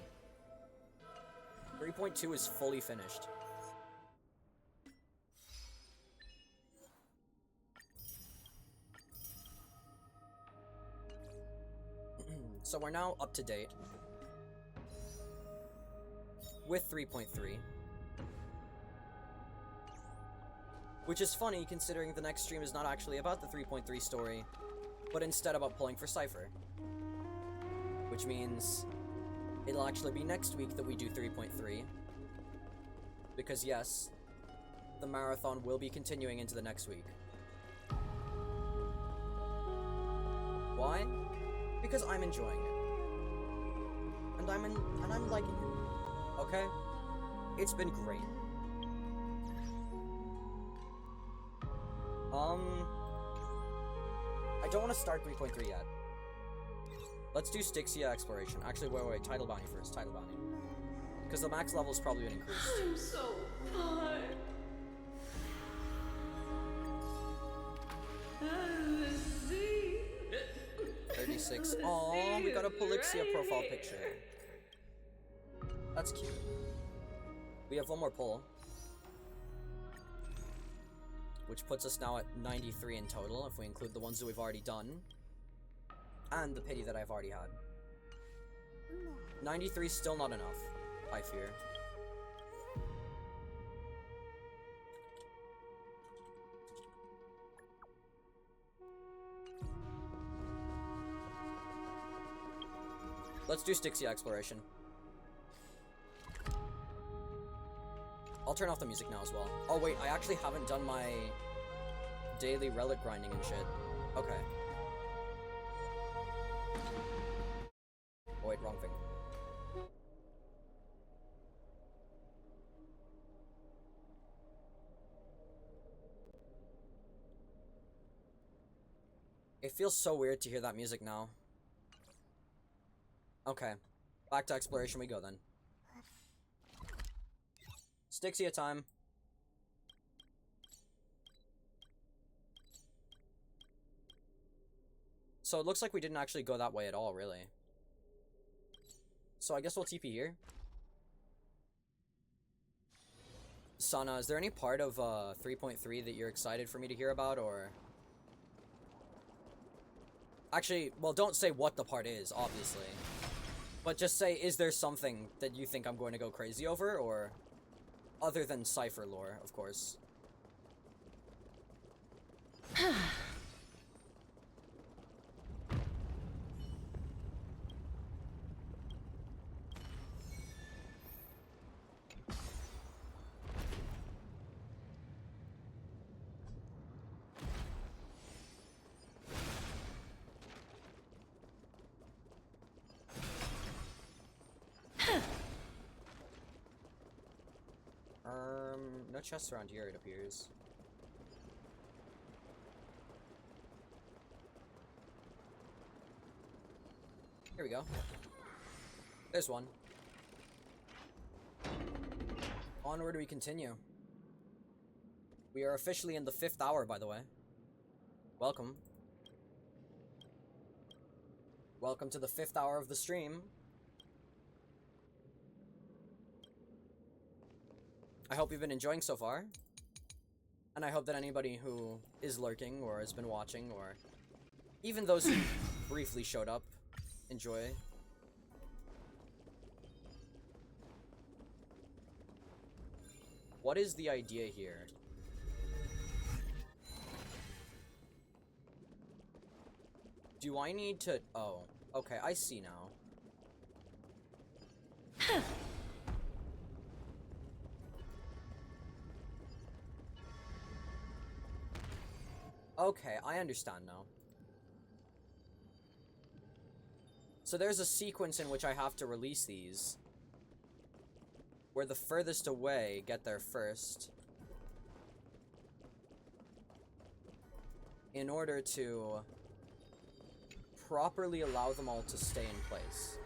3.2 is fully finished. So we're now up to date with 3.3. Which is funny, considering the next stream is not actually about the 3.3 story, but instead about pulling for Cypher. Which means it'll actually be next week that we do 3.3. Because yes, the marathon will be continuing into the next week. Why? Because I'm enjoying it. And I'm liking it. Okay? It's been great. I don't want to start 3.3 yet. Let's do Styxia exploration. Actually, wait, title bounty first, title bounty. Because the max level's probably been increased. I'm so tired. 36. Aww, we got a Polixia profile picture. That's cute. We have one more pull. Which puts us now at 93 in total, if we include the ones that we've already done. And the pity that I've already had. 93 is still not enough, I fear. Let's do Styxia exploration. I'll turn off the music now as well. Oh wait, I actually haven't done my daily relic grinding and shit. Okay. Oh wait, wrong thing. It feels so weird to hear that music now. Okay. Back to exploration we go then. Styxia time. So it looks like we didn't actually go that way at all, really. So I guess we'll TP here. Sana, is there any part of 3.3 that you're excited for me to hear about, or... Actually, well, don't say what the part is, obviously. But just say, is there something that you think I'm going to go crazy over, or... Other than Cypher lore, of course. No chests around here, it appears. Here we go. There's one. Onward we continue. We are officially in the 5th hour, by the way. Welcome. Welcome to the 5th hour of the stream. I hope you've been enjoying so far. And I hope that anybody who is lurking or has been watching, or even those who briefly showed up, enjoy. What is the idea here? Do I need to... Oh, okay, I see now. Okay, I understand now. So there's a sequence in which I have to release these, where the furthest away get there first, in order to properly allow them all to stay in place.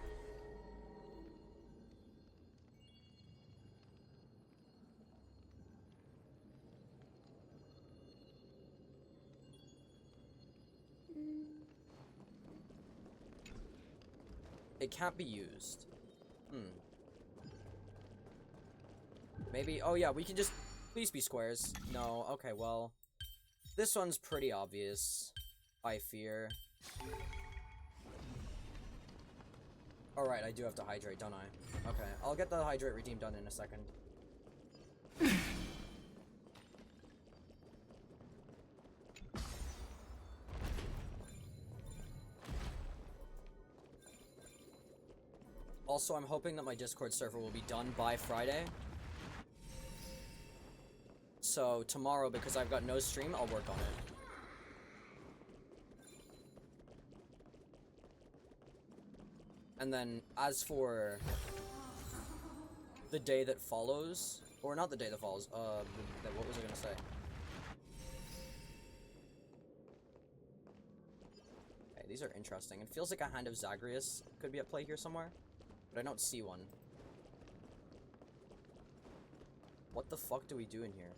It can't be used. Maybe, oh yeah, we can just, please be squares. No, okay, well, this one's pretty obvious, I fear. Alright, I do have to hydrate, don't I? Okay, I'll get the hydrate redeem done in a second. Also, I'm hoping that my Discord server will be done by Friday. So, tomorrow, because I've got no stream, I'll work on it. And then, as for the day that follows, or not the day that follows, what was I gonna say? Okay, these are interesting. It feels like a Hand of Zagreus could be at play here somewhere, but I don't see one. What the fuck do we do in here?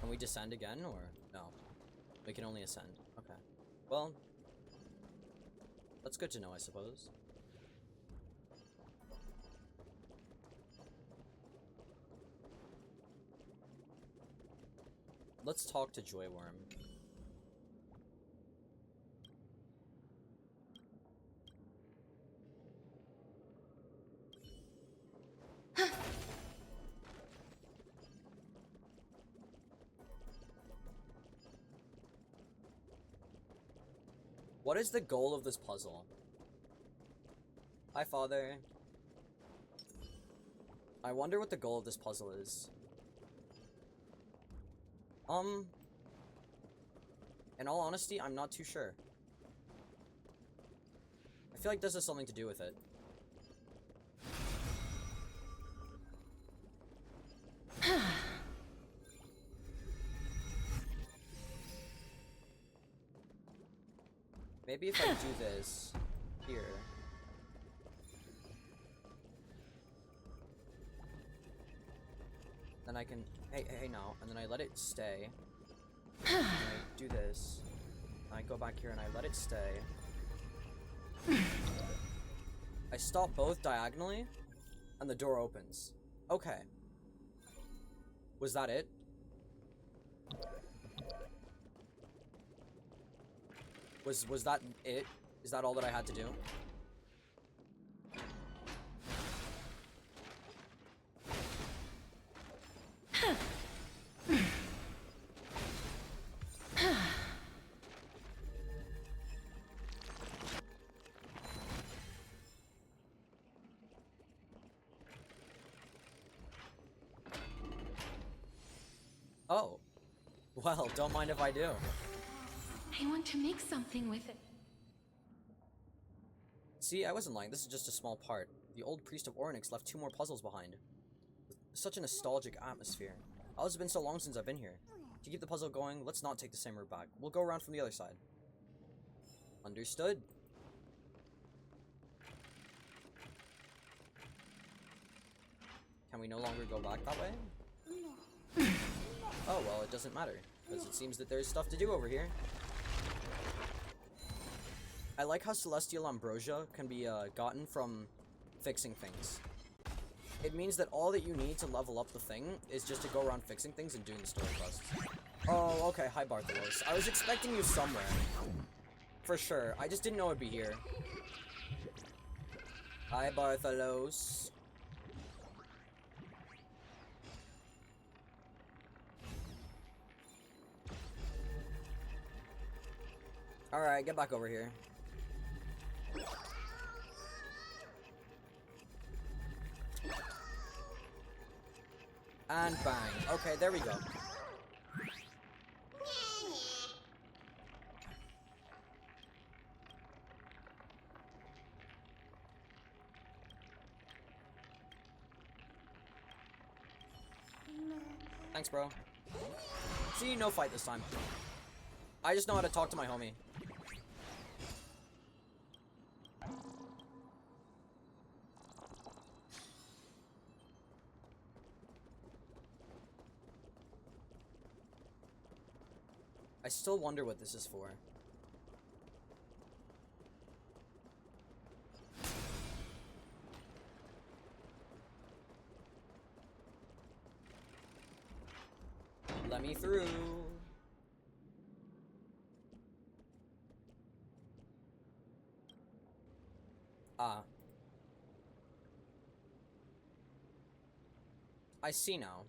Can we descend again, or no? We can only ascend. Okay. Well, that's good to know, I suppose. Let's talk to Joyworm. What is the goal of this puzzle? Hi, Father. I wonder what the goal of this puzzle is. In all honesty, I'm not too sure. I feel like this has something to do with it. Maybe if I do this here. Then I can, hey now, and then I let it stay. And I do this. And I go back here and I let it stay. I stop both diagonally, and the door opens. Okay. Was that it? Was that it? Is that all that I had to do? Oh. Well, don't mind if I do. I want to make something with it. See, I wasn't lying. This is just a small part. The old priest of Ornyx left 2 more puzzles behind. With such a nostalgic atmosphere. Oh, it's been so long since I've been here. To keep the puzzle going, let's not take the same route back. We'll go around from the other side. Understood. Can we no longer go back that way? Oh, well, it doesn't matter, because it seems that there's stuff to do over here. I like how Celestial Ambrosia can be gotten from fixing things. It means that all that you need to level up the thing is just to go around fixing things and doing the story quests. Oh, okay, hi Bartholos. I was expecting you somewhere. For sure, I just didn't know it'd be here. Hi Bartholos. Alright, get back over here. And bang. Okay, there we go. Thanks, bro. See, no fight this time. I just know how to talk to my homie. I still wonder what this is for. Let me through. Ah. I see now.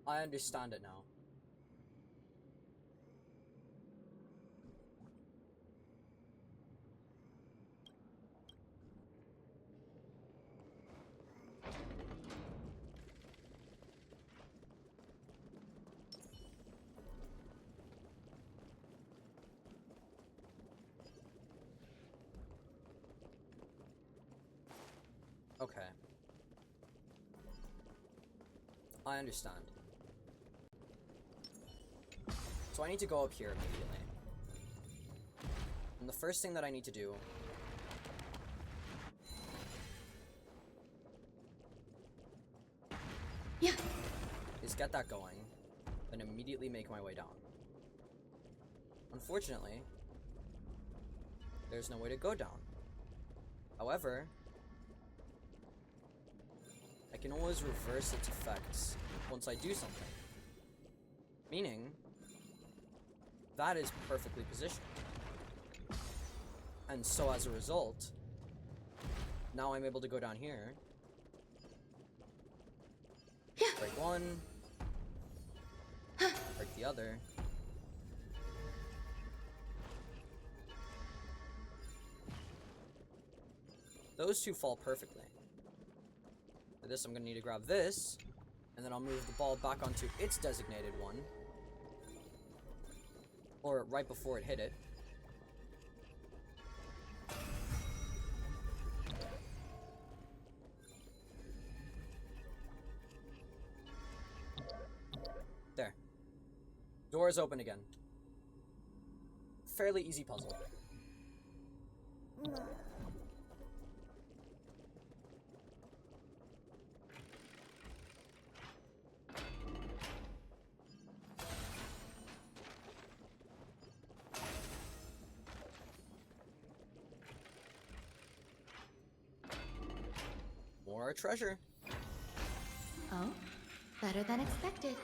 I understand it now. Okay. I understand. So I need to go up here immediately. And the first thing that I need to do is get that going, then immediately make my way down. Unfortunately, there's no way to go down. However, I can always reverse its effects once I do something. Meaning, that is perfectly positioned. And so as a result, now I'm able to go down here, break one, break the other. Those two fall perfectly. For this, I'm gonna need to grab this, and then I'll move the ball back onto its designated one. Or right before it hit it. There. Door is open again. Fairly easy puzzle. More treasure. Oh, better than expected.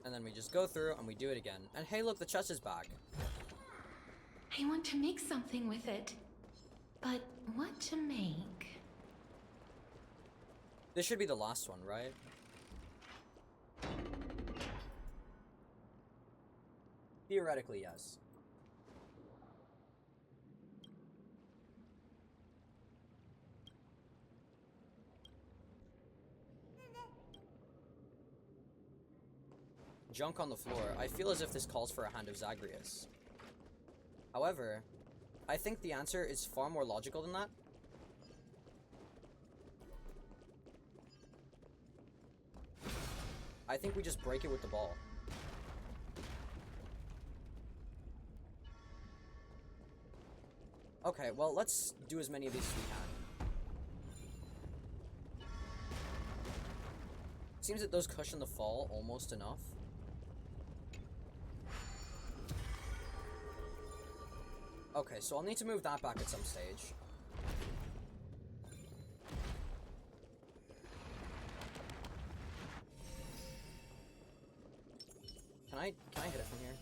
And then we just go through and we do it again. And hey, look, the chest is back. I want to make something with it. But what to make? This should be the last one, right? Theoretically, yes. Junk on the floor. I feel as if this calls for a hand of Zagreus. However, I think the answer is far more logical than that. I think we just break it with the ball. Okay, well, let's do as many of these as we can. Seems that those cushion the fall almost enough. Okay, so I'll need to move that back at some stage. Can I hit it from here?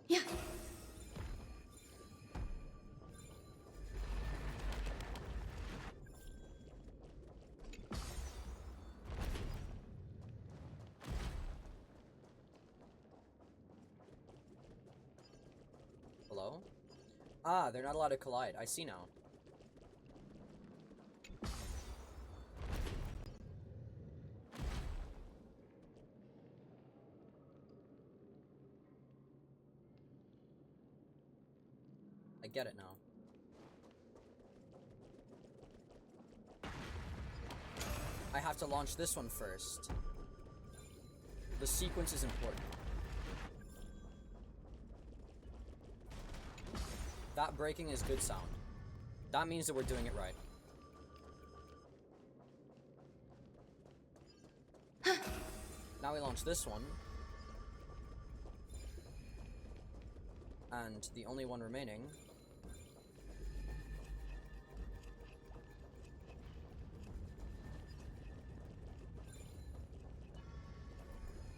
Yeah. Ah, they're not allowed to collide. I see now. I get it now. I have to launch this one first. The sequence is important. That breaking is good sound. That means that we're doing it right. Now we launch this one. And the only one remaining.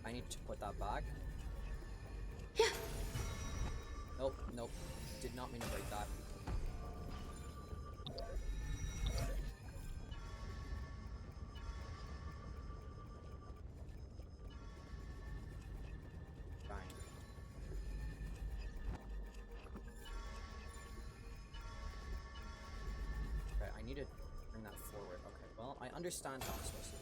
I need to put that back. Yeah. Nope, nope. Did not mean to break that. Bang. Okay, I need to bring that forward. Okay, well, I understand how I'm supposed to.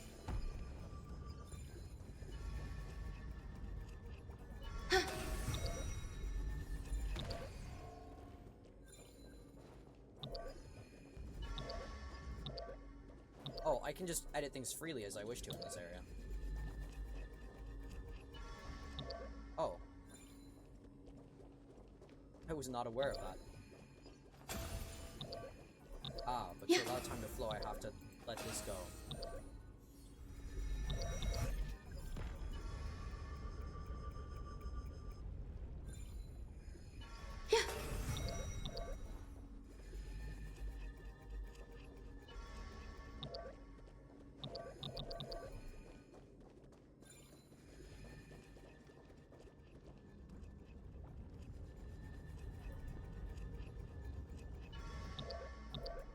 Oh, I can just edit things freely as I wish to in this area. Oh. I was not aware of that. Ah, but to allow time to flow, I have to let this go.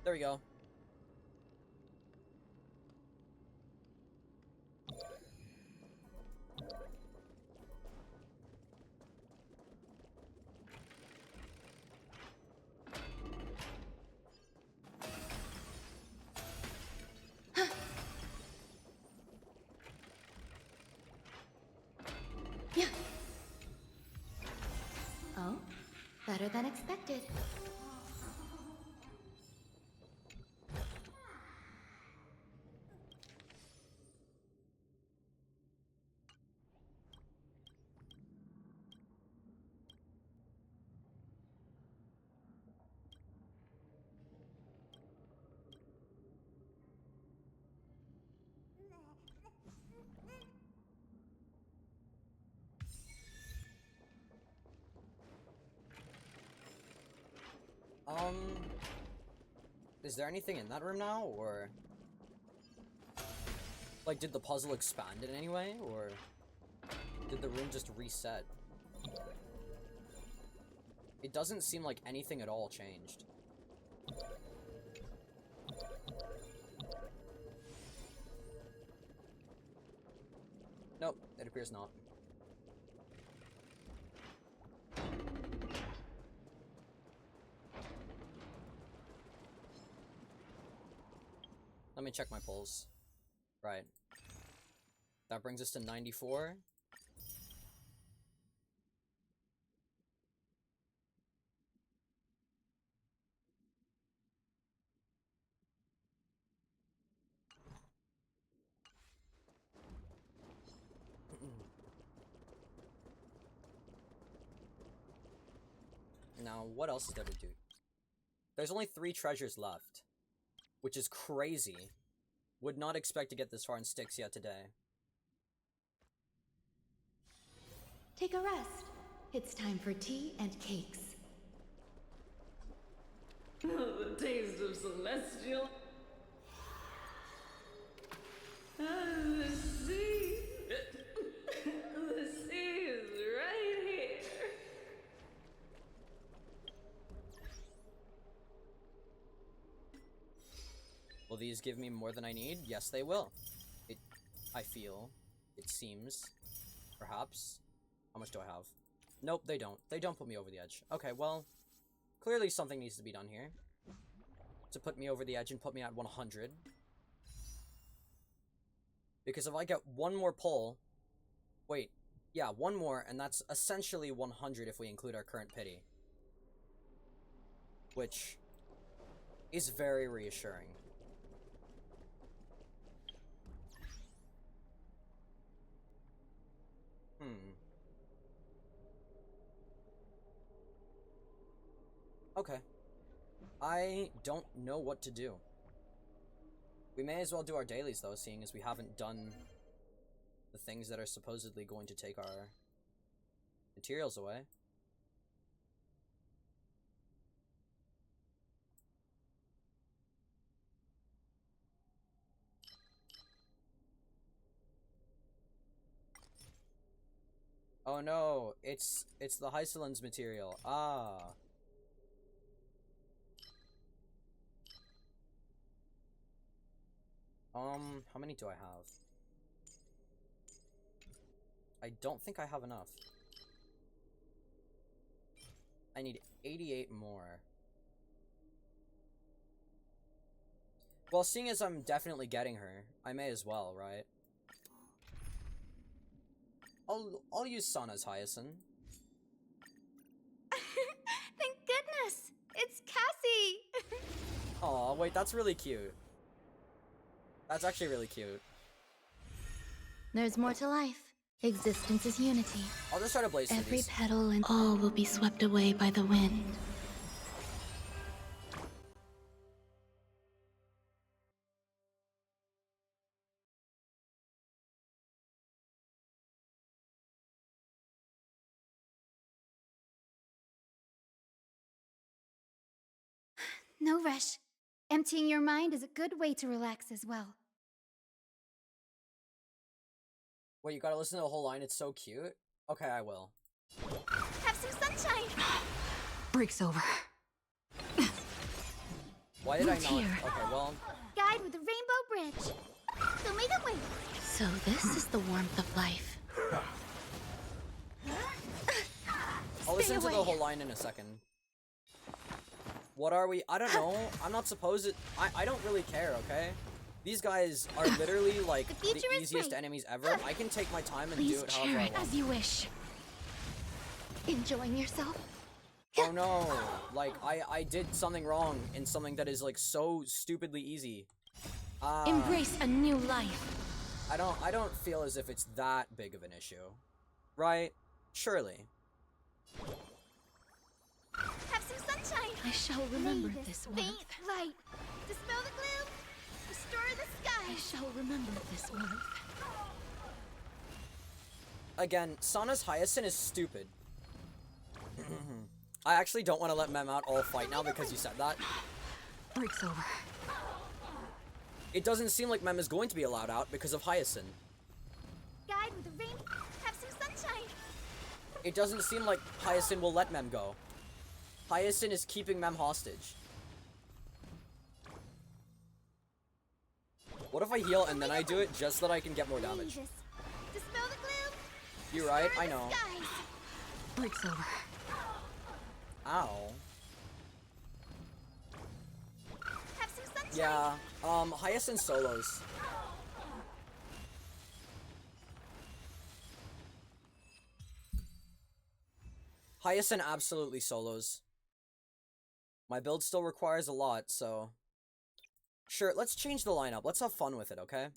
There we go. Yeah. Oh, better than expected. Is there anything in that room now, or... Like, did the puzzle expand in any way, or... Did the room just reset? It doesn't seem like anything at all changed. Nope, it appears not. Let me check my pulls. Right. That brings us to 94. Now, what else is there to do? There's only 3 treasures left, which is crazy. Would not expect to get this far in Styx yet today. Take a rest. It's time for tea and cakes. The taste of celestial. The sea. The sea is right here. Will these give me more than I need? Yes, they will. I feel. It seems. Perhaps. How much do I have? Nope, they don't. They don't put me over the edge. Okay, well, Clearly something needs to be done here. To put me over the edge and put me at 100. Because if I get one more pull... Wait. Yeah, one more, and that's essentially 100 if we include our current pity. Which is very reassuring. Okay. I don't know what to do. We may as well do our dailies, though, seeing as we haven't done the things that are supposedly going to take our materials away. Oh no, it's the Hyceland's material. Ah. How many do I have? I don't think I have enough. I need 88 more. Well, seeing as I'm definitely getting her, I may as well, right? I'll use Sana's Hyacinth. Thank goodness! It's Cassie! Aw, wait, that's really cute. That's actually really cute. There's more to life. Existence is unity. I'll just try to blaze through Every these. petal and all will be swept away by the wind. No rush. Emptying your mind is a good way to relax as well. Wait, you gotta listen to the whole line, it's so cute? Okay, I will. Have some sunshine! Break's over. Why did I Who's not? here? Okay, well... Guide with the rainbow bridge. So make it wait. So this is the warmth of life. I'll listen to the away. whole line in a second. What are we? I don't know. I'm not supposed to... I don't really care, okay? These guys are literally, like, the easiest enemies ever. I can take my time and do it however I want. as you wish. Enjoying yourself? Oh no. Like, I did something wrong in something that is, like, so stupidly easy. Embrace a new life. I don't feel as if it's that big of an issue. Right? Surely. Have some sunshine! I shall remember May this faint warmth. light dispel the gloom, restore the sky. I shall remember this warmth. Again, Sana's Hyacinth is stupid. I actually don't want to let Mem out all fight now because you said that. Break's over. It doesn't seem like Mem is going to be allowed out because of Hyacinth. Guide with the rain. Have some sunshine. It doesn't seem like Hyacinth will let Mem go. Hyacinth is keeping Mem hostage. What if I heal and then I do it just so that I can get more damage? Dispel the gloom. You're right, I know. Break's over. Ow. Have some sunshine. Yeah, Hyacinth solos. Hyacinth absolutely solos. My build still requires a lot, so... Sure, let's change the lineup. Let's have fun with it, okay?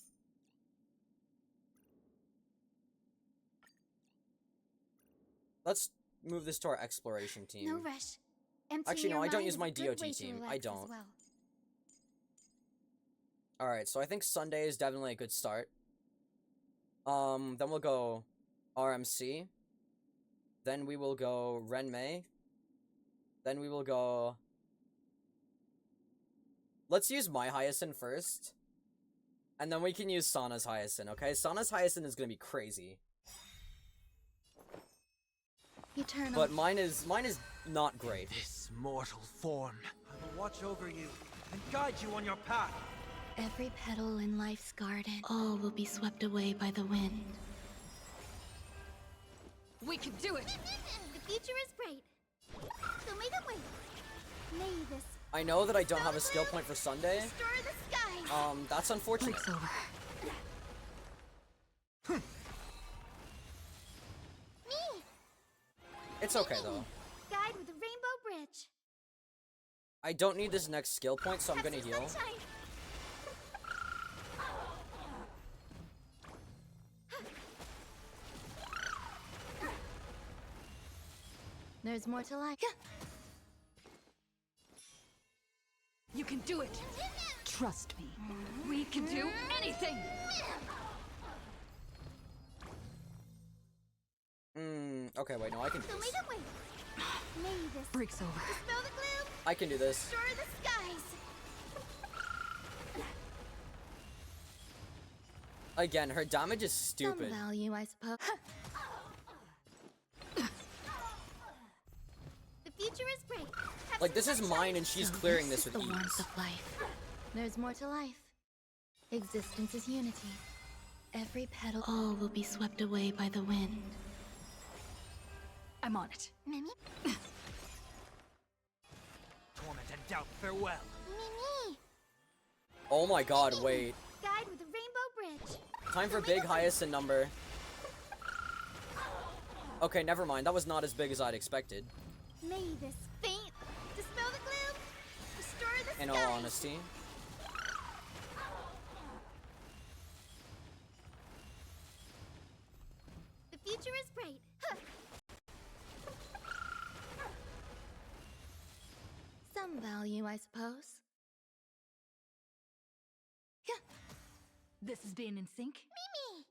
Let's move this to our exploration team. No rush. Emptying Actually, no, your I don't mind use is my a good DOT way to team. relax I as don't. well. Alright, so I think Sunday is definitely a good start. Then we'll go RMC. Then we will go Renmei. Then we will go... Let's use my Hyacinth first. And then we can use Sana's Hyacinth, okay? Sana's Hyacinth is gonna be crazy. Eternal. But mine is not great. This mortal form. I will watch over you and guide you on your path. Every petal in life's garden, all will be swept away by the wind. We can do it! The future is bright. So make it wait. May this I know that I don't have a skill point for Sunday. destroy the skies. That's unfortunate. Break's over. Me! It's okay though. Guide with the rainbow bridge. I don't need this next skill point, so I'm Have gonna some heal. sunshine. There's more to life. You can do it. Trust me. We can do anything. Okay, wait, no, I can do So this. lead the way. May this Break's over. dispel the gloom. I can do this. Destroy the skies. Again, her damage is stupid. Some value, I suppose. The future is bright. Have Like, some this is sunshine. mine and she's So clearing this this is with the ease. warmth of life. There's more to life. Existence is unity. Every petal. All will be swept away by the wind. I'm on it. Mimi? Torment and doubt, farewell. Mimi! Oh my god, wait. Guide with the rainbow bridge. Time for big hyacinth number. Okay, never mind. That was not as big as I'd expected. May this faint dispel the gloom. Destroy the In all skies. honesty. The future is bright. Huh. Some value, I suppose. This is being in sync. Mimi!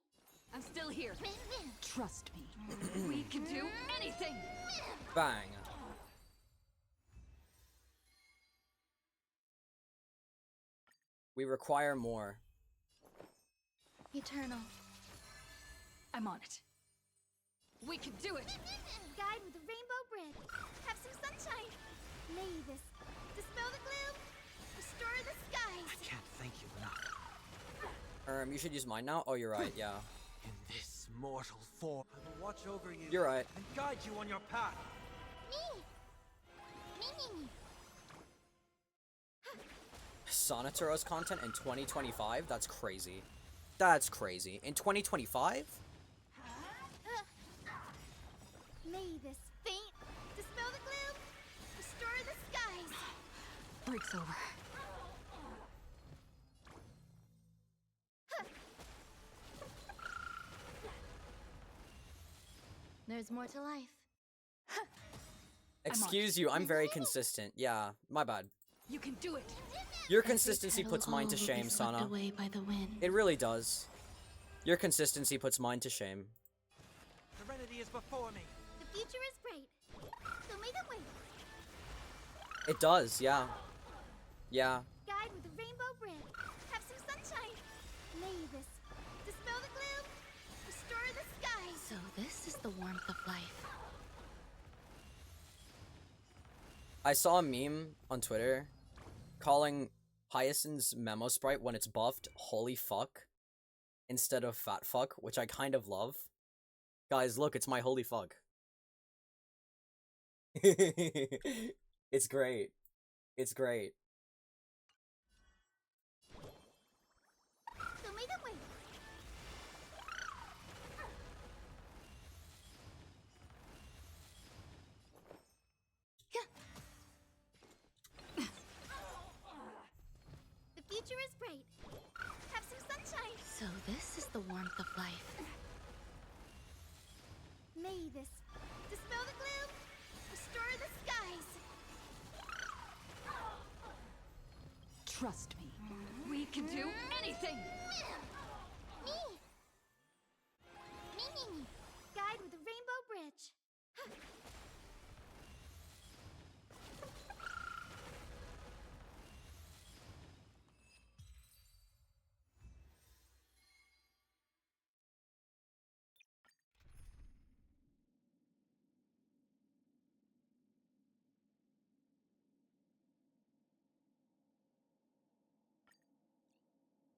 I'm still here. Mimi! Trust me. We can do anything. Bang. We require more. Eternal. I'm on it. We can do it. Guide with the rainbow bridge. Have some sunshine. May this dispel the gloom. Restore the skies. I can't thank you enough. You should use mine now? Oh, you're right, yeah. In this mortal form, I will watch over you. You're right. And guide you on your path. Me! Me! Sonaturo's content in 2025? That's crazy. That's crazy. In 2025? May this faint dispel the gloom. Restore the skies. Break's over. There's more to life. Excuse you, I'm very consistent. Yeah, my bad. You can do it. Your consistency puts mine to All will shame, be swept Sana. away by the wind. It really does. Your consistency puts mine to shame. Serenity is before me. The future is bright. So may the way. It does, yeah. Yeah. Guide with the rainbow bridge. Have some sunshine. May this dispel the gloom. Restore the skies. So this is the warmth of life. I saw a meme on Twitter calling Hyacinth's memo sprite when it's buffed holy fuck instead of fat fuck, which I kind of love. Guys, look, it's my holy fuck. It's great. It's great. So may the way. The future is bright. Have some sunshine. So this is the warmth of life. May this dispel the gloom. Restore the skies. Trust me. We can do anything. Me! Me! Guide with the rainbow bridge.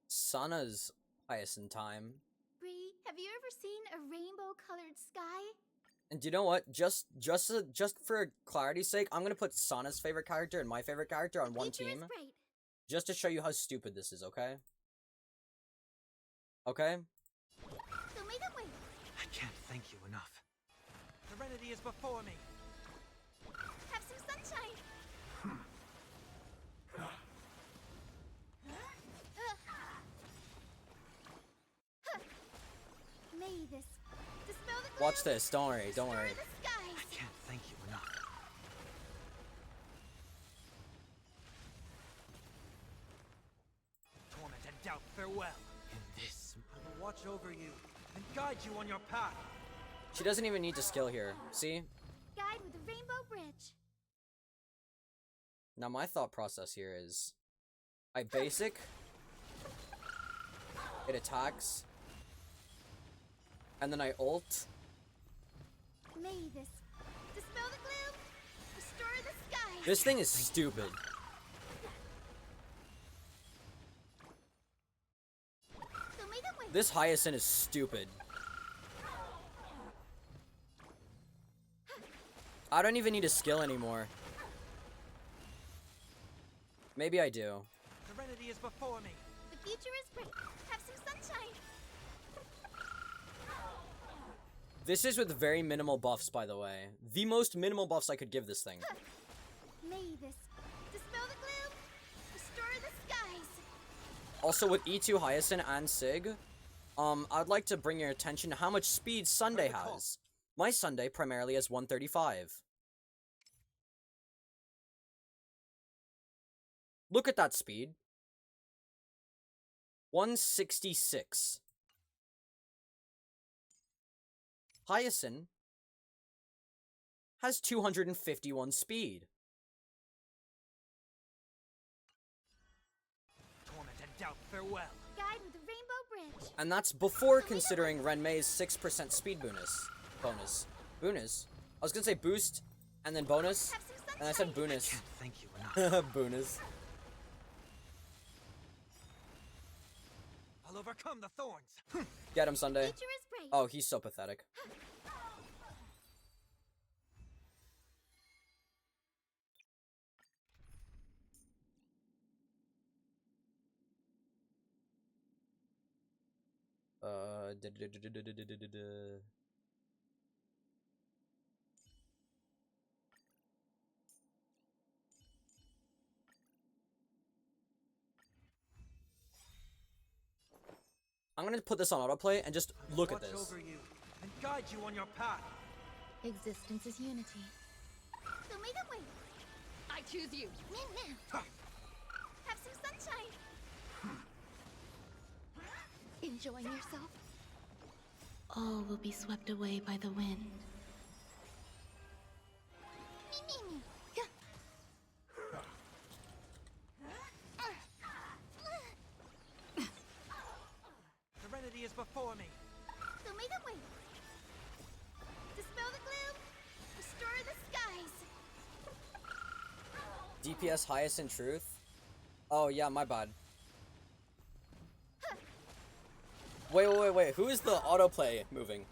Sana's Hyacinth time. Bree, have you ever seen a rainbow-colored sky? And do you know what? Just for clarity's sake, I'm gonna put Sana's favorite character and my favorite character on one team. Just to show you how stupid this is, okay? Okay? I can't thank you enough. Serenity is before me. Have some sunshine. May this dispel the gloom. Watch this. Don't worry. Don't worry. I can't thank you enough. Torment and doubt, farewell. In this, I will watch over you and guide you on your path. She doesn't even need to skill here. See? Guide with a rainbow bridge. Now my thought process here is I basic, it attacks, and then I ult. May this dispel the gloom, restore the sky. This thing is stupid. This Hyacinth is stupid. I don't even need a skill anymore. Maybe I do. Serenity is before me. The future is bright. Have some sunshine. This is with very minimal buffs, by the way. The most minimal buffs I could give this thing. May this dispel the gloom, restore the skies. Also, with E2 Hyacinth and Sig, I'd like to bring your attention to how much speed Sunday has. My Sunday primarily has 135. Look at that speed. 166. Hyacinth has 251 speed. Torment and doubt, farewell. Guide with a rainbow bridge. And that's before considering Renmei's 6% speed bonus. Bonus? I was gonna say boost, and then bonus, and I said bonus. Thank you enough. Bonus. I'll overcome the thorns. Get him, Sunday. Future is bright. Oh, he's so pathetic. I'm gonna put this on autoplay and just look at this. Watch over you and guide you on your path. Existence is unity. So may the way. I choose you. Now. Have some sunshine. Enjoying yourself? All will be swept away by the wind. Me. Serenity is before me. So may the way. Dispel the gloom, restore the skies. DPS Hyacinth Truth? Oh yeah, my bad. Wait. Who is the autoplay moving?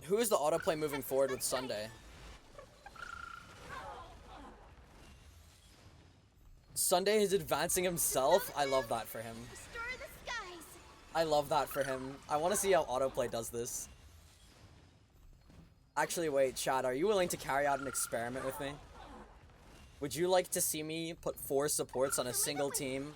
Who is the autoplay moving forward with Sunday? Sunday is advancing himself? I love that for him. Restore the skies. I love that for him. I want to see how autoplay does this. Actually, wait, Chad, are you willing to carry out an experiment with me? Would you like to see me put 4 supports on a single team?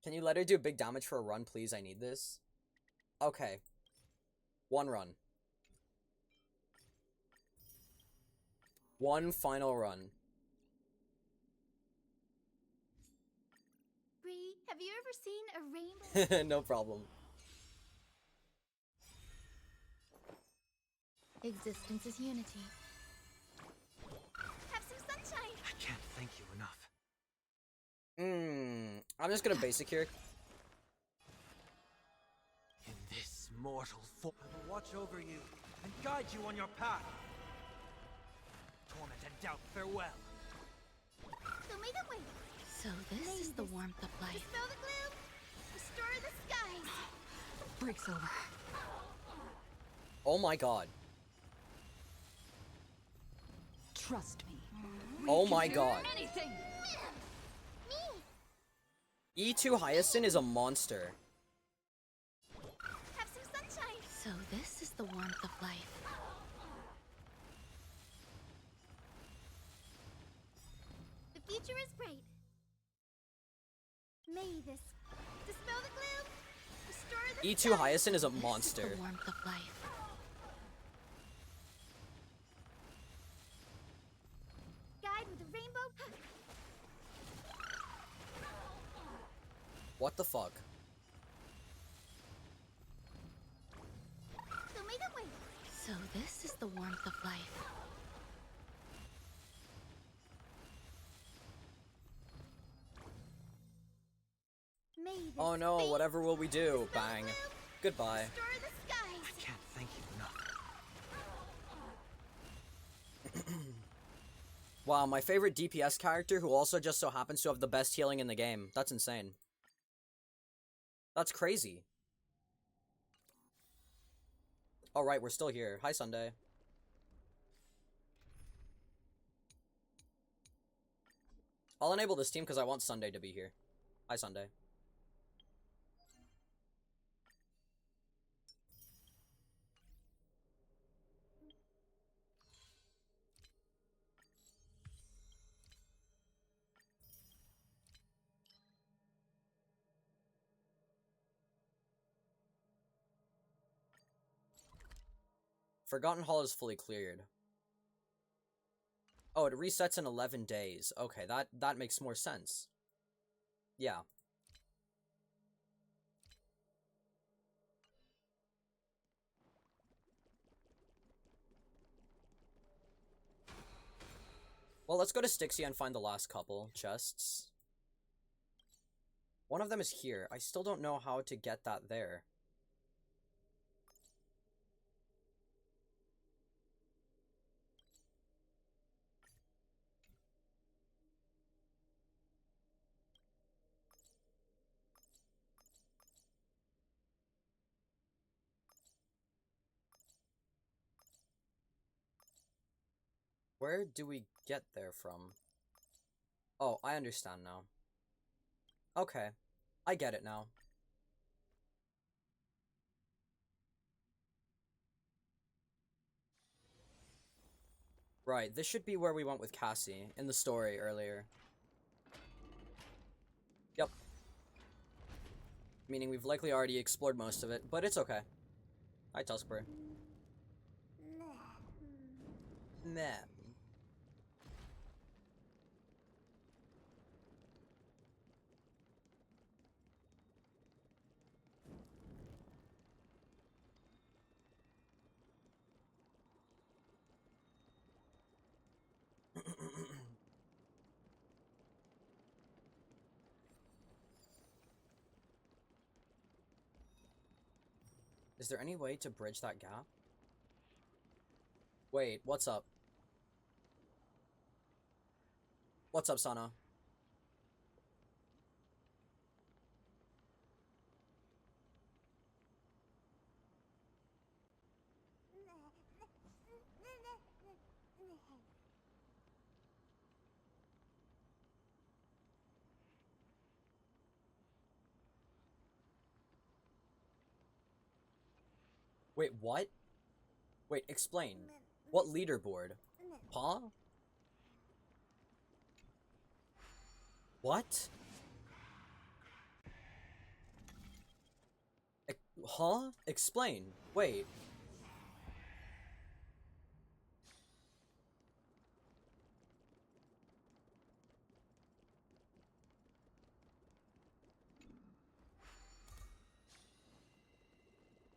Can you let her do big damage for a run, please? I need this. Okay. 1 run. 1 final run. Bree, have you ever seen a rainbow? No problem. Existence is unity. Have some sunshine. I can't thank you enough. I'm just gonna basic here. mortal form. I will watch over you and guide you on your path. Torment and doubt, farewell. So may the way. So this is the warmth of life. Dispel the gloom. Restore the skies. Break's over. Oh my god. Trust me. Oh my god. Anything. E2 Hyacinth is a monster. Have some sunshine. So this is the warmth of life. The future is bright. May this dispel the gloom. Restore the E2 Hyacinth is a This monster. is the warmth of life. guide with a rainbow. What the fuck? So may the way. So this is the warmth of life. May this Oh no, fate whatever will we do? Bang. Goodbye. restore the skies. I can't thank you enough. Wow, my favorite DPS character who also just so happens to have the best healing in the game. That's insane. That's crazy. Alright, we're still here. Hi, Sunday. I'll enable this team because I want Sunday to be here. Hi, Sunday. Forgotten Hall is fully cleared. Oh, it resets in 11 days. Okay, that makes more sense. Yeah. Well, let's go to Styxia and find the last couple chests. One of them is here. I still don't know how to get that there. Where do we get there from? Oh, I understand now. Okay. I get it now. Right, this should be where we went with Cassie in the story earlier. Yep. Meaning we've likely already explored most of it, but it's okay. Hi, Tuskberry. Meh. Is there any way to bridge that gap? Wait, what's up? What's up, Sana? Wait, what? Wait, explain. What leaderboard? Huh? What? Huh? Explain. Wait.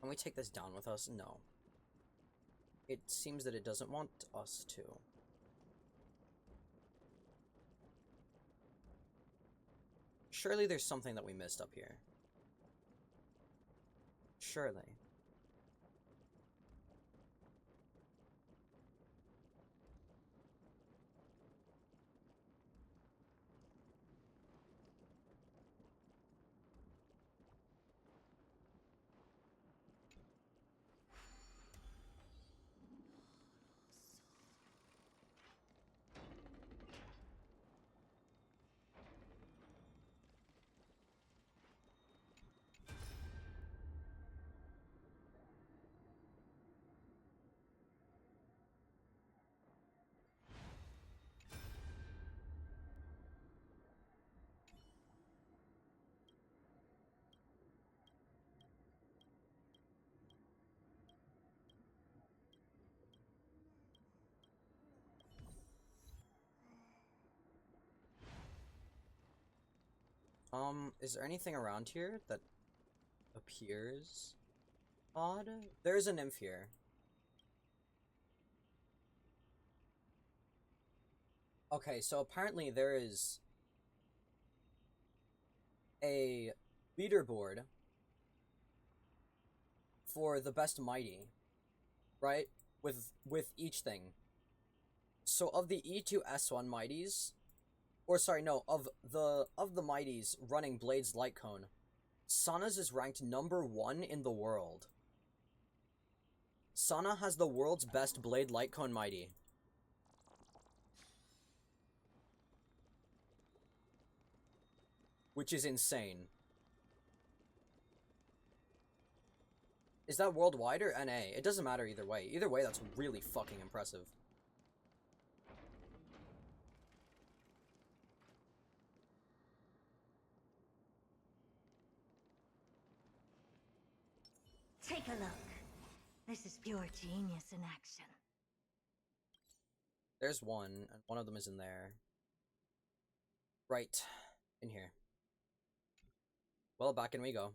Can we take this down with us? No. It seems that it doesn't want us to. Surely there's something that we missed up here. Surely. Is there anything around here that appears odd? There's a nymph here. Okay, so apparently there is a leaderboard for the best mighty, right? With each thing. So of the E2S1 mighties, or sorry, no, of the mighties running Blade's Light Cone, Sana's is ranked #1 in the world. Sana has the world's best Blade Light Cone mighty. Which is insane. Is that worldwide or NA? It doesn't matter either way. Either way, that's really fucking impressive. Take a look. This is pure genius in action. There's one, and one of them is in there. Right. In here. Well, back in we go.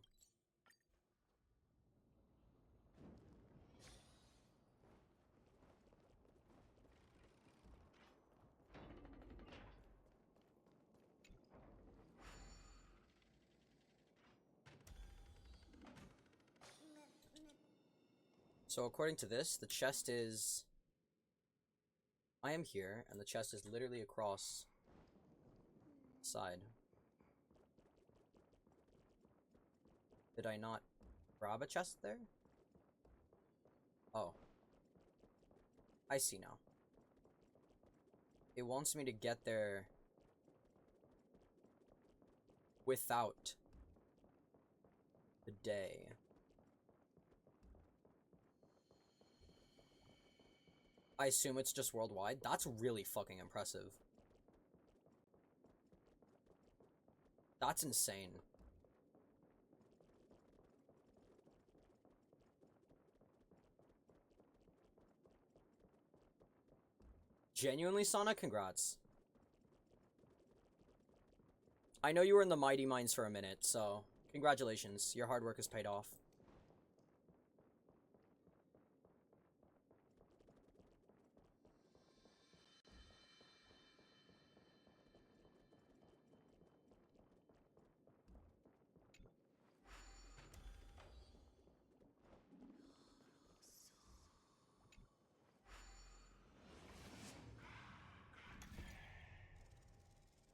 So according to this, the chest is... I am here, and the chest is literally across the side. Did I not grab a chest there? Oh. I see now. It wants me to get there without the day. I assume it's just worldwide. That's really fucking impressive. That's insane. Genuinely, Sana, congrats. I know you were in the Mighty Mines for a minute, so congratulations. Your hard work has paid off.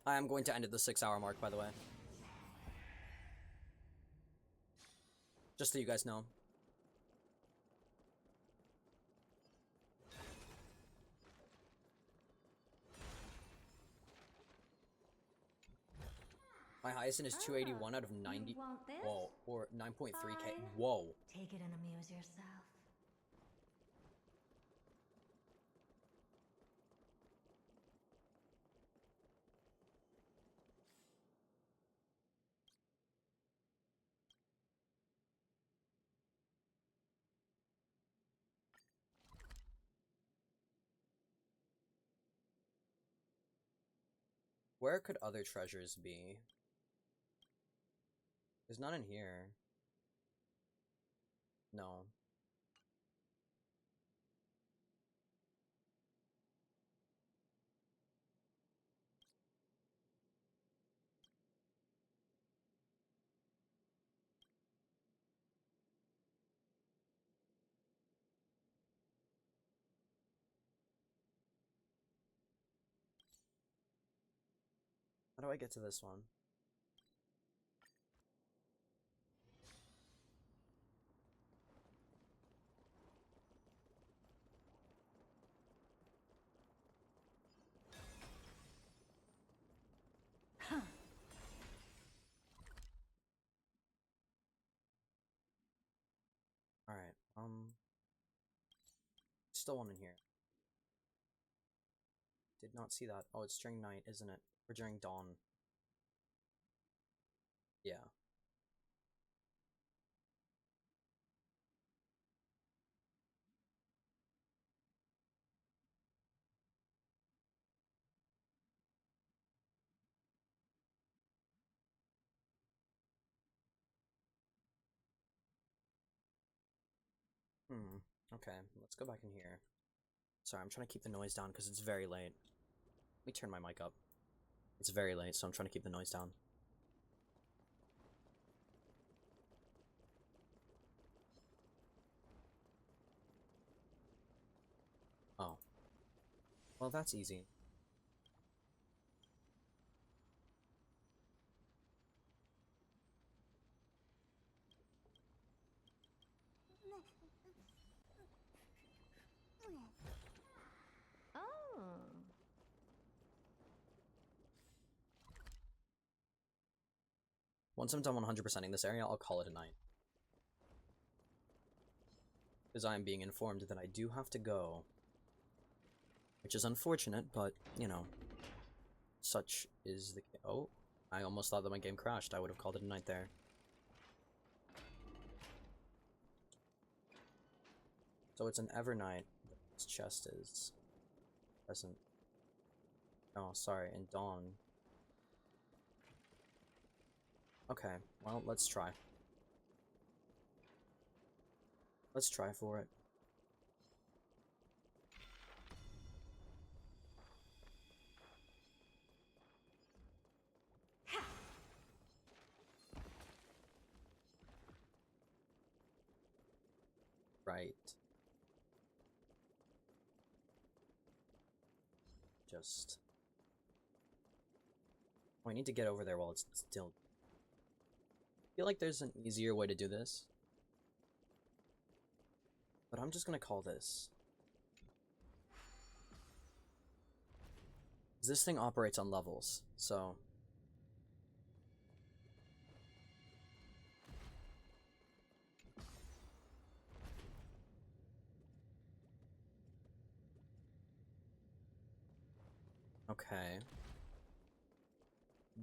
I am going to end at the 6-hour mark, by the way. Just so you guys know. My highest is 281 out of 90. Whoa, or 9.3k. Whoa. Take it and amuse yourself. Where could other treasures be? There's none in here. No. How do I get to this one? Alright, still one in here. Did not see that. Oh, it's during night, isn't it? Or during dawn. Yeah. Okay, let's go back in here. Sorry, I'm trying to keep the noise down because it's very late. Let me turn my mic up. It's very late, so I'm trying to keep the noise down. Oh. Well, that's easy. Oh. Once I'm done 100%ing this area, I'll call it a night. Because I am being informed that I do have to go. Which is unfortunate, but, you know. Such is the... Oh, I almost thought that my game crashed. I would have called it a night there. So it's an Evernight. This chest is... present. Oh, sorry, and Dawn. Okay, well, let's try. Let's try for it. Right. Just... Oh, I need to get over there while it's still... I feel like there's an easier way to do this. But I'm just gonna call this. This thing operates on levels, so... Okay.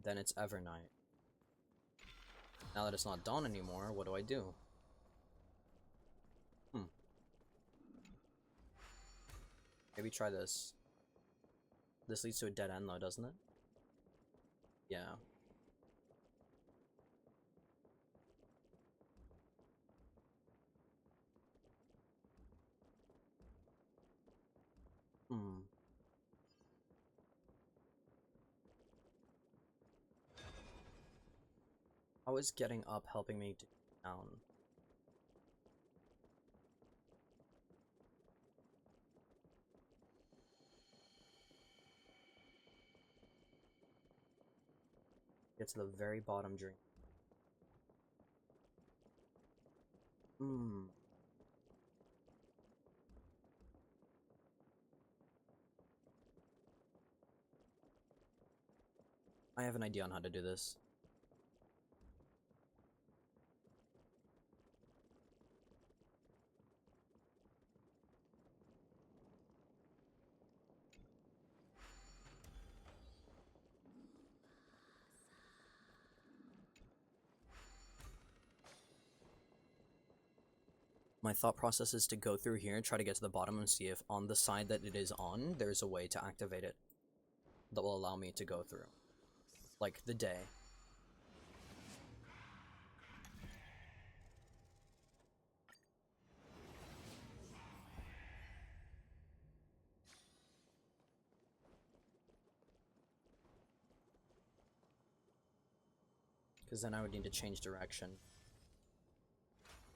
Then it's Evernight. Now that it's not Dawn anymore, what do I do? Maybe try this. This leads to a dead end though, doesn't it? Yeah. How is getting up helping me to get down? Get to the very bottom drink. I have an idea on how to do this. My thought process is to go through here and try to get to the bottom and see if on the side that it is on, there's a way to activate it that will allow me to go through. Like the day. Because then I would need to change direction.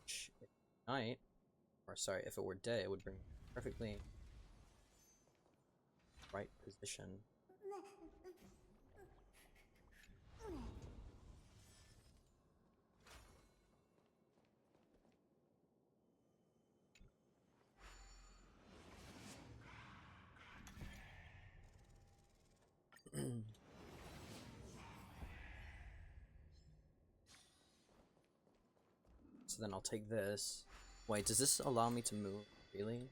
Which, if night, or sorry, if it were day, it would bring perfectly right position. So then I'll take this. Wait, does this allow me to move freely?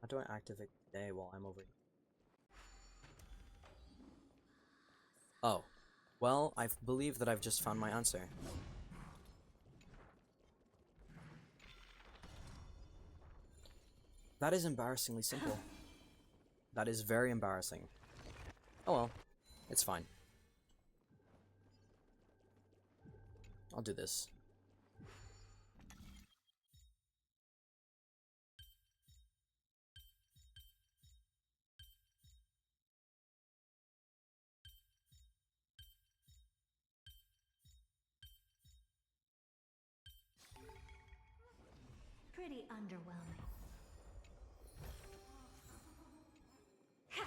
How do I activate the day while I'm over here? Oh. Well, I believe that I've just found my answer. That is embarrassingly simple. That is very embarrassing. Oh well, it's fine. I'll do this. Pretty underwhelming. Ha!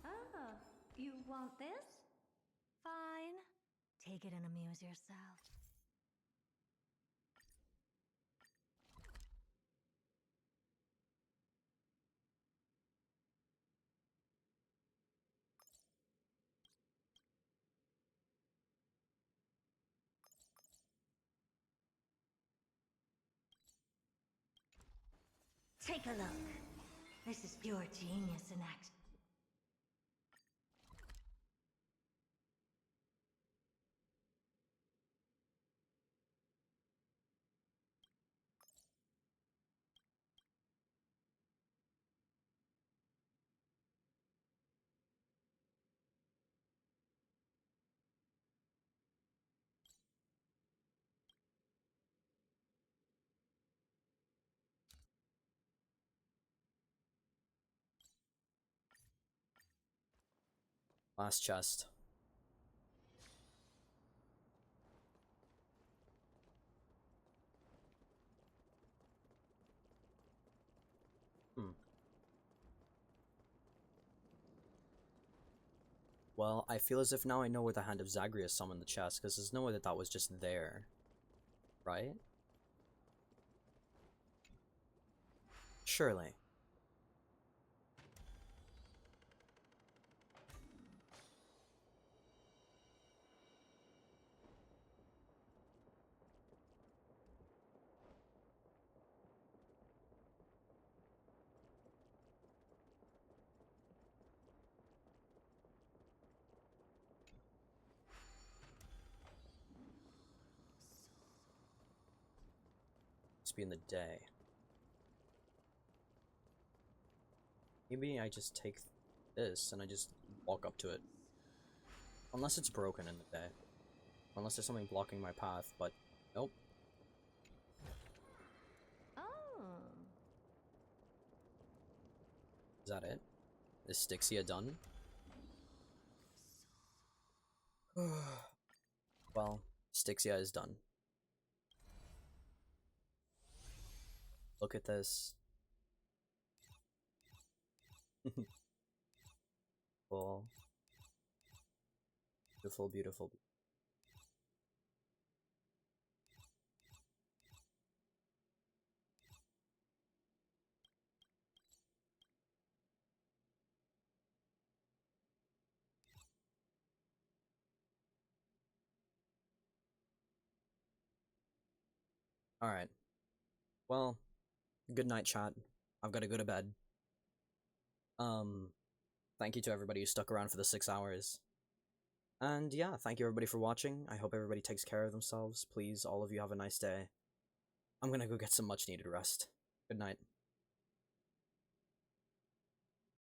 Oh, you want this? Fine. Take it and amuse yourself. Take a look. This is pure genius in action. Last chest. Well, I feel as if now I know where the Hand of Zagreus summoned the chest, because there's no way that that was just there. Right? Surely. Must be in the day. Maybe I just take this and I just walk up to it. Unless it's broken in the day. Unless there's something blocking my path, but nope. Oh. Is that it? Is Styxia done? Well, Styxia is done. Look at this. Cool. Beautiful, beautiful. Alright. Well, good night, chat. I've got to go to bed. Thank you to everybody who stuck around for the 6 hours. And yeah, thank you everybody for watching. I hope everybody takes care of themselves. Please, all of you have a nice day. I'm gonna go get some much needed rest. Good night.